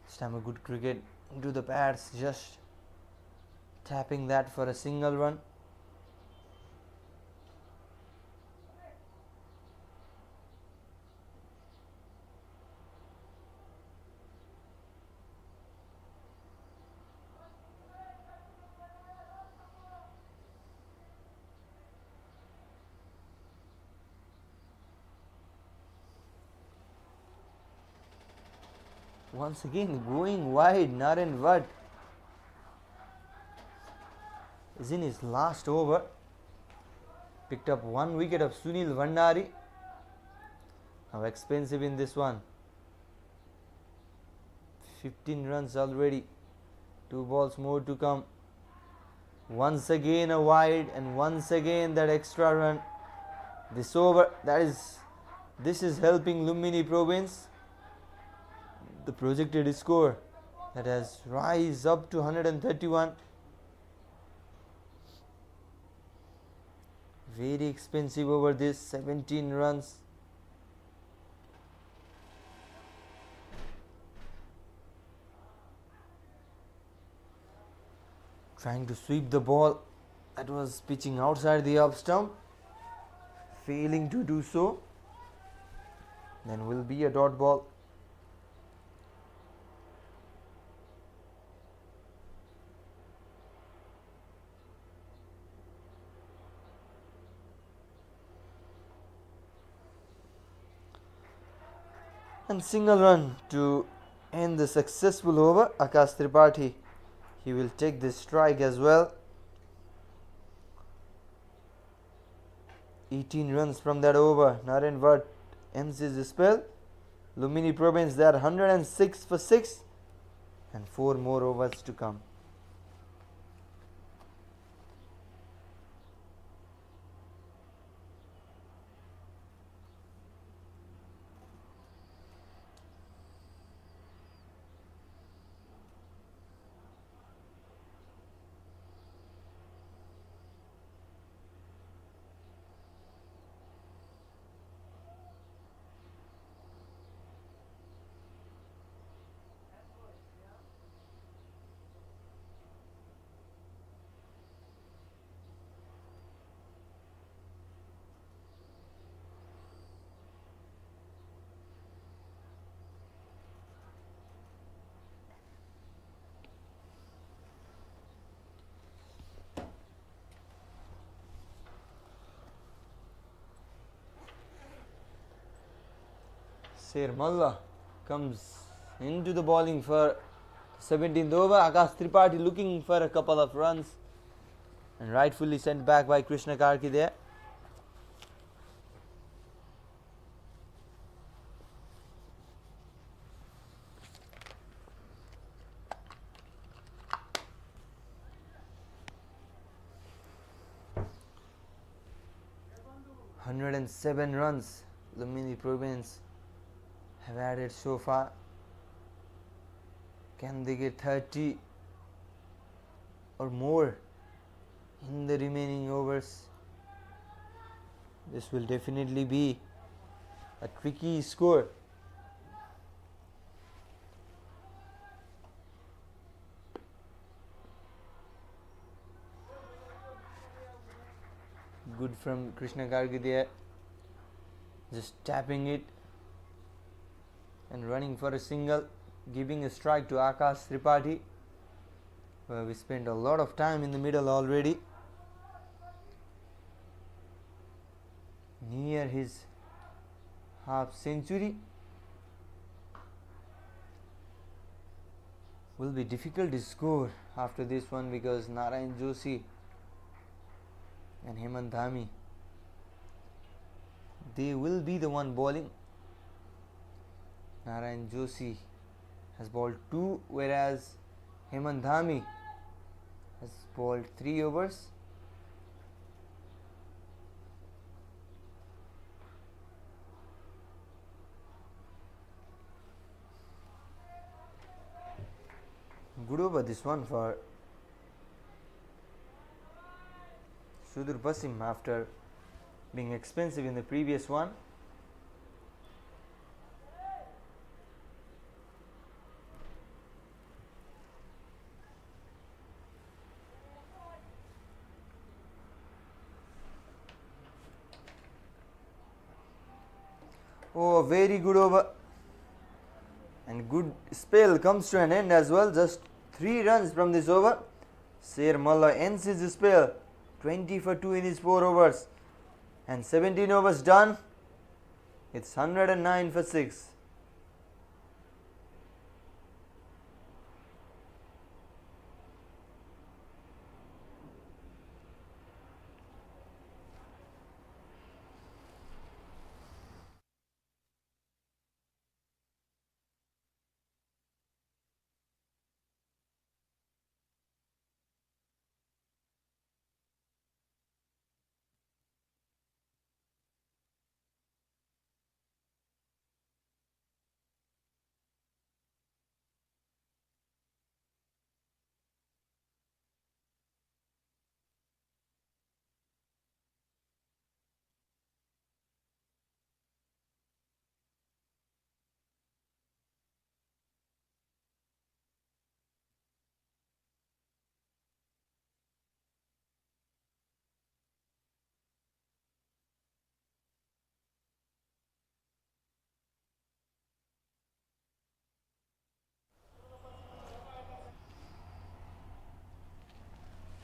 This time a good cricket into the pads, just tapping that for a single run. Once again going wide. Naren Vatt is in his last over. Picked up 1 wicket of Sunil Vandari. How expensive in this one. 15 runs already. 2 balls more to come. Once again a wide and once again that extra run. This over, this is helping Lumbini Province. The projected score that has rise up to 131. Very expensive over this, 17 runs. Trying to sweep the ball that was pitching outside the off stump, failing to do so. Then will be a dot ball. And single run to end the successful over. Akash Tripathi, he will take this strike as well. 18 runs from that over. Naren Vatt ends his spell. Lumbini Province, they are 106 for 6 and 4 more overs to come. Sher Malla comes into the bowling for 17th over. Akash Tripathi looking for a couple of runs and rightfully sent back by Krishna Karki there. "107 runs Lumbini Province have added so far. Can they get 30 or more in the remaining overs?" This will definitely be a tricky score. Good from Krishna Gargi there, just tapping it and running for a single, giving a strike to Akash Tripathi, where we spent a lot of time in the middle already, near his half century. Will be difficult to score after this one because Narayan Joshi and Hemant Dhami, they will be the one bowling. Narayan Joshi has bowled 2, whereas Hemant Dhami has bowled 3 overs. Good over this one for Sudur Pasim after being expensive in the previous one. Oh, very good over, and good spell comes to an end as well. Just 3 runs from this over. Sher Malla ends his spell, 20 for 2 in his 4 overs, and 17 overs done. It's 109 for 6.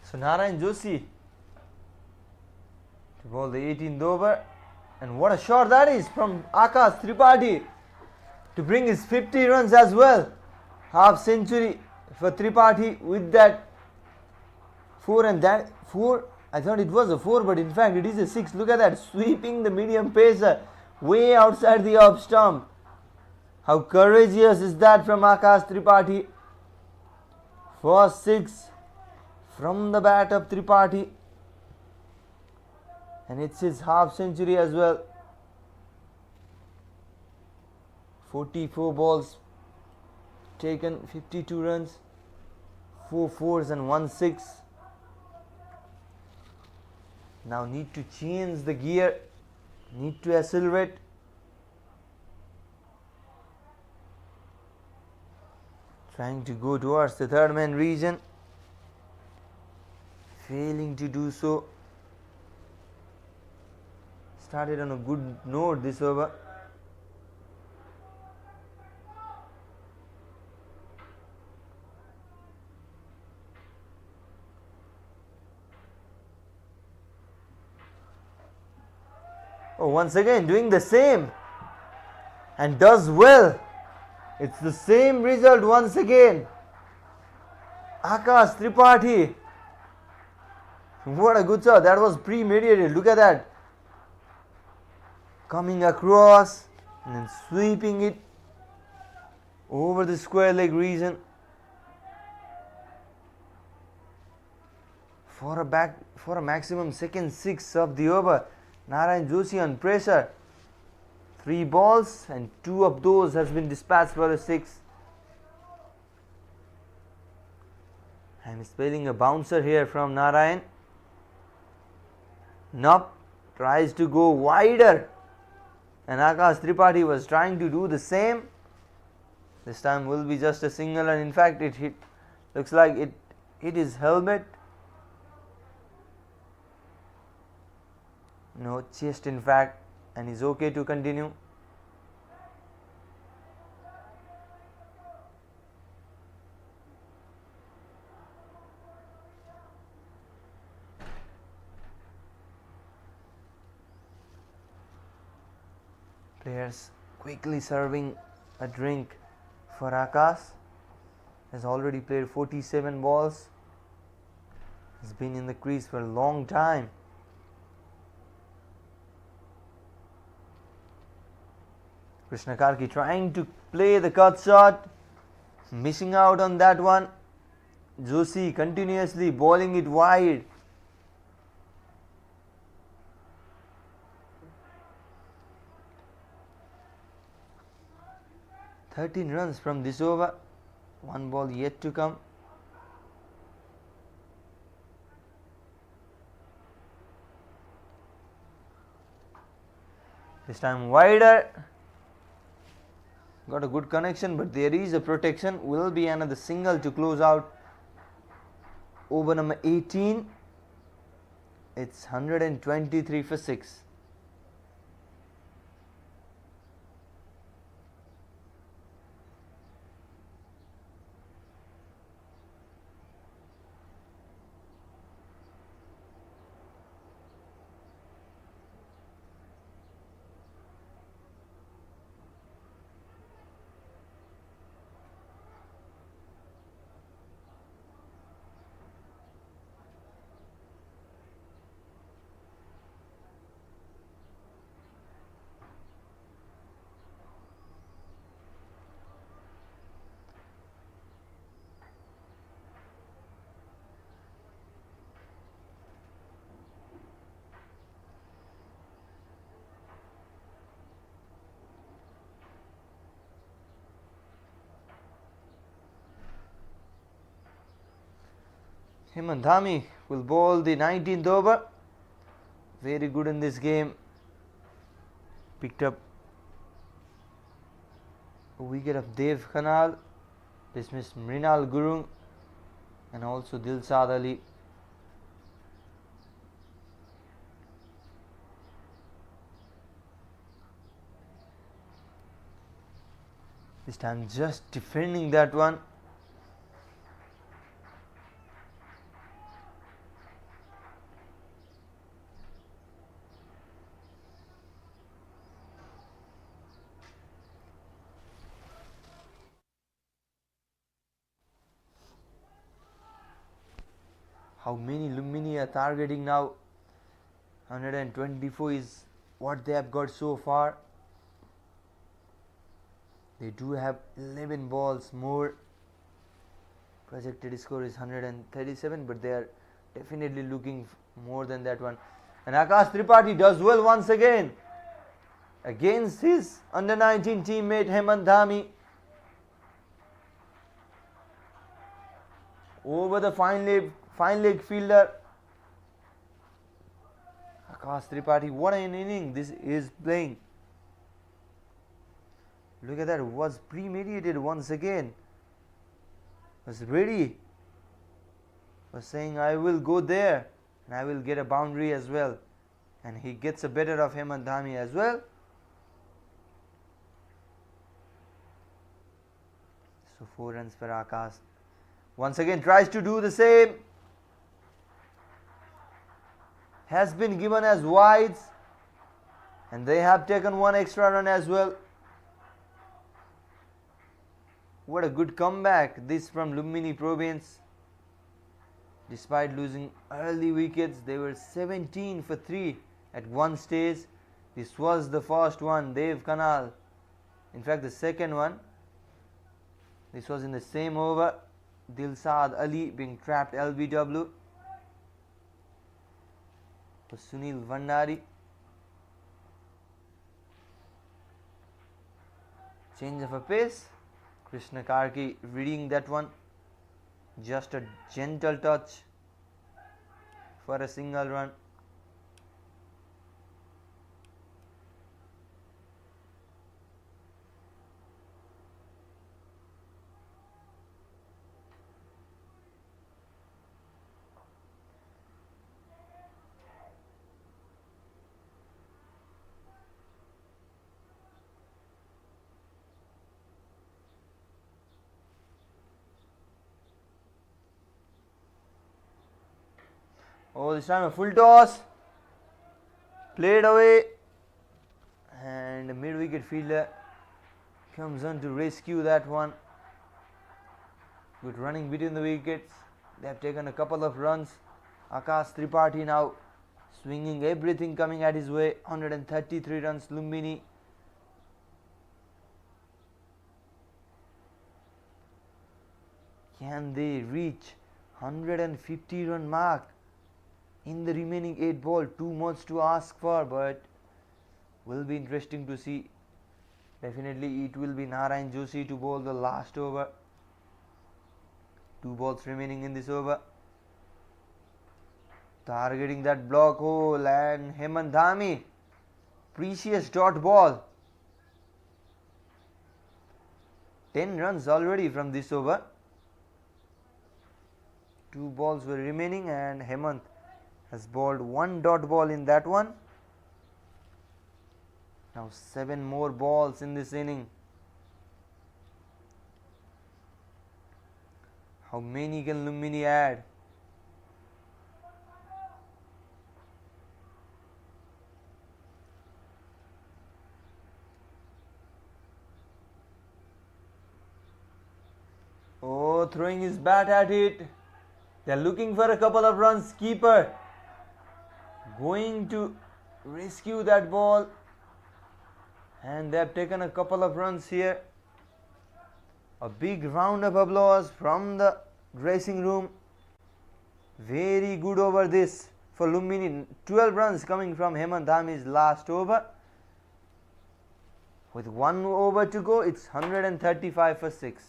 So Narayan Joshi to bowl the 18th over, and what a shot that is from Akash Tripathi to bring his 50 runs as well. Half century for Tripathi with that 4, and that 4, I thought it was a 4, but in fact it is a 6. Look at that, sweeping the medium pacer way outside the off stump. How courageous is that from Akash Tripathi. For 6 from the bat of Tripathi, and it's his half century as well. 44 balls taken, 52 runs, 4 fours and 1 6. Now need to change the gear, need to accelerate. Trying to go towards the third man region, failing to do so. Started on a good note this over. Oh, once again doing the same and does well. It's the same result once again. Akash Tripathi. What a good shot. That was premeditated. Look at that. Coming across and then sweeping it over the square leg region. For a maximum second 6 of the over. Narayan Joshi on pressure. 3 balls and 2 of those has been dispatched for a 6. I'm spelling a bouncer here from Narayan. Nope, tries to go wider, and Akash Tripathi was trying to do the same. This time will be just a single, and in fact it hit, looks like it hit his helmet. No, chest in fact, and he's okay to continue. Players quickly serving a drink for Akash. Has already played 47 balls. He's been in the crease for a long time. Krishna Karki trying to play the cut shot, missing out on that one. Joshi continuously bowling it wide. "13 runs from this over, one ball yet to come." This time wider, got a good connection, but there is a protection. Will be another single to close out over number 18. It's 123 for 6. Hemant Dhami will bowl the 19th over. Very good in this game. Picked up a wicket of Dev Khanal, dismissed Mrinal Gurung and also Dilshad Ali. This time just defending that one. How many Lumini are targeting now? 124 is what they have got so far. They do have 11 balls more. Projected score is 137, but they are definitely looking more than that one. And Akash Tripathi does well once again against his under 19 teammate Hemant Dhami. Over the fine leg fielder. Akash Tripathi, what an inning this is playing. Look at that, was premeditated once again. Was ready. Was saying, I will go there and I will get a boundary as well. And he gets a better of Hemant Dhami as well. So 4 runs for Akash. Once again tries to do the same. Has been given as wides. And they have taken one extra run as well. What a good comeback this from Lumbini Province. Despite losing early wickets, they were 17 for 3 at one stage. This was the first one, Dev Khanal. In fact, the second one. This was in the same over. Dilshad Ali being trapped LBW. For Sunil Vandari. Change of a pace. Krishna Karki reading that one. Just a gentle touch for a single run. Oh, this time a full toss. Played away. And the mid-wicket fielder comes on to rescue that one. Good running between the wickets. They have taken a couple of runs. Akash Tripathi now swinging everything coming at his way. 133 runs. Lumbini. Can they reach 150 run mark in the remaining 8 ball? Too much to ask for, but will be interesting to see. Definitely it will be Narayan Joshi to bowl the last over. 2 balls remaining in this over. Targeting that block hole, and Hemant Dhami, precious dot ball. 10 runs already from this over. 2 balls were remaining and Hemant has bowled 1 dot ball in that one. Now 7 more balls in this inning. How many can Lumbini add? Oh, throwing his bat at it. They are looking for a couple of runs. Keeper going to rescue that ball. And they have taken a couple of runs here. A big round of applause from the dressing room. Very good over this for Lumbini. 12 runs coming from Hemant Dhami's last over. With 1 over to go, it's 135 for 6.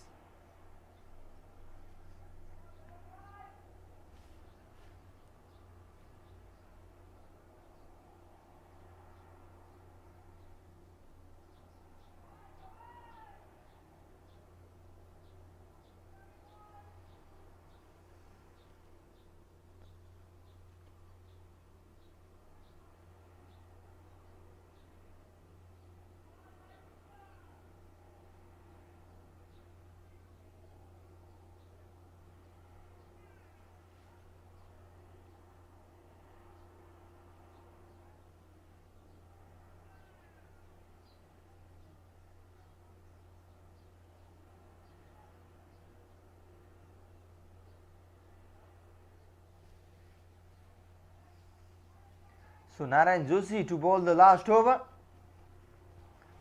So Narayan Joshi to bowl the last over.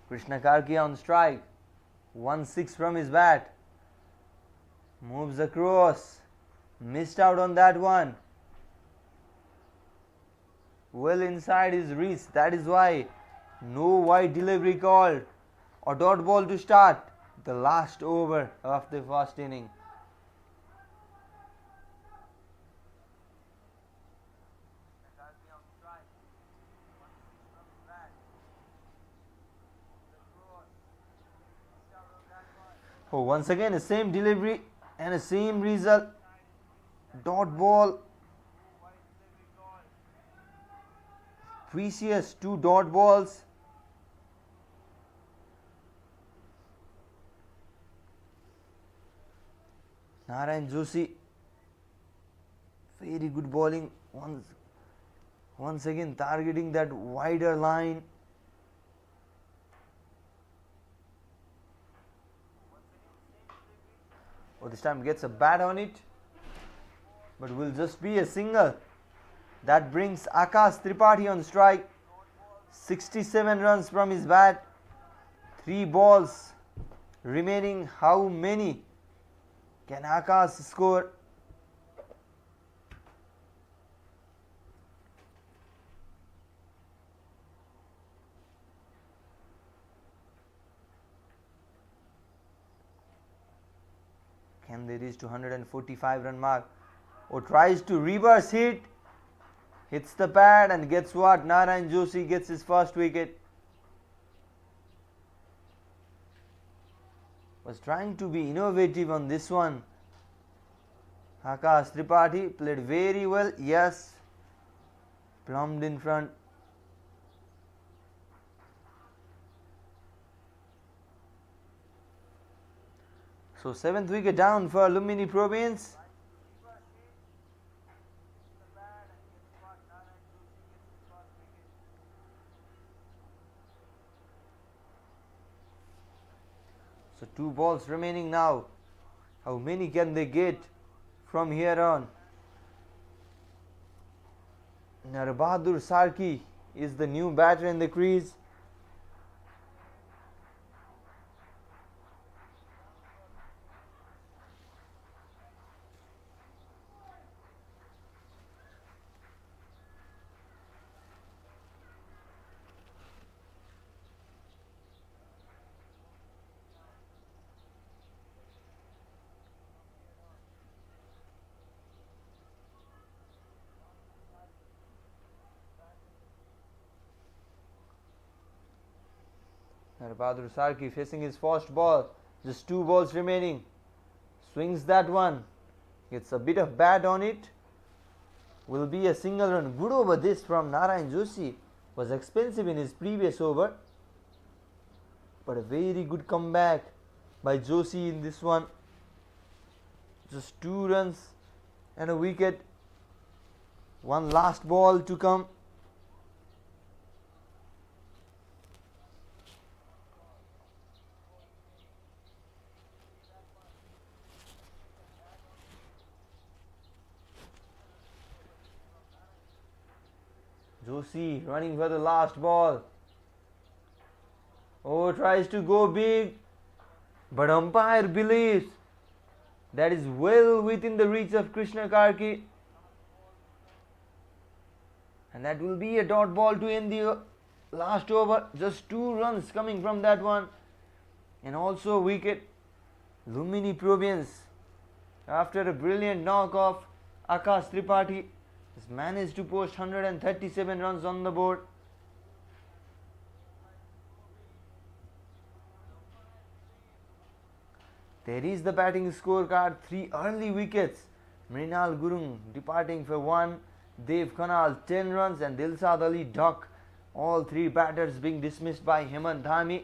Krishna Karkia on strike. 1-6 from his bat. Moves across. Missed out on that one. Well inside his reach. That is why no wide delivery called. A dot ball to start the last over of the first inning. Oh, once again, the same delivery and the same result. Dot ball. Precious 2 dot balls. Narayan Joshi, very good bowling. Once again targeting that wider line. Oh, this time gets a bat on it, but will just be a single. That brings Akash Tripathi on strike. 67 runs from his bat. 3 balls remaining. How many can Akash score? Can they reach to 145 run mark? Or tries to reverse hit. Hits the pad and gets what? Narayan Joshi gets his first wicket. Was trying to be innovative on this one. Akash Tripathi played very well. Yes. Plumbed in front. So 7th wicket down for Lumbini Province. 2 balls remaining now. How many can they get from here on? Narbadur Sarki is the new batter in the crease. Bahadur Sarki facing his first ball. Just 2 balls remaining. Swings that one. Gets a bit of bat on it. Will be a single run. Good over this from Narayan Joshi. Was expensive in his previous over. But a very good comeback by Joshi in this one. Just 2 runs and a wicket. One last ball to come. Joshi running for the last ball. Oh, tries to go big, but umpire believes that is well within the reach of Krishna Karki, and that will be a dot ball to end the last over. Just 2 runs coming from that one, and also a wicket. Lumini Province, after a brilliant knock off, Akash Tripathi has managed to post 137 runs on the board. There is the batting scorecard. 3 early wickets. Mrinal Gurung departing for 1. Dev Kanal 10 runs and Dilshad Ali duck. All 3 batters being dismissed by Hemant Dhami.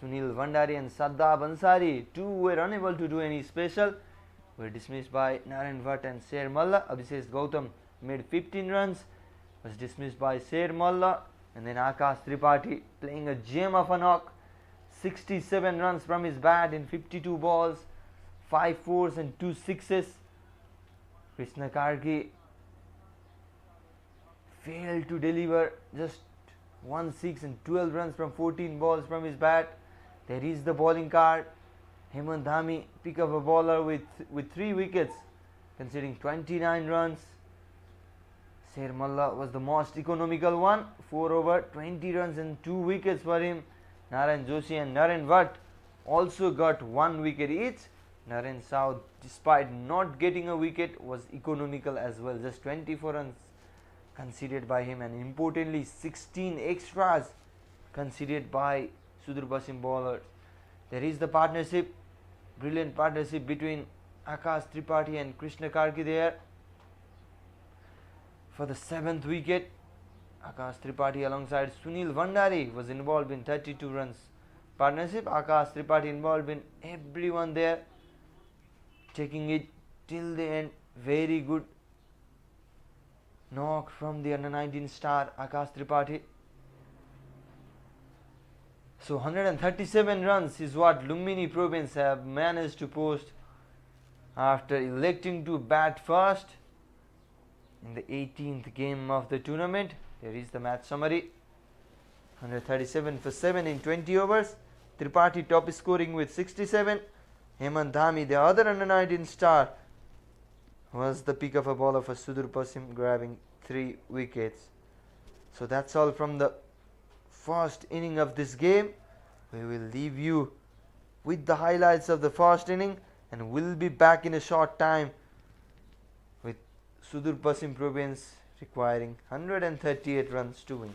Sunil Vandari and Saddab Ansari, 2 were unable to do any special. Were dismissed by Narayan Bhatt and Sher Malla. Abhishek Gautam made 15 runs, was dismissed by Sher Malla, and then Akash Tripathi playing a gem of a knock, 67 runs from his bat in 52 balls, 5 fours and 2 sixes. Krishna Karki failed to deliver, just 1 6 and 12 runs from 14 balls from his bat. There is the bowling card. Hemant Dhami pick up a bowler with 3 wickets, conceding 29 runs. Sher Malla was the most economical one, 4 over, 20 runs and 2 wickets for him. Narayan Joshi and Narayan Bhatt also got 1 wicket each. Narayan Saud, despite not getting a wicket, was economical as well. Just 24 runs conceded by him, and importantly 16 extras conceded by Sudur Pasim bowlers. There is the partnership, brilliant partnership between Akash Tripathi and Krishna Karki there. For the 7th wicket, Akash Tripathi alongside Sunil Vandari was involved in 32 runs partnership. Akash Tripathi involved in everyone there, taking it till the end. Very good knock from the under 19 star Akash Tripathi. So 137 runs is what Lumbini Province have managed to post after electing to bat first in the 18th game of the tournament. There is the match summary. 137 for 7 in 20 overs. Tripathi top scoring with 67. Hemant Dhami, the other under 19 star, was the pick of a bowler for Sudur Pasim, grabbing 3 wickets. So that's all from the first inning of this game. We will leave you with the highlights of the first inning, and we'll be back in a short time with Sudur Pasim Province requiring 138 runs to win.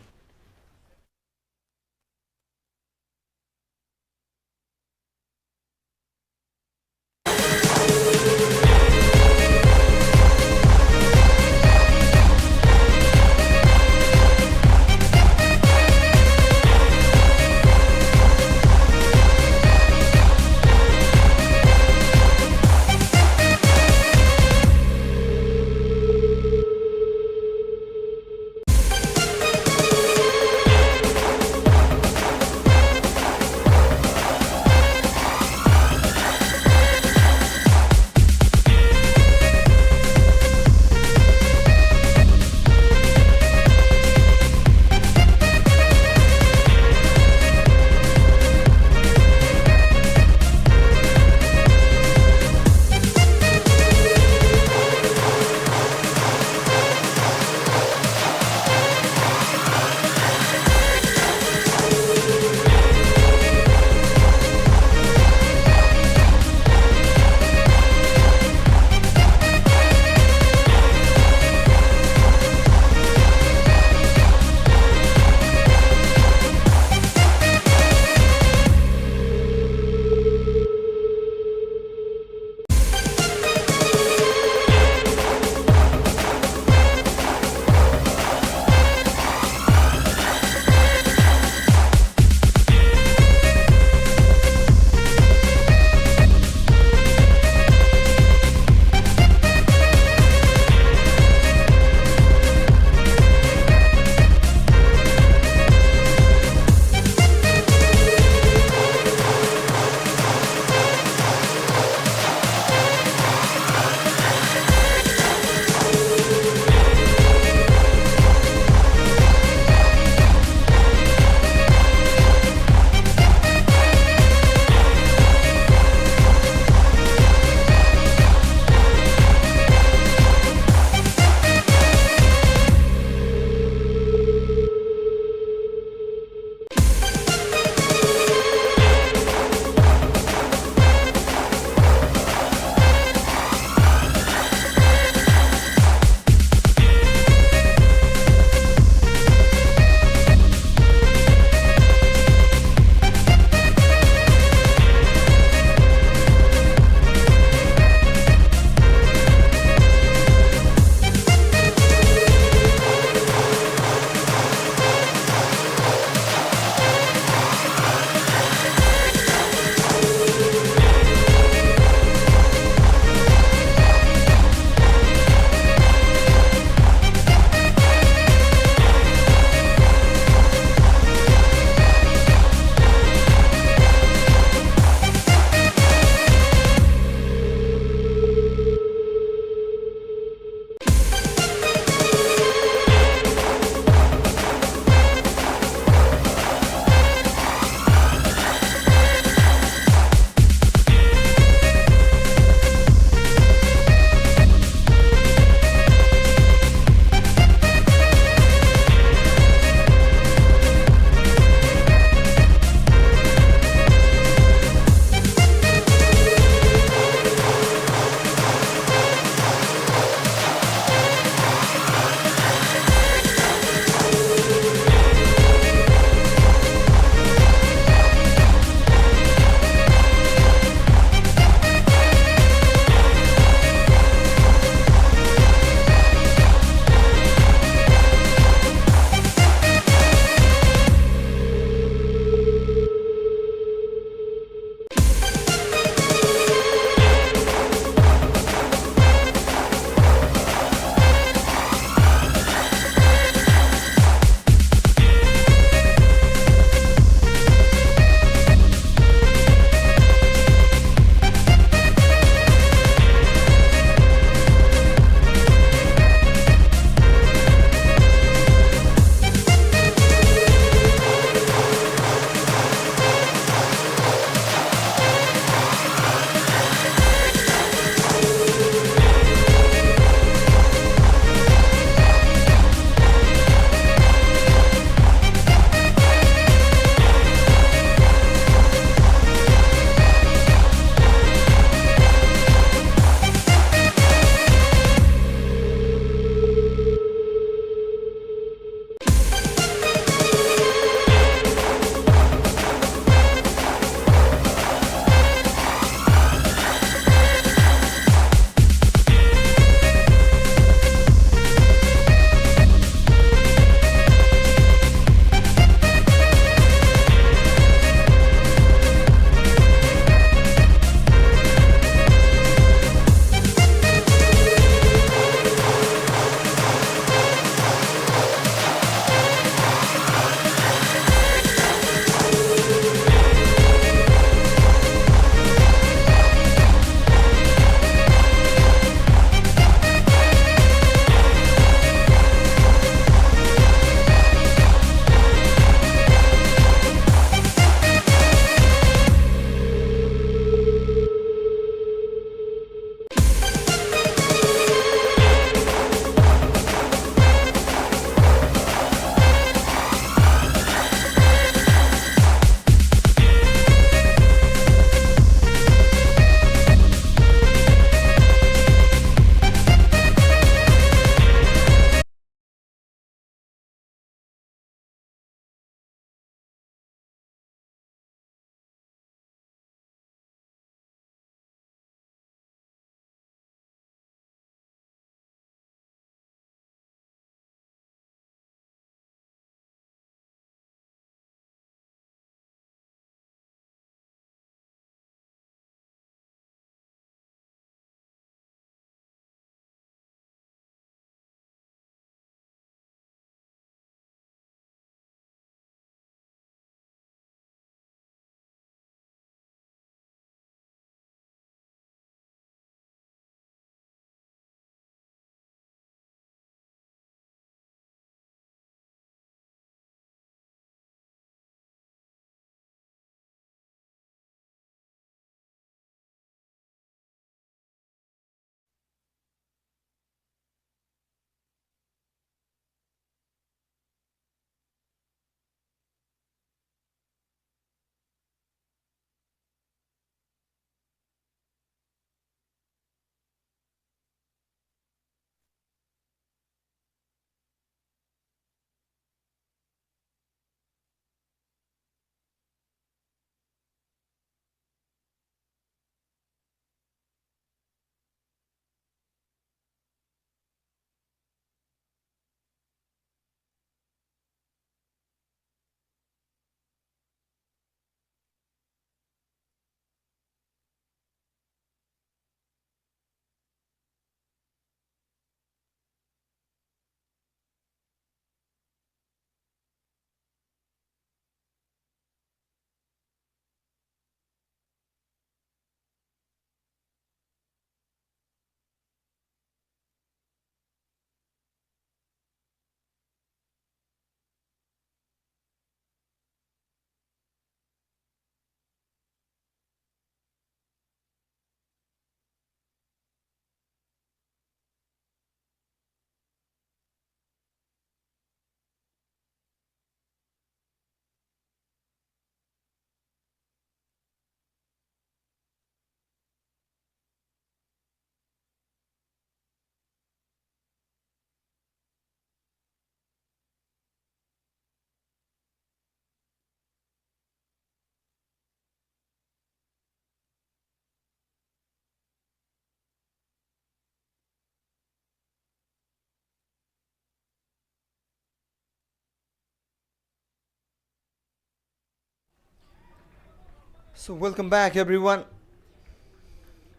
So welcome back everyone.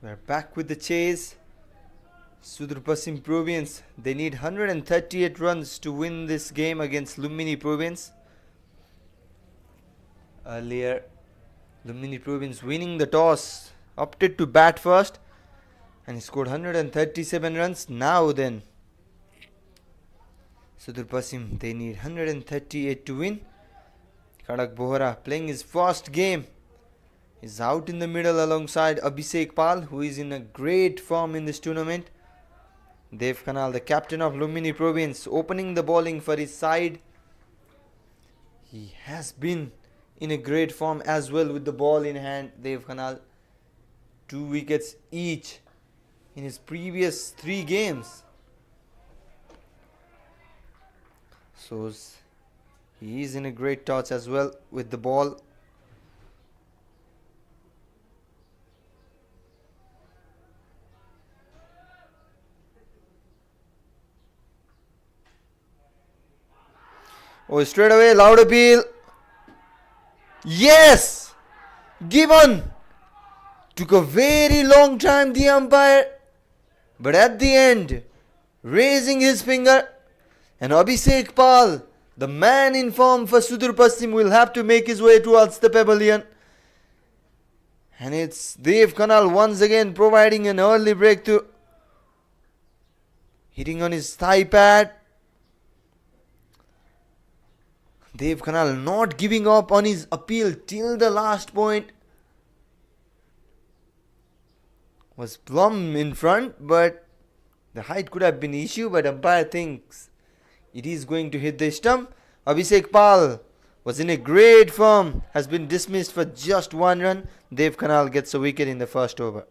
We're back with the chase. Sudur Pasim Province, they need 138 runs to win this game against Lumbini Province. Earlier, Lumbini Province winning the toss, opted to bat first and he scored 137 runs. Now then, Sudur Pasim, they need 138 to win. Kadak Bohra playing his first game is out in the middle alongside Abhishek Pal, who is in a great form in this tournament. Dev Kanal, the captain of Lumbini Province, opening the bowling for his side. He has been in a great form as well with the ball in hand. Dev Kanal, 2 wickets each in his previous 3 games. So he is in a great touch as well with the ball. Oh, straight away, loud appeal. Yes! Given! Took a very long time, the umpire. But at the end, raising his finger, and Abhishek Pal, the man in form for Sudur Pasim, will have to make his way towards the pavilion. And it's Dev Kanal once again providing an early breakthrough. Hitting on his thigh pad. Dev Kanal not giving up on his appeal till the last point. Was plumb in front, but the height could have been issue, but umpire thinks it is going to hit the stump. Abhishek Pal was in a great form, has been dismissed for just 1 run. Dev Kanal gets a wicket in the first over.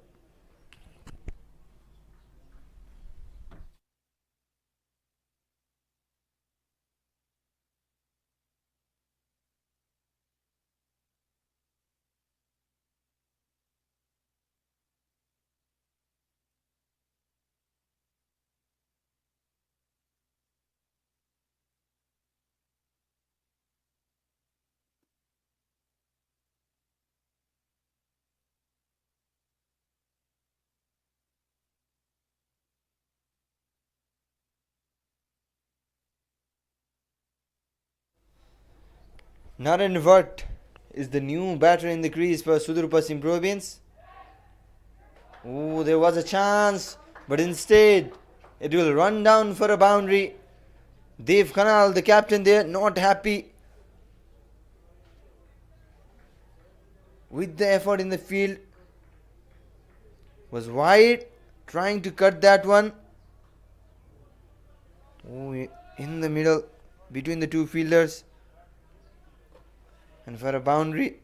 Naren Vart is the new batter in the crease for Sudur Pasim Province. Oh, there was a chance, but instead it will run down for a boundary. Dev Kanal, the captain there, not happy with the effort in the field. Was wide, trying to cut that one. Oh, in the middle between the 2 fielders. And for a boundary.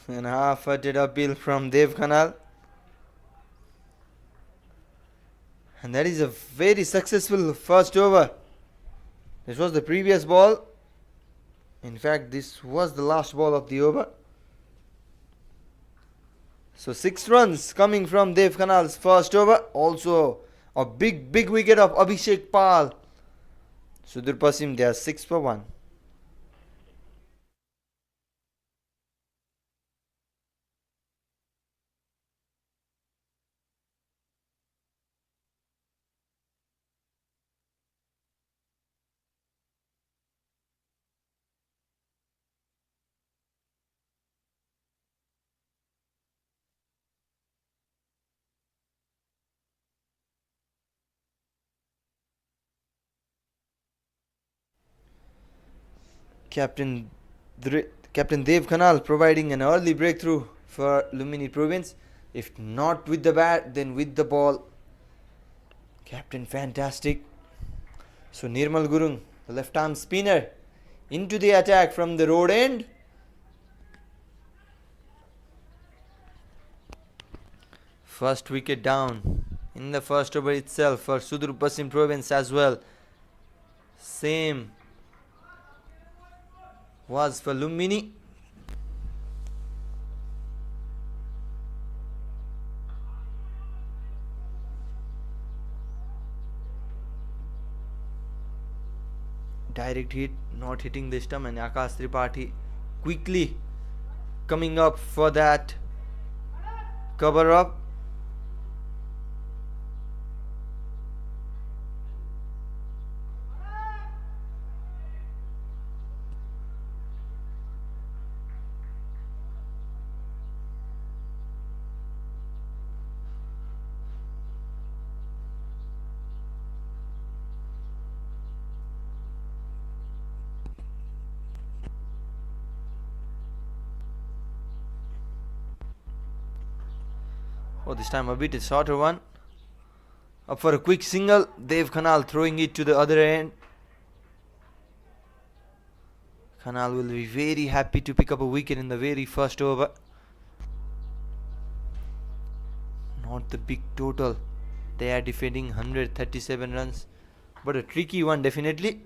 And half-hearted appeal from Dev Kanal. And that is a very successful first over. This was the previous ball. In fact, this was the last ball of the over. So 6 runs coming from Dev Kanal's first over. Also a big wicket of Abhishek Pal. Sudur Pasim, they are 6 for 1. Captain Dev Kanal providing an early breakthrough for Lumbini Province. If not with the bat, then with the ball. Captain fantastic. So Nirmal Gurung, the left arm spinner, into the attack from the road end. First wicket down in the first over itself for Sudur Pasim Province as well. Same was for Lumbini. Direct hit, not hitting the stump, and Akash Tripathi quickly coming up for that cover up. Oh, this time a bit a shorter one. Up for a quick single. Dev Khanal throwing it to the other end. Khanal will be very happy to pick up a wicket in the very first over. Not the big total. They are defending 137 runs. But a tricky one definitely.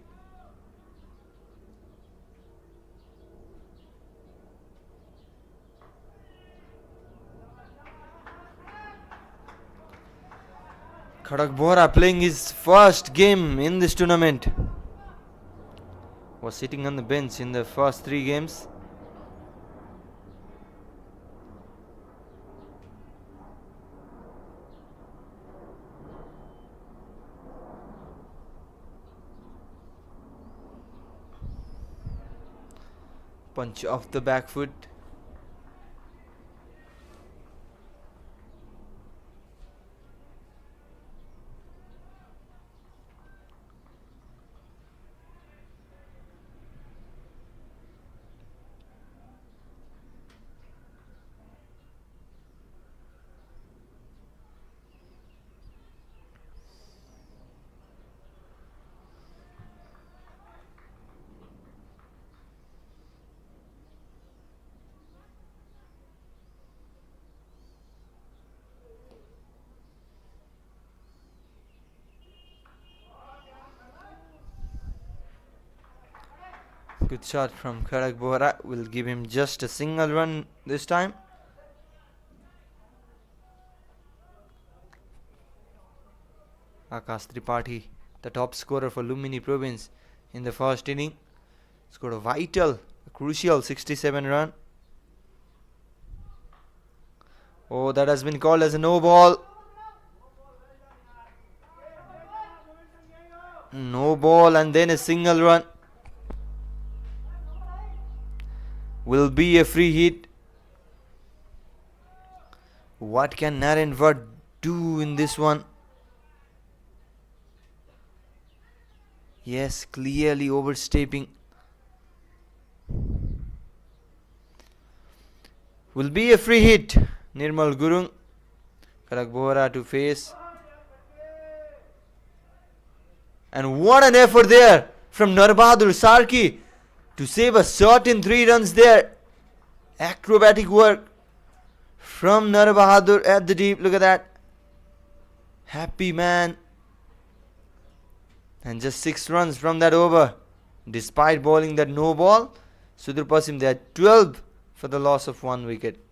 Khadak Bohra playing his first game in this tournament. Was sitting on the bench in the first 3 games. Punch off the back foot. Good shot from Khadak Bohra. Will give him just a single run this time. Akash Tripathi, the top scorer for Lumini Province in the first inning, scored a vital, crucial 67 run. Oh, that has been called as a no ball. No ball and then a single run. Will be a free hit. What can Naren Vatt do in this one? Yes, clearly overstepping. Will be a free hit. Nirmal Gurung. Khadak Bohra to face. And what an effort there from Narbahadur Sarki to save a shot in 3 runs there. Acrobatic work from Narbahadur at the deep. Look at that. Happy man. And just 6 runs from that over. Despite bowling that no ball, Sudur Pasim they had 12 for the loss of 1 wicket.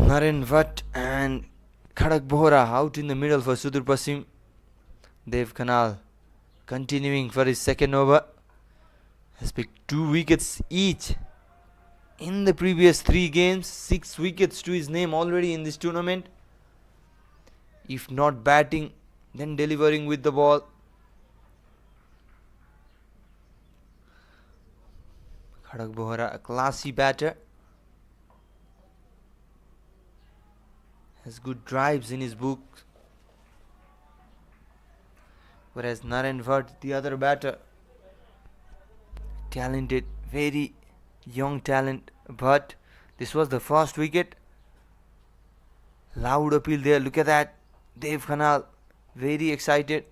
Naren Vatt and Khadak Bohra out in the middle for Sudur Pasim. Dev Khanal continuing for his second over. Has picked 2 wickets each. in the previous 3 games, 6 wickets to his name already in this tournament. If not batting, then delivering with the ball. Khadak Bohra, a classy batter, has good drives in his book. Whereas Naren Vart, the other batter, talented, very young talent, but this was the first wicket. Loud appeal there, look at that. Dev Khanal, very excited.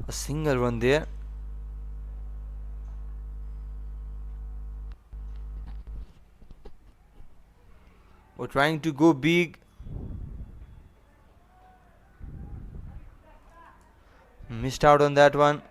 A single run there. We're trying to go big. Missed out on that one.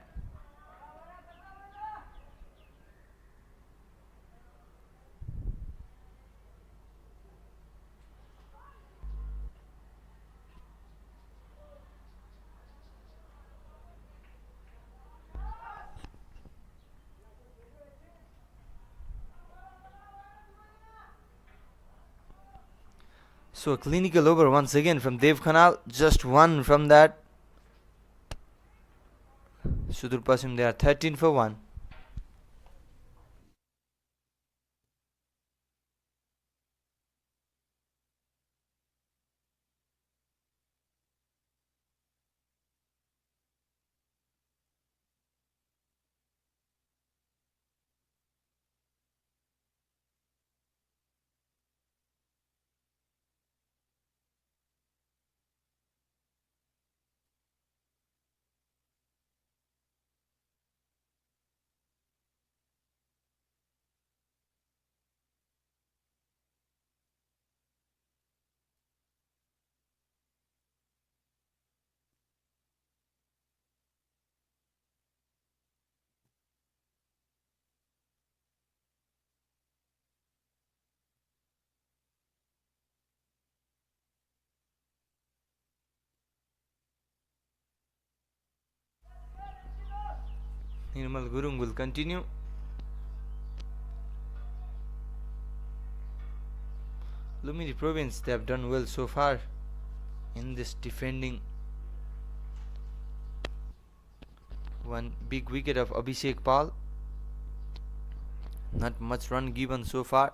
So a clinical over once again from Dev Khanal. Just one from that. Sudur Pasim, they are 13 for 1. Nirmal Gurung will continue. Lumini Province, they have done well so far in this defending. One big wicket of Abhishek Pal. Not much run given so far.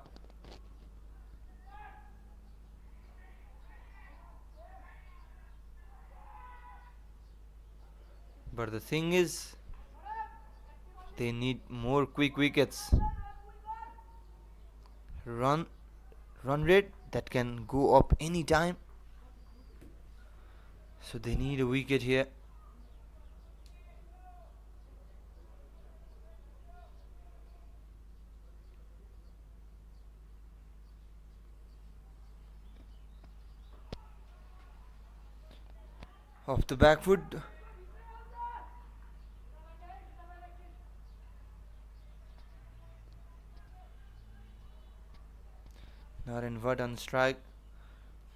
But the thing is, they need more quick wickets. Run rate that can go up anytime. So they need a wicket here. Off the back foot. Naren Vart on strike.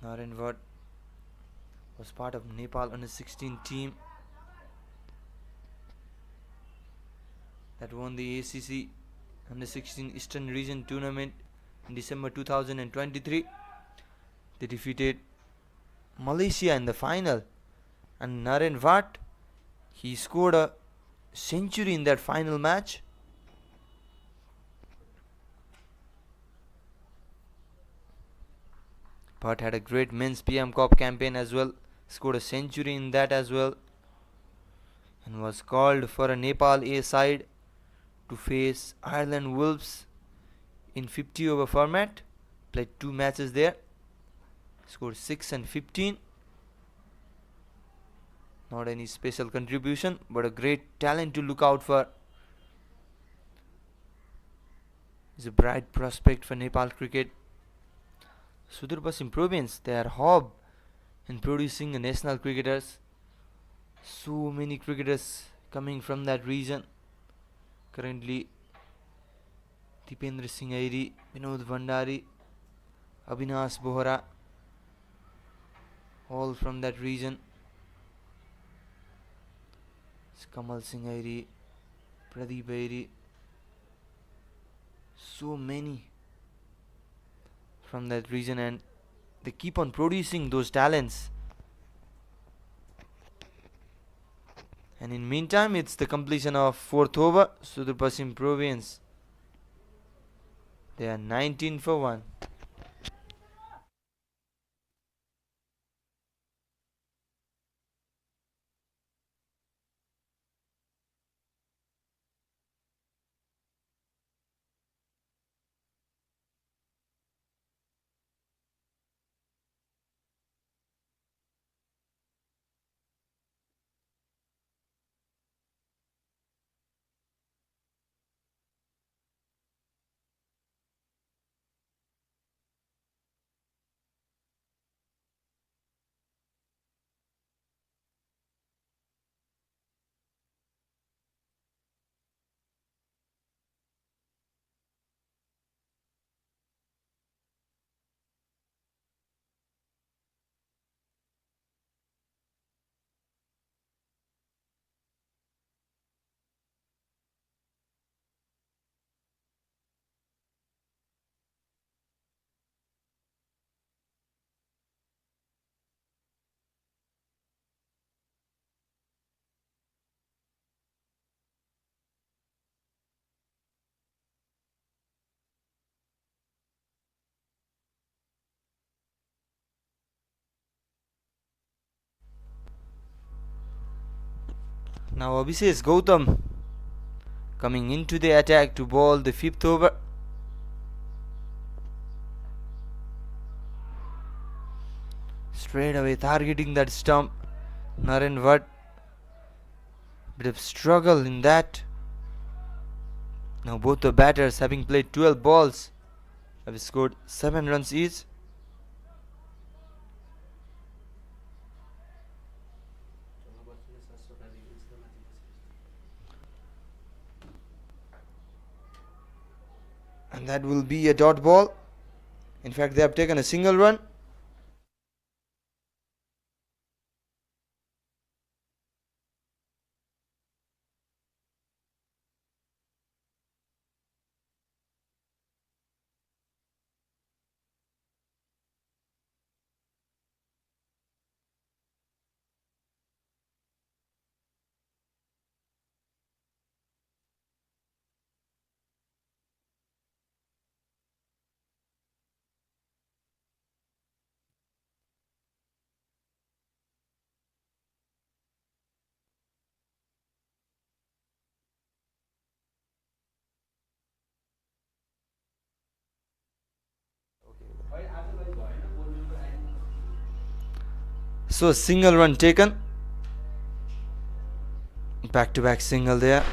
Naren Vart was part of Nepal under 16 team that won the ACC under 16 Eastern Region tournament in December 2023. They defeated Malaysia in the final, and Naren Vart, he scored a century in that final match. But had a great men's PM Cup campaign as well. Scored a century in that as well. And was called for a Nepal A side to face Ireland Wolves in 50 over format. Played 2 matches there. Scored 6 and 15. Not any special contribution, but a great talent to look out for. He's a bright prospect for Nepal cricket. Sudur Pasim Province, they are hub in producing national cricketers. So many cricketers coming from that region. Currently, Dipendra Singh Airi, Vinod Bhandari, Avinash Bohra, all from that region. It's Kamal Singh Airi, Pradeep Airi, so many from that region, and they keep on producing those talents. And in meantime, it's the completion of 4th over. Sudur Pasim Province, they are 19 for 1. Now Abhishek Gautam coming into the attack to bowl the 5th over. Straight away targeting that stump. Naren Vatt, bit of struggle in that. Now both the batters, having played 12 balls, have scored 7 runs each. And that will be a dot ball. In fact, they have taken a single run. So single run taken. Back to back single there.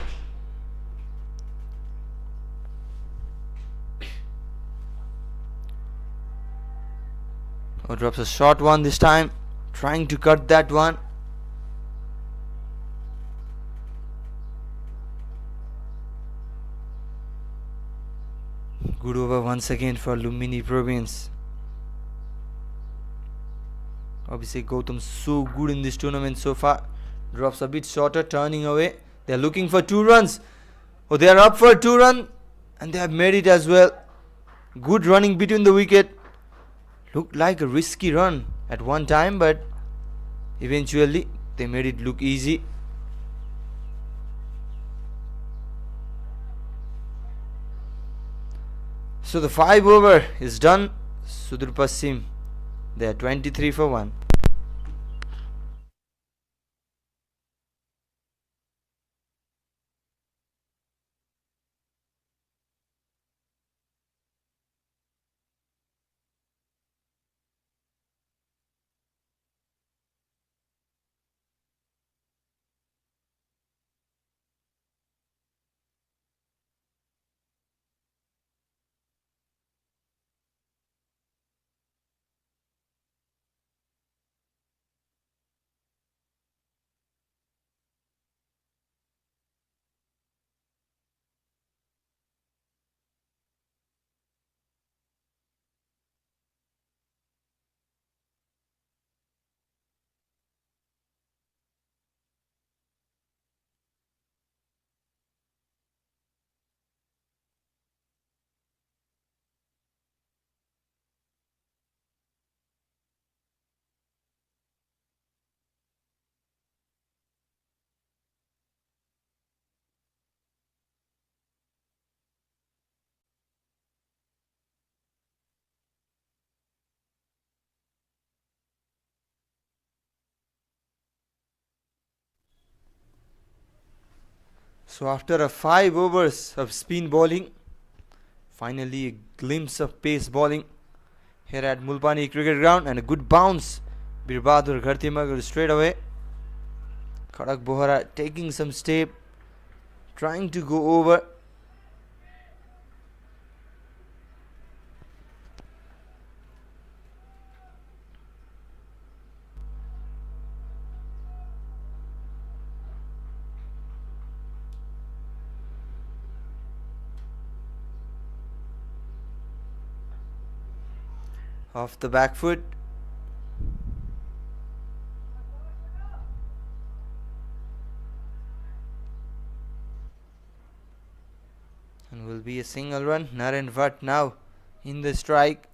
Oh, drops a short one this time. Trying to cut that one. Good over once again for Lumbini Province. Obviously Gautam so good in this tournament so far. Drops a bit shorter, turning away. They are looking for 2 runs. Oh, they are up for 2 runs, and they have made it as well. Good running between the wicket. Looked like a risky run at one time, but eventually they made it look easy. So the 5 over is done. Sudur Pasim, they are 23 for 1. So after a 5 overs of spin bowling, finally a glimpse of pace bowling here at Mulpani Cricket Ground, and a good bounce. Bir Bahadur Ghartimagar straight away. Khadak Bohra taking some step, trying to go over. Off the back foot. And will be a single run. Naren Bhatt now in the strike.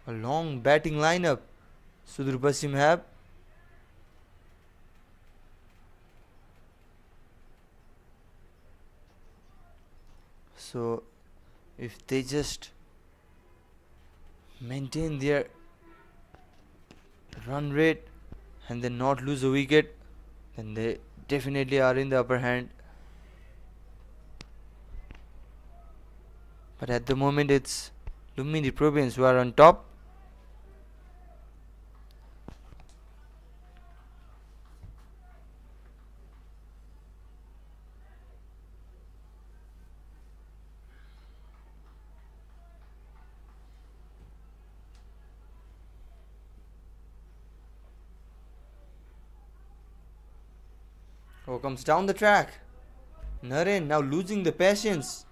A long batting lineup Sudur Pasim have. So if they just maintain their run rate and then not lose a wicket, then they definitely are in the upper hand. But at the moment it's Lumbini Province who are on top. Oh, comes down the track. Naren now losing the patience.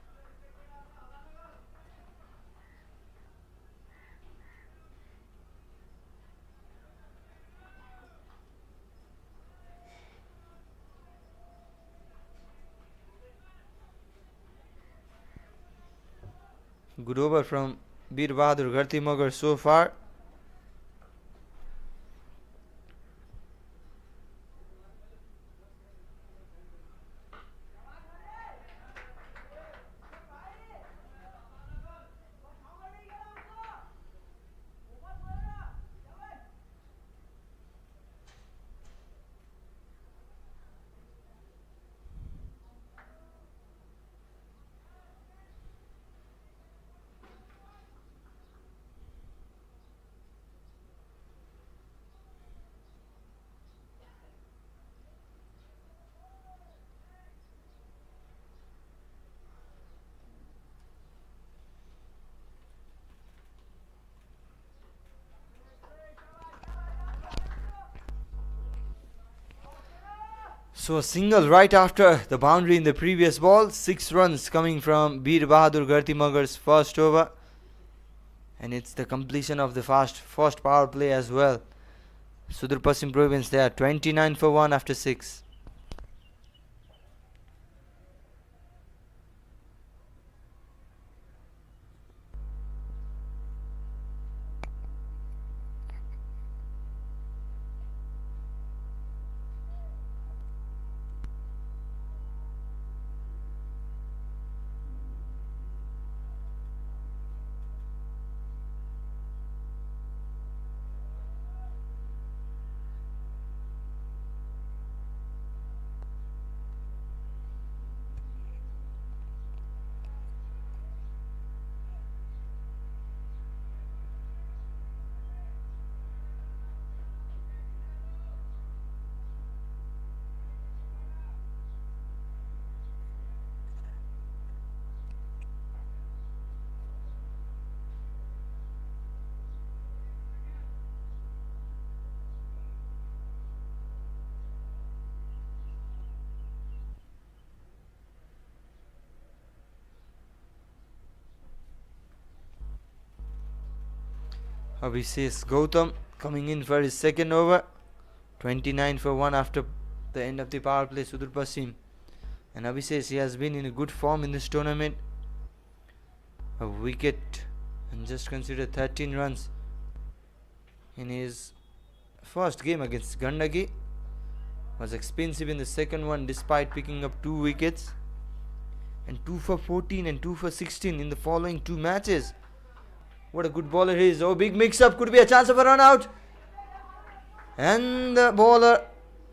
Good over from Bir Bahadur Ghartimagar so far. So a single right after the boundary in the previous ball. 6 runs coming from Bir Bahadur Ghartimagar's first over. And it's the completion of the first power play as well. Sudur Pasim Province there, 29 for 1 after 6. Abhishek Gautam coming in for his second over. 29 for 1 after the end of the power play, Sudur Pasim. And Abhishek, he has been in a good form in this tournament. A wicket and just consider 13 runs in his first game against Gandaki. Was expensive in the second one despite picking up 2 wickets. And 2 for 14 and 2 for 16 in the following 2 matches. What a good bowler he is. Oh, big mix-up. Could be a chance of a run out. And the bowler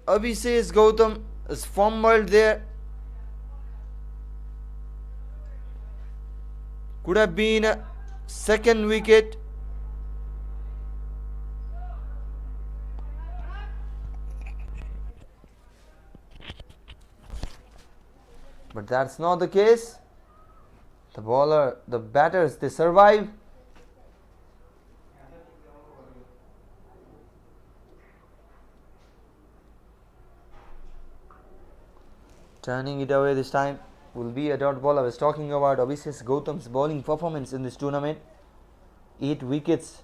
Abhishek Gautam is fumbled there. Could have been a second wicket. But that's not the case. The batters, they survive. Turning it away this time will be a dot ball. I was talking about Abhishek Gautam's bowling performance in this tournament. 8 wickets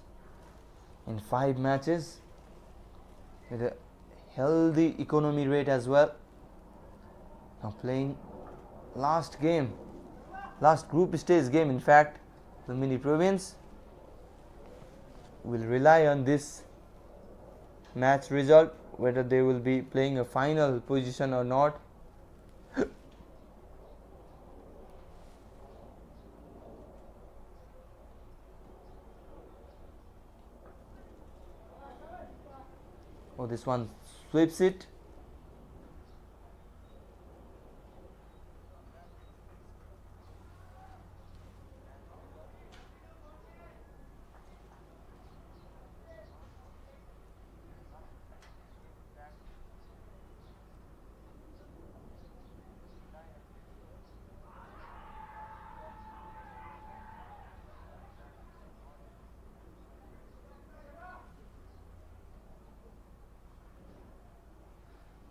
in 5 matches with a healthy economy rate as well. Now playing last group stage game, in fact, the mini province will rely on this match result, whether they will be playing a final position or not. Oh, this one sweeps it.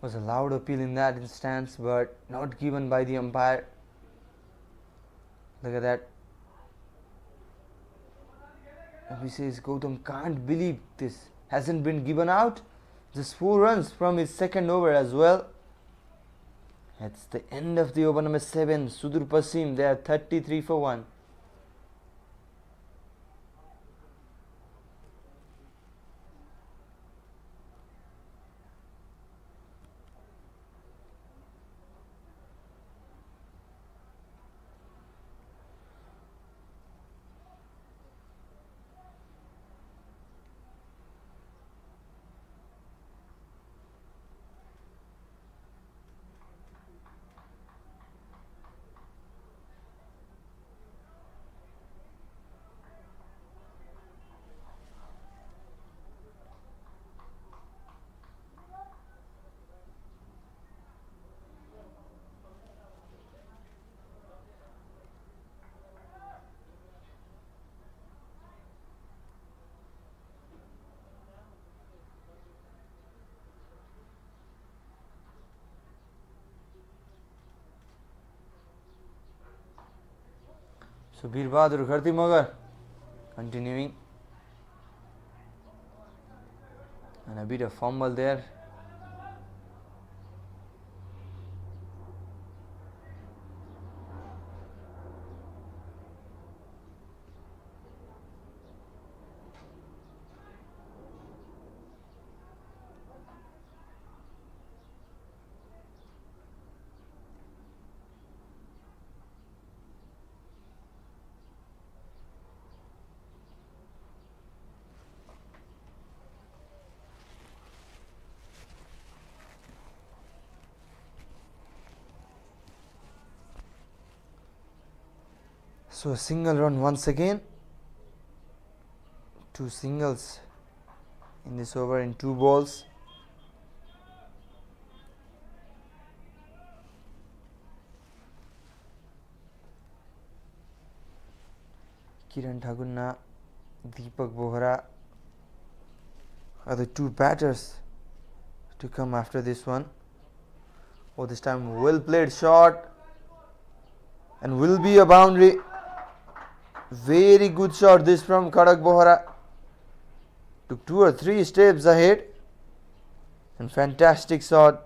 Was a loud appeal in that instance, but not given by the umpire. Look at that. Abhishek Gautam can't believe this hasn't been given out. Just 4 runs from his second over as well. It's the end of the over number 7. Sudur Pasim, they are 33 for 1. So Bir Bahadur Kharti Magar continuing, and a bit of fumble there. So a single run once again. 2 singles in this over in 2 balls. Kiran Thakurna, Deepak Bohra are the 2 batters to come after this one. Oh, this time well played shot, and will be a boundary. Very good shot this from Khadak Bohra. Took 2 or 3 steps ahead, and fantastic shot.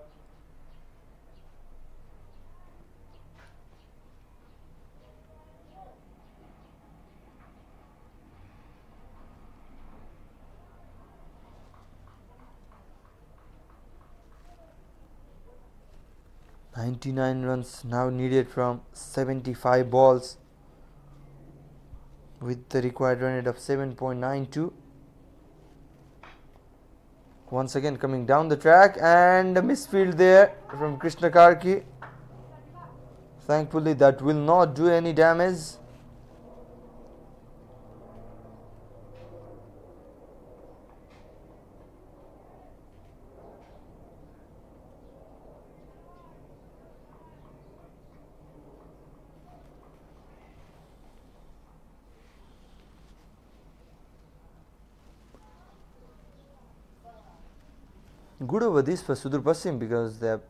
"99 runs now needed from 75 balls with the required run rate of 7.92. Once again coming down the track, and a misfield there from Krishna Karki. Thankfully that will not do any damage. Good over this for Sudur Pasim because they have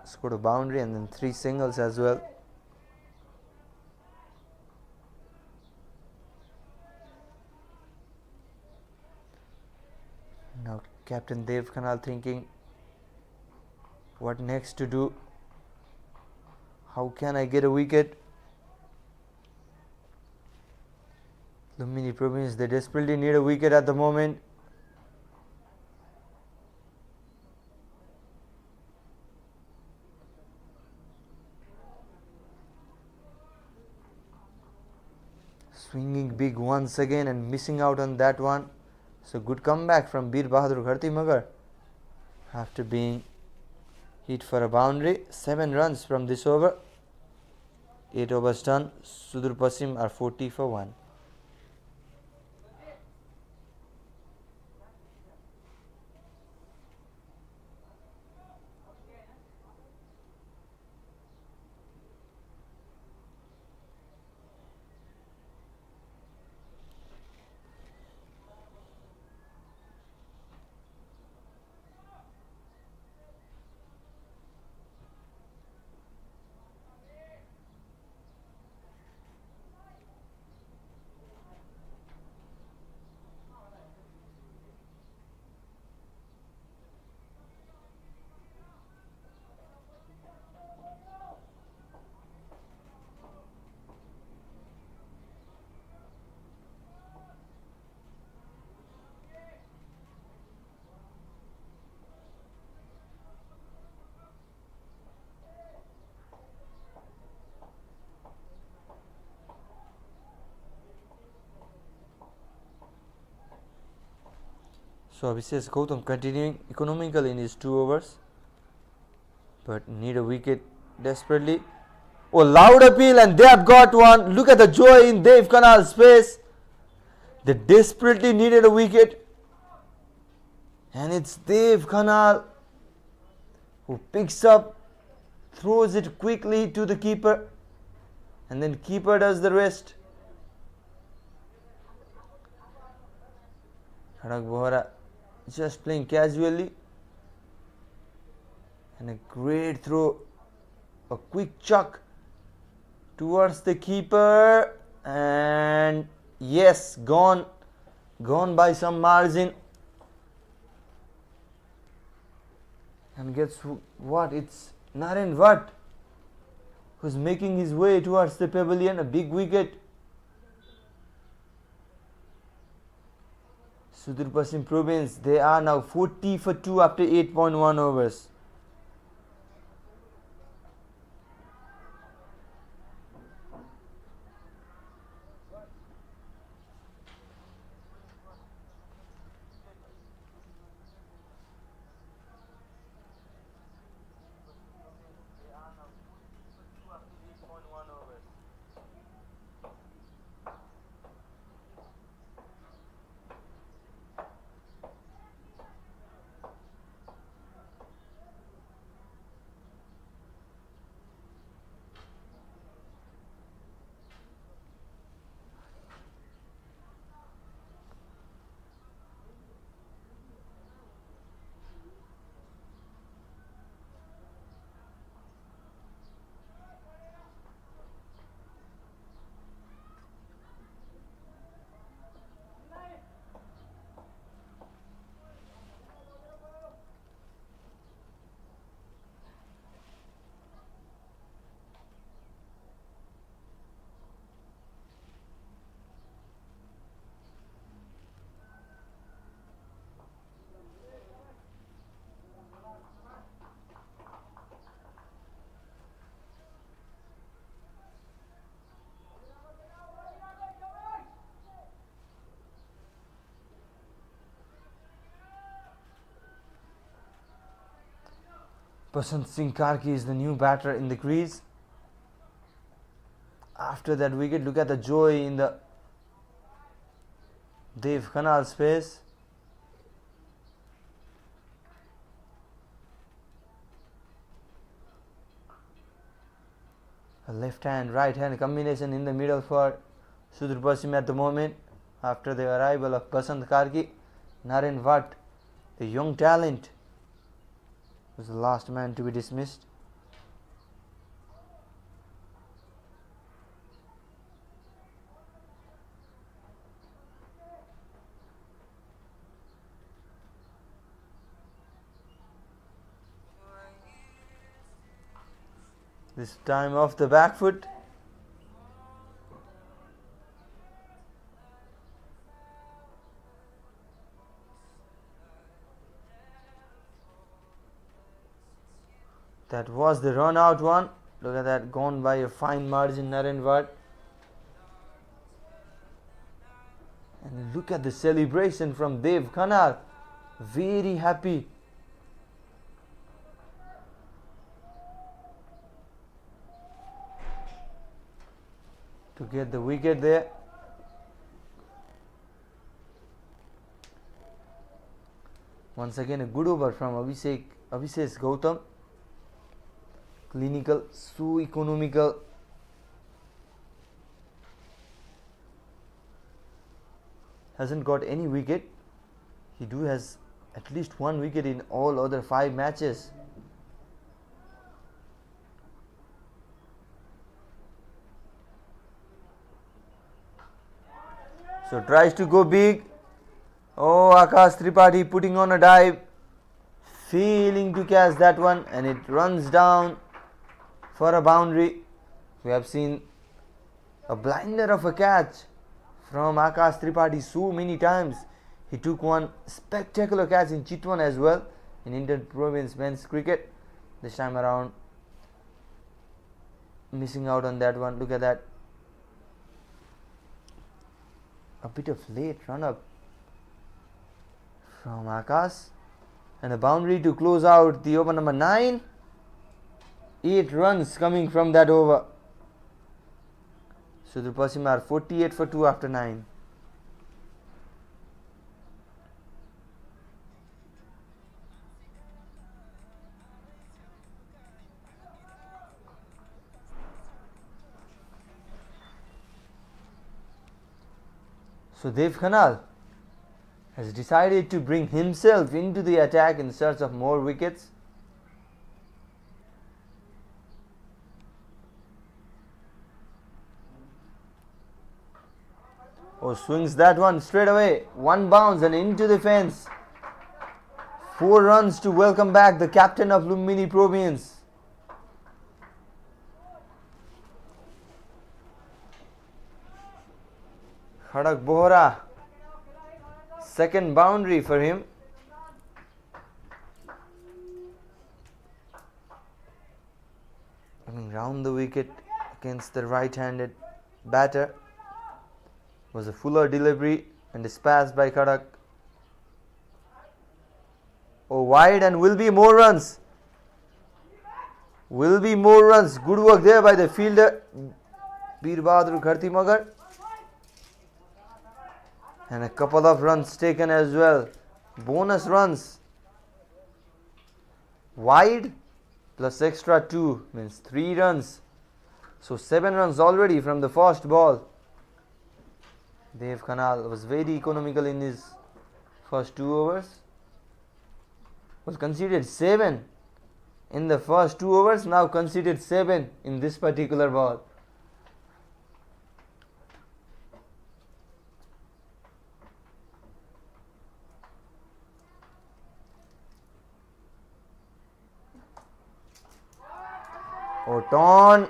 scored a boundary and then 3 singles as well. Now Captain Dev Khanal thinking what next to do. How can I get a wicket? Lumbini Province, they desperately need a wicket at the moment. Swinging big once again and missing out on that one. So good comeback from Bir Bahadur Gharti Magar after being hit for a boundary. 7 runs from this over. 8 overs done. Sudur Pasim are 40 for 1. So Abhishek Gautam continuing economical in his 2 overs, but need a wicket desperately. Oh, loud appeal and they have got one. Look at the joy in Dev Khanal's face. They desperately needed a wicket, and it's Dev Khanal who picks up, throws it quickly to the keeper, and then keeper does the rest. Khadak Bohra just playing casually, and a great throw, a quick chuck towards the keeper, and yes, gone by some margin. And guess what? It's Naren Vatt who's making his way towards the pavilion. A big wicket. Sudur Pasim Province, they are now 40 for 2 after 8.1 overs. Basant Singh Karki is the new batter in the crease. After that wicket, look at the joy in the Dev Khanal's face. A left hand, right hand combination in the middle for Sudur Pasim at the moment. After the arrival of Basant Karki, Naren Vatt, the young talent, was the last man to be dismissed. This time off the back foot. That was the run out one. Look at that, gone by a fine margin, Naren Vatt. And look at the celebration from Dev Khanal. Very happy. To get the wicket there. Once again a good over from Abhishek Gautam. Clinical, so economical. Hasn't got any wicket. He has at least one wicket in all other 5 matches. So tries to go big. Oh, Akash Tripathi putting on a dive, failing to catch that one, and it runs down for a boundary. We have seen a blinder of a catch from Akash Tripathi so many times. He took one spectacular catch in Chitwan as well in Indian Province men's cricket. This time around, missing out on that one. Look at that. A bit of late run up from Akash, and a boundary to close out the over number 9. 8 runs coming from that over. Sudur Pasim are 48 for 2 after 9. So Dev Khanal has decided to bring himself into the attack in search of more wickets. Oh, swings that one straight away. One bounce and into the fence. 4 runs to welcome back the captain of Lumbini Province. Khadak Bohra, second boundary for him. Coming round the wicket against the right-handed batter. Was a fuller delivery and dispatched by Khadak. Oh, wide, and will be more runs. Will be more runs. Good work there by the fielder Bir Gharti Magar. And a couple of runs taken as well. Bonus runs. Wide plus extra 2 means 3 runs. So 7 runs already from the first ball. Dev Khanal was very economical in his first 2 overs. Was conceded 7 in the first 2 overs. Now conceded 7 in this particular ball. Oh, turn,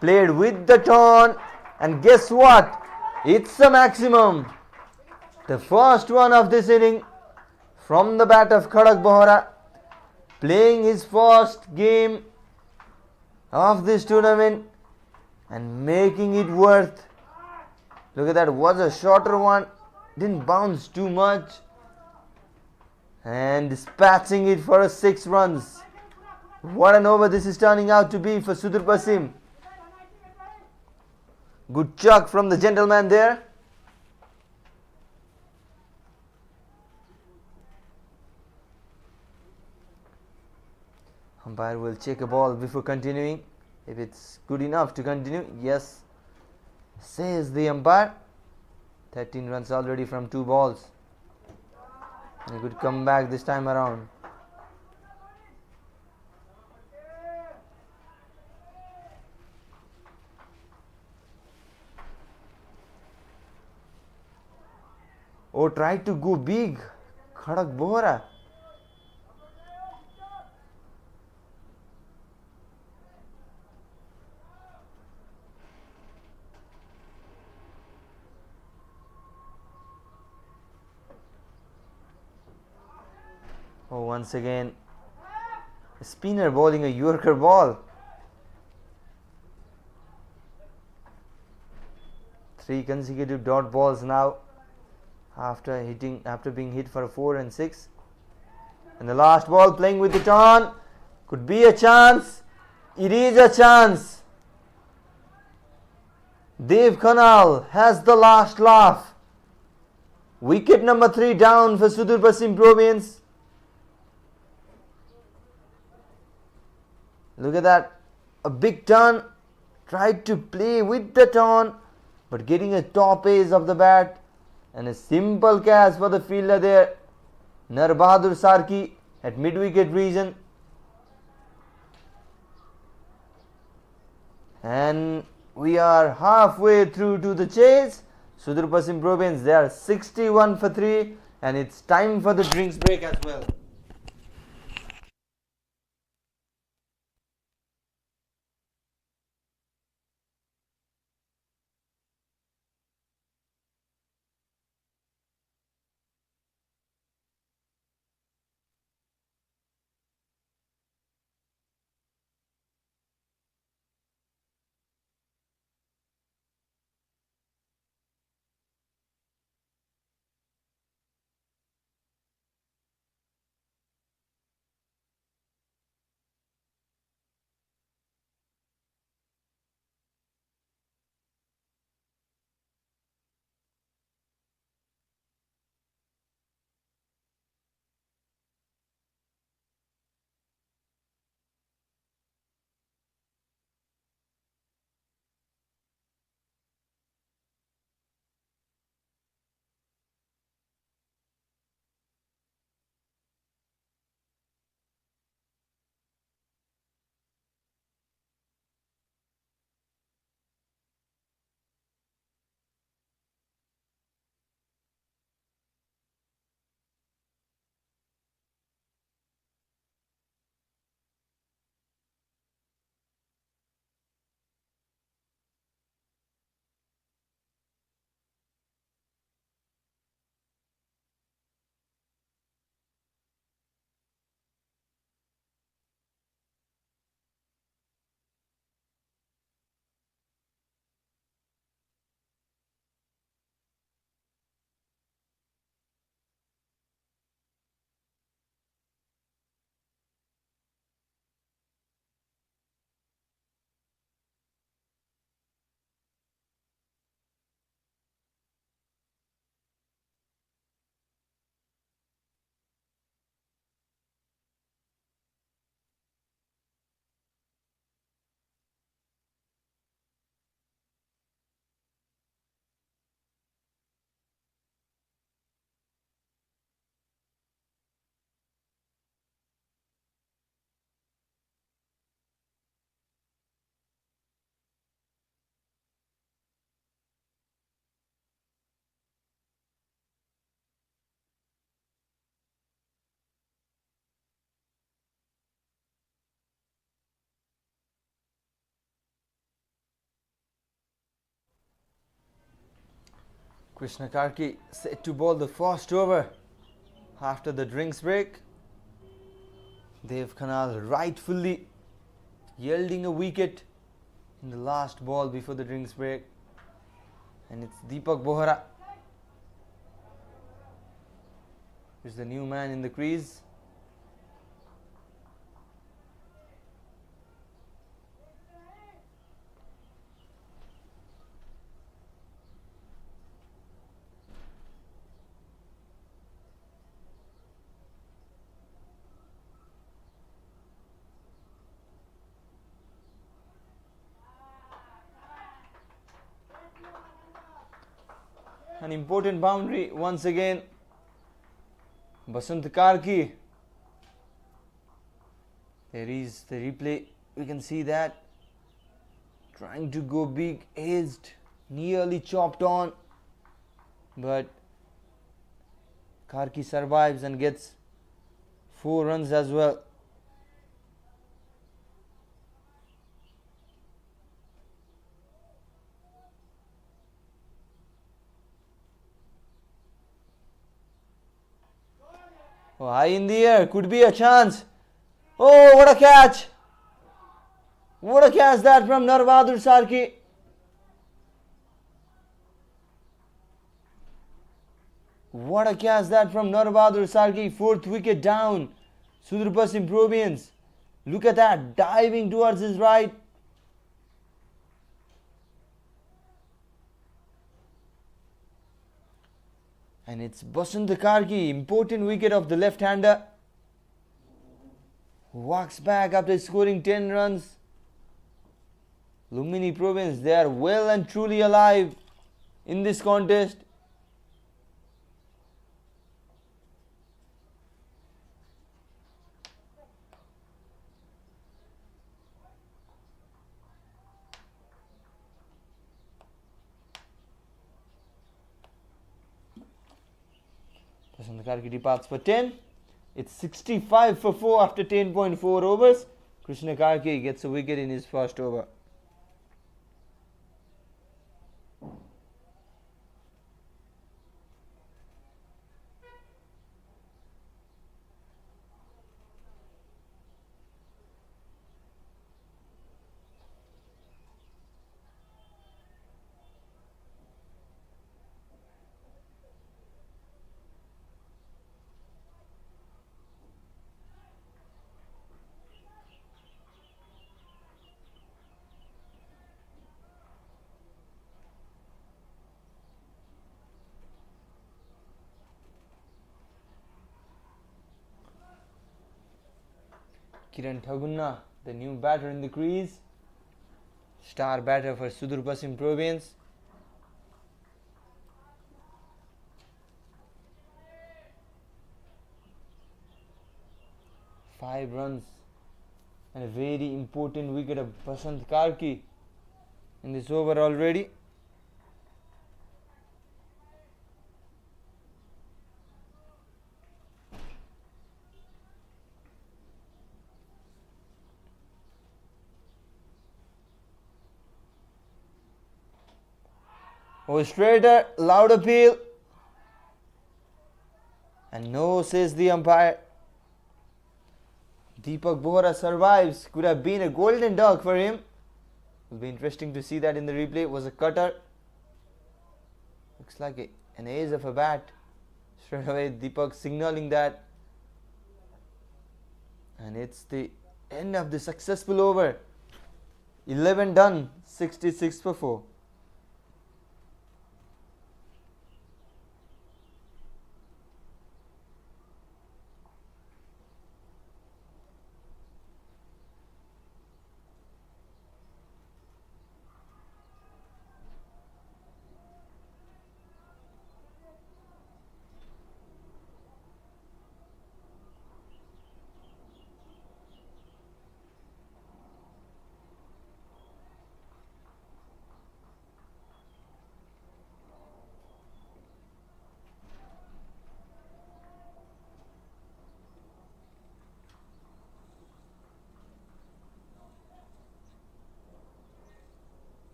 played with the turn, and guess what? It's a maximum. The first one of this inning from the bat of Khadak Bohra, playing his first game of this tournament and making it worth. Look at that, was a shorter one, didn't bounce too much, and dispatching it for a 6 runs. What an over this is turning out to be for Sudur Pasim. Good chuck from the gentleman there. Umpire will check a ball before continuing. If it's good enough to continue, yes, says the umpire. 13 runs already from 2 balls. He could come back this time around. Oh, tried to go big. Khadak Bohra. Oh, once again, a spinner bowling a Yorker ball. 3 consecutive dot balls now after being hit for a 4 and 6. And the last ball playing with it on. Could be a chance. It is a chance. Dev Khanal has the last laugh. Wicket number 3 down for Sudur Pasim Province. Look at that. A big turn. Tried to play with the turn, but getting a top ace of the bat. And a simple catch for the fielder there. Narbahadur Sarki at mid-wicket region. And we are halfway through to the chase. Sudur Pasim Province, they are 61 for 3. And it's time for the drinks break as well. Krishna Karki set to bowl the first over after the drinks break. Dev Khanal rightfully yielding a wicket in the last ball before the drinks break. And it's Deepak Bohra who's the new man in the crease. An important boundary once again. Basant Karki. There is the replay. We can see that. Trying to go big edged. Nearly chopped on. But Karki survives and gets 4 runs as well. Oh, high in the air, could be a chance. Oh, what a catch! What a catch that from Narbadur Sarki. What a catch that from Narbadur Sarki. 4th wicket down. Sudur Pasim Province. Look at that, diving towards his right. And it's Basant Karki, important wicket of the left-hander. Walks back after scoring 10 runs. Lumbini Province, they are well and truly alive in this contest. Basant Karki departs for 10. It's 65 for 4 after 10.4 overs. Krishna Karki gets a wicket in his first over. Kiran Thagunna, the new batter in the crease. Star batter for Sudur Pasim Province. Five runs and a very important wicket of Basant Karki in this over already. Oh, straighter, loud appeal. And no, says the umpire. Deepak Bohra survives. Could have been a golden duck for him. Will be interesting to see that in the replay. It was a cutter. Looks like an ace of a bat. Straight away, Deepak signaling that. And it's the end of the successful over. 11 done, 66 for 4.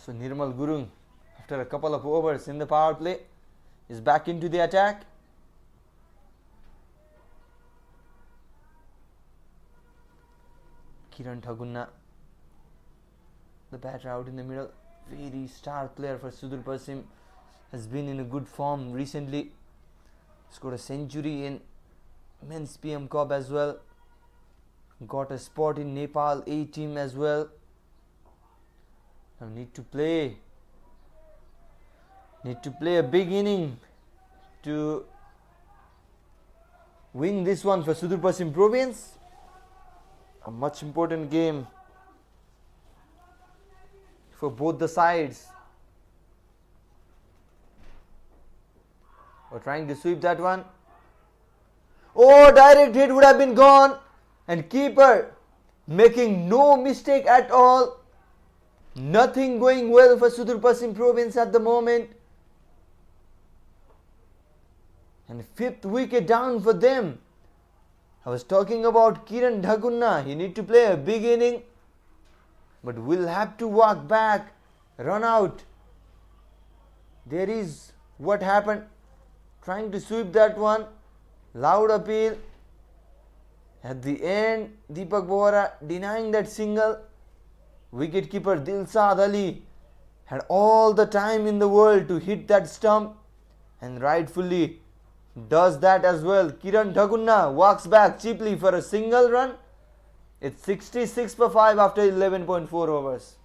So Nirmal Gurung, after a couple of overs in the power play, is back into the attack. Kiran Thagunna, the batter out in the middle, very star player for Sudur Pasim, has been in a good form recently. Scored a century in Men's PM Cup as well. Got a spot in Nepal A team as well. Now need to play a big inning to win this one for Sudur Pasim Province. A much important game for both the sides. We're trying to sweep that one. Oh, direct hit would have been gone. And keeper making no mistake at all. Nothing going well for Sudur Pasim Province at the moment. And 5th wicket down for them. I was talking about Kiran Dhagunna. He need to play a big inning. But will have to walk back. Run out. There is what happened. Trying to sweep that one. Loud appeal. At the end, Deepak Bohra denying that single. Wicketkeeper Dilshad Ali had all the time in the world to hit that stump, and rightfully does that as well. Kiran Dhagunna walks back cheaply for a single run. It's 66 for 5 after 11.4 overs.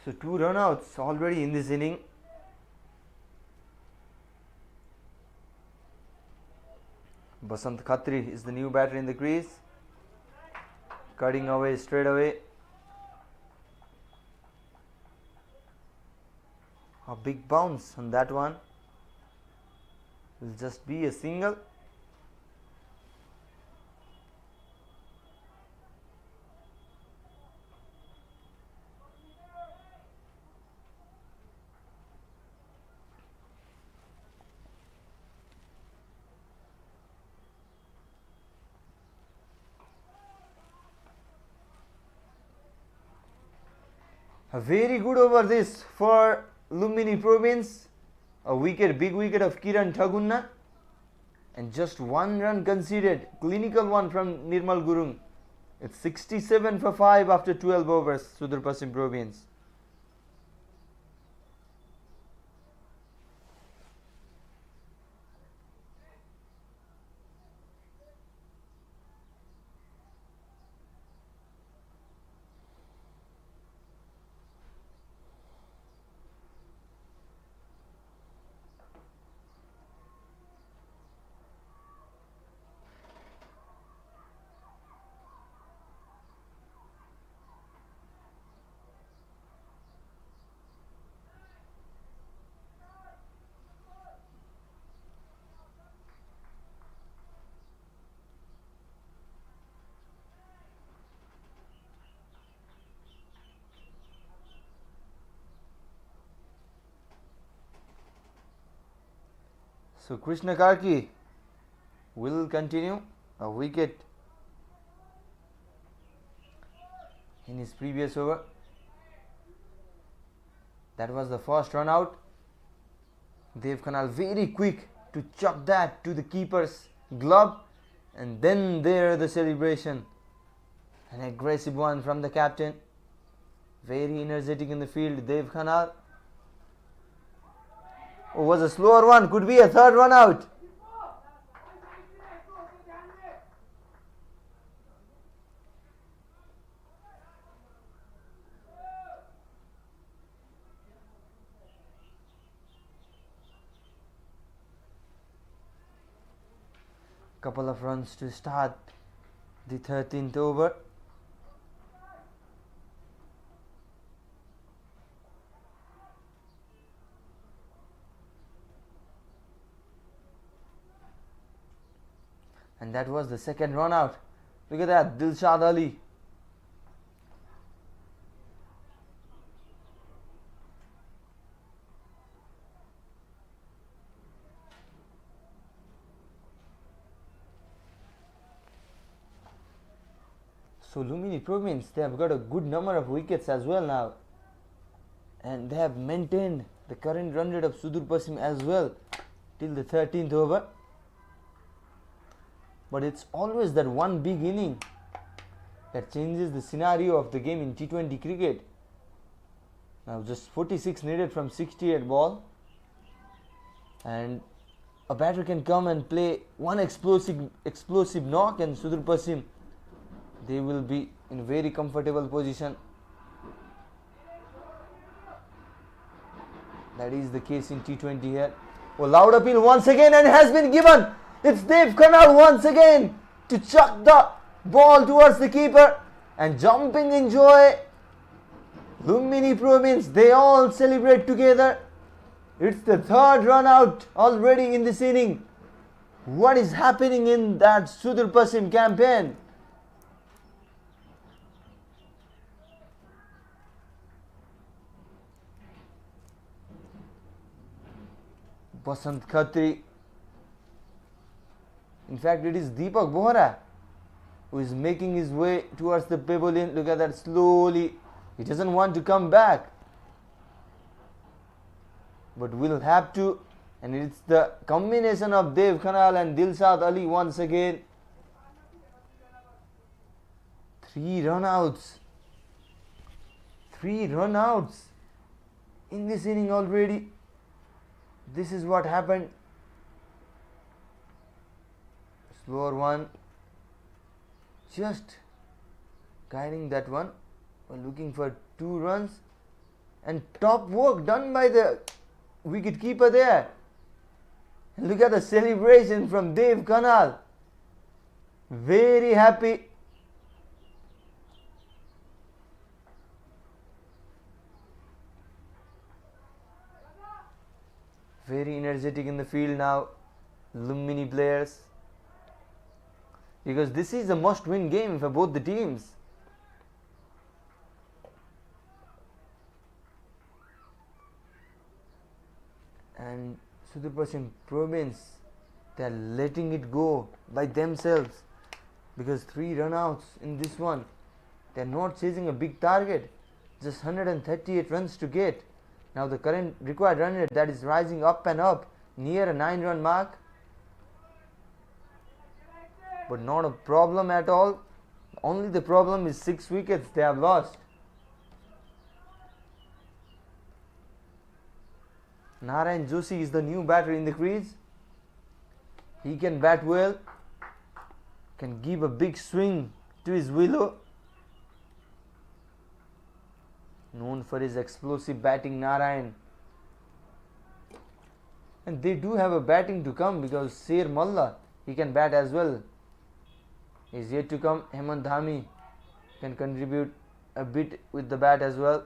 So 2 runouts already in this inning. Basant Khatri is the new batter in the crease. Cutting away straight away. A big bounce on that one. Will just be a single. A very good over this for Lumbini Province. A wicket, big wicket of Kiran Dhagunna. And just 1 run conceded. Clinical one from Nirmal Gurung. It's 67 for 5 after 12 overs, Sudur Pasim Province. So Krishna Karki will continue. A wicket in his previous over. That was the first run out. Dev Khanal very quick to chuck that to the keeper's glove, and then there the celebration. An aggressive one from the captain. Very energetic in the field, Dev Khanal. Oh, was a slower one, could be a third run out. Couple of runs to start the 13th over. And that was the second run out. Look at that, Dilshad Ali. So Lumini Province, they have got a good number of wickets as well now, and they have maintained the current run rate of Sudur Pasim as well till the 13th over. But it's always that one big inning that changes the scenario of the game in T20 cricket. Now just 46 needed from 68 ball, and a batter can come and play one explosive knock, and Sudur Pasim, they will be in a very comfortable position. That is the case in T20 here. Oh, loud appeal once again, and has been given. It's Dev Kanal once again to chuck the ball towards the keeper, and jumping in joy. Lumini Province, they all celebrate together. It's the third run out already in this inning. What is happening in that Sudur Pasim campaign? Basant Khatri. In fact, it is Deepak Bohra who is making his way towards the pavilion. Look at that, slowly. He doesn't want to come back, but will have to. And it's the combination of Dev Khanal and Dilshad Ali once again. 3 run-outs. 3 run-outs in this inning already. This is what happened. Slower one. Just guiding that one. We're looking for 2 runs. And top work done by the wicket keeper there. And look at the celebration from Dev Khanal. Very happy. Very energetic in the field now, Lumini players. Because this is a must-win game for both the teams. And Sudur Pasim Province, they are letting it go by themselves, because 3 run-outs in this one. They are not chasing a big target, just 138 runs to get. Now the current required run rate, that is rising up and up near a 9-run mark. But not a problem at all. Only the problem is 6 wickets they have lost. Narayan Joshi is the new batter in the crease. He can bat well, can give a big swing to his willow. Known for his explosive batting, Narayan. And they do have a batting to come, because Sher Malla, he can bat as well. Is yet to come. Hemant Dhami can contribute a bit with the bat as well.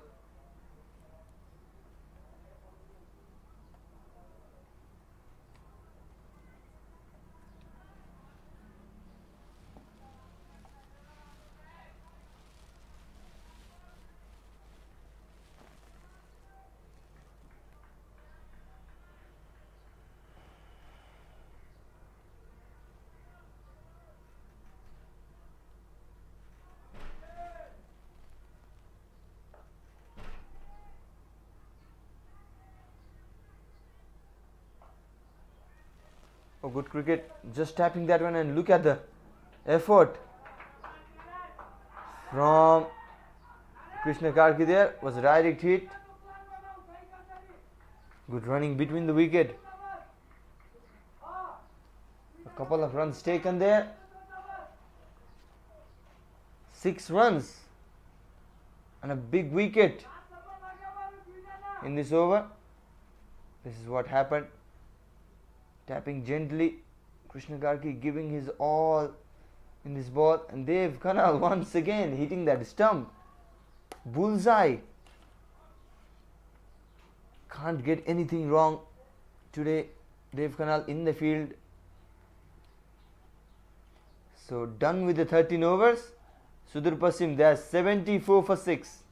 Oh, good cricket, just tapping that one, and look at the effort from Krishna Karki there. Was a direct hit. Good running between the wicket. A couple of runs taken there. 6 runs and a big wicket in this over. This is what happened. Tapping gently, Krishna Karki giving his all in this ball, and Dev Khanal once again hitting that stump. Bullseye. Can't get anything wrong today. Dev Khanal in the field. So done with the 13 overs. Sudur Pasim, they are 74 for 6.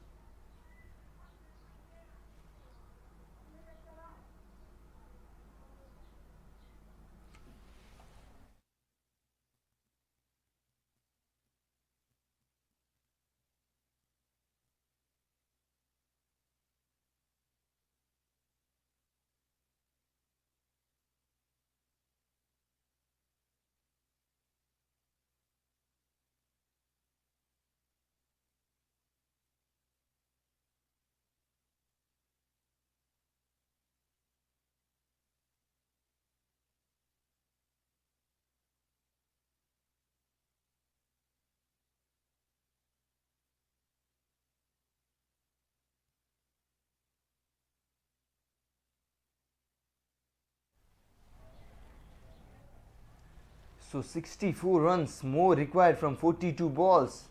So 64 runs more required from 42 balls.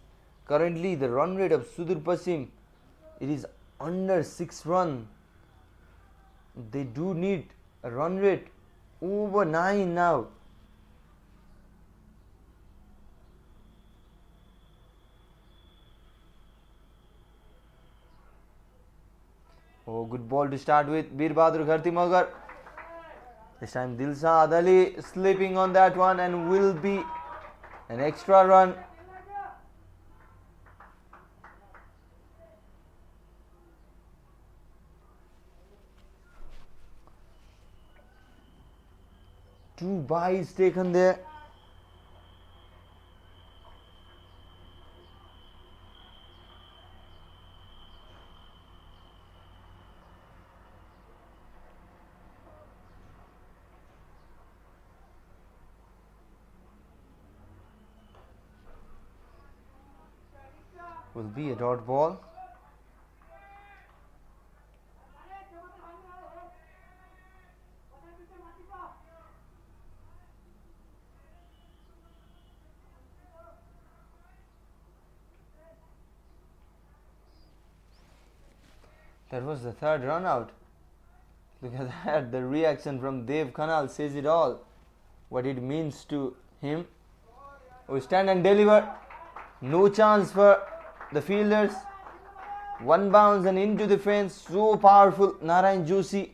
Currently the run rate of Sudur Pasim, it is under 6 run. They do need a run rate over 9 now. Oh, good ball to start with. Bir Gharti Magar. This time Dilshad Ali slipping on that one and will be an extra run. Two byes taken there. Will be a dot ball. That was the third run out. Look at that, the reaction from Dev Khanal says it all. What it means to him. We stand and deliver. No chance for the fielders. One bounce and into the fence. So powerful. Narayan Joshi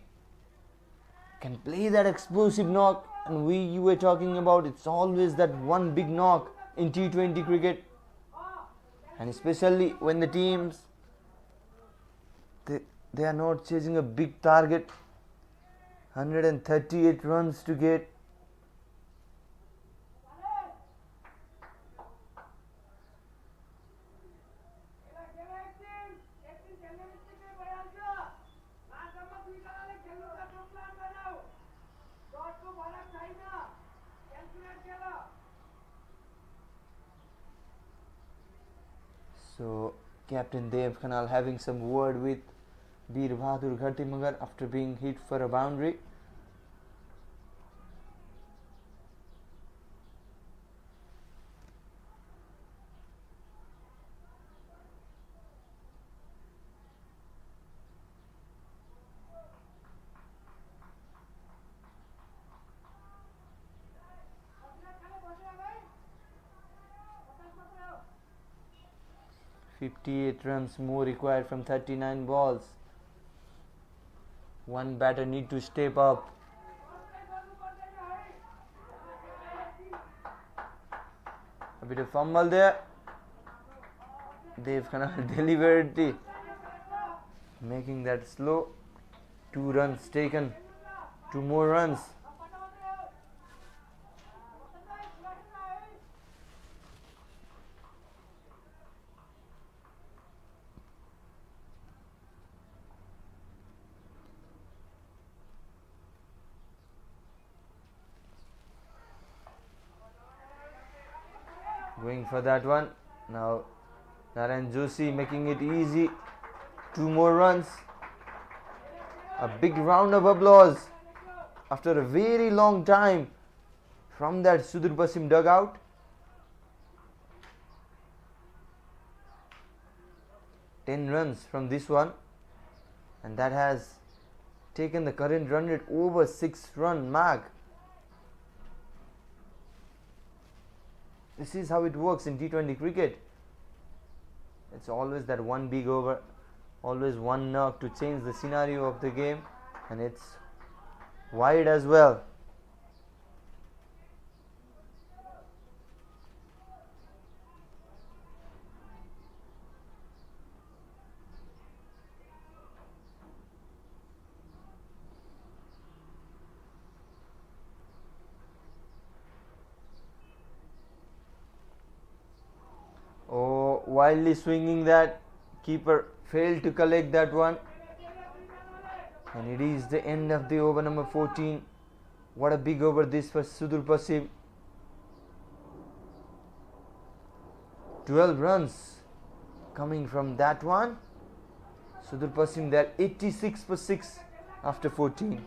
can play that explosive knock. And you were talking about, it's always that one big knock in T20 cricket. And especially when the teams, they are not chasing a big target. 138 runs to get. So Captain Dev Khanal having some word with Bir Gharti Magar after being hit for a boundary. .58 runs more required from 39 balls. One batter need to step up. A bit of fumble there. Dev Khanal delivered it, making that slow. 2 runs taken. 2 more runs. Going for that one. Now Narayan Joshi making it easy. 2 more runs. A big round of applause after a very long time from that Sudur Pasim dugout. Ten runs from this one, and that has taken the current run rate over 6 run mark. This is how it works in T20 cricket. It's always that one big over, always one knock to change the scenario of the game, and it's wide as well. Wildly swinging that, keeper failed to collect that one, and it is the end of the over number 14. What a big over this for Sudur Pasim. 12 runs coming from that one. Sudur Pasim there 86 for 6 after 14.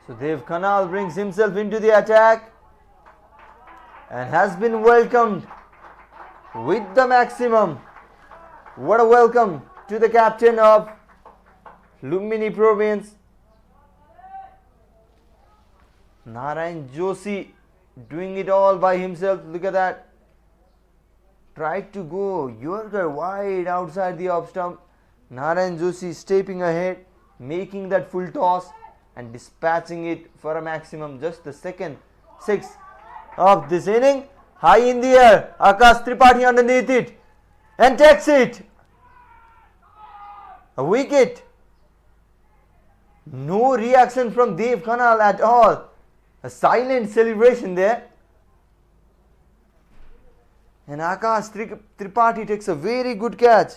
So Dev Khanal brings himself into the attack and has been welcomed with the maximum. What a welcome to the captain of Lumbini Province, Narayan Joshi, doing it all by himself. Look at that. Tried to go Yorker wide outside the off stump. Narayan Joshi stepping ahead, making that full toss and dispatching it for a maximum. Just the second six of this inning. High in the air, Akash Tripathi underneath it and takes it. A wicket. No reaction from Dev Khanal at all. A silent celebration there. And Akash Tripathi takes a very good catch.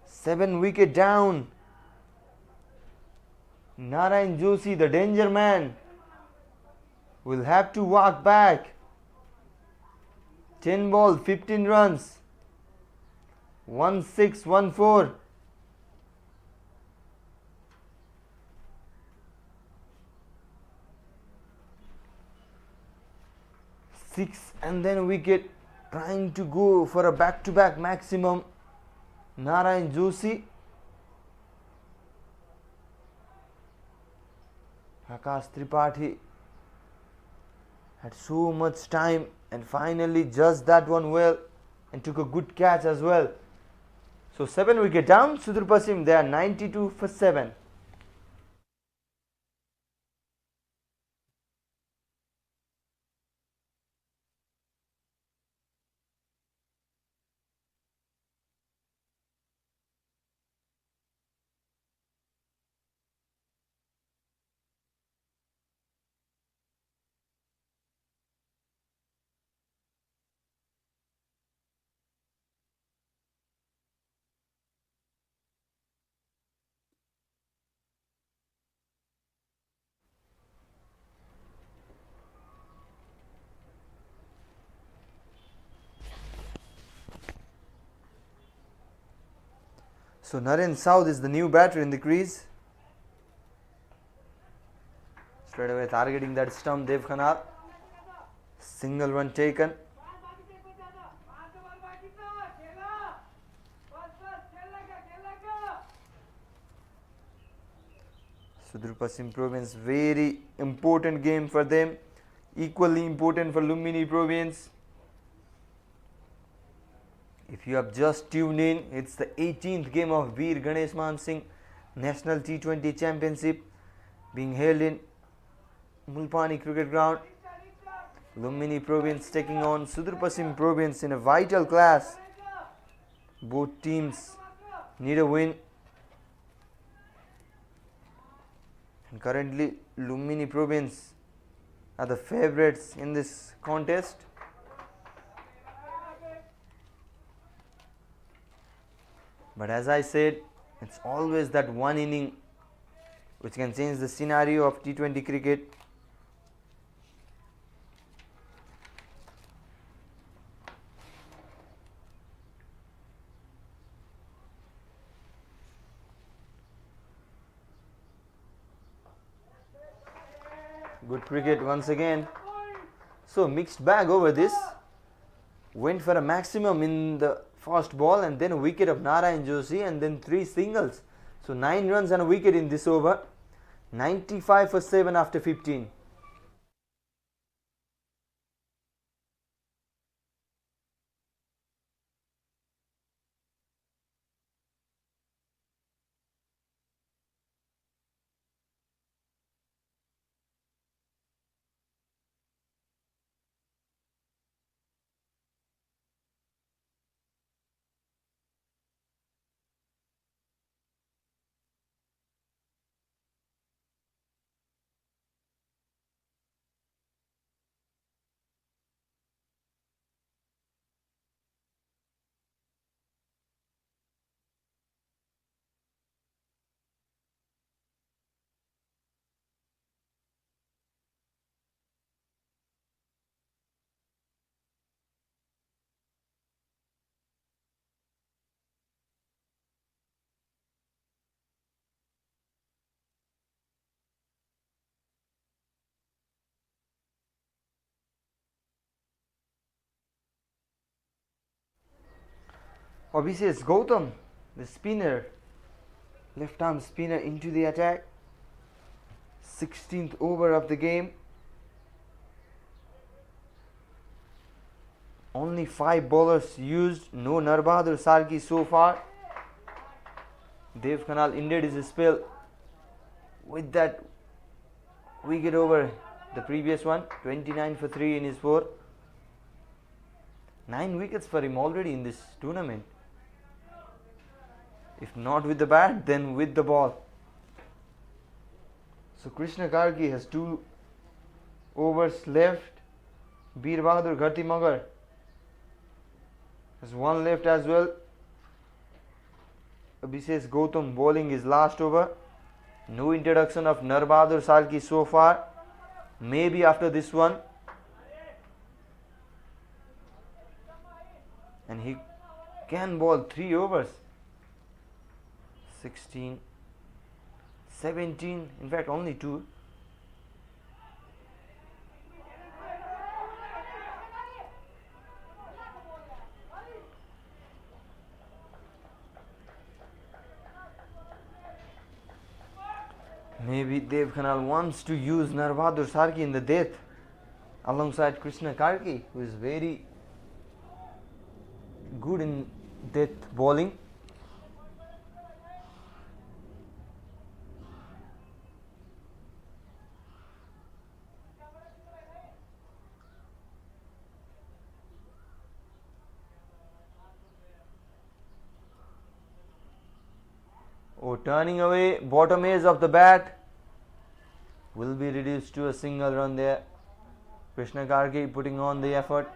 Seven wicket down. Narayan Joshi, the danger man, will have to walk back. 10 ball, 15 runs. 1-6, 1-4. Six and then wicket, trying to go for a back-to-back maximum. Narayan Joshi. Akash Tripathi had so much time and finally judged that one well and took a good catch as well. So 7 wicket down. Sudur Pasim, they are 92 for 7. So Naren South is the new batter in the crease. Straight away targeting that stump, Dev Khanal. Single run taken. Sudur Pasim Province, very important game for them. Equally important for Lumbini Province. If you have just tuned in, it's the 18th game of Bir GaneshMan Singh National T20 Championship being held in Mulpani Cricket Ground. Lumbini Province taking on Sudur Pasim Province in a vital clash. Both teams need a win. And currently Lumbini Province are the favourites in this contest. But as I said, it's always that one inning which can change the scenario of T20 cricket. Good cricket once again. So mixed bag over this. Went for a maximum in the first ball and then a wicket of Narayan Joshi and then 3 singles. So 9 runs and a wicket in this over. 95 for 7 after 15. Abhishek Gautam, the spinner, left arm spinner into the attack. 16th over of the game. Only 5 bowlers used, no Narbahadur Sarki so far. Dev Khanal ended his spell with that wicket over the previous one. 29 for 3 in his 4. 9 wickets for him already in this tournament. If not with the bat, then with the ball. So Krishna Karki has 2 overs left. Bir Bahadur Gharti Magar has 1 left as well. Abhishek Gautam bowling his last over. No introduction of Narbahadur Sarki so far. Maybe after this one. And he can bowl 3 overs. 16, 17, in fact only 2. Maybe Dev Khanal wants to use Narbahadur Sarki in the death alongside Krishna Karki, who is very good in death bowling. Oh, turning away, bottom edge of the bat will be reduced to a single run there. Krishna Karki putting on the effort.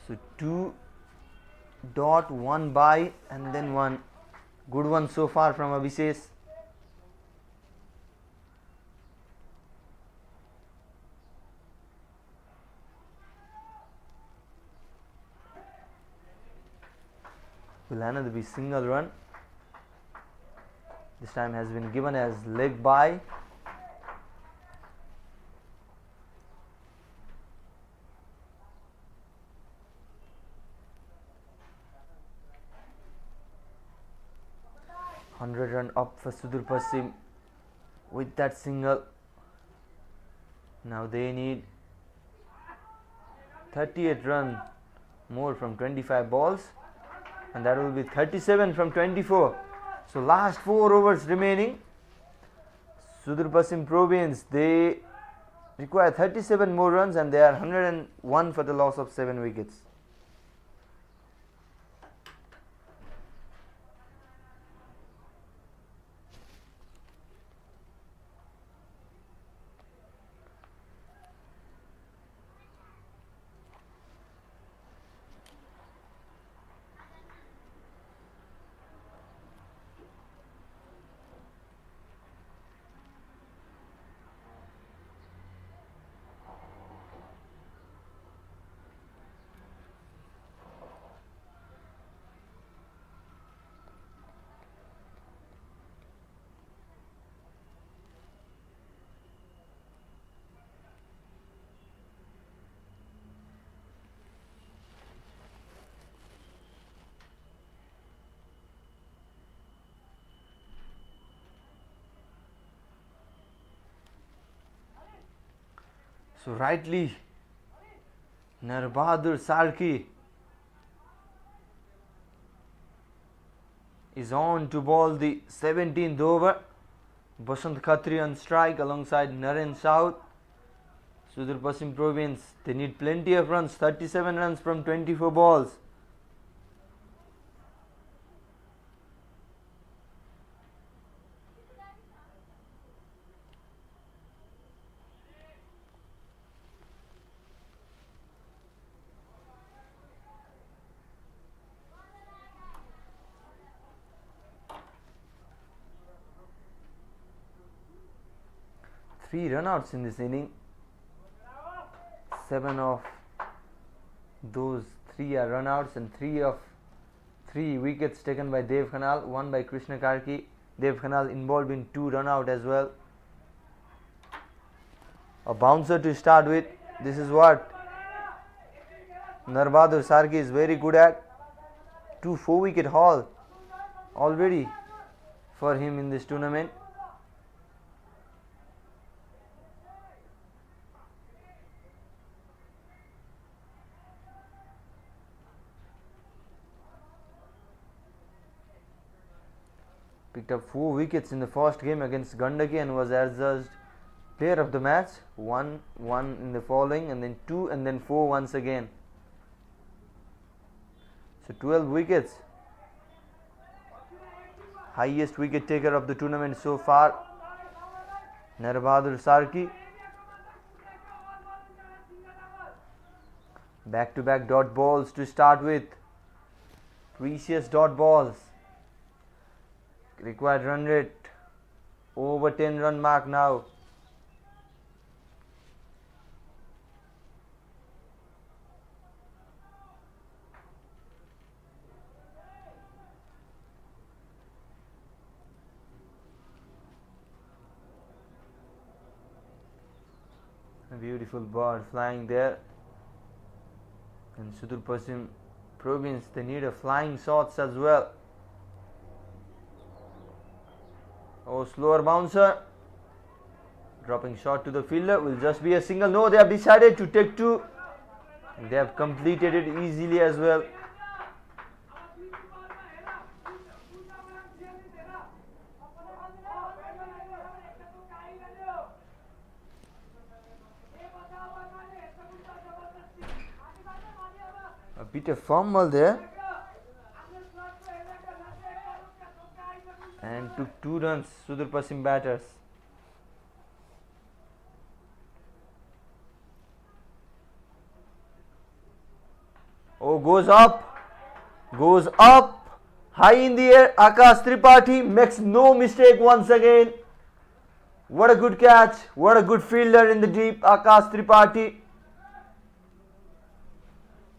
So 2.1 by and then 1. Good one so far from Abhishek. Will another be single run. This time has been given as leg by. Run up for Sudur Pasim with that single. Now they need 38 run more from 25 balls, and that will be 37 from 24. So last 4 overs remaining. Sudur Pasim Province, they require 37 more runs and they are 101 for the loss of 7 wickets. So rightly, Narbahadur Sarki is on to bowl the 17th over. Basant Khatri on strike alongside Naren South. Sudur Pasim Province, they need plenty of runs, 37 runs from 24 balls. Three runouts in this inning. 7 of those 3 are runouts and 3 wickets taken by Dev Khanal, 1 by Krishna Karki. Dev Khanal involved in 2 runout as well. A bouncer to start with. This is what Narbadur Sarki is very good at. 2 4-wicket haul already for him in this tournament. Picked up 4 wickets in the first game against Gandaki and was adjudged player of the match. 1 in the following, and then 2 and then 4 once again. So 12 wickets. Highest wicket taker of the tournament so far. Narbadur Sarki. Back to back dot balls to start with. Precious dot balls. Required run rate over 10 run mark now. A beautiful bird flying there. And Sudur Pasim province, they need a flying shots as well. Oh, slower bouncer. Dropping shot to the fielder. Will just be a single. No, they have decided to take 2. They have completed it easily as well. A bit of fumble there. And took 2 runs, Sudur Pasim batters. Oh, goes up, high in the air. Akash Tripathi makes no mistake once again. What a good catch, what a good fielder in the deep, Akash Tripathi.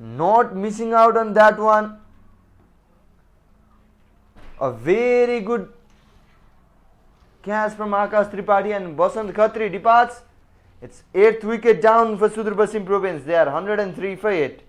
Not missing out on that one. A very good catch from Akash Tripathi, and Basant Khatri departs. It's 8th wicket down for Sudur Pasim province. They are 103 for 8.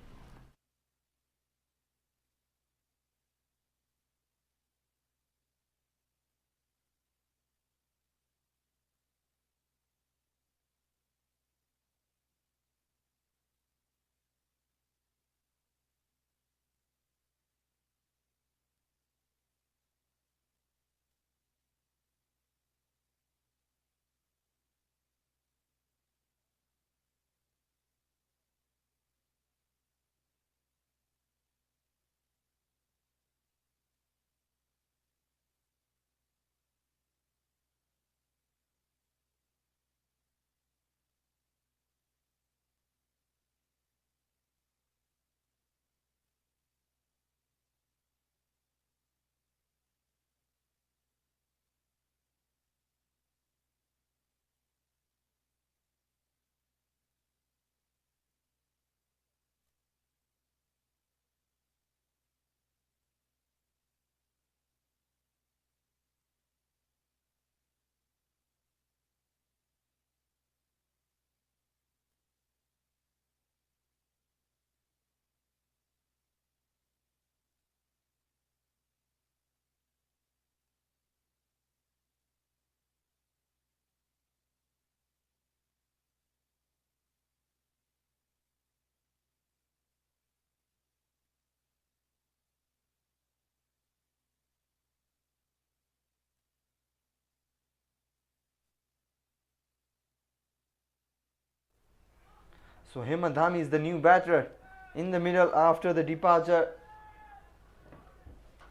So Hemant Dhami is the new batter in the middle after the departure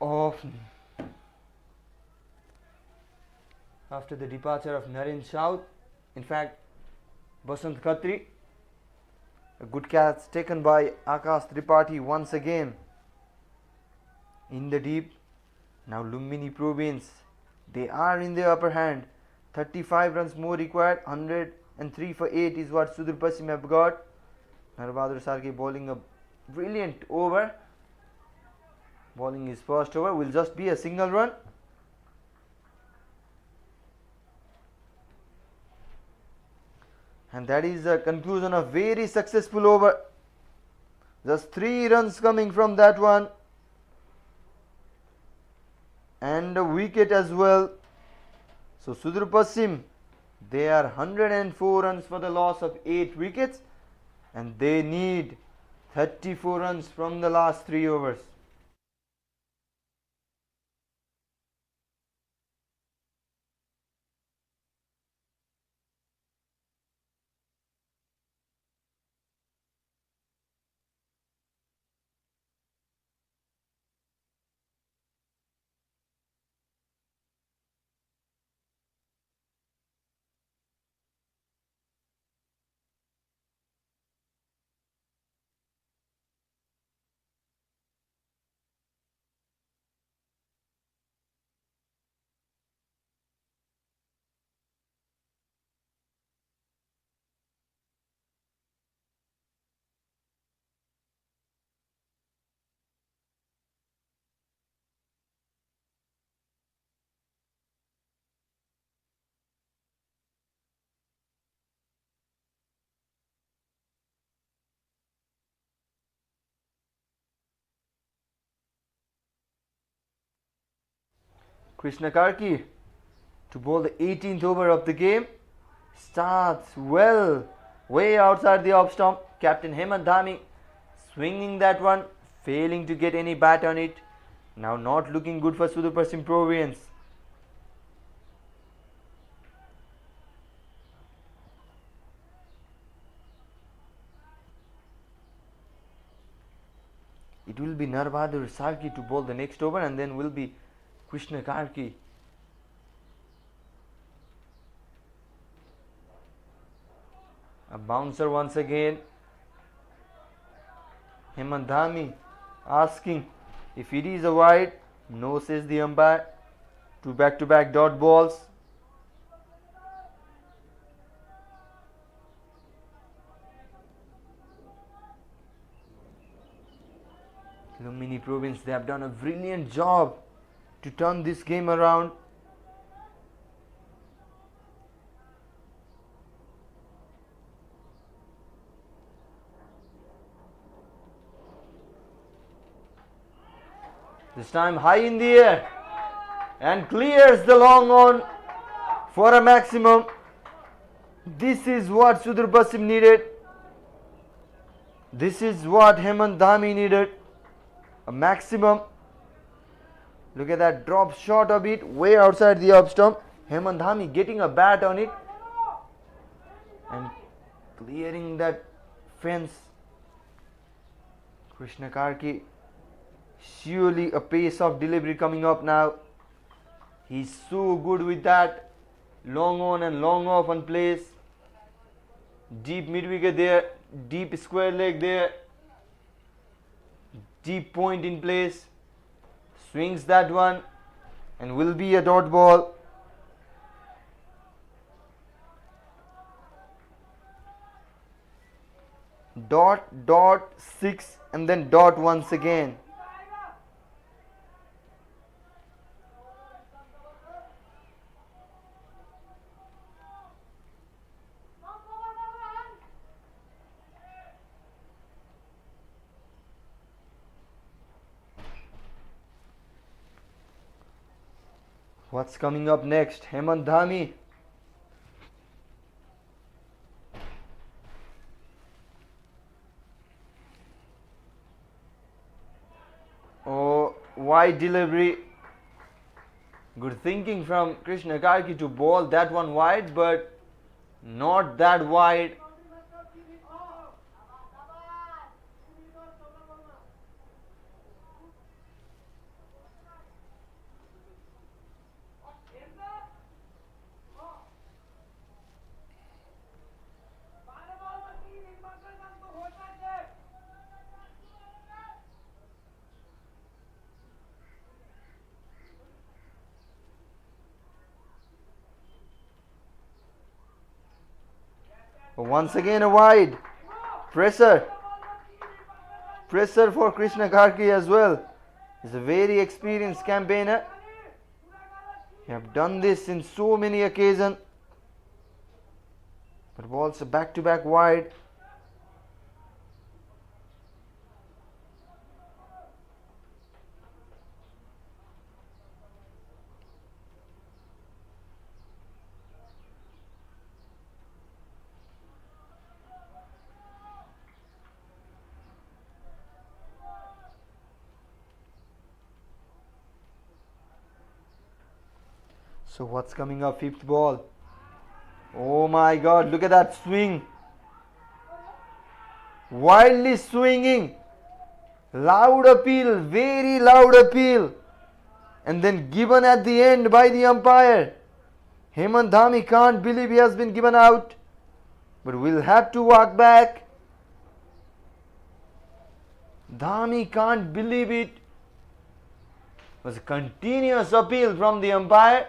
of Naren Shaut. In fact, Basant Khatri. A good catch taken by Akash Tripathi once again in the deep. Now Lumbini province, they are in the upper hand. 35 runs more required. 103 for 8 is what Sudur Pasim have got. Narbadur Sarki bowling a brilliant over. Bowling his first over will just be a single run. And that is the conclusion of very successful over Just 3 runs coming from that one. And a wicket as well. So Sudur Pasim, they are 104 runs for the loss of 8 wickets, and they need 34 runs from the last 3 overs. Krishna Karki to bowl the 18th over of the game. Starts well, way outside the off stump. Captain Hemant Dhami swinging that one, failing to get any bat on it. Now not looking good for Sudur Pasim Provians. It will be Narbahadur Sarki to bowl the next over, and then will be Krishna Karki. A bouncer once again. Hemant Dhami asking if it is a wide. No, says the umpire. 2 back-to-back dot balls. Lumini Province, they have done a brilliant job to turn this game around. This time high in the air and clears the long on for a maximum. This is what Sudur Pasim needed. This is what Hemant Dhami needed. A maximum. Look at that drop shot of it way outside the off stump. Hemant Dhami getting a bat on it and clearing that fence. Krishna Karki, surely a pace of delivery coming up now. He's so good with that. Long on and long off on plays. Deep mid wicket there. Deep square leg there. Deep point in place. Swings that one and will be a dot ball. Dot, dot, 6 and then dot once again. What's coming up next? Hemant Dhami. Oh, wide delivery. Good thinking from Krishna Karki to bowl that one wide, but not that wide. Once again a wide. Pressure. Pressure for Krishna Karki as well. He's a very experienced campaigner. He have done this in so many occasions. But balls are back to back wide. So what's coming up? Fifth ball. Oh my god, look at that swing. Wildly swinging. Loud appeal, very loud appeal. And then given at the end by the umpire. Hemant Dhami can't believe he has been given out. But we'll have to walk back. Dhami can't believe it. It was a continuous appeal from the umpire.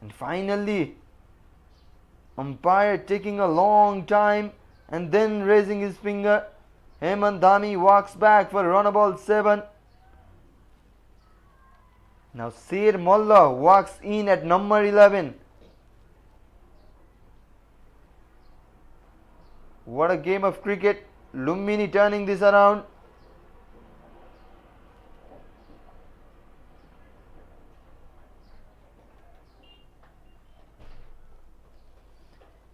And finally, umpire taking a long time and then raising his finger. Hemant Dhami walks back for run ball 7. Now Sher Malla walks in at number 11. What a game of cricket. Lumbini turning this around.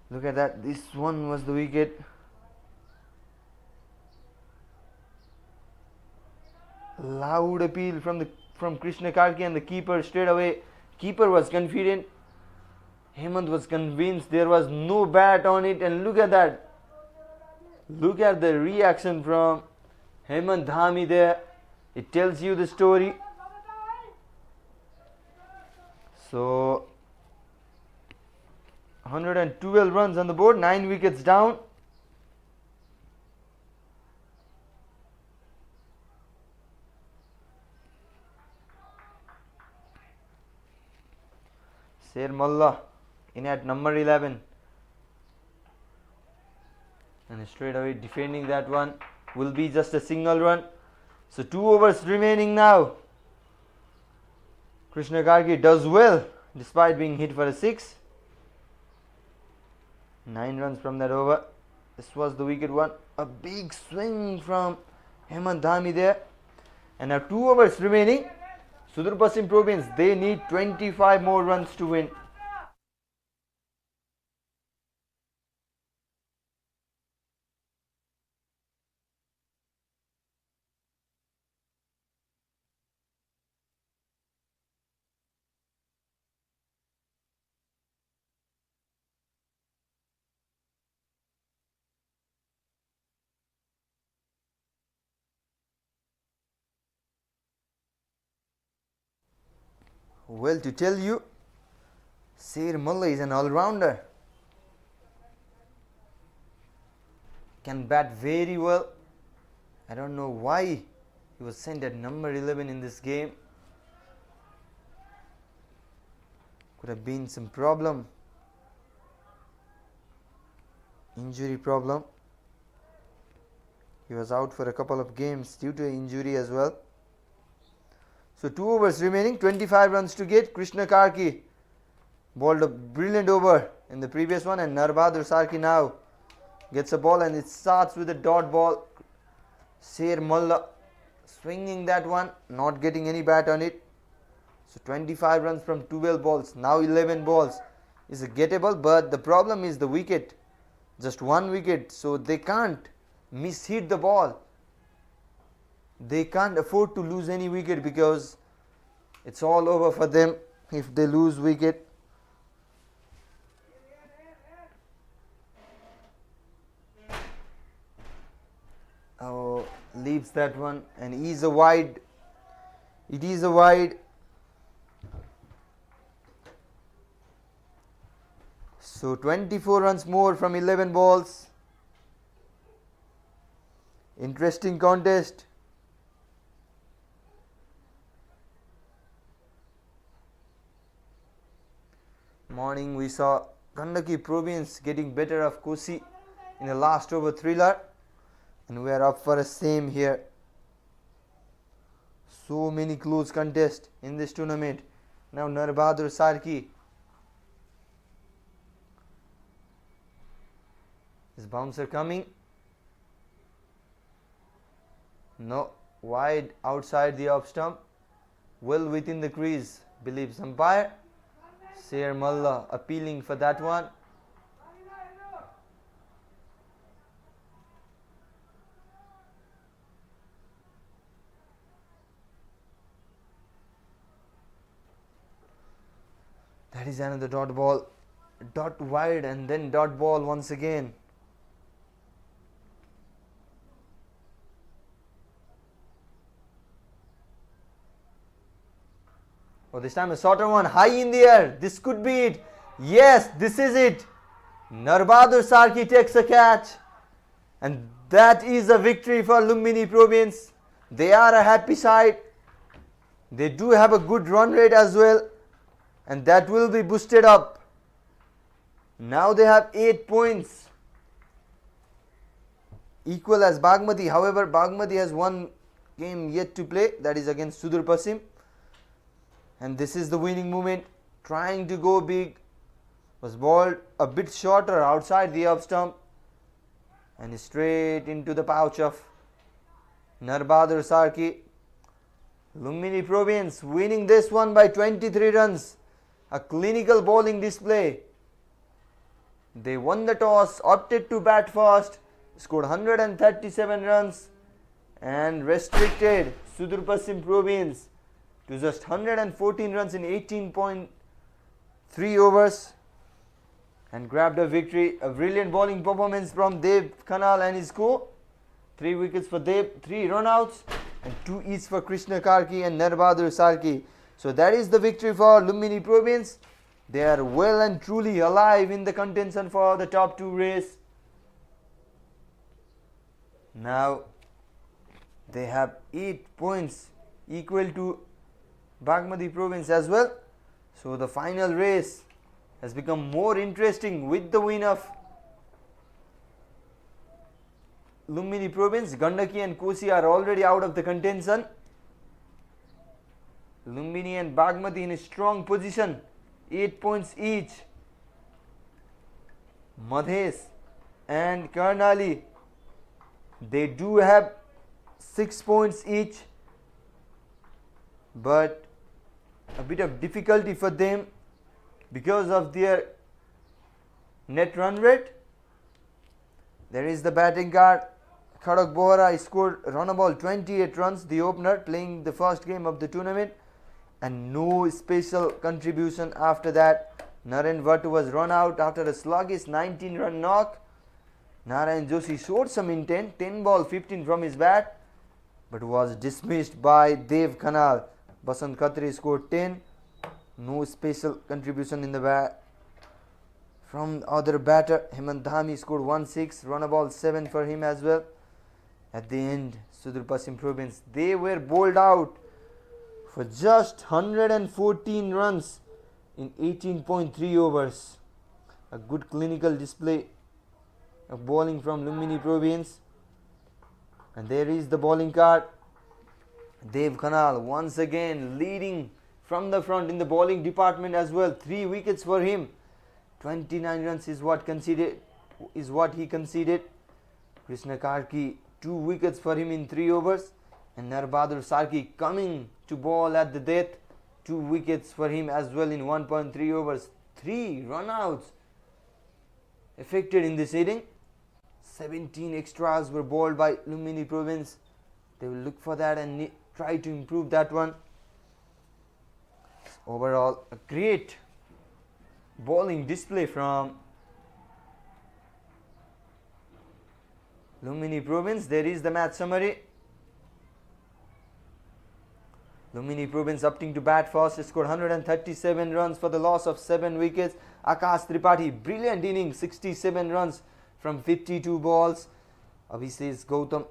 Look at that. This one was the wicket. Loud appeal from Krishna Karki and the keeper straight away. Keeper was confident. Hemant was convinced there was no bat on it, and look at that. Look at the reaction from Hemant Dhami there. It tells you the story. So 112 runs on the board, 9 wickets down. Sher Malla in at number 11. And straight away defending that one will be just a single run. So 2 overs remaining now. Krishna Karki does well despite being hit for a 6. 9 runs from that over. This was the wicket one. A big swing from Hemant Dhami there. And now 2 overs remaining. Sudur Pasim Province, they need 25 more runs to win. Well, to tell you, Sher Malla is an all-rounder. Can bat very well. I don't know why he was sent at number 11 in this game. Could have been some problem. Injury problem. He was out for a couple of games due to injury as well. So 2 overs remaining, 25 runs to get. Krishna Karki bowled a brilliant over in the previous one, and Narbadur Sarki now gets a ball, and it starts with a dot ball. Sher Malla swinging that one, not getting any bat on it. So 25 runs from 12 balls, now 11 balls is a gettable, but the problem is the wicket. Just 1 wicket, so they can't mishit the ball. They can't afford to lose any wicket because it's all over for them if they lose wicket. Oh, leaves that one, and is a wide. It is a wide. So 24 runs more from 11 balls. Interesting contest. Morning we saw Gandaki Province getting better of Kosi in the last over thriller, and we are up for a same here. So many close contests in this tournament. Now Narbadur Sarki is bouncer coming. No, wide outside the off stump, well within the crease, believes umpire. Sher Malla appealing for that one. That is another dot ball. Dot wide and then dot ball once again. Oh, this time a shorter one, high in the air. This could be it. Yes, this is it. Narbadur Sarki takes a catch. And that is a victory for Lumbini Province. They are a happy side. They do have a good run rate as well. And that will be boosted up. Now they have 8 points. Equal as Bagmati. However, Bagmati has one game yet to play. That is against Sudur Pasim. And this is the winning moment. Trying to go big. Was balled a bit shorter outside the up stump. And straight into the pouch of Narbadur Sarki. Lumbini Province winning this one by 23 runs. A clinical bowling display. They won the toss, opted to bat first, scored 137 runs and restricted Sudur Pasim Province to just 114 runs in 18.3 overs and grabbed a victory. A brilliant bowling performance from Dev Khanal and his co. 3 wickets for Dev, 3 run-outs and 2 each for Krishna Karki and Narbadur Sarki. So that is the victory for Lumbini Province. They are well and truly alive in the contention for the top 2 race. Now they have 8 points equal to Bagmati Province as well. So the final race has become more interesting with the win of Lumbini Province. Gandaki and Kosi are already out of the contention. Lumbini and Bagmati in a strong position, 8 points each. Madhes and Karnali, they do have 6 points each, but a bit of difficulty for them because of their net run rate. There is the batting card. Khadak Bohra scored runnable 28 runs, the opener, playing the first game of the tournament, and no special contribution after that. Naren Vattu was run out after a sluggish 19-run knock. Narayan Joshi showed some intent, 10 ball 15 from his bat, but was dismissed by Dev Khanal. Basant Khatri scored 10. No special contribution in the bat from the other batter. Hemant Dhami scored 1-6, runnable 7 for him as well. At the end, Sudur Pasim Province, they were bowled out for just 114 runs in 18.3 overs. A good clinical display of bowling from Lumbini Province. And there is the bowling card. Dev Khanal once again leading from the front in the bowling department as well. 3 wickets for him. 29 runs is what he conceded. Krishna Karki, 2 wickets for him in 3 overs. And Narbadur Sarki coming to bowl at the death, 2 wickets for him as well in 1.3 overs. 3 run-outs affected in this inning. 17 extras were bowled by Lumbini Province. They will look for that and try to improve that one. Overall, a great bowling display from Lumbini Province. There is the match summary. Lumbini Province opting to bat first, scored 137 runs for the loss of 7 wickets. Akash Tripathi, brilliant inning, 67 runs from 52 balls. Abhishek Gautam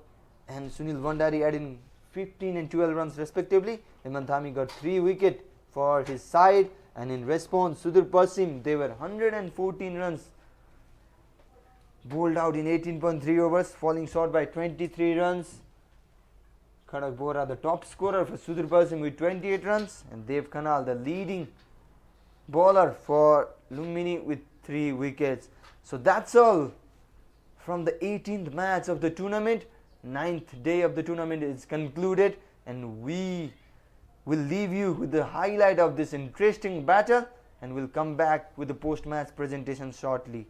and Sunil Vandari adding 15 and 12 runs respectively. Hemant Dhami got 3 wickets for his side, and in response, Sudur Pasim, they were 114 runs bowled out in 18.3 overs, falling short by 23 runs. Khadak Bohra, the top scorer for Sudur Pasim with 28 runs, and Dev Khanal, the leading bowler for Lumbini with 3 wickets. So that's all from the 18th match of the tournament. 9th day of the tournament is concluded, and we will leave you with the highlight of this interesting battle, and we'll come back with the post-match presentation shortly.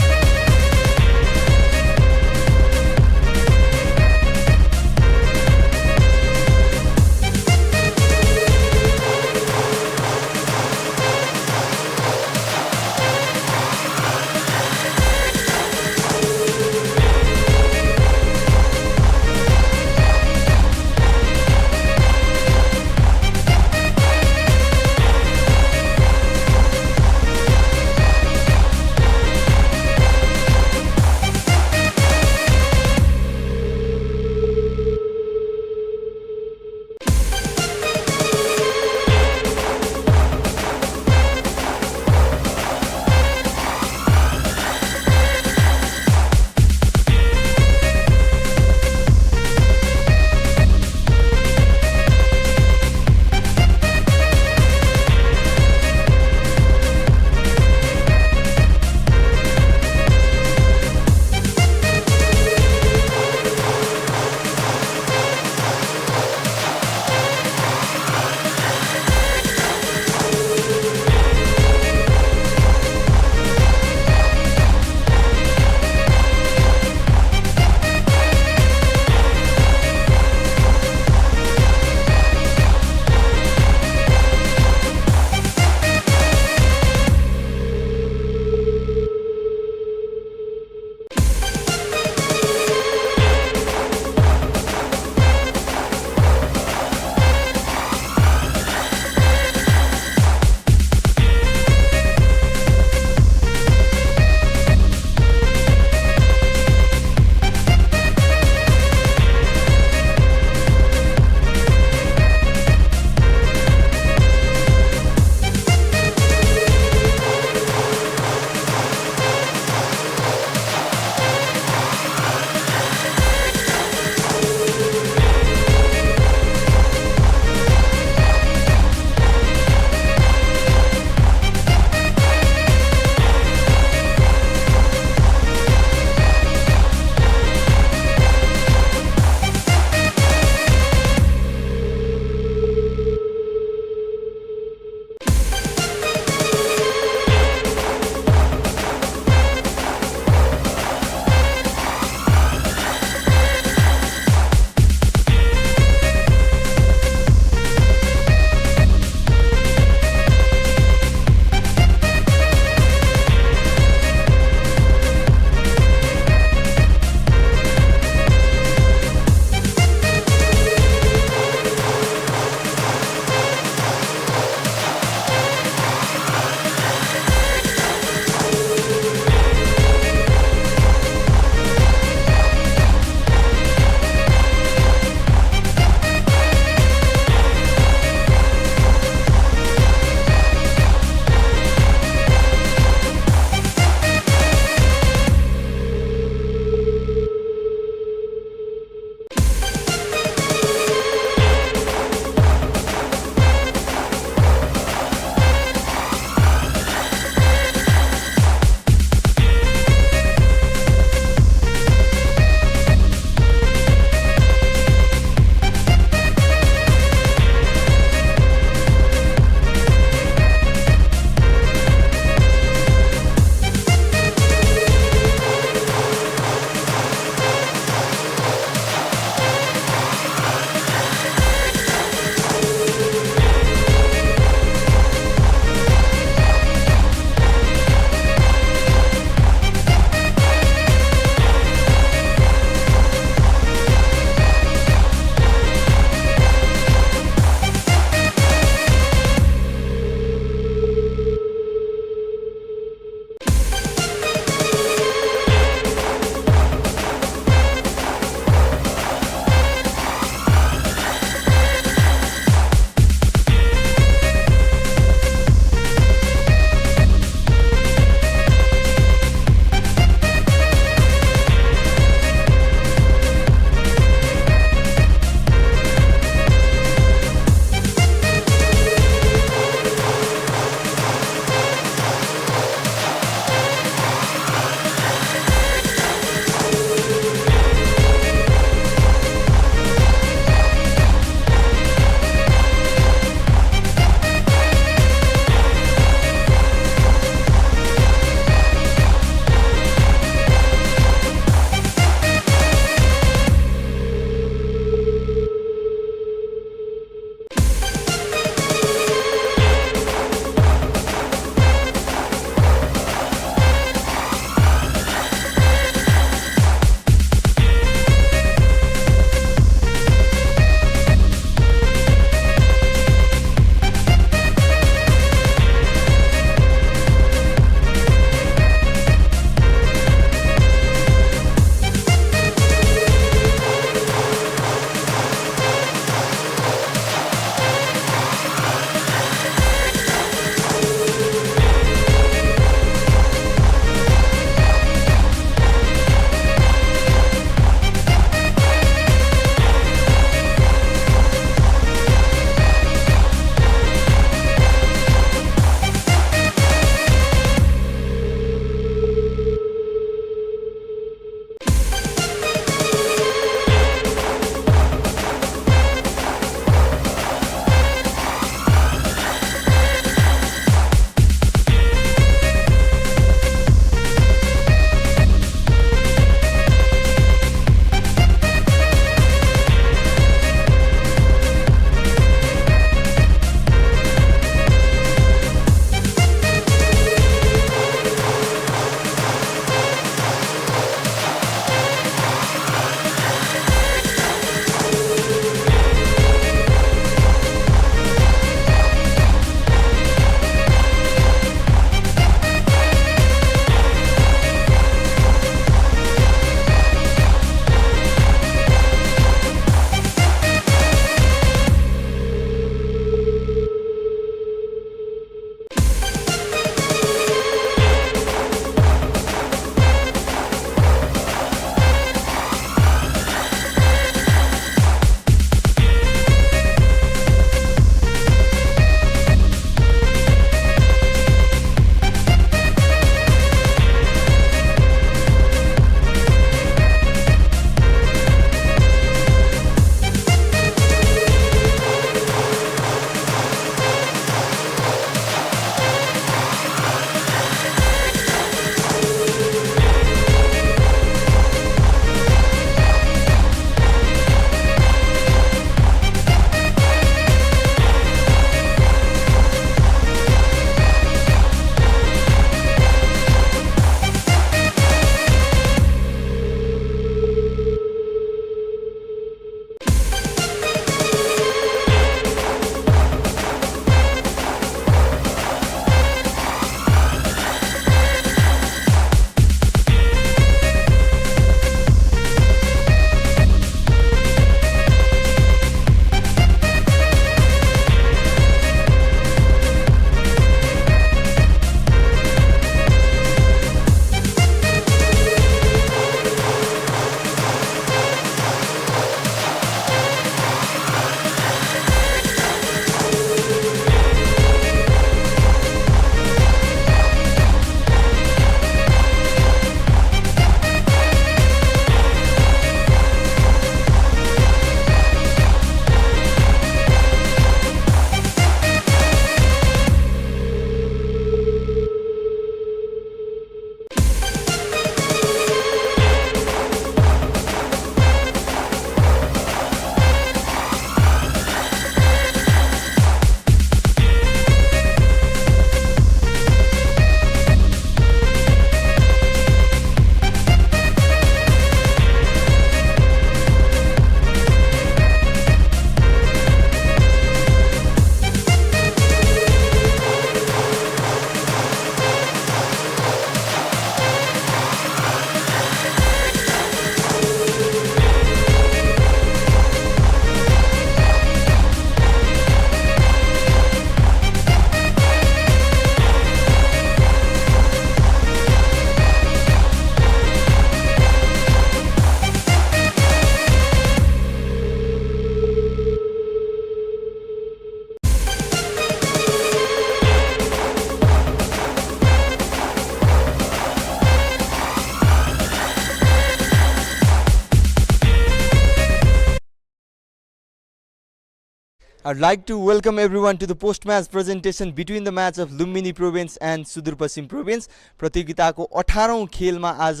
I'd like to welcome everyone to the post-match presentation between the match of Lumbini Province and Sudurpashchim Province. प्रतियोगिताको 18औं खेलमा आज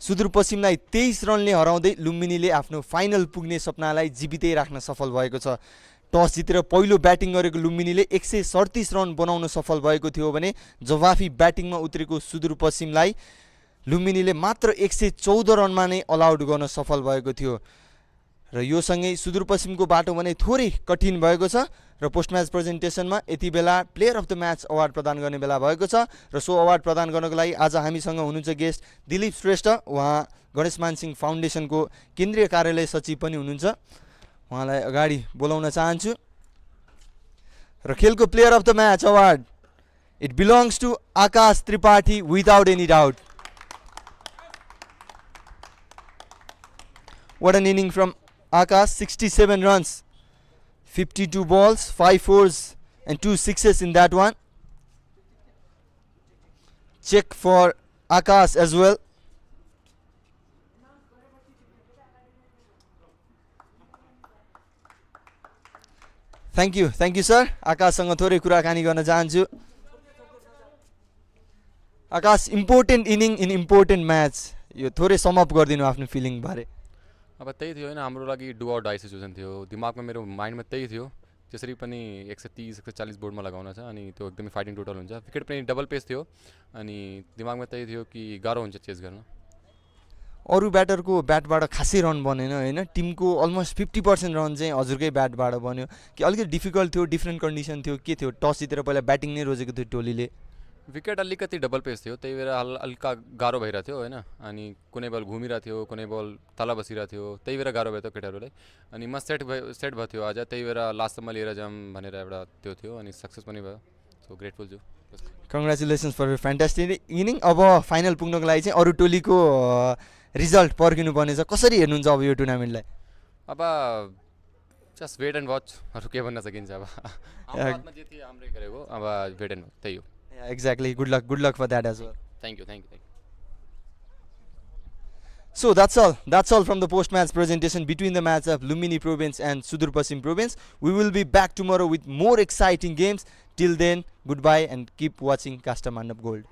सुदूरपश्चिमलाई 23 रनले हराउँदै लुम्बिनीले आफ्नो final पुग्ने सपनालाई जीवितै राख्न सफल भएको छ। टस जितेर पहिलो ब्याटिङ गरेको लुम्बिनीले 137 रन बनाउन सफल भएको थियो भने जवाफी ब्याटिङमा उत्रेको सुदूरपश्चिमलाई लुम्बिनीले मात्र 114 रनमा नै अल आउट गर्न सफल भएको थियो र यो सँगै सुदूरपश्चिमको बाटो भने थोरै कठिन भएको छ र पोस्ट म्याच प्रेजेन्टेसनमा यति बेला player of the match award प्रदान गर्ने बेला भएको छ र सो अवार्ड प्रदान गर्नको लागि आज हामीसँग हुनुहुन्छ गेस्ट दिलीप श्रेष्ठ। उहाँ गणेशमान सिंह फाउन्डेसनको केन्द्रीय कार्यालय सचिव पनि हुनुहुन्छ। उहाँलाई अगाडि बोलाउन चाहन्छु र खेलको player of the match award it belongs to Akash Tripathi without any doubt. What an inning from Akash, 67 runs, 52 balls, 5 fours and 2 sixes in that one. Check for Akash as well. Thank you sir. Akash सँग थोरै कुराकानी गर्न चाहन्छु। Akash, important inning in important match. यो थोरै sum up गरिदिनु आफ्नो feeling बारे। अब त्यही थियो होइन, हाम्रो लागि डु अर डाई सिचुएसन थियो। दिमागमा मेरो माइन्डमा त्यही थियो, जसरी पनि 130 140 बोर्डमा लगाउन छ अनि त्यो एकदमै फाइटिङ टोटल हुन्छ। विकेट पनि डबल पेस थियो अनि दिमागमा त्यही थियो कि गाह्रो हुन्छ चेस गर्न। अरू ब्याटरको ब्याटबाट खासै रन बनेन होइन, टिमको अलमोस्ट 50% रन चाहिँ हजुरकै ब्याटबाट बन्यो कि अलिकति डिफिकल्ट थियो, डिफ्रेन्ट कन्डिसन थियो, के थियो? टस जितेर पहिला ब्याटिङ नै रोजेको थियो टोलीले। विकेट अलिकति डबल पेस थियो, त्यही भएर हल्का गाह्रो भइरहेको थियो होइन। अनि कुनै बल घुमिरहेको थियो, कुनै बल तल बसिरहेको थियो, त्यही भएर गाह्रो भयो त केटाहरूलाई। अनि म सेट भएको थियो आज, त्यही भएर लास्टसम्म लिएर जाऊँ भनेर एउटा त्यो थियो अनि सक्सेस पनि भयो। सो ग्रेटफुल छु। कङ्ग्रेचुलेसन्स फर यर फ्यान्टास्टिक इनिङ। अब फाइनल पुग्नको लागि चाहिँ अरू टोलीको रिजल्ट पर्खिनु पर्नेछ। कसरी हेर्नुहुन्छ अब यो टुर्नामेन्टलाई? अब जस्ट वेट एन्ड वाच, अरू के भन्न सकिन्छ। अब हातमा जे थियो हाम्रै गरेको, अब वेट एन्ड वाच त्यही हो। Yeah, exactly. Good luck for that as well. Thank you. So that's all from the post-match presentation between the match of Lumbini Province and Sudurpasim Province. We will be back tomorrow with more exciting games. Till then, goodbye and keep watching Casta Mandap Gold.